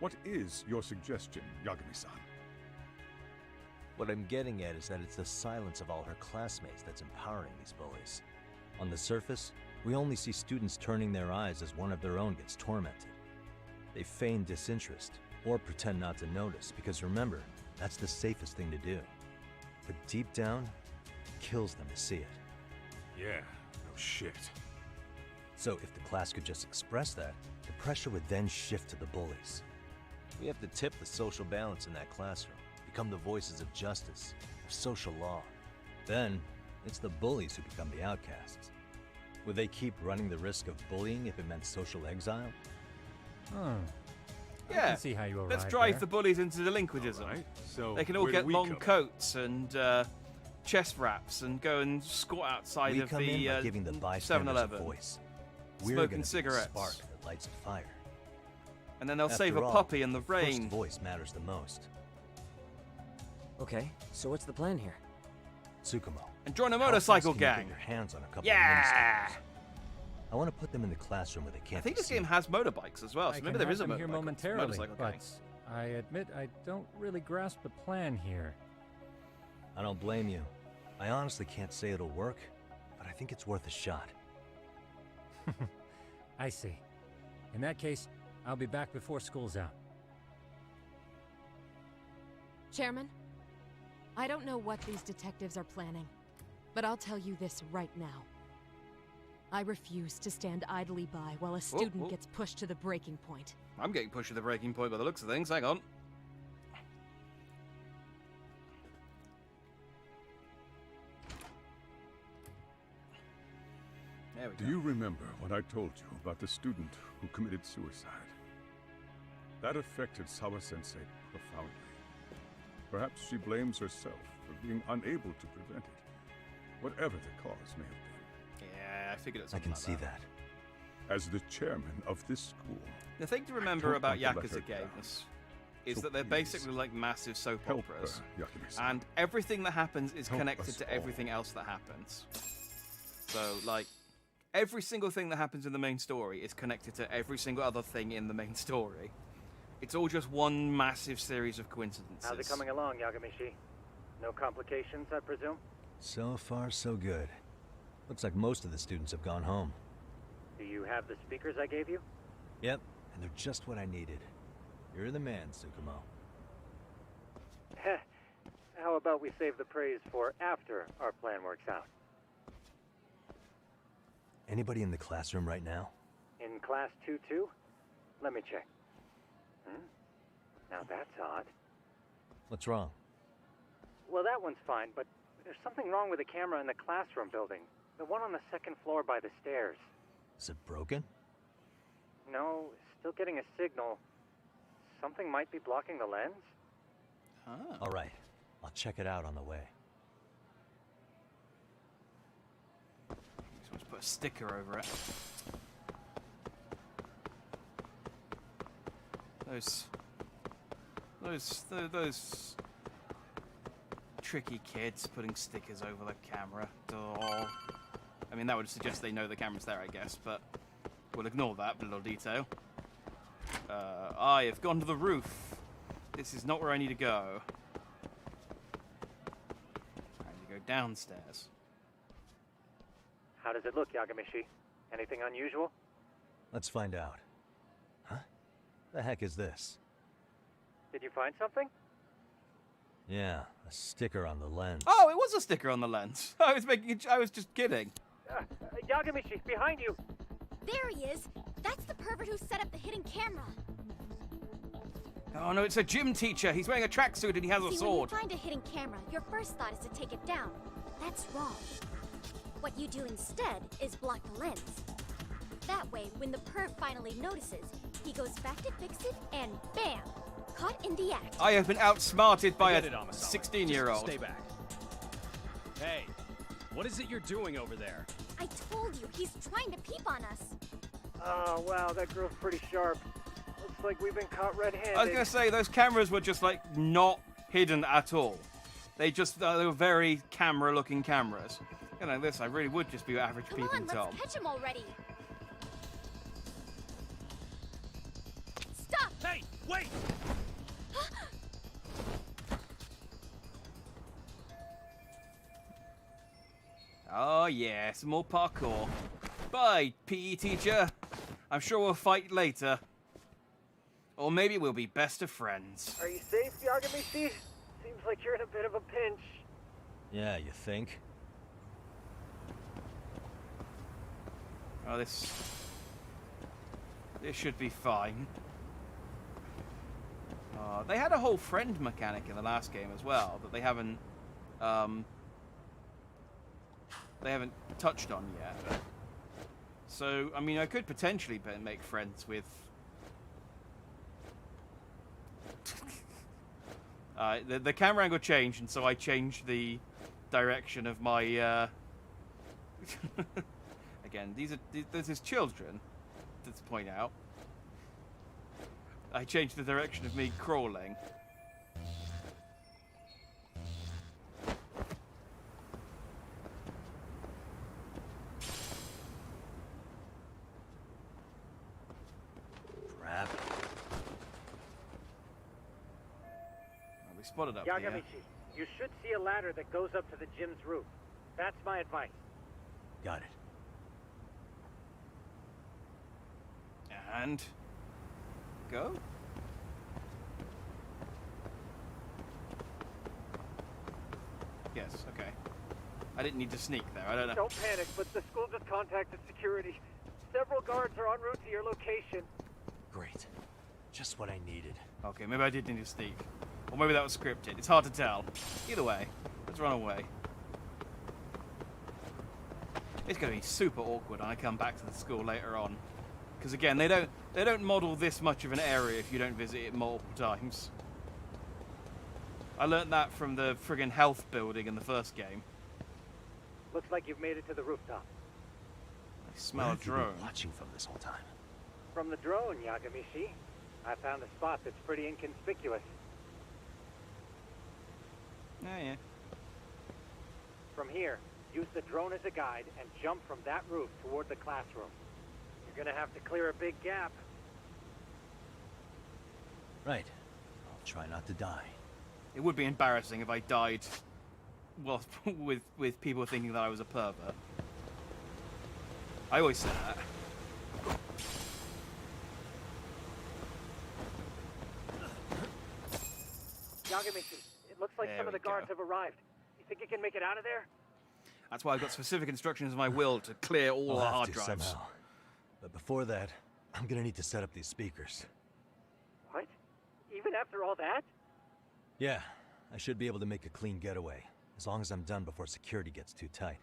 [SPEAKER 10] what is your suggestion, Yagami-san?
[SPEAKER 8] What I'm getting at is that it's the silence of all her classmates that's empowering these bullies. On the surface, we only see students turning their eyes as one of their own gets tormented. They feign disinterest, or pretend not to notice, because remember, that's the safest thing to do. But deep down, it kills them to see it.
[SPEAKER 6] Yeah, no shit.
[SPEAKER 8] So if the class could just express that, the pressure would then shift to the bullies. We have to tip the social balance in that classroom, become the voices of justice, of social law. Then, it's the bullies who become the outcasts. Would they keep running the risk of bullying if it meant social exile?
[SPEAKER 13] I
[SPEAKER 1] Yeah,
[SPEAKER 13] can see how you
[SPEAKER 1] let's
[SPEAKER 13] arrived
[SPEAKER 1] drive
[SPEAKER 13] there.
[SPEAKER 1] the bullies into delinquentism.
[SPEAKER 6] Alright, so
[SPEAKER 1] they can all
[SPEAKER 6] where do
[SPEAKER 1] get
[SPEAKER 6] we
[SPEAKER 1] long
[SPEAKER 6] come in?
[SPEAKER 1] coats and chest wraps and go and squat outside
[SPEAKER 8] We
[SPEAKER 1] of
[SPEAKER 8] come in
[SPEAKER 1] the
[SPEAKER 8] by giving the bystanders a
[SPEAKER 1] 7-Eleven.
[SPEAKER 8] voice. We're
[SPEAKER 1] Smoking
[SPEAKER 8] gonna be the
[SPEAKER 1] cigarettes.
[SPEAKER 8] spark that lights a fire.
[SPEAKER 1] And then they'll
[SPEAKER 8] After
[SPEAKER 1] save a
[SPEAKER 8] all,
[SPEAKER 1] puppy in the
[SPEAKER 8] First
[SPEAKER 1] rain.
[SPEAKER 8] voice matters the most.
[SPEAKER 12] Okay, so what's the plan here?
[SPEAKER 8] Tsukumo.
[SPEAKER 1] And join a
[SPEAKER 8] how fast
[SPEAKER 1] motorcycle
[SPEAKER 8] can you get
[SPEAKER 1] gang.
[SPEAKER 8] your hands on a couple
[SPEAKER 1] Yeah!
[SPEAKER 8] of ministers? I want to put them in the classroom where they can't
[SPEAKER 1] I think
[SPEAKER 8] be
[SPEAKER 1] this game
[SPEAKER 8] seen.
[SPEAKER 1] has motorbikes as well, so
[SPEAKER 13] I
[SPEAKER 1] maybe
[SPEAKER 13] can
[SPEAKER 1] there
[SPEAKER 13] have
[SPEAKER 1] is a
[SPEAKER 13] them here momentarily,
[SPEAKER 1] motorcycle
[SPEAKER 13] but
[SPEAKER 1] gang.
[SPEAKER 13] I admit I don't really grasp the plan here.
[SPEAKER 8] I don't blame you. I honestly can't say it'll work, but I think it's worth a shot.
[SPEAKER 13] I see. In that case, I'll be back before school's out.
[SPEAKER 3] Chairman, I don't know what these detectives are planning, but I'll tell you this right now. I refuse to stand idly by while a student gets pushed to the breaking point.
[SPEAKER 1] I'm getting pushed to the breaking point by the looks of things. Hang on. There we
[SPEAKER 10] Do
[SPEAKER 1] go.
[SPEAKER 10] you remember when I told you about the student who committed suicide? That affected Sawa-sensei profoundly. Perhaps she blames herself for being unable to prevent it, whatever the cause may have been.
[SPEAKER 1] Yeah, I figured it's
[SPEAKER 8] I
[SPEAKER 1] something
[SPEAKER 8] can see that.
[SPEAKER 10] As the chairman of this school,
[SPEAKER 1] The thing to remember
[SPEAKER 10] don't
[SPEAKER 1] about
[SPEAKER 10] want to let
[SPEAKER 1] Yakuza
[SPEAKER 10] her down.
[SPEAKER 1] games is
[SPEAKER 10] So
[SPEAKER 1] that they're
[SPEAKER 10] please,
[SPEAKER 1] basically like massive soap
[SPEAKER 10] help
[SPEAKER 1] operas.
[SPEAKER 10] her, Yagami-san.
[SPEAKER 1] And everything that happens is
[SPEAKER 10] Help
[SPEAKER 1] connected
[SPEAKER 10] us
[SPEAKER 1] to
[SPEAKER 10] all.
[SPEAKER 1] everything else that happens. So, like, every single thing that happens in the main story is connected to every single other thing in the main story. It's all just one massive series of coincidences.
[SPEAKER 16] How's it coming along, Yagamishi? No complications, I presume?
[SPEAKER 8] So far, so good. Looks like most of the students have gone home.
[SPEAKER 16] Do you have the speakers I gave you?
[SPEAKER 8] Yep, and they're just what I needed. You're the man, Tsukumo.
[SPEAKER 16] Heh. How about we save the praise for after our plan works out?
[SPEAKER 8] Anybody in the classroom right now?
[SPEAKER 16] In class 2-2? Let me check. Now that's odd.
[SPEAKER 8] What's wrong?
[SPEAKER 16] Well, that one's fine, but there's something wrong with the camera in the classroom building. The one on the second floor by the stairs.
[SPEAKER 8] Is it broken?
[SPEAKER 16] No, still getting a signal. Something might be blocking the lens?
[SPEAKER 8] All right, I'll check it out on the way.
[SPEAKER 1] Someone's put a sticker over it. Those tricky kids putting stickers over the camera. Oh. I mean, that would suggest they know the camera's there, I guess, but we'll ignore that little detail. I have gone to the roof. This is not where I need to go. I need to go downstairs.
[SPEAKER 16] How does it look, Yagamishi? Anything unusual?
[SPEAKER 8] Let's find out. Huh? The heck is this?
[SPEAKER 16] Did you find something?
[SPEAKER 8] Yeah, a sticker on the lens.
[SPEAKER 1] Oh, it was a sticker on the lens. I was just kidding.
[SPEAKER 16] Yagamishi, behind you!
[SPEAKER 23] There he is! That's the pervert who set up the hidden camera.
[SPEAKER 1] Oh no, it's a gym teacher. He's wearing a tracksuit and he has a
[SPEAKER 23] See,
[SPEAKER 1] sword.
[SPEAKER 23] when you find a hidden camera, your first thought is to take it down. That's wrong. What you do instead is block the lens. That way, when the perv finally notices, he goes back to fix it and bam! caught in the act.
[SPEAKER 1] I have been outsmarted by a
[SPEAKER 9] Forget it, Amasa.
[SPEAKER 1] 16-year-old.
[SPEAKER 9] Just stay back. Hey, what is it you're doing over there?
[SPEAKER 23] I told you, he's trying to peep on us.
[SPEAKER 16] Oh, wow, that girl's pretty sharp. Looks like we've been caught red-handed.
[SPEAKER 1] I was gonna say those cameras were just like not hidden at all. They were very camera-looking cameras. You know, this I really would just be average
[SPEAKER 23] Come
[SPEAKER 1] peeping
[SPEAKER 23] on,
[SPEAKER 1] Tom.
[SPEAKER 23] let's catch him already. Stop!
[SPEAKER 7] Hey, wait!
[SPEAKER 1] Oh yeah, some more parkour. Bye, PE teacher. I'm sure we'll fight later. Or maybe we'll be best of friends.
[SPEAKER 16] Are you safe, Yagamishi? Seems like you're in a bit of a pinch.
[SPEAKER 8] Yeah, you think?
[SPEAKER 1] Oh, this should be fine. They had a whole friend mechanic in the last game as well that they haven't touched on yet. So, I mean, I could potentially make friends with. The camera angle changed, and so I changed the direction of my. Again, this is children. Let's point out. I changed the direction of me crawling.
[SPEAKER 8] Crap.
[SPEAKER 1] We spotted up
[SPEAKER 16] Yagamishi,
[SPEAKER 1] here.
[SPEAKER 16] you should see a ladder that goes up to the gym's roof. That's my advice.
[SPEAKER 8] Got it.
[SPEAKER 1] And go. Yes, okay. I didn't need to sneak there. I don't know.
[SPEAKER 16] Don't panic, but the school just contacted security. Several guards are en route to your location.
[SPEAKER 8] Great. Just what I needed.
[SPEAKER 1] Okay, maybe I did need to sneak. Or maybe that was scripted. It's hard to tell. Either way, let's run away. It's going to be super awkward when I come back to the school later on. Because again, they don't model this much of an area if you don't visit it multiple times. I learnt that from the friggin' health building in the first game.
[SPEAKER 16] Looks like you've made it to the rooftop.
[SPEAKER 1] I smell a drone.
[SPEAKER 8] Watching from this whole time.
[SPEAKER 16] From the drone, Yagamishi, I found a spot that's pretty inconspicuous.
[SPEAKER 1] Yeah.
[SPEAKER 16] From here, use the drone as a guide and jump from that roof toward the classroom. You're gonna have to clear a big gap.
[SPEAKER 8] Right. I'll try not to die.
[SPEAKER 1] It would be embarrassing if I died, well, with people thinking that I was a pervert. I always say that.
[SPEAKER 16] Yagamishi, it looks like
[SPEAKER 1] There
[SPEAKER 16] some of
[SPEAKER 1] we
[SPEAKER 16] the guards have arrived. You think you can make it out of there?
[SPEAKER 1] That's why I've got specific instructions in my will to clear all the
[SPEAKER 8] I'll have
[SPEAKER 1] hard
[SPEAKER 8] to
[SPEAKER 1] drives.
[SPEAKER 8] somehow. But before that, I'm gonna need to set up these speakers.
[SPEAKER 16] What? Even after all that?
[SPEAKER 8] Yeah, I should be able to make a clean getaway, as long as I'm done before security gets too tight.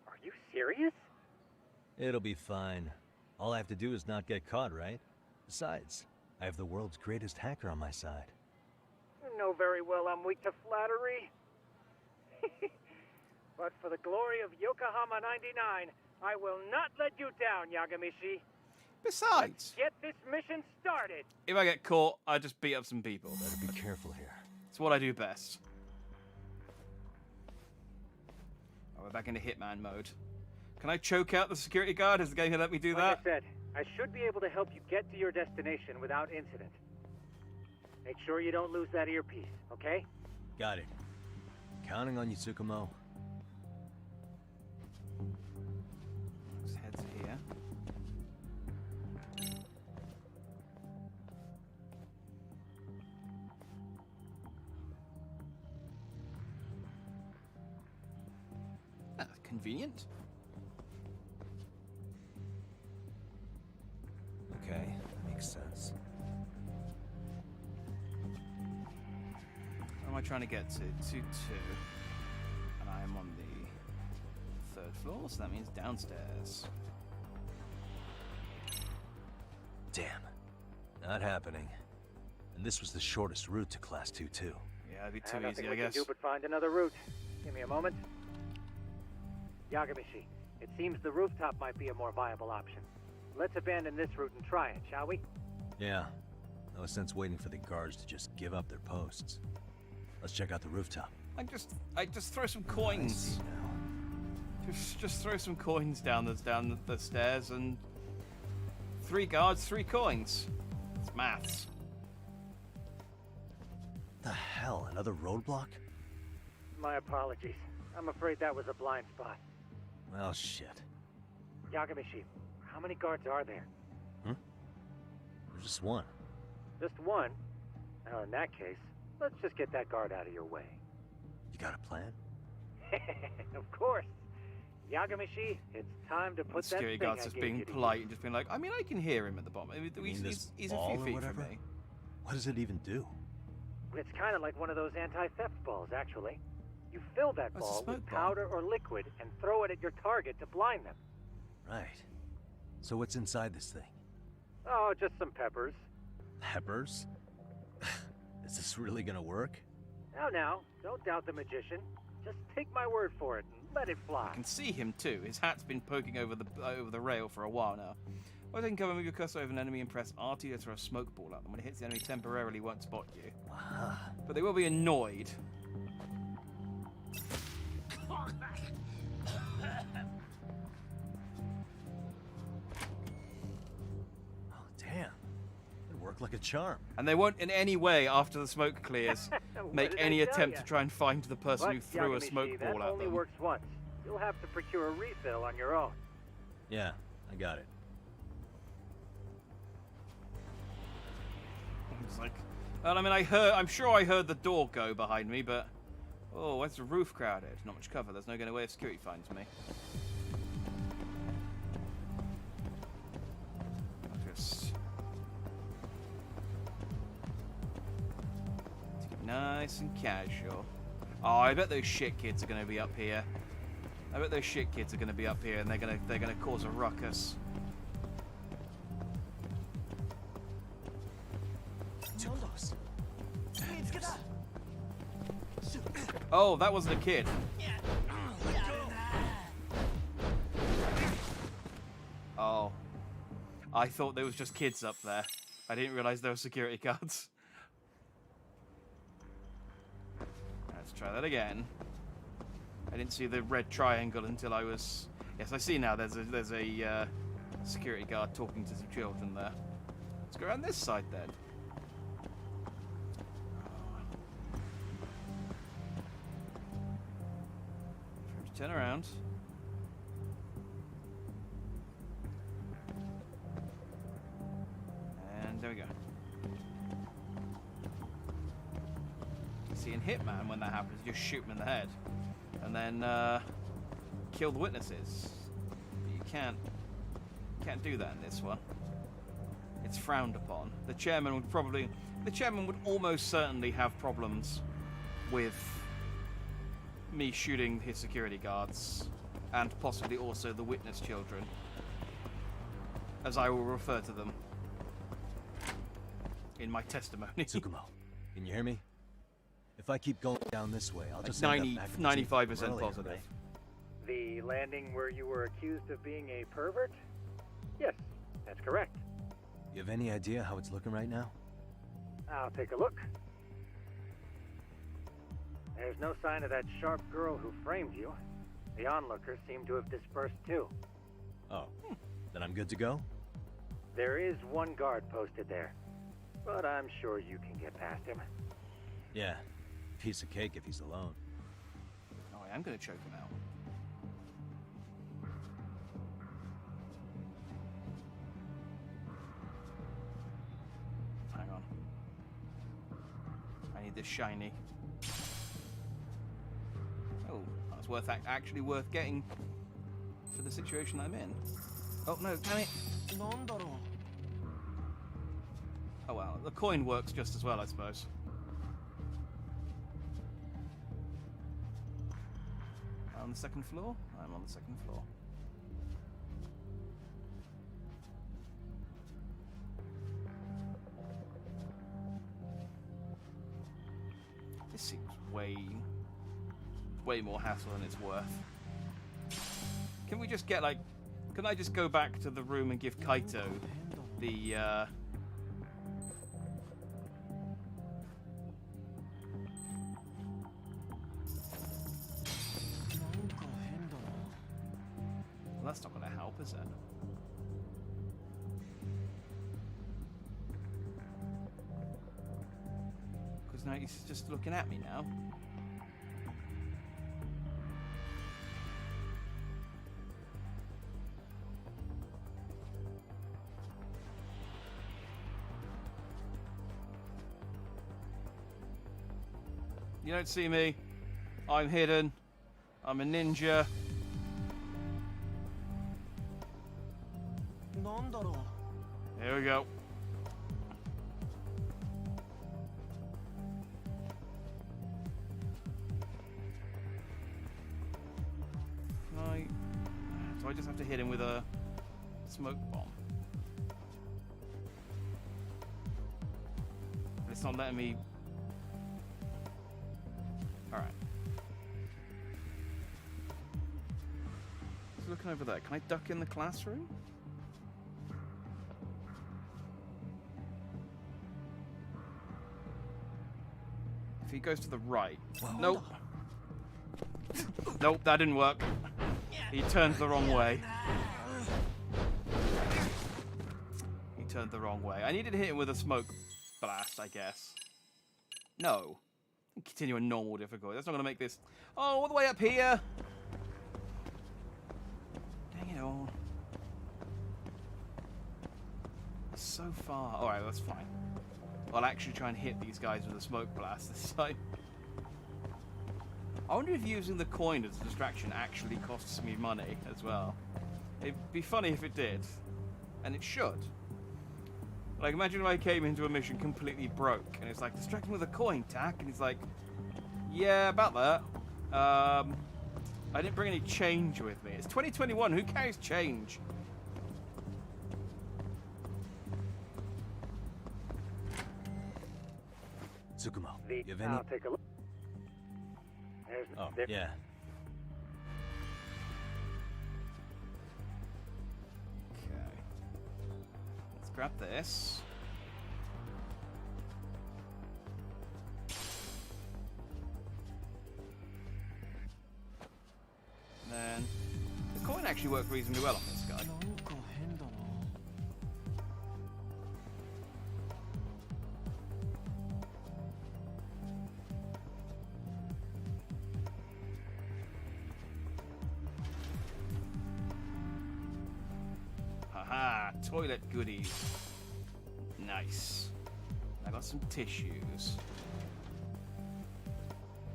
[SPEAKER 16] Are you serious?
[SPEAKER 8] It'll be fine. All I have to do is not get caught, right? Besides, I have the world's greatest hacker on my side.
[SPEAKER 16] You know very well I'm weak to flattery. But for the glory of Yokohama 99, I will not let you down, Yagamishi.
[SPEAKER 1] Besides,
[SPEAKER 16] Get this mission started.
[SPEAKER 1] if I get caught, I just beat up some people.
[SPEAKER 8] Better be careful here.
[SPEAKER 1] It's what I do best. Oh, we're back into Hitman mode. Can I choke out the security guard? Is the game gonna let me do that?
[SPEAKER 16] Like I said, I should be able to help you get to your destination without incident. Make sure you don't lose that earpiece, okay?
[SPEAKER 8] Got it. Counting on you, Tsukumo.
[SPEAKER 1] Let's head to here. That's convenient.
[SPEAKER 8] Okay, makes sense.
[SPEAKER 1] Where am I trying to get to? 2-2. And I am on the 3rd floor, so that means downstairs.
[SPEAKER 8] Damn. Not happening. And this was the shortest route to Class 2, too.
[SPEAKER 1] Yeah, it'd be too
[SPEAKER 16] Nothing
[SPEAKER 1] easy, I
[SPEAKER 16] we
[SPEAKER 1] guess.
[SPEAKER 16] can do but find another route. Give me a moment. Yagamishi, it seems the rooftop might be a more viable option. Let's abandon this route and try it, shall we?
[SPEAKER 8] Yeah. No sense waiting for the guards to just give up their posts. Let's check out the rooftop.
[SPEAKER 1] I just throw some coins. Just throw some coins down the stairs and 3 guards, 3 coins. It's maths.
[SPEAKER 8] The hell? Another roadblock?
[SPEAKER 16] My apologies. I'm afraid that was a blind spot.
[SPEAKER 8] Well, shit.
[SPEAKER 16] Yagamishi, how many guards are there?
[SPEAKER 8] There's just one.
[SPEAKER 16] Just one? Well, in that case, let's just get that guard out of your way.
[SPEAKER 8] You got a plan?
[SPEAKER 16] Of course. Yagamishi, it's time to put that
[SPEAKER 1] Security
[SPEAKER 16] thing
[SPEAKER 1] guard's
[SPEAKER 16] I
[SPEAKER 1] just
[SPEAKER 16] gave
[SPEAKER 1] being
[SPEAKER 16] you to
[SPEAKER 1] polite
[SPEAKER 16] use.
[SPEAKER 1] and just being like, I mean, I can hear him at the bottom. I mean, he's a few feet from me.
[SPEAKER 8] What does it even do?
[SPEAKER 16] It's kind of like one of those anti-theft balls, actually. You fill that
[SPEAKER 1] Oh, it's a
[SPEAKER 16] ball with
[SPEAKER 1] smoke bomb.
[SPEAKER 16] powder or liquid and throw it at your target to blind them.
[SPEAKER 8] Right. So what's inside this thing?
[SPEAKER 16] Oh, just some peppers.
[SPEAKER 8] Peppers? Is this really gonna work?
[SPEAKER 16] Now, don't doubt the magician. Just take my word for it and let it fly.
[SPEAKER 1] I can see him too. His hat's been poking over the rail for a while now. While taking cover, move your cursor over an enemy and press RT to throw a smoke ball at them. When it hits the enemy, temporarily won't spot you. But they will be annoyed.
[SPEAKER 8] Damn. It worked like a charm.
[SPEAKER 1] And they won't in any way, after the smoke clears, make
[SPEAKER 16] did I
[SPEAKER 1] any
[SPEAKER 16] tell
[SPEAKER 1] attempt
[SPEAKER 16] ya?
[SPEAKER 1] to try and find the person
[SPEAKER 16] But,
[SPEAKER 1] who threw a
[SPEAKER 16] Yagamishi,
[SPEAKER 1] smoke
[SPEAKER 16] that
[SPEAKER 1] ball at
[SPEAKER 16] only
[SPEAKER 1] them.
[SPEAKER 16] works once. You'll have to procure a refill on your own.
[SPEAKER 8] Yeah, I got it.
[SPEAKER 1] It's like, well, I mean, I'm sure I heard the door go behind me, but oh, where's the roof crowded? Not much cover. There's no going way if security finds me. I'll just take it nice and casual. Oh, I bet those shit kids are going to be up here. I bet those shit kids are going to be up here, and they're gonna cause a ruckus.
[SPEAKER 2] Too close.
[SPEAKER 1] Oh, that wasn't a kid. Oh. I thought there was just kids up there. I didn't realize there were security guards. Let's try that again. I didn't see the red triangle until I was... Yes, I see now. There's a security guard talking to some children there. Let's go around this side then. Turn around. And there we go. See, in Hitman, when that happens, you just shoot him in the head. And then kill the witnesses. But you can't do that in this one. It's frowned upon. The chairman would almost certainly have problems with me shooting his security guards, and possibly also the witness children, as I will refer to them in my testimony.
[SPEAKER 8] Tsukumo, can you hear me? If I keep going down this way, I'll
[SPEAKER 1] Like
[SPEAKER 8] just
[SPEAKER 1] 95% positive.
[SPEAKER 8] Right?
[SPEAKER 16] The landing where you were accused of being a pervert? Yes, that's correct.
[SPEAKER 8] You have any idea how it's looking right now?
[SPEAKER 16] I'll take a look. There's no sign of that sharp girl who framed you. The onlookers seem to have dispersed too.
[SPEAKER 8] Oh, then I'm good to go?
[SPEAKER 16] There is one guard posted there, but I'm sure you can get past him.
[SPEAKER 8] Yeah, piece of cake if he's alone.
[SPEAKER 1] Oh, I am going to choke him out. Hang on. I need this shiny. Oh, that's worth actually worth getting for the situation I'm in. Oh no, damn it! Oh well, the coin works just as well, I suppose. On the second floor? I'm on the second floor. seems way more hassle than it's worth. Can we just get, like... Can I just go back to the room and give Kaito the, Well, that's not going to help, is it? Because now he's just looking at me now. You don't see me. I'm hidden. I'm a ninja. Here we go. Do I just have to hit him with a smoke bomb? It's not letting me... Alright. Just looking over there. Can I duck in the classroom? If he goes to the right... Nope. Nope, that didn't work. He turned the wrong way. He turned the wrong way. I needed to hit him with a smoke blast, I guess. No. Continue on normal difficulty. That's not going to make this... Oh, all the way up here! Dang it all. So far. Alright, that's fine. I'll actually try and hit these guys with a smoke blast this time. I wonder if using the coin as a distraction actually costs me money as well. It'd be funny if it did. And it should. Like, imagine if I came into a mission completely broke, and it's like, distract him with a coin, Tack, and he's like, yeah, about that. I didn't bring any change with me. It's 2021, who carries change?
[SPEAKER 8] Tsukumo, you have any...
[SPEAKER 16] I'll take a look.
[SPEAKER 8] Oh, yeah.
[SPEAKER 1] Okay. Let's grab this. Then the coin actually worked reasonably well on this guy. Haha, toilet goodies. Nice. I got some tissues.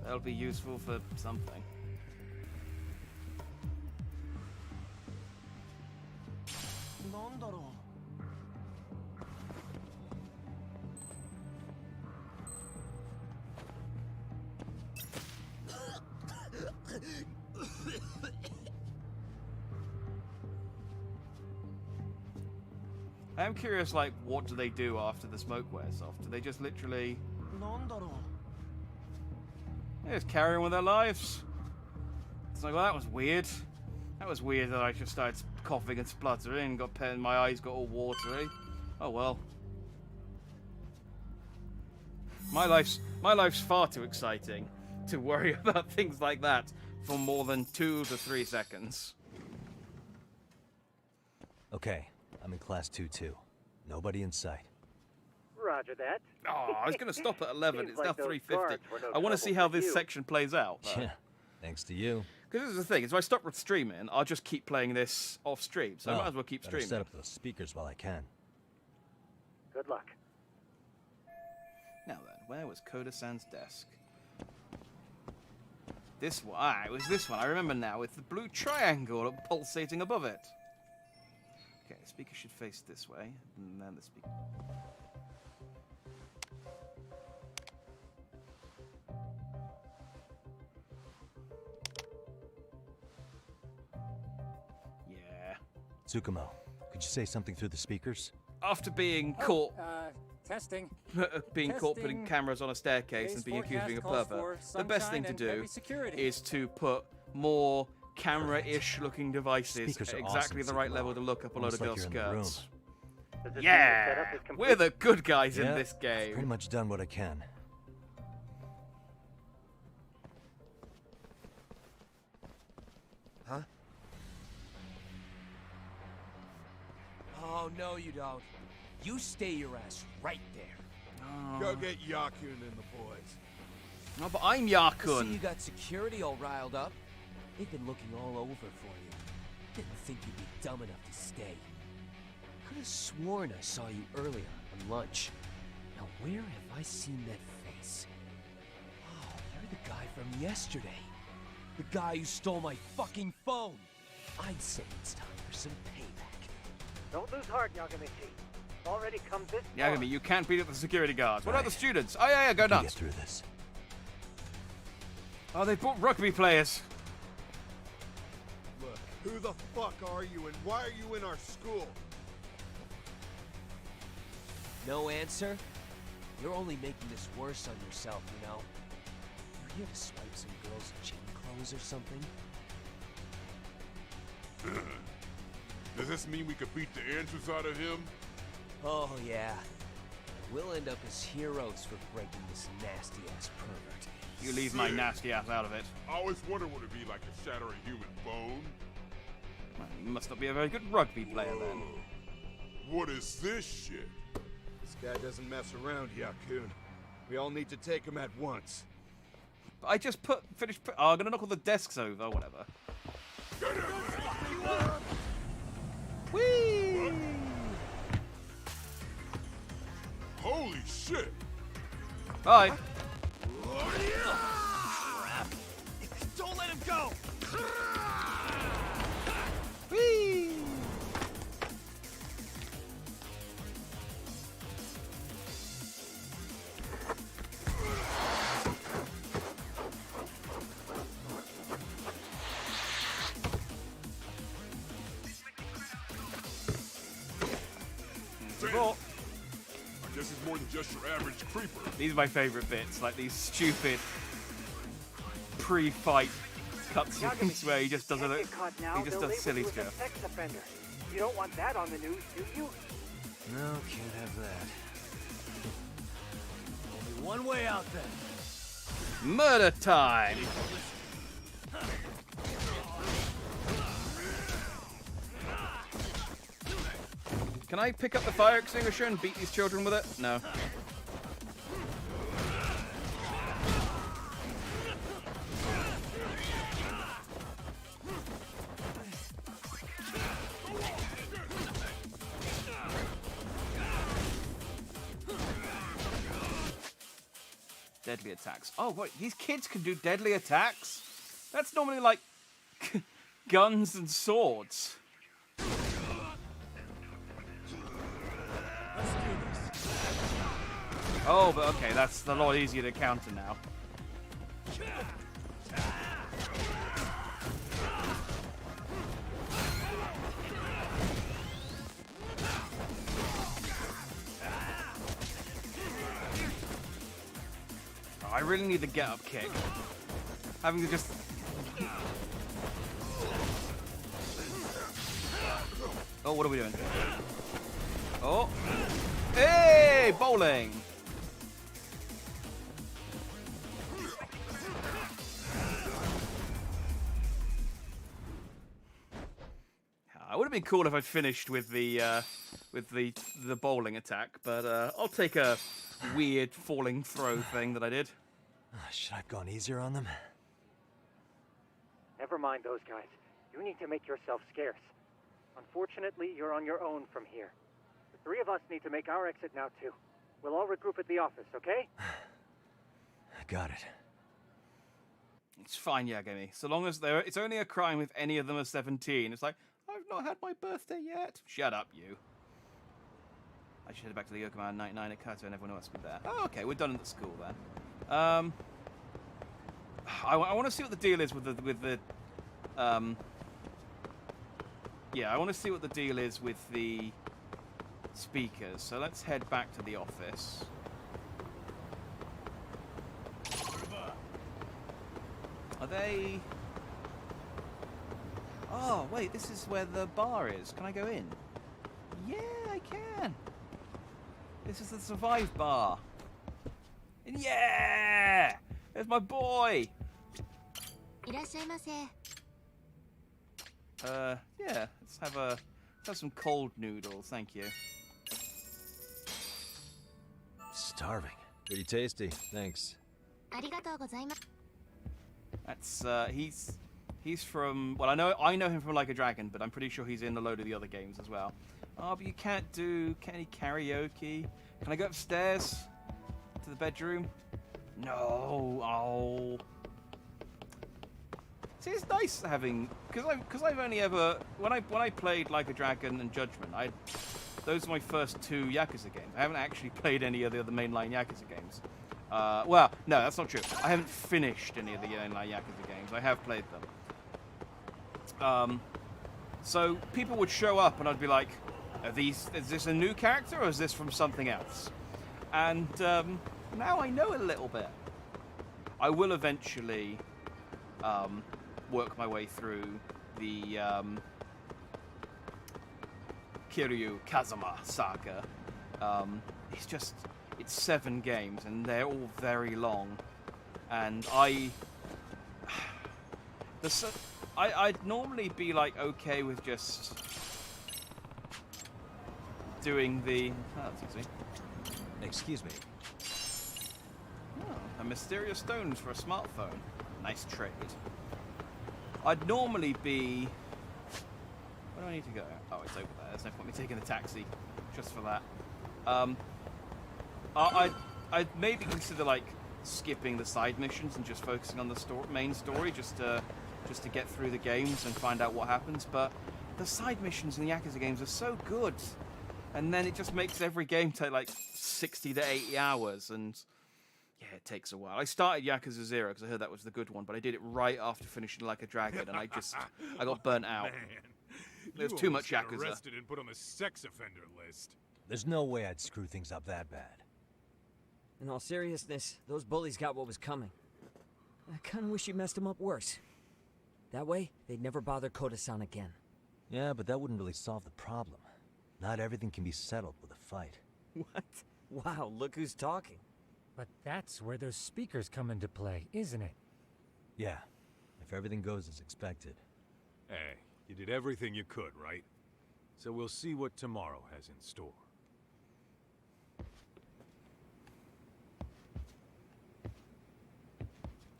[SPEAKER 1] That'll be useful for something. I am curious, like, what do they do after the smoke wears off? Do they just literally... They just carry on with their lives? It's like, well, that was weird. That was weird that I just started coughing and spluttering and my eyes got all watery. Oh well. My life's far too exciting to worry about things like that for more than 2 to 3 seconds.
[SPEAKER 8] Okay, I'm in class 2-2. Nobody in sight.
[SPEAKER 16] Roger that.
[SPEAKER 1] Oh, I was going to stop at 11.
[SPEAKER 16] Seems
[SPEAKER 1] It's
[SPEAKER 16] like
[SPEAKER 1] now
[SPEAKER 16] those
[SPEAKER 1] 3:50.
[SPEAKER 16] guards were no
[SPEAKER 1] I want to see
[SPEAKER 16] trouble
[SPEAKER 1] how
[SPEAKER 16] for
[SPEAKER 1] this
[SPEAKER 16] you.
[SPEAKER 1] section plays out.
[SPEAKER 8] Yeah, thanks to you.
[SPEAKER 1] Because this is the thing. If I stop with streaming, I'll just keep playing this off stream. So I might as well keep
[SPEAKER 8] better
[SPEAKER 1] streaming.
[SPEAKER 8] set up those speakers while I can.
[SPEAKER 16] Good luck.
[SPEAKER 1] Now then, where was Koda-san's desk? This one. Ah, it was this one. I remember now, with the blue triangle pulsating above it. Okay, the speaker should face this way, and then the speaker. Yeah.
[SPEAKER 8] Tsukumo, could you say something through the speakers?
[SPEAKER 1] After being caught.
[SPEAKER 13] Testing.
[SPEAKER 1] being caught putting cameras on a staircase and being accused of being a pervert. The best thing to do is to put more camera-ish looking devices at exactly the right level to look up a load of girls' skirts. Yeah! We're the good guys in this game.
[SPEAKER 8] Pretty much done what I can.
[SPEAKER 2] Huh? Oh, no, you don't. You stay your ass right there.
[SPEAKER 11] Go get Yakun and the boys.
[SPEAKER 1] No, but I'm
[SPEAKER 2] I see
[SPEAKER 1] Yakun.
[SPEAKER 2] you got security all riled up. They've been looking all over for you. Didn't think you'd be dumb enough to stay. Could have sworn I saw you earlier on lunch. Now where have I seen that face? Oh, you're the guy from yesterday. The guy who stole my fucking phone. I'd say it's time for some payback.
[SPEAKER 16] Don't lose heart, Yagamichi. Already come this far.
[SPEAKER 1] Yagami, you can't beat up the security guards. What about the students? Oh, yeah, go nuts.
[SPEAKER 8] Get through this.
[SPEAKER 1] Oh, they brought rugby players.
[SPEAKER 11] Look, who the fuck are you and why are you in our school?
[SPEAKER 2] No answer? You're only making this worse on yourself, you know? You're here to swipe some girl's gym clothes or something?
[SPEAKER 11] Does this mean we could beat the answers out of him?
[SPEAKER 2] Oh, yeah. We'll end up as heroes for breaking this nasty-ass pervert.
[SPEAKER 1] You leave my nasty ass out of it.
[SPEAKER 11] I always wondered what it'd be like to shatter a human bone.
[SPEAKER 1] Well, you must not be a very good rugby player then.
[SPEAKER 11] What is this shit? This guy doesn't mess around, Yakun. We all need to take him at once.
[SPEAKER 1] But I just finished. Oh, I'm gonna knock all the desks over. Whatever. Whee!
[SPEAKER 11] Holy shit!
[SPEAKER 1] Bye.
[SPEAKER 2] Crap! Don't let him go!
[SPEAKER 1] Whee!
[SPEAKER 11] This is more than just your average creeper.
[SPEAKER 1] These are my favorite bits, like these stupid pre-fight cutscenes where he just does
[SPEAKER 16] Can't get caught now.
[SPEAKER 1] he just
[SPEAKER 16] They'll
[SPEAKER 1] does silly
[SPEAKER 16] label you as a
[SPEAKER 1] stuff.
[SPEAKER 16] sex offender. You don't want that on the news, do you?
[SPEAKER 8] No, can't have that.
[SPEAKER 2] Only one way out then.
[SPEAKER 1] Murder time! Can I pick up the fire extinguisher and beat these children with it? No. Deadly attacks. Oh, wait, these kids can do deadly attacks? That's normally like guns and swords. Oh, but okay, that's a lot easier to counter now. Oh, I really need the get-up kick. Having to just... Oh, what are we doing? Oh! Hey! Bowling! It would have been cool if I'd finished with the bowling attack, but I'll take a weird falling throw thing that I did.
[SPEAKER 8] Should I have gone easier on them?
[SPEAKER 16] Never mind those guys. You need to make yourself scarce. Unfortunately, you're on your own from here. The three of us need to make our exit now, too. We'll all regroup at the office, okay?
[SPEAKER 8] Got it.
[SPEAKER 1] It's fine, Yagami. So long as it's only a crime if any of them are 17. It's like, I've not had my birthday yet. Shut up, you. I should head back to the Yokoman 99 at Kato and everyone else will be there. Oh, okay, we're done at the school then. I want to see what the deal is with the yeah, I want to see what the deal is with the speakers. So let's head back to the office. Are they... Oh, wait, this is where the bar is. Can I go in? Yeah, I can. This is the Survive bar. And yeah! There's my boy! Yeah, let's have some cold noodles, thank you.
[SPEAKER 8] Starving. Pretty tasty, thanks.
[SPEAKER 1] That's he's from, well, I know him from Like a Dragon, but I'm pretty sure he's in a load of the other games as well. Oh, but you can't do any karaoke. Can I go upstairs to the bedroom? No. Oh. See, it's nice having, because I've only ever, when I played Like a Dragon and Judgment, those are my first 2 Yakuza games. I haven't actually played any of the other mainline Yakuza games. Well, no, that's not true. I haven't finished any of the mainline Yakuza games. I have played them. So people would show up and I'd be like, is this a new character or is this from something else? And now I know a little bit. I will eventually work my way through the Kiryu Kazuma saga. It's 7 games and they're all very long. And I'd normally be like okay with just doing the... Oh, that's easy.
[SPEAKER 8] Excuse me.
[SPEAKER 1] Oh, a mysterious stones for a smartphone. Nice trade. I'd normally be... Where do I need to go? Oh, it's over there. There's no point me taking the taxi just for that. I'd maybe consider like skipping the side missions and just focusing on the main story just to get through the games and find out what happens. But the side missions in the Yakuza games are so good, and then it just makes every game take like 60 to 80 hours, and yeah, it takes a while. I started Yakuza 0 because I heard that was the good one, but I did it right after finishing Like a Dragon, and I got burnt out.
[SPEAKER 6] Man,
[SPEAKER 1] There's too much
[SPEAKER 6] got
[SPEAKER 1] Yakuza.
[SPEAKER 6] arrested and put on the sex offender list.
[SPEAKER 8] There's no way I'd screw things up that bad.
[SPEAKER 12] In all seriousness, those bullies got what was coming. I kinda wish you messed them up worse. That way, they'd never bother Koda-san again.
[SPEAKER 8] Yeah, but that wouldn't really solve the problem. Not everything can be settled with a fight.
[SPEAKER 12] What? Wow, look who's talking.
[SPEAKER 13] But that's where those speakers come into play, isn't it?
[SPEAKER 8] Yeah, if everything goes as expected.
[SPEAKER 6] Hey, you did everything you could, right? So we'll see what tomorrow has in store.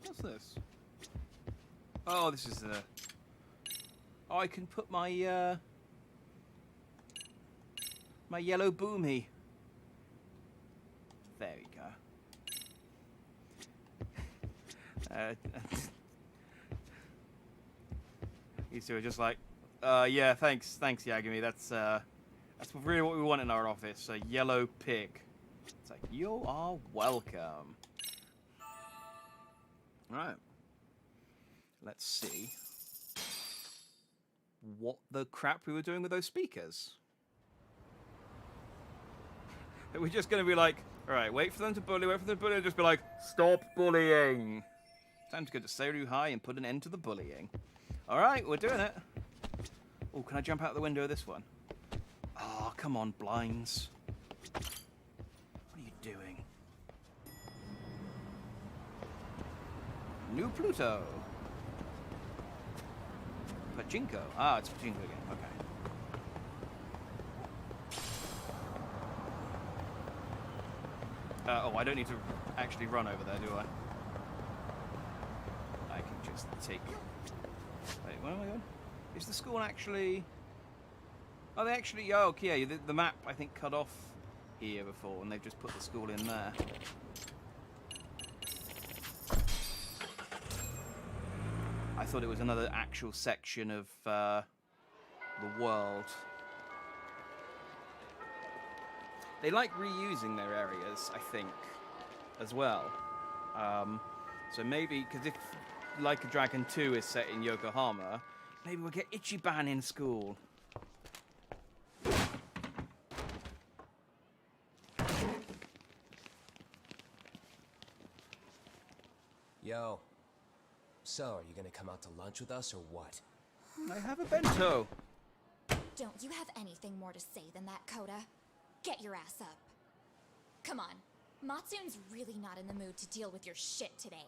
[SPEAKER 1] What's this? Oh, this is the... Oh, I can put my, my yellow boomy. There we go. These two are just like, yeah, thanks, Yagami. That's really what we want in our office. A yellow pig. It's like, you are welcome. Right. Let's see what the crap we were doing with those speakers. We're just going to be like, all right, wait for them to bully, and just be like, stop bullying. Time to go to Seiryu High and put an end to the bullying. All right, we're doing it. Oh, can I jump out the window of this one? Oh, come on, blinds. What are you doing? New Pluto. Pachinko. Ah, it's Pachinko again. Okay. Oh, I don't need to actually run over there, do I? I can just take... Wait, where am I going? Is the school actually... Oh, they actually... Oh, okay, yeah, the map, I think, cut off here before, and they've just put the school in there. I thought it was another actual section of the world. They like reusing their areas, I think, as well. So maybe, because if Like a Dragon 2 is set in Yokohama, maybe we'll get Ichiban in school.
[SPEAKER 2] Yo. So, are you gonna come out to lunch with us or what?
[SPEAKER 1] I have a bento.
[SPEAKER 23] Don't you have anything more to say than that, Coda? Get your ass up. Come on. Matsune's really not in the mood to deal with your shit today.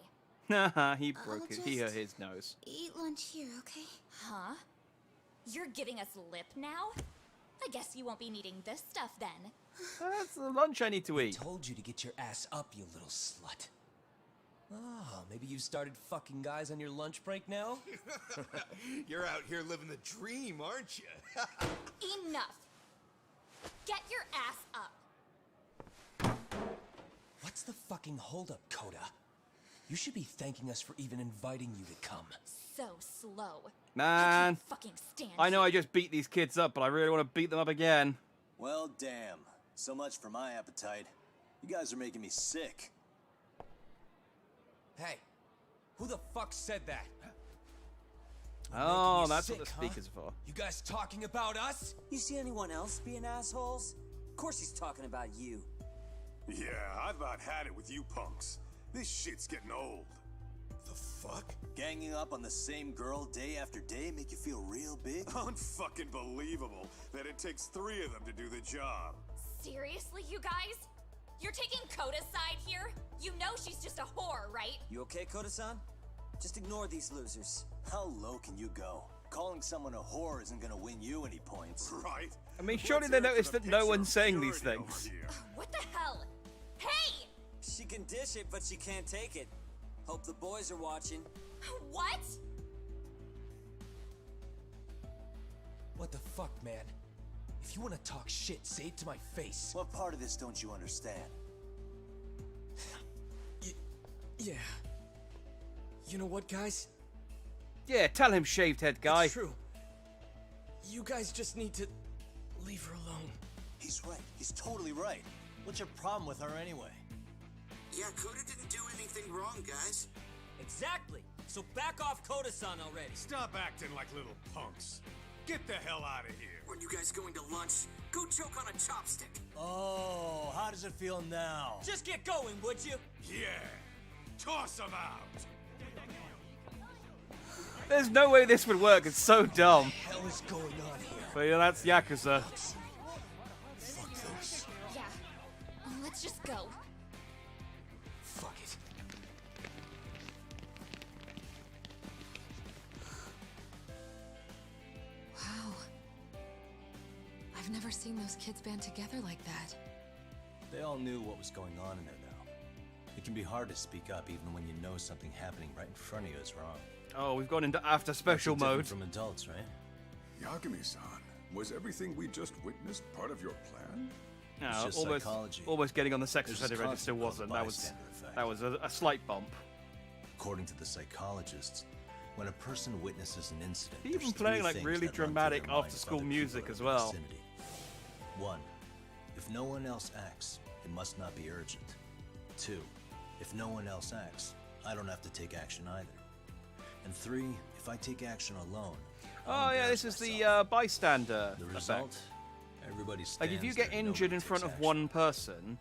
[SPEAKER 1] Haha, he broke it. He hurt his nose.
[SPEAKER 23] Eat lunch here, okay? Huh? You're giving us lip now? I guess you won't be needing this stuff then.
[SPEAKER 1] That's the lunch I need to eat.
[SPEAKER 2] I told you to get your ass up, you little slut. Oh, maybe you started fucking guys on your lunch break now?
[SPEAKER 22] You're out here living the dream, aren't you?
[SPEAKER 23] Enough! Get your ass up!
[SPEAKER 2] What's the fucking holdup, Coda? You should be thanking us for even inviting you to come.
[SPEAKER 23] So slow.
[SPEAKER 1] Man,
[SPEAKER 23] Fucking stand
[SPEAKER 1] I know
[SPEAKER 23] you.
[SPEAKER 1] I just beat these kids up, but I really want to beat them up again.
[SPEAKER 5] Well, damn. So much for my appetite. You guys are making me sick.
[SPEAKER 2] Hey, who the fuck said that?
[SPEAKER 1] Oh,
[SPEAKER 2] you
[SPEAKER 1] that's
[SPEAKER 2] sick,
[SPEAKER 1] what the
[SPEAKER 2] huh?
[SPEAKER 1] speaker's for.
[SPEAKER 2] You guys talking about us?
[SPEAKER 17] You see anyone else being assholes? Of course he's talking about you.
[SPEAKER 6] Yeah, I've about had it with you punks. This shit's getting old.
[SPEAKER 5] The fuck? Ganging up on the same girl day after day make you feel real big?
[SPEAKER 6] Unfucking believable that it takes 3 of them to do the job.
[SPEAKER 23] Seriously, you guys? You're taking Coda's side here? You know she's just a whore, right?
[SPEAKER 17] You okay, Koda-san? Just ignore these losers.
[SPEAKER 5] How low can you go? Calling someone a whore isn't gonna win you any points.
[SPEAKER 6] Right?
[SPEAKER 1] I mean, surely they noticed that no one's saying these things.
[SPEAKER 23] What the hell? Hey!
[SPEAKER 17] She can dish it, but she can't take it. Hope the boys are watching.
[SPEAKER 23] What?
[SPEAKER 2] What the fuck, man? If you want to talk shit, say it to my face.
[SPEAKER 5] What part of this don't you understand?
[SPEAKER 2] Yeah. You know what, guys?
[SPEAKER 1] Yeah, tell him, shaved head guy.
[SPEAKER 2] It's true. You guys just need to leave her alone.
[SPEAKER 5] He's right. He's totally right. What's your problem with her anyway?
[SPEAKER 14] Yeah, Coda didn't do anything wrong, guys.
[SPEAKER 17] Exactly. So back off Koda-san already.
[SPEAKER 6] Stop acting like little punks. Get the hell out of here.
[SPEAKER 14] When you guys going to lunch, go choke on a chopstick.
[SPEAKER 5] Oh, how does it feel now?
[SPEAKER 17] Just get going, would you?
[SPEAKER 6] Yeah. Toss them out.
[SPEAKER 1] There's no way this would work. It's so dumb.
[SPEAKER 2] What the hell is going on here?
[SPEAKER 1] But yeah, that's Yakuza.
[SPEAKER 2] Fuck this.
[SPEAKER 23] Yeah. Let's just go.
[SPEAKER 2] Fuck it.
[SPEAKER 3] Wow. I've never seen those kids band together like that.
[SPEAKER 5] They all knew what was going on in there now. It can be hard to speak up even when you know something happening right in front of you is wrong.
[SPEAKER 1] Oh, we've gone into after special
[SPEAKER 5] Different
[SPEAKER 1] mode.
[SPEAKER 5] from adults, right?
[SPEAKER 10] Yagami-san, was everything we just witnessed part of your plan?
[SPEAKER 1] No,
[SPEAKER 5] It's just
[SPEAKER 1] almost,
[SPEAKER 5] psychology.
[SPEAKER 1] almost getting on the sex
[SPEAKER 5] There's
[SPEAKER 1] offender
[SPEAKER 5] this
[SPEAKER 1] register
[SPEAKER 5] concept called
[SPEAKER 1] wasn't. That was a slight bump.
[SPEAKER 5] According to the psychologists, when a person witnesses an incident,
[SPEAKER 1] Even
[SPEAKER 5] there's
[SPEAKER 1] playing
[SPEAKER 5] three
[SPEAKER 1] like
[SPEAKER 5] things
[SPEAKER 1] really
[SPEAKER 5] that run through
[SPEAKER 1] dramatic
[SPEAKER 5] their mind
[SPEAKER 1] after-school
[SPEAKER 5] of other
[SPEAKER 1] music
[SPEAKER 5] people
[SPEAKER 1] as
[SPEAKER 5] in the
[SPEAKER 1] well.
[SPEAKER 5] vicinity. 1. If no one else acts, it must not be urgent. 2. If no one else acts, I don't have to take action either. And 3. If I take action alone,
[SPEAKER 1] Oh yeah, this is the bystander
[SPEAKER 5] the
[SPEAKER 1] effect.
[SPEAKER 5] result, everybody stands
[SPEAKER 1] Like if you get
[SPEAKER 5] there and
[SPEAKER 1] injured
[SPEAKER 5] nobody
[SPEAKER 1] in front of
[SPEAKER 5] takes
[SPEAKER 1] one person,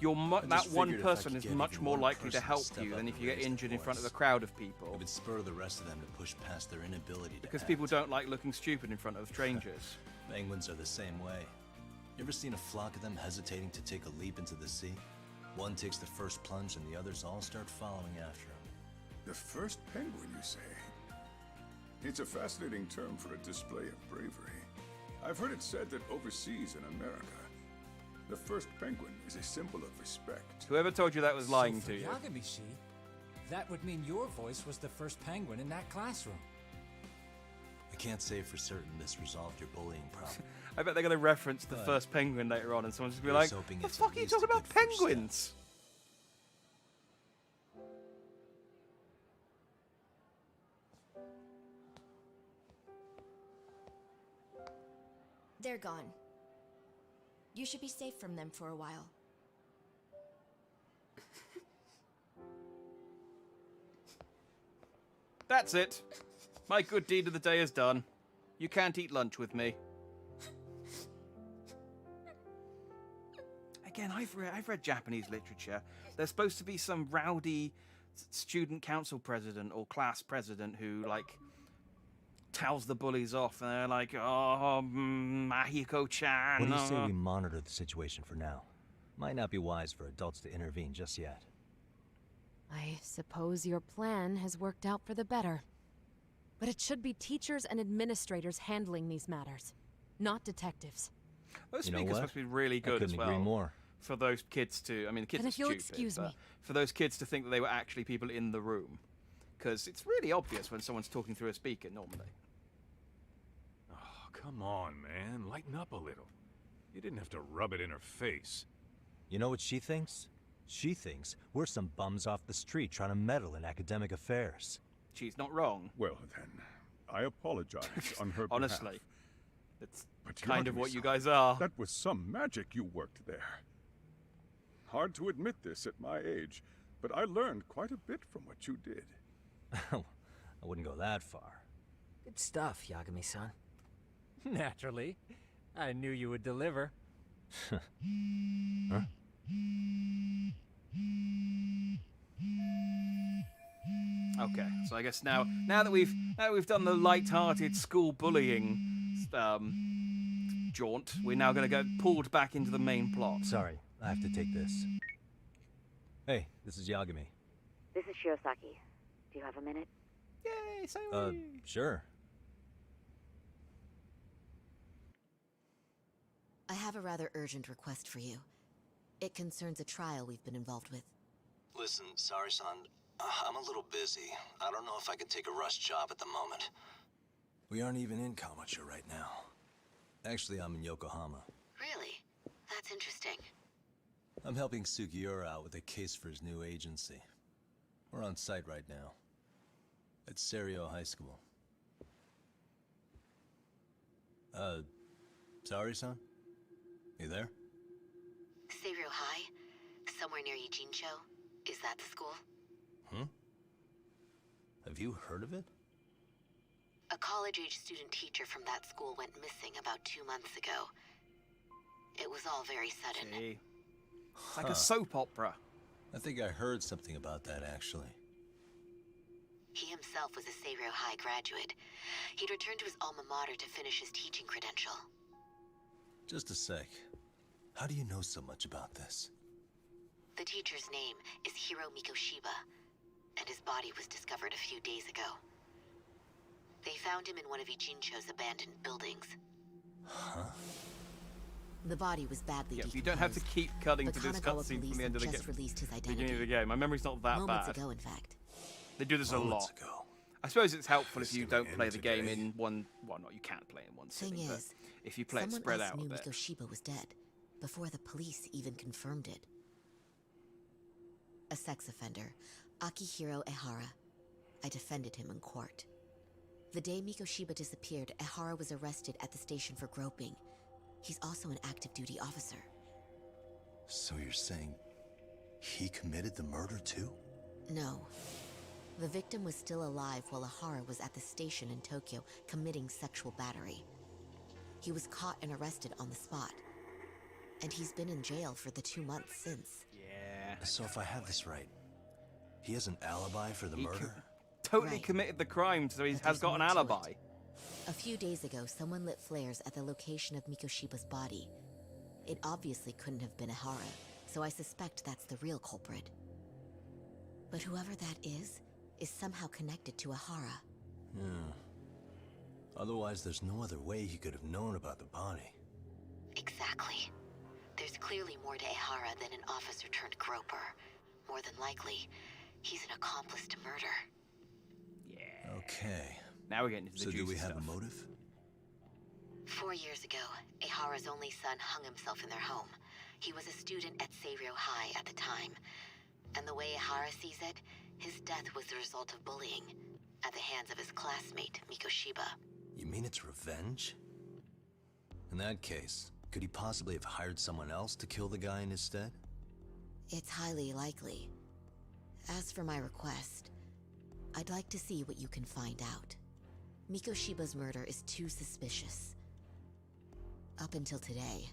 [SPEAKER 1] that
[SPEAKER 5] just
[SPEAKER 1] one
[SPEAKER 5] figured if I
[SPEAKER 1] person
[SPEAKER 5] could
[SPEAKER 1] is
[SPEAKER 5] get
[SPEAKER 1] much
[SPEAKER 5] even
[SPEAKER 1] more
[SPEAKER 5] one
[SPEAKER 1] likely to
[SPEAKER 5] person to
[SPEAKER 1] help
[SPEAKER 5] step
[SPEAKER 1] you
[SPEAKER 5] up
[SPEAKER 1] than if
[SPEAKER 5] and
[SPEAKER 1] you get
[SPEAKER 5] raise their
[SPEAKER 1] injured in front of a
[SPEAKER 5] voice.
[SPEAKER 1] crowd of people.
[SPEAKER 5] It would spur the rest of them to push past their inability to
[SPEAKER 1] Because
[SPEAKER 5] act.
[SPEAKER 1] people don't like looking stupid in front of strangers.
[SPEAKER 5] Penguins are the same way. You ever seen a flock of them hesitating to take a leap into the sea? One takes the first plunge and the others all start following after him.
[SPEAKER 10] The first penguin, you say? It's a fascinating term for a display of bravery. I've heard it said that overseas in America, the first penguin is a symbol of respect.
[SPEAKER 1] Whoever told you that was lying
[SPEAKER 13] So for
[SPEAKER 1] to you.
[SPEAKER 13] Yagami-shi, that would mean your voice was the first penguin in that classroom.
[SPEAKER 5] I can't say for certain this resolved your bullying problem.
[SPEAKER 1] I bet they're going to reference the
[SPEAKER 5] But
[SPEAKER 1] first penguin later on and someone's just be
[SPEAKER 5] here's
[SPEAKER 1] like,
[SPEAKER 5] hoping
[SPEAKER 1] the
[SPEAKER 5] it's
[SPEAKER 1] fuck
[SPEAKER 5] at
[SPEAKER 1] are you
[SPEAKER 5] least a
[SPEAKER 1] talking about
[SPEAKER 5] good first step."
[SPEAKER 1] penguins?
[SPEAKER 23] They're gone. You should be safe from them for a while.
[SPEAKER 1] That's it. My good deed of the day is done. You can't eat lunch with me. Again, I've read Japanese literature. There's supposed to be some rowdy student council president or class president who, like, tells the bullies off, and they're like, oh, Mahiko-chan.
[SPEAKER 8] What do you say we monitor the situation for now? Might not be wise for adults to intervene just yet.
[SPEAKER 3] I suppose your plan has worked out for the better. But it should be teachers and administrators handling these matters, not detectives.
[SPEAKER 1] Those speakers must be really good as well.
[SPEAKER 8] Agree more.
[SPEAKER 1] For those kids to, I mean, the kids
[SPEAKER 3] And
[SPEAKER 1] are
[SPEAKER 3] if you'll
[SPEAKER 1] stupid,
[SPEAKER 3] excuse
[SPEAKER 1] but
[SPEAKER 3] me.
[SPEAKER 1] for those kids to think that they were actually people in the room. Because it's really obvious when someone's talking through a speaker normally.
[SPEAKER 6] Oh, come on, man. Lighten up a little. You didn't have to rub it in her face.
[SPEAKER 8] You know what she thinks? She thinks we're some bums off the street trying to meddle in academic affairs.
[SPEAKER 1] She's not wrong.
[SPEAKER 10] Well, then, I apologize on her
[SPEAKER 1] Honestly,
[SPEAKER 10] behalf.
[SPEAKER 1] it's
[SPEAKER 10] But
[SPEAKER 1] kind of
[SPEAKER 10] Yagami-san,
[SPEAKER 1] what you guys are.
[SPEAKER 10] That was some magic you worked there. Hard to admit this at my age, but I learned quite a bit from what you did.
[SPEAKER 8] I wouldn't go that far.
[SPEAKER 12] Good stuff, Yagami-san.
[SPEAKER 13] Naturally. I knew you would deliver.
[SPEAKER 8] Huh?
[SPEAKER 1] Okay, so I guess now that we've done the light-hearted school bullying jaunt, we're now going to get pulled back into the main plot.
[SPEAKER 8] Sorry, I have to take this. Hey, this is Yagami.
[SPEAKER 18] This is Shirosaki. Do you have a minute?
[SPEAKER 1] Yay,
[SPEAKER 8] Sure.
[SPEAKER 19] I have a rather urgent request for you. It concerns a trial we've been involved with.
[SPEAKER 5] Listen, sorry-san. I'm a little busy. I don't know if I could take a rush job at the moment. We aren't even in Kawachi right now. Actually, I'm in Yokohama.
[SPEAKER 18] Really? That's interesting.
[SPEAKER 5] I'm helping Sugiura out with a case for his new agency. We're on site right now. At Serio High School. Sorry-san? You there?
[SPEAKER 18] Serio High? Somewhere near Ijincho? Is that the school?
[SPEAKER 5] Have you heard of it?
[SPEAKER 18] A college-age student teacher from that school went missing about 2 months ago. It was all very sudden.
[SPEAKER 1] Gee. It's like a soap opera.
[SPEAKER 5] I think I heard something about that, actually.
[SPEAKER 18] He himself was a Serio High graduate. He'd returned to his alma mater to finish his teaching credential.
[SPEAKER 5] Just a sec. How do you know so much about this?
[SPEAKER 18] The teacher's name is Hiro Mikoshiba, and his body was discovered a few days ago. They found him in one of Ijincho's abandoned buildings.
[SPEAKER 5] Huh?
[SPEAKER 19] The body was badly decomposed.
[SPEAKER 1] You don't have to keep cutting to this
[SPEAKER 19] Kanagawa
[SPEAKER 1] cutscene
[SPEAKER 19] police
[SPEAKER 1] from the end of the
[SPEAKER 19] just released his identity.
[SPEAKER 1] beginning of the game. My memory's not that
[SPEAKER 19] Moments
[SPEAKER 1] bad.
[SPEAKER 19] ago, in fact.
[SPEAKER 1] They do this a lot. I suppose it's helpful if you don't play the game in one. Well, not you can't play in one sitting,
[SPEAKER 19] Thing
[SPEAKER 1] but
[SPEAKER 19] is,
[SPEAKER 1] if you play it
[SPEAKER 19] someone
[SPEAKER 1] spread
[SPEAKER 19] else
[SPEAKER 1] out a
[SPEAKER 19] knew
[SPEAKER 1] bit.
[SPEAKER 19] Mikoshiba was dead before the police even confirmed it. A sex offender, Akihiro Ehara. I defended him in court. The day Mikoshiba disappeared, Ehara was arrested at the station for groping. He's also an active duty officer.
[SPEAKER 5] So you're saying he committed the murder too?
[SPEAKER 19] No. The victim was still alive while Ehara was at the station in Tokyo committing sexual battery. He was caught and arrested on the spot. And he's been in jail for the 2 months since.
[SPEAKER 1] Yeah.
[SPEAKER 5] So if I have this right, he has an alibi for the murder?
[SPEAKER 1] Totally
[SPEAKER 19] Right.
[SPEAKER 1] committed the crime, so he
[SPEAKER 19] But
[SPEAKER 1] has
[SPEAKER 19] there's
[SPEAKER 1] got an
[SPEAKER 19] more to it.
[SPEAKER 1] alibi.
[SPEAKER 19] A few days ago, someone lit flares at the location of Mikoshiba's body. It obviously couldn't have been Ehara, so I suspect that's the real culprit. But whoever that is somehow connected to Ehara.
[SPEAKER 5] Yeah. Otherwise, there's no other way he could have known about the body.
[SPEAKER 18] Exactly. There's clearly more to Ehara than an officer turned groper. More than likely, he's an accomplice to murder.
[SPEAKER 5] Okay.
[SPEAKER 1] Now we're getting into the
[SPEAKER 5] So do we
[SPEAKER 1] juicy
[SPEAKER 5] have
[SPEAKER 1] stuff.
[SPEAKER 5] a motive?
[SPEAKER 18] 4 years ago, Ehara's only son hung himself in their home. He was a student at Serio High at the time. And the way Ehara sees it, his death was the result of bullying at the hands of his classmate, Mikoshiba.
[SPEAKER 5] You mean it's revenge? In that case, could he possibly have hired someone else to kill the guy in his stead?
[SPEAKER 19] It's highly likely. As for my request, I'd like to see what you can find out. Mikoshiba's murder is too suspicious. Up until today,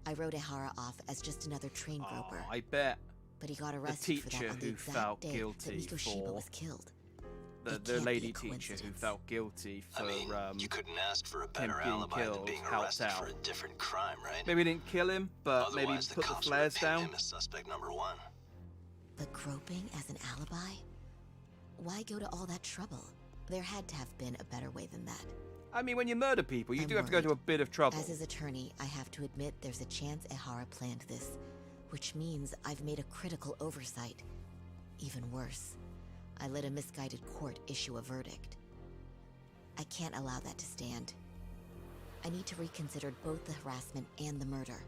[SPEAKER 19] I wrote Ehara off as just another train groper.
[SPEAKER 1] I bet.
[SPEAKER 19] but he got
[SPEAKER 1] the
[SPEAKER 19] arrested for that
[SPEAKER 1] teacher
[SPEAKER 19] on the
[SPEAKER 1] who
[SPEAKER 19] exact
[SPEAKER 1] felt
[SPEAKER 19] day
[SPEAKER 1] guilty
[SPEAKER 19] that Mikoshiba
[SPEAKER 1] for
[SPEAKER 19] was killed.
[SPEAKER 1] the
[SPEAKER 19] It can't be
[SPEAKER 1] lady
[SPEAKER 19] a
[SPEAKER 1] teacher who
[SPEAKER 19] coincidence.
[SPEAKER 1] felt guilty for
[SPEAKER 5] you couldn't ask for a
[SPEAKER 1] him
[SPEAKER 5] better
[SPEAKER 1] being
[SPEAKER 5] alibi than
[SPEAKER 1] killed,
[SPEAKER 5] being
[SPEAKER 1] helped
[SPEAKER 5] arrested
[SPEAKER 1] out.
[SPEAKER 5] for a different crime, right?
[SPEAKER 1] Maybe didn't kill him, but maybe
[SPEAKER 5] Otherwise,
[SPEAKER 1] put the
[SPEAKER 5] cops
[SPEAKER 1] flares
[SPEAKER 5] would pin
[SPEAKER 1] down.
[SPEAKER 5] him as suspect number 1.
[SPEAKER 19] But groping as an alibi? Why go to all that trouble? There had to have been a better way than that.
[SPEAKER 1] I mean, when you murder people, you
[SPEAKER 19] I'm
[SPEAKER 1] do have to go to a bit of trouble.
[SPEAKER 19] As his attorney, I have to admit there's a chance Ehara planned this, which means I've made a critical oversight. Even worse, I let a misguided court issue a verdict. I can't allow that to stand. I need to reconsider both the harassment and the murder,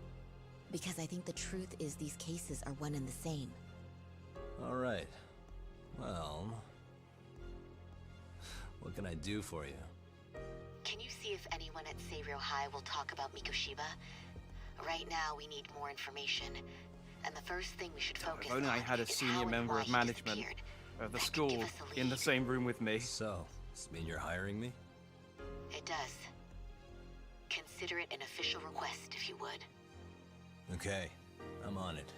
[SPEAKER 19] because I think the truth is these cases are one and the same.
[SPEAKER 5] All right. Well, what can I do for you?
[SPEAKER 18] Can you see if anyone at Savio High will talk about Mikoshiba? Right now, we need more information. And the first thing we should focus
[SPEAKER 1] If only I had a
[SPEAKER 18] is how
[SPEAKER 1] senior
[SPEAKER 18] and
[SPEAKER 1] member
[SPEAKER 18] why
[SPEAKER 1] of
[SPEAKER 18] he
[SPEAKER 1] management
[SPEAKER 18] disappeared.
[SPEAKER 1] of the
[SPEAKER 18] That could
[SPEAKER 1] school
[SPEAKER 18] give us a
[SPEAKER 1] in the
[SPEAKER 18] lead.
[SPEAKER 1] same room with me.
[SPEAKER 5] So, does this mean you're hiring me?
[SPEAKER 18] It does. Consider it an official request, if you would.
[SPEAKER 5] Okay, I'm on it.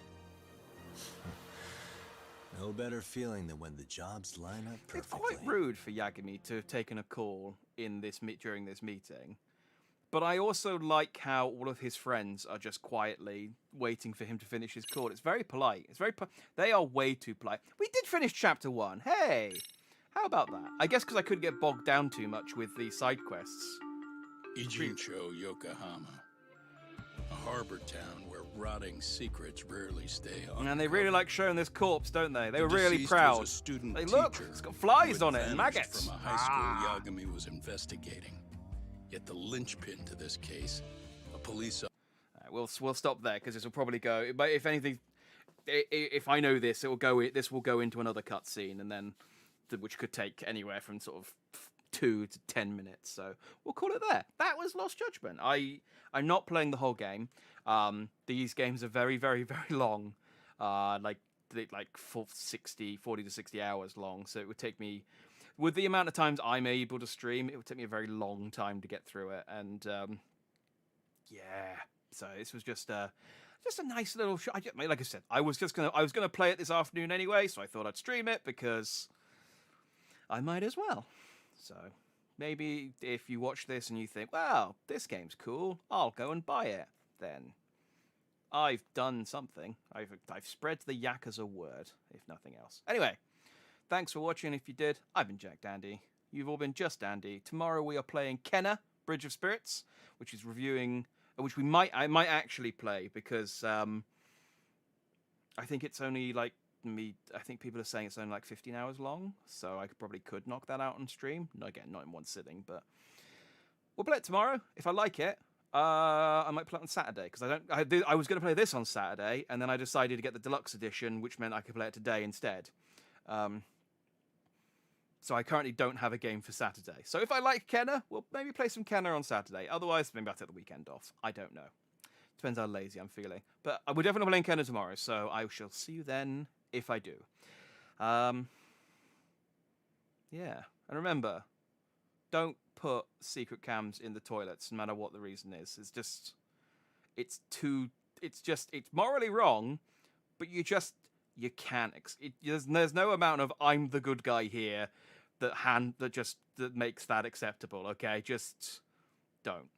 [SPEAKER 5] No better feeling than when the jobs line up perfectly.
[SPEAKER 1] It's quite rude for Yagami to have taken a call in this during this meeting. But I also like how all of his friends are just quietly waiting for him to finish his call. It's very polite. It's very they are way too polite. We did finish chapter 1. Hey! How about that? I guess because I couldn't get bogged down too much with the side quests.
[SPEAKER 4] Ijincho, Yokohama. A harbor town where rotting secrets rarely stay on.
[SPEAKER 1] And they really like showing this corpse, don't they? They
[SPEAKER 4] The
[SPEAKER 1] were really
[SPEAKER 4] deceased
[SPEAKER 1] proud.
[SPEAKER 4] was a student
[SPEAKER 1] They look,
[SPEAKER 4] teacher
[SPEAKER 1] it's got flies
[SPEAKER 4] who
[SPEAKER 1] on
[SPEAKER 4] had
[SPEAKER 1] it and
[SPEAKER 4] vanished
[SPEAKER 1] maggots.
[SPEAKER 4] From a high school Yagami was investigating. Yet the linchpin to this case, a police
[SPEAKER 1] We'll stop there because this will probably go. But if anything, if I know this, it will go. This will go into another cutscene, and then which could take anywhere from sort of 2 to 10 minutes. So we'll call it there. That was Lost Judgment. I'm not playing the whole game. These games are very, very, very long. Like 40 to 60 hours long. So it would take me. With the amount of times I'm able to stream, it would take me a very long time to get through it, and yeah. So this was just a nice little show. Like I said, I was gonna play it this afternoon anyway, so I thought I'd stream it because I might as well. So maybe if you watch this and you think, "Wow, this game's cool," I'll go and buy it. Then I've done something. I've spread the Yakuza word, if nothing else. Anyway. Thanks for watching. If you did, I've been Jack Dandy. You've all been Just Dandy. Tomorrow we are playing Kenna, Bridge of Spirits, which is which I might actually play because I think it's only I think people are saying it's only like 15 hours long, so I could knock that out on stream. Again, not in one sitting, but we'll play it tomorrow. If I like it, I might play it on Saturday because I was going to play this on Saturday, and then I decided to get the deluxe edition, which meant I could play it today instead. So I currently don't have a game for Saturday. So if I like Kenna, we'll maybe play some Kenna on Saturday. Otherwise, maybe I'll take the weekend off. I don't know. Depends how lazy I'm feeling. But we're definitely playing Kenna tomorrow, so I shall see you then if I do. Yeah. And remember, don't put secret cams in the toilets, no matter what the reason is. It's morally wrong, but you can't. There's no amount of I'm the good guy here that makes that acceptable. Okay, just don't.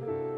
[SPEAKER 3] you.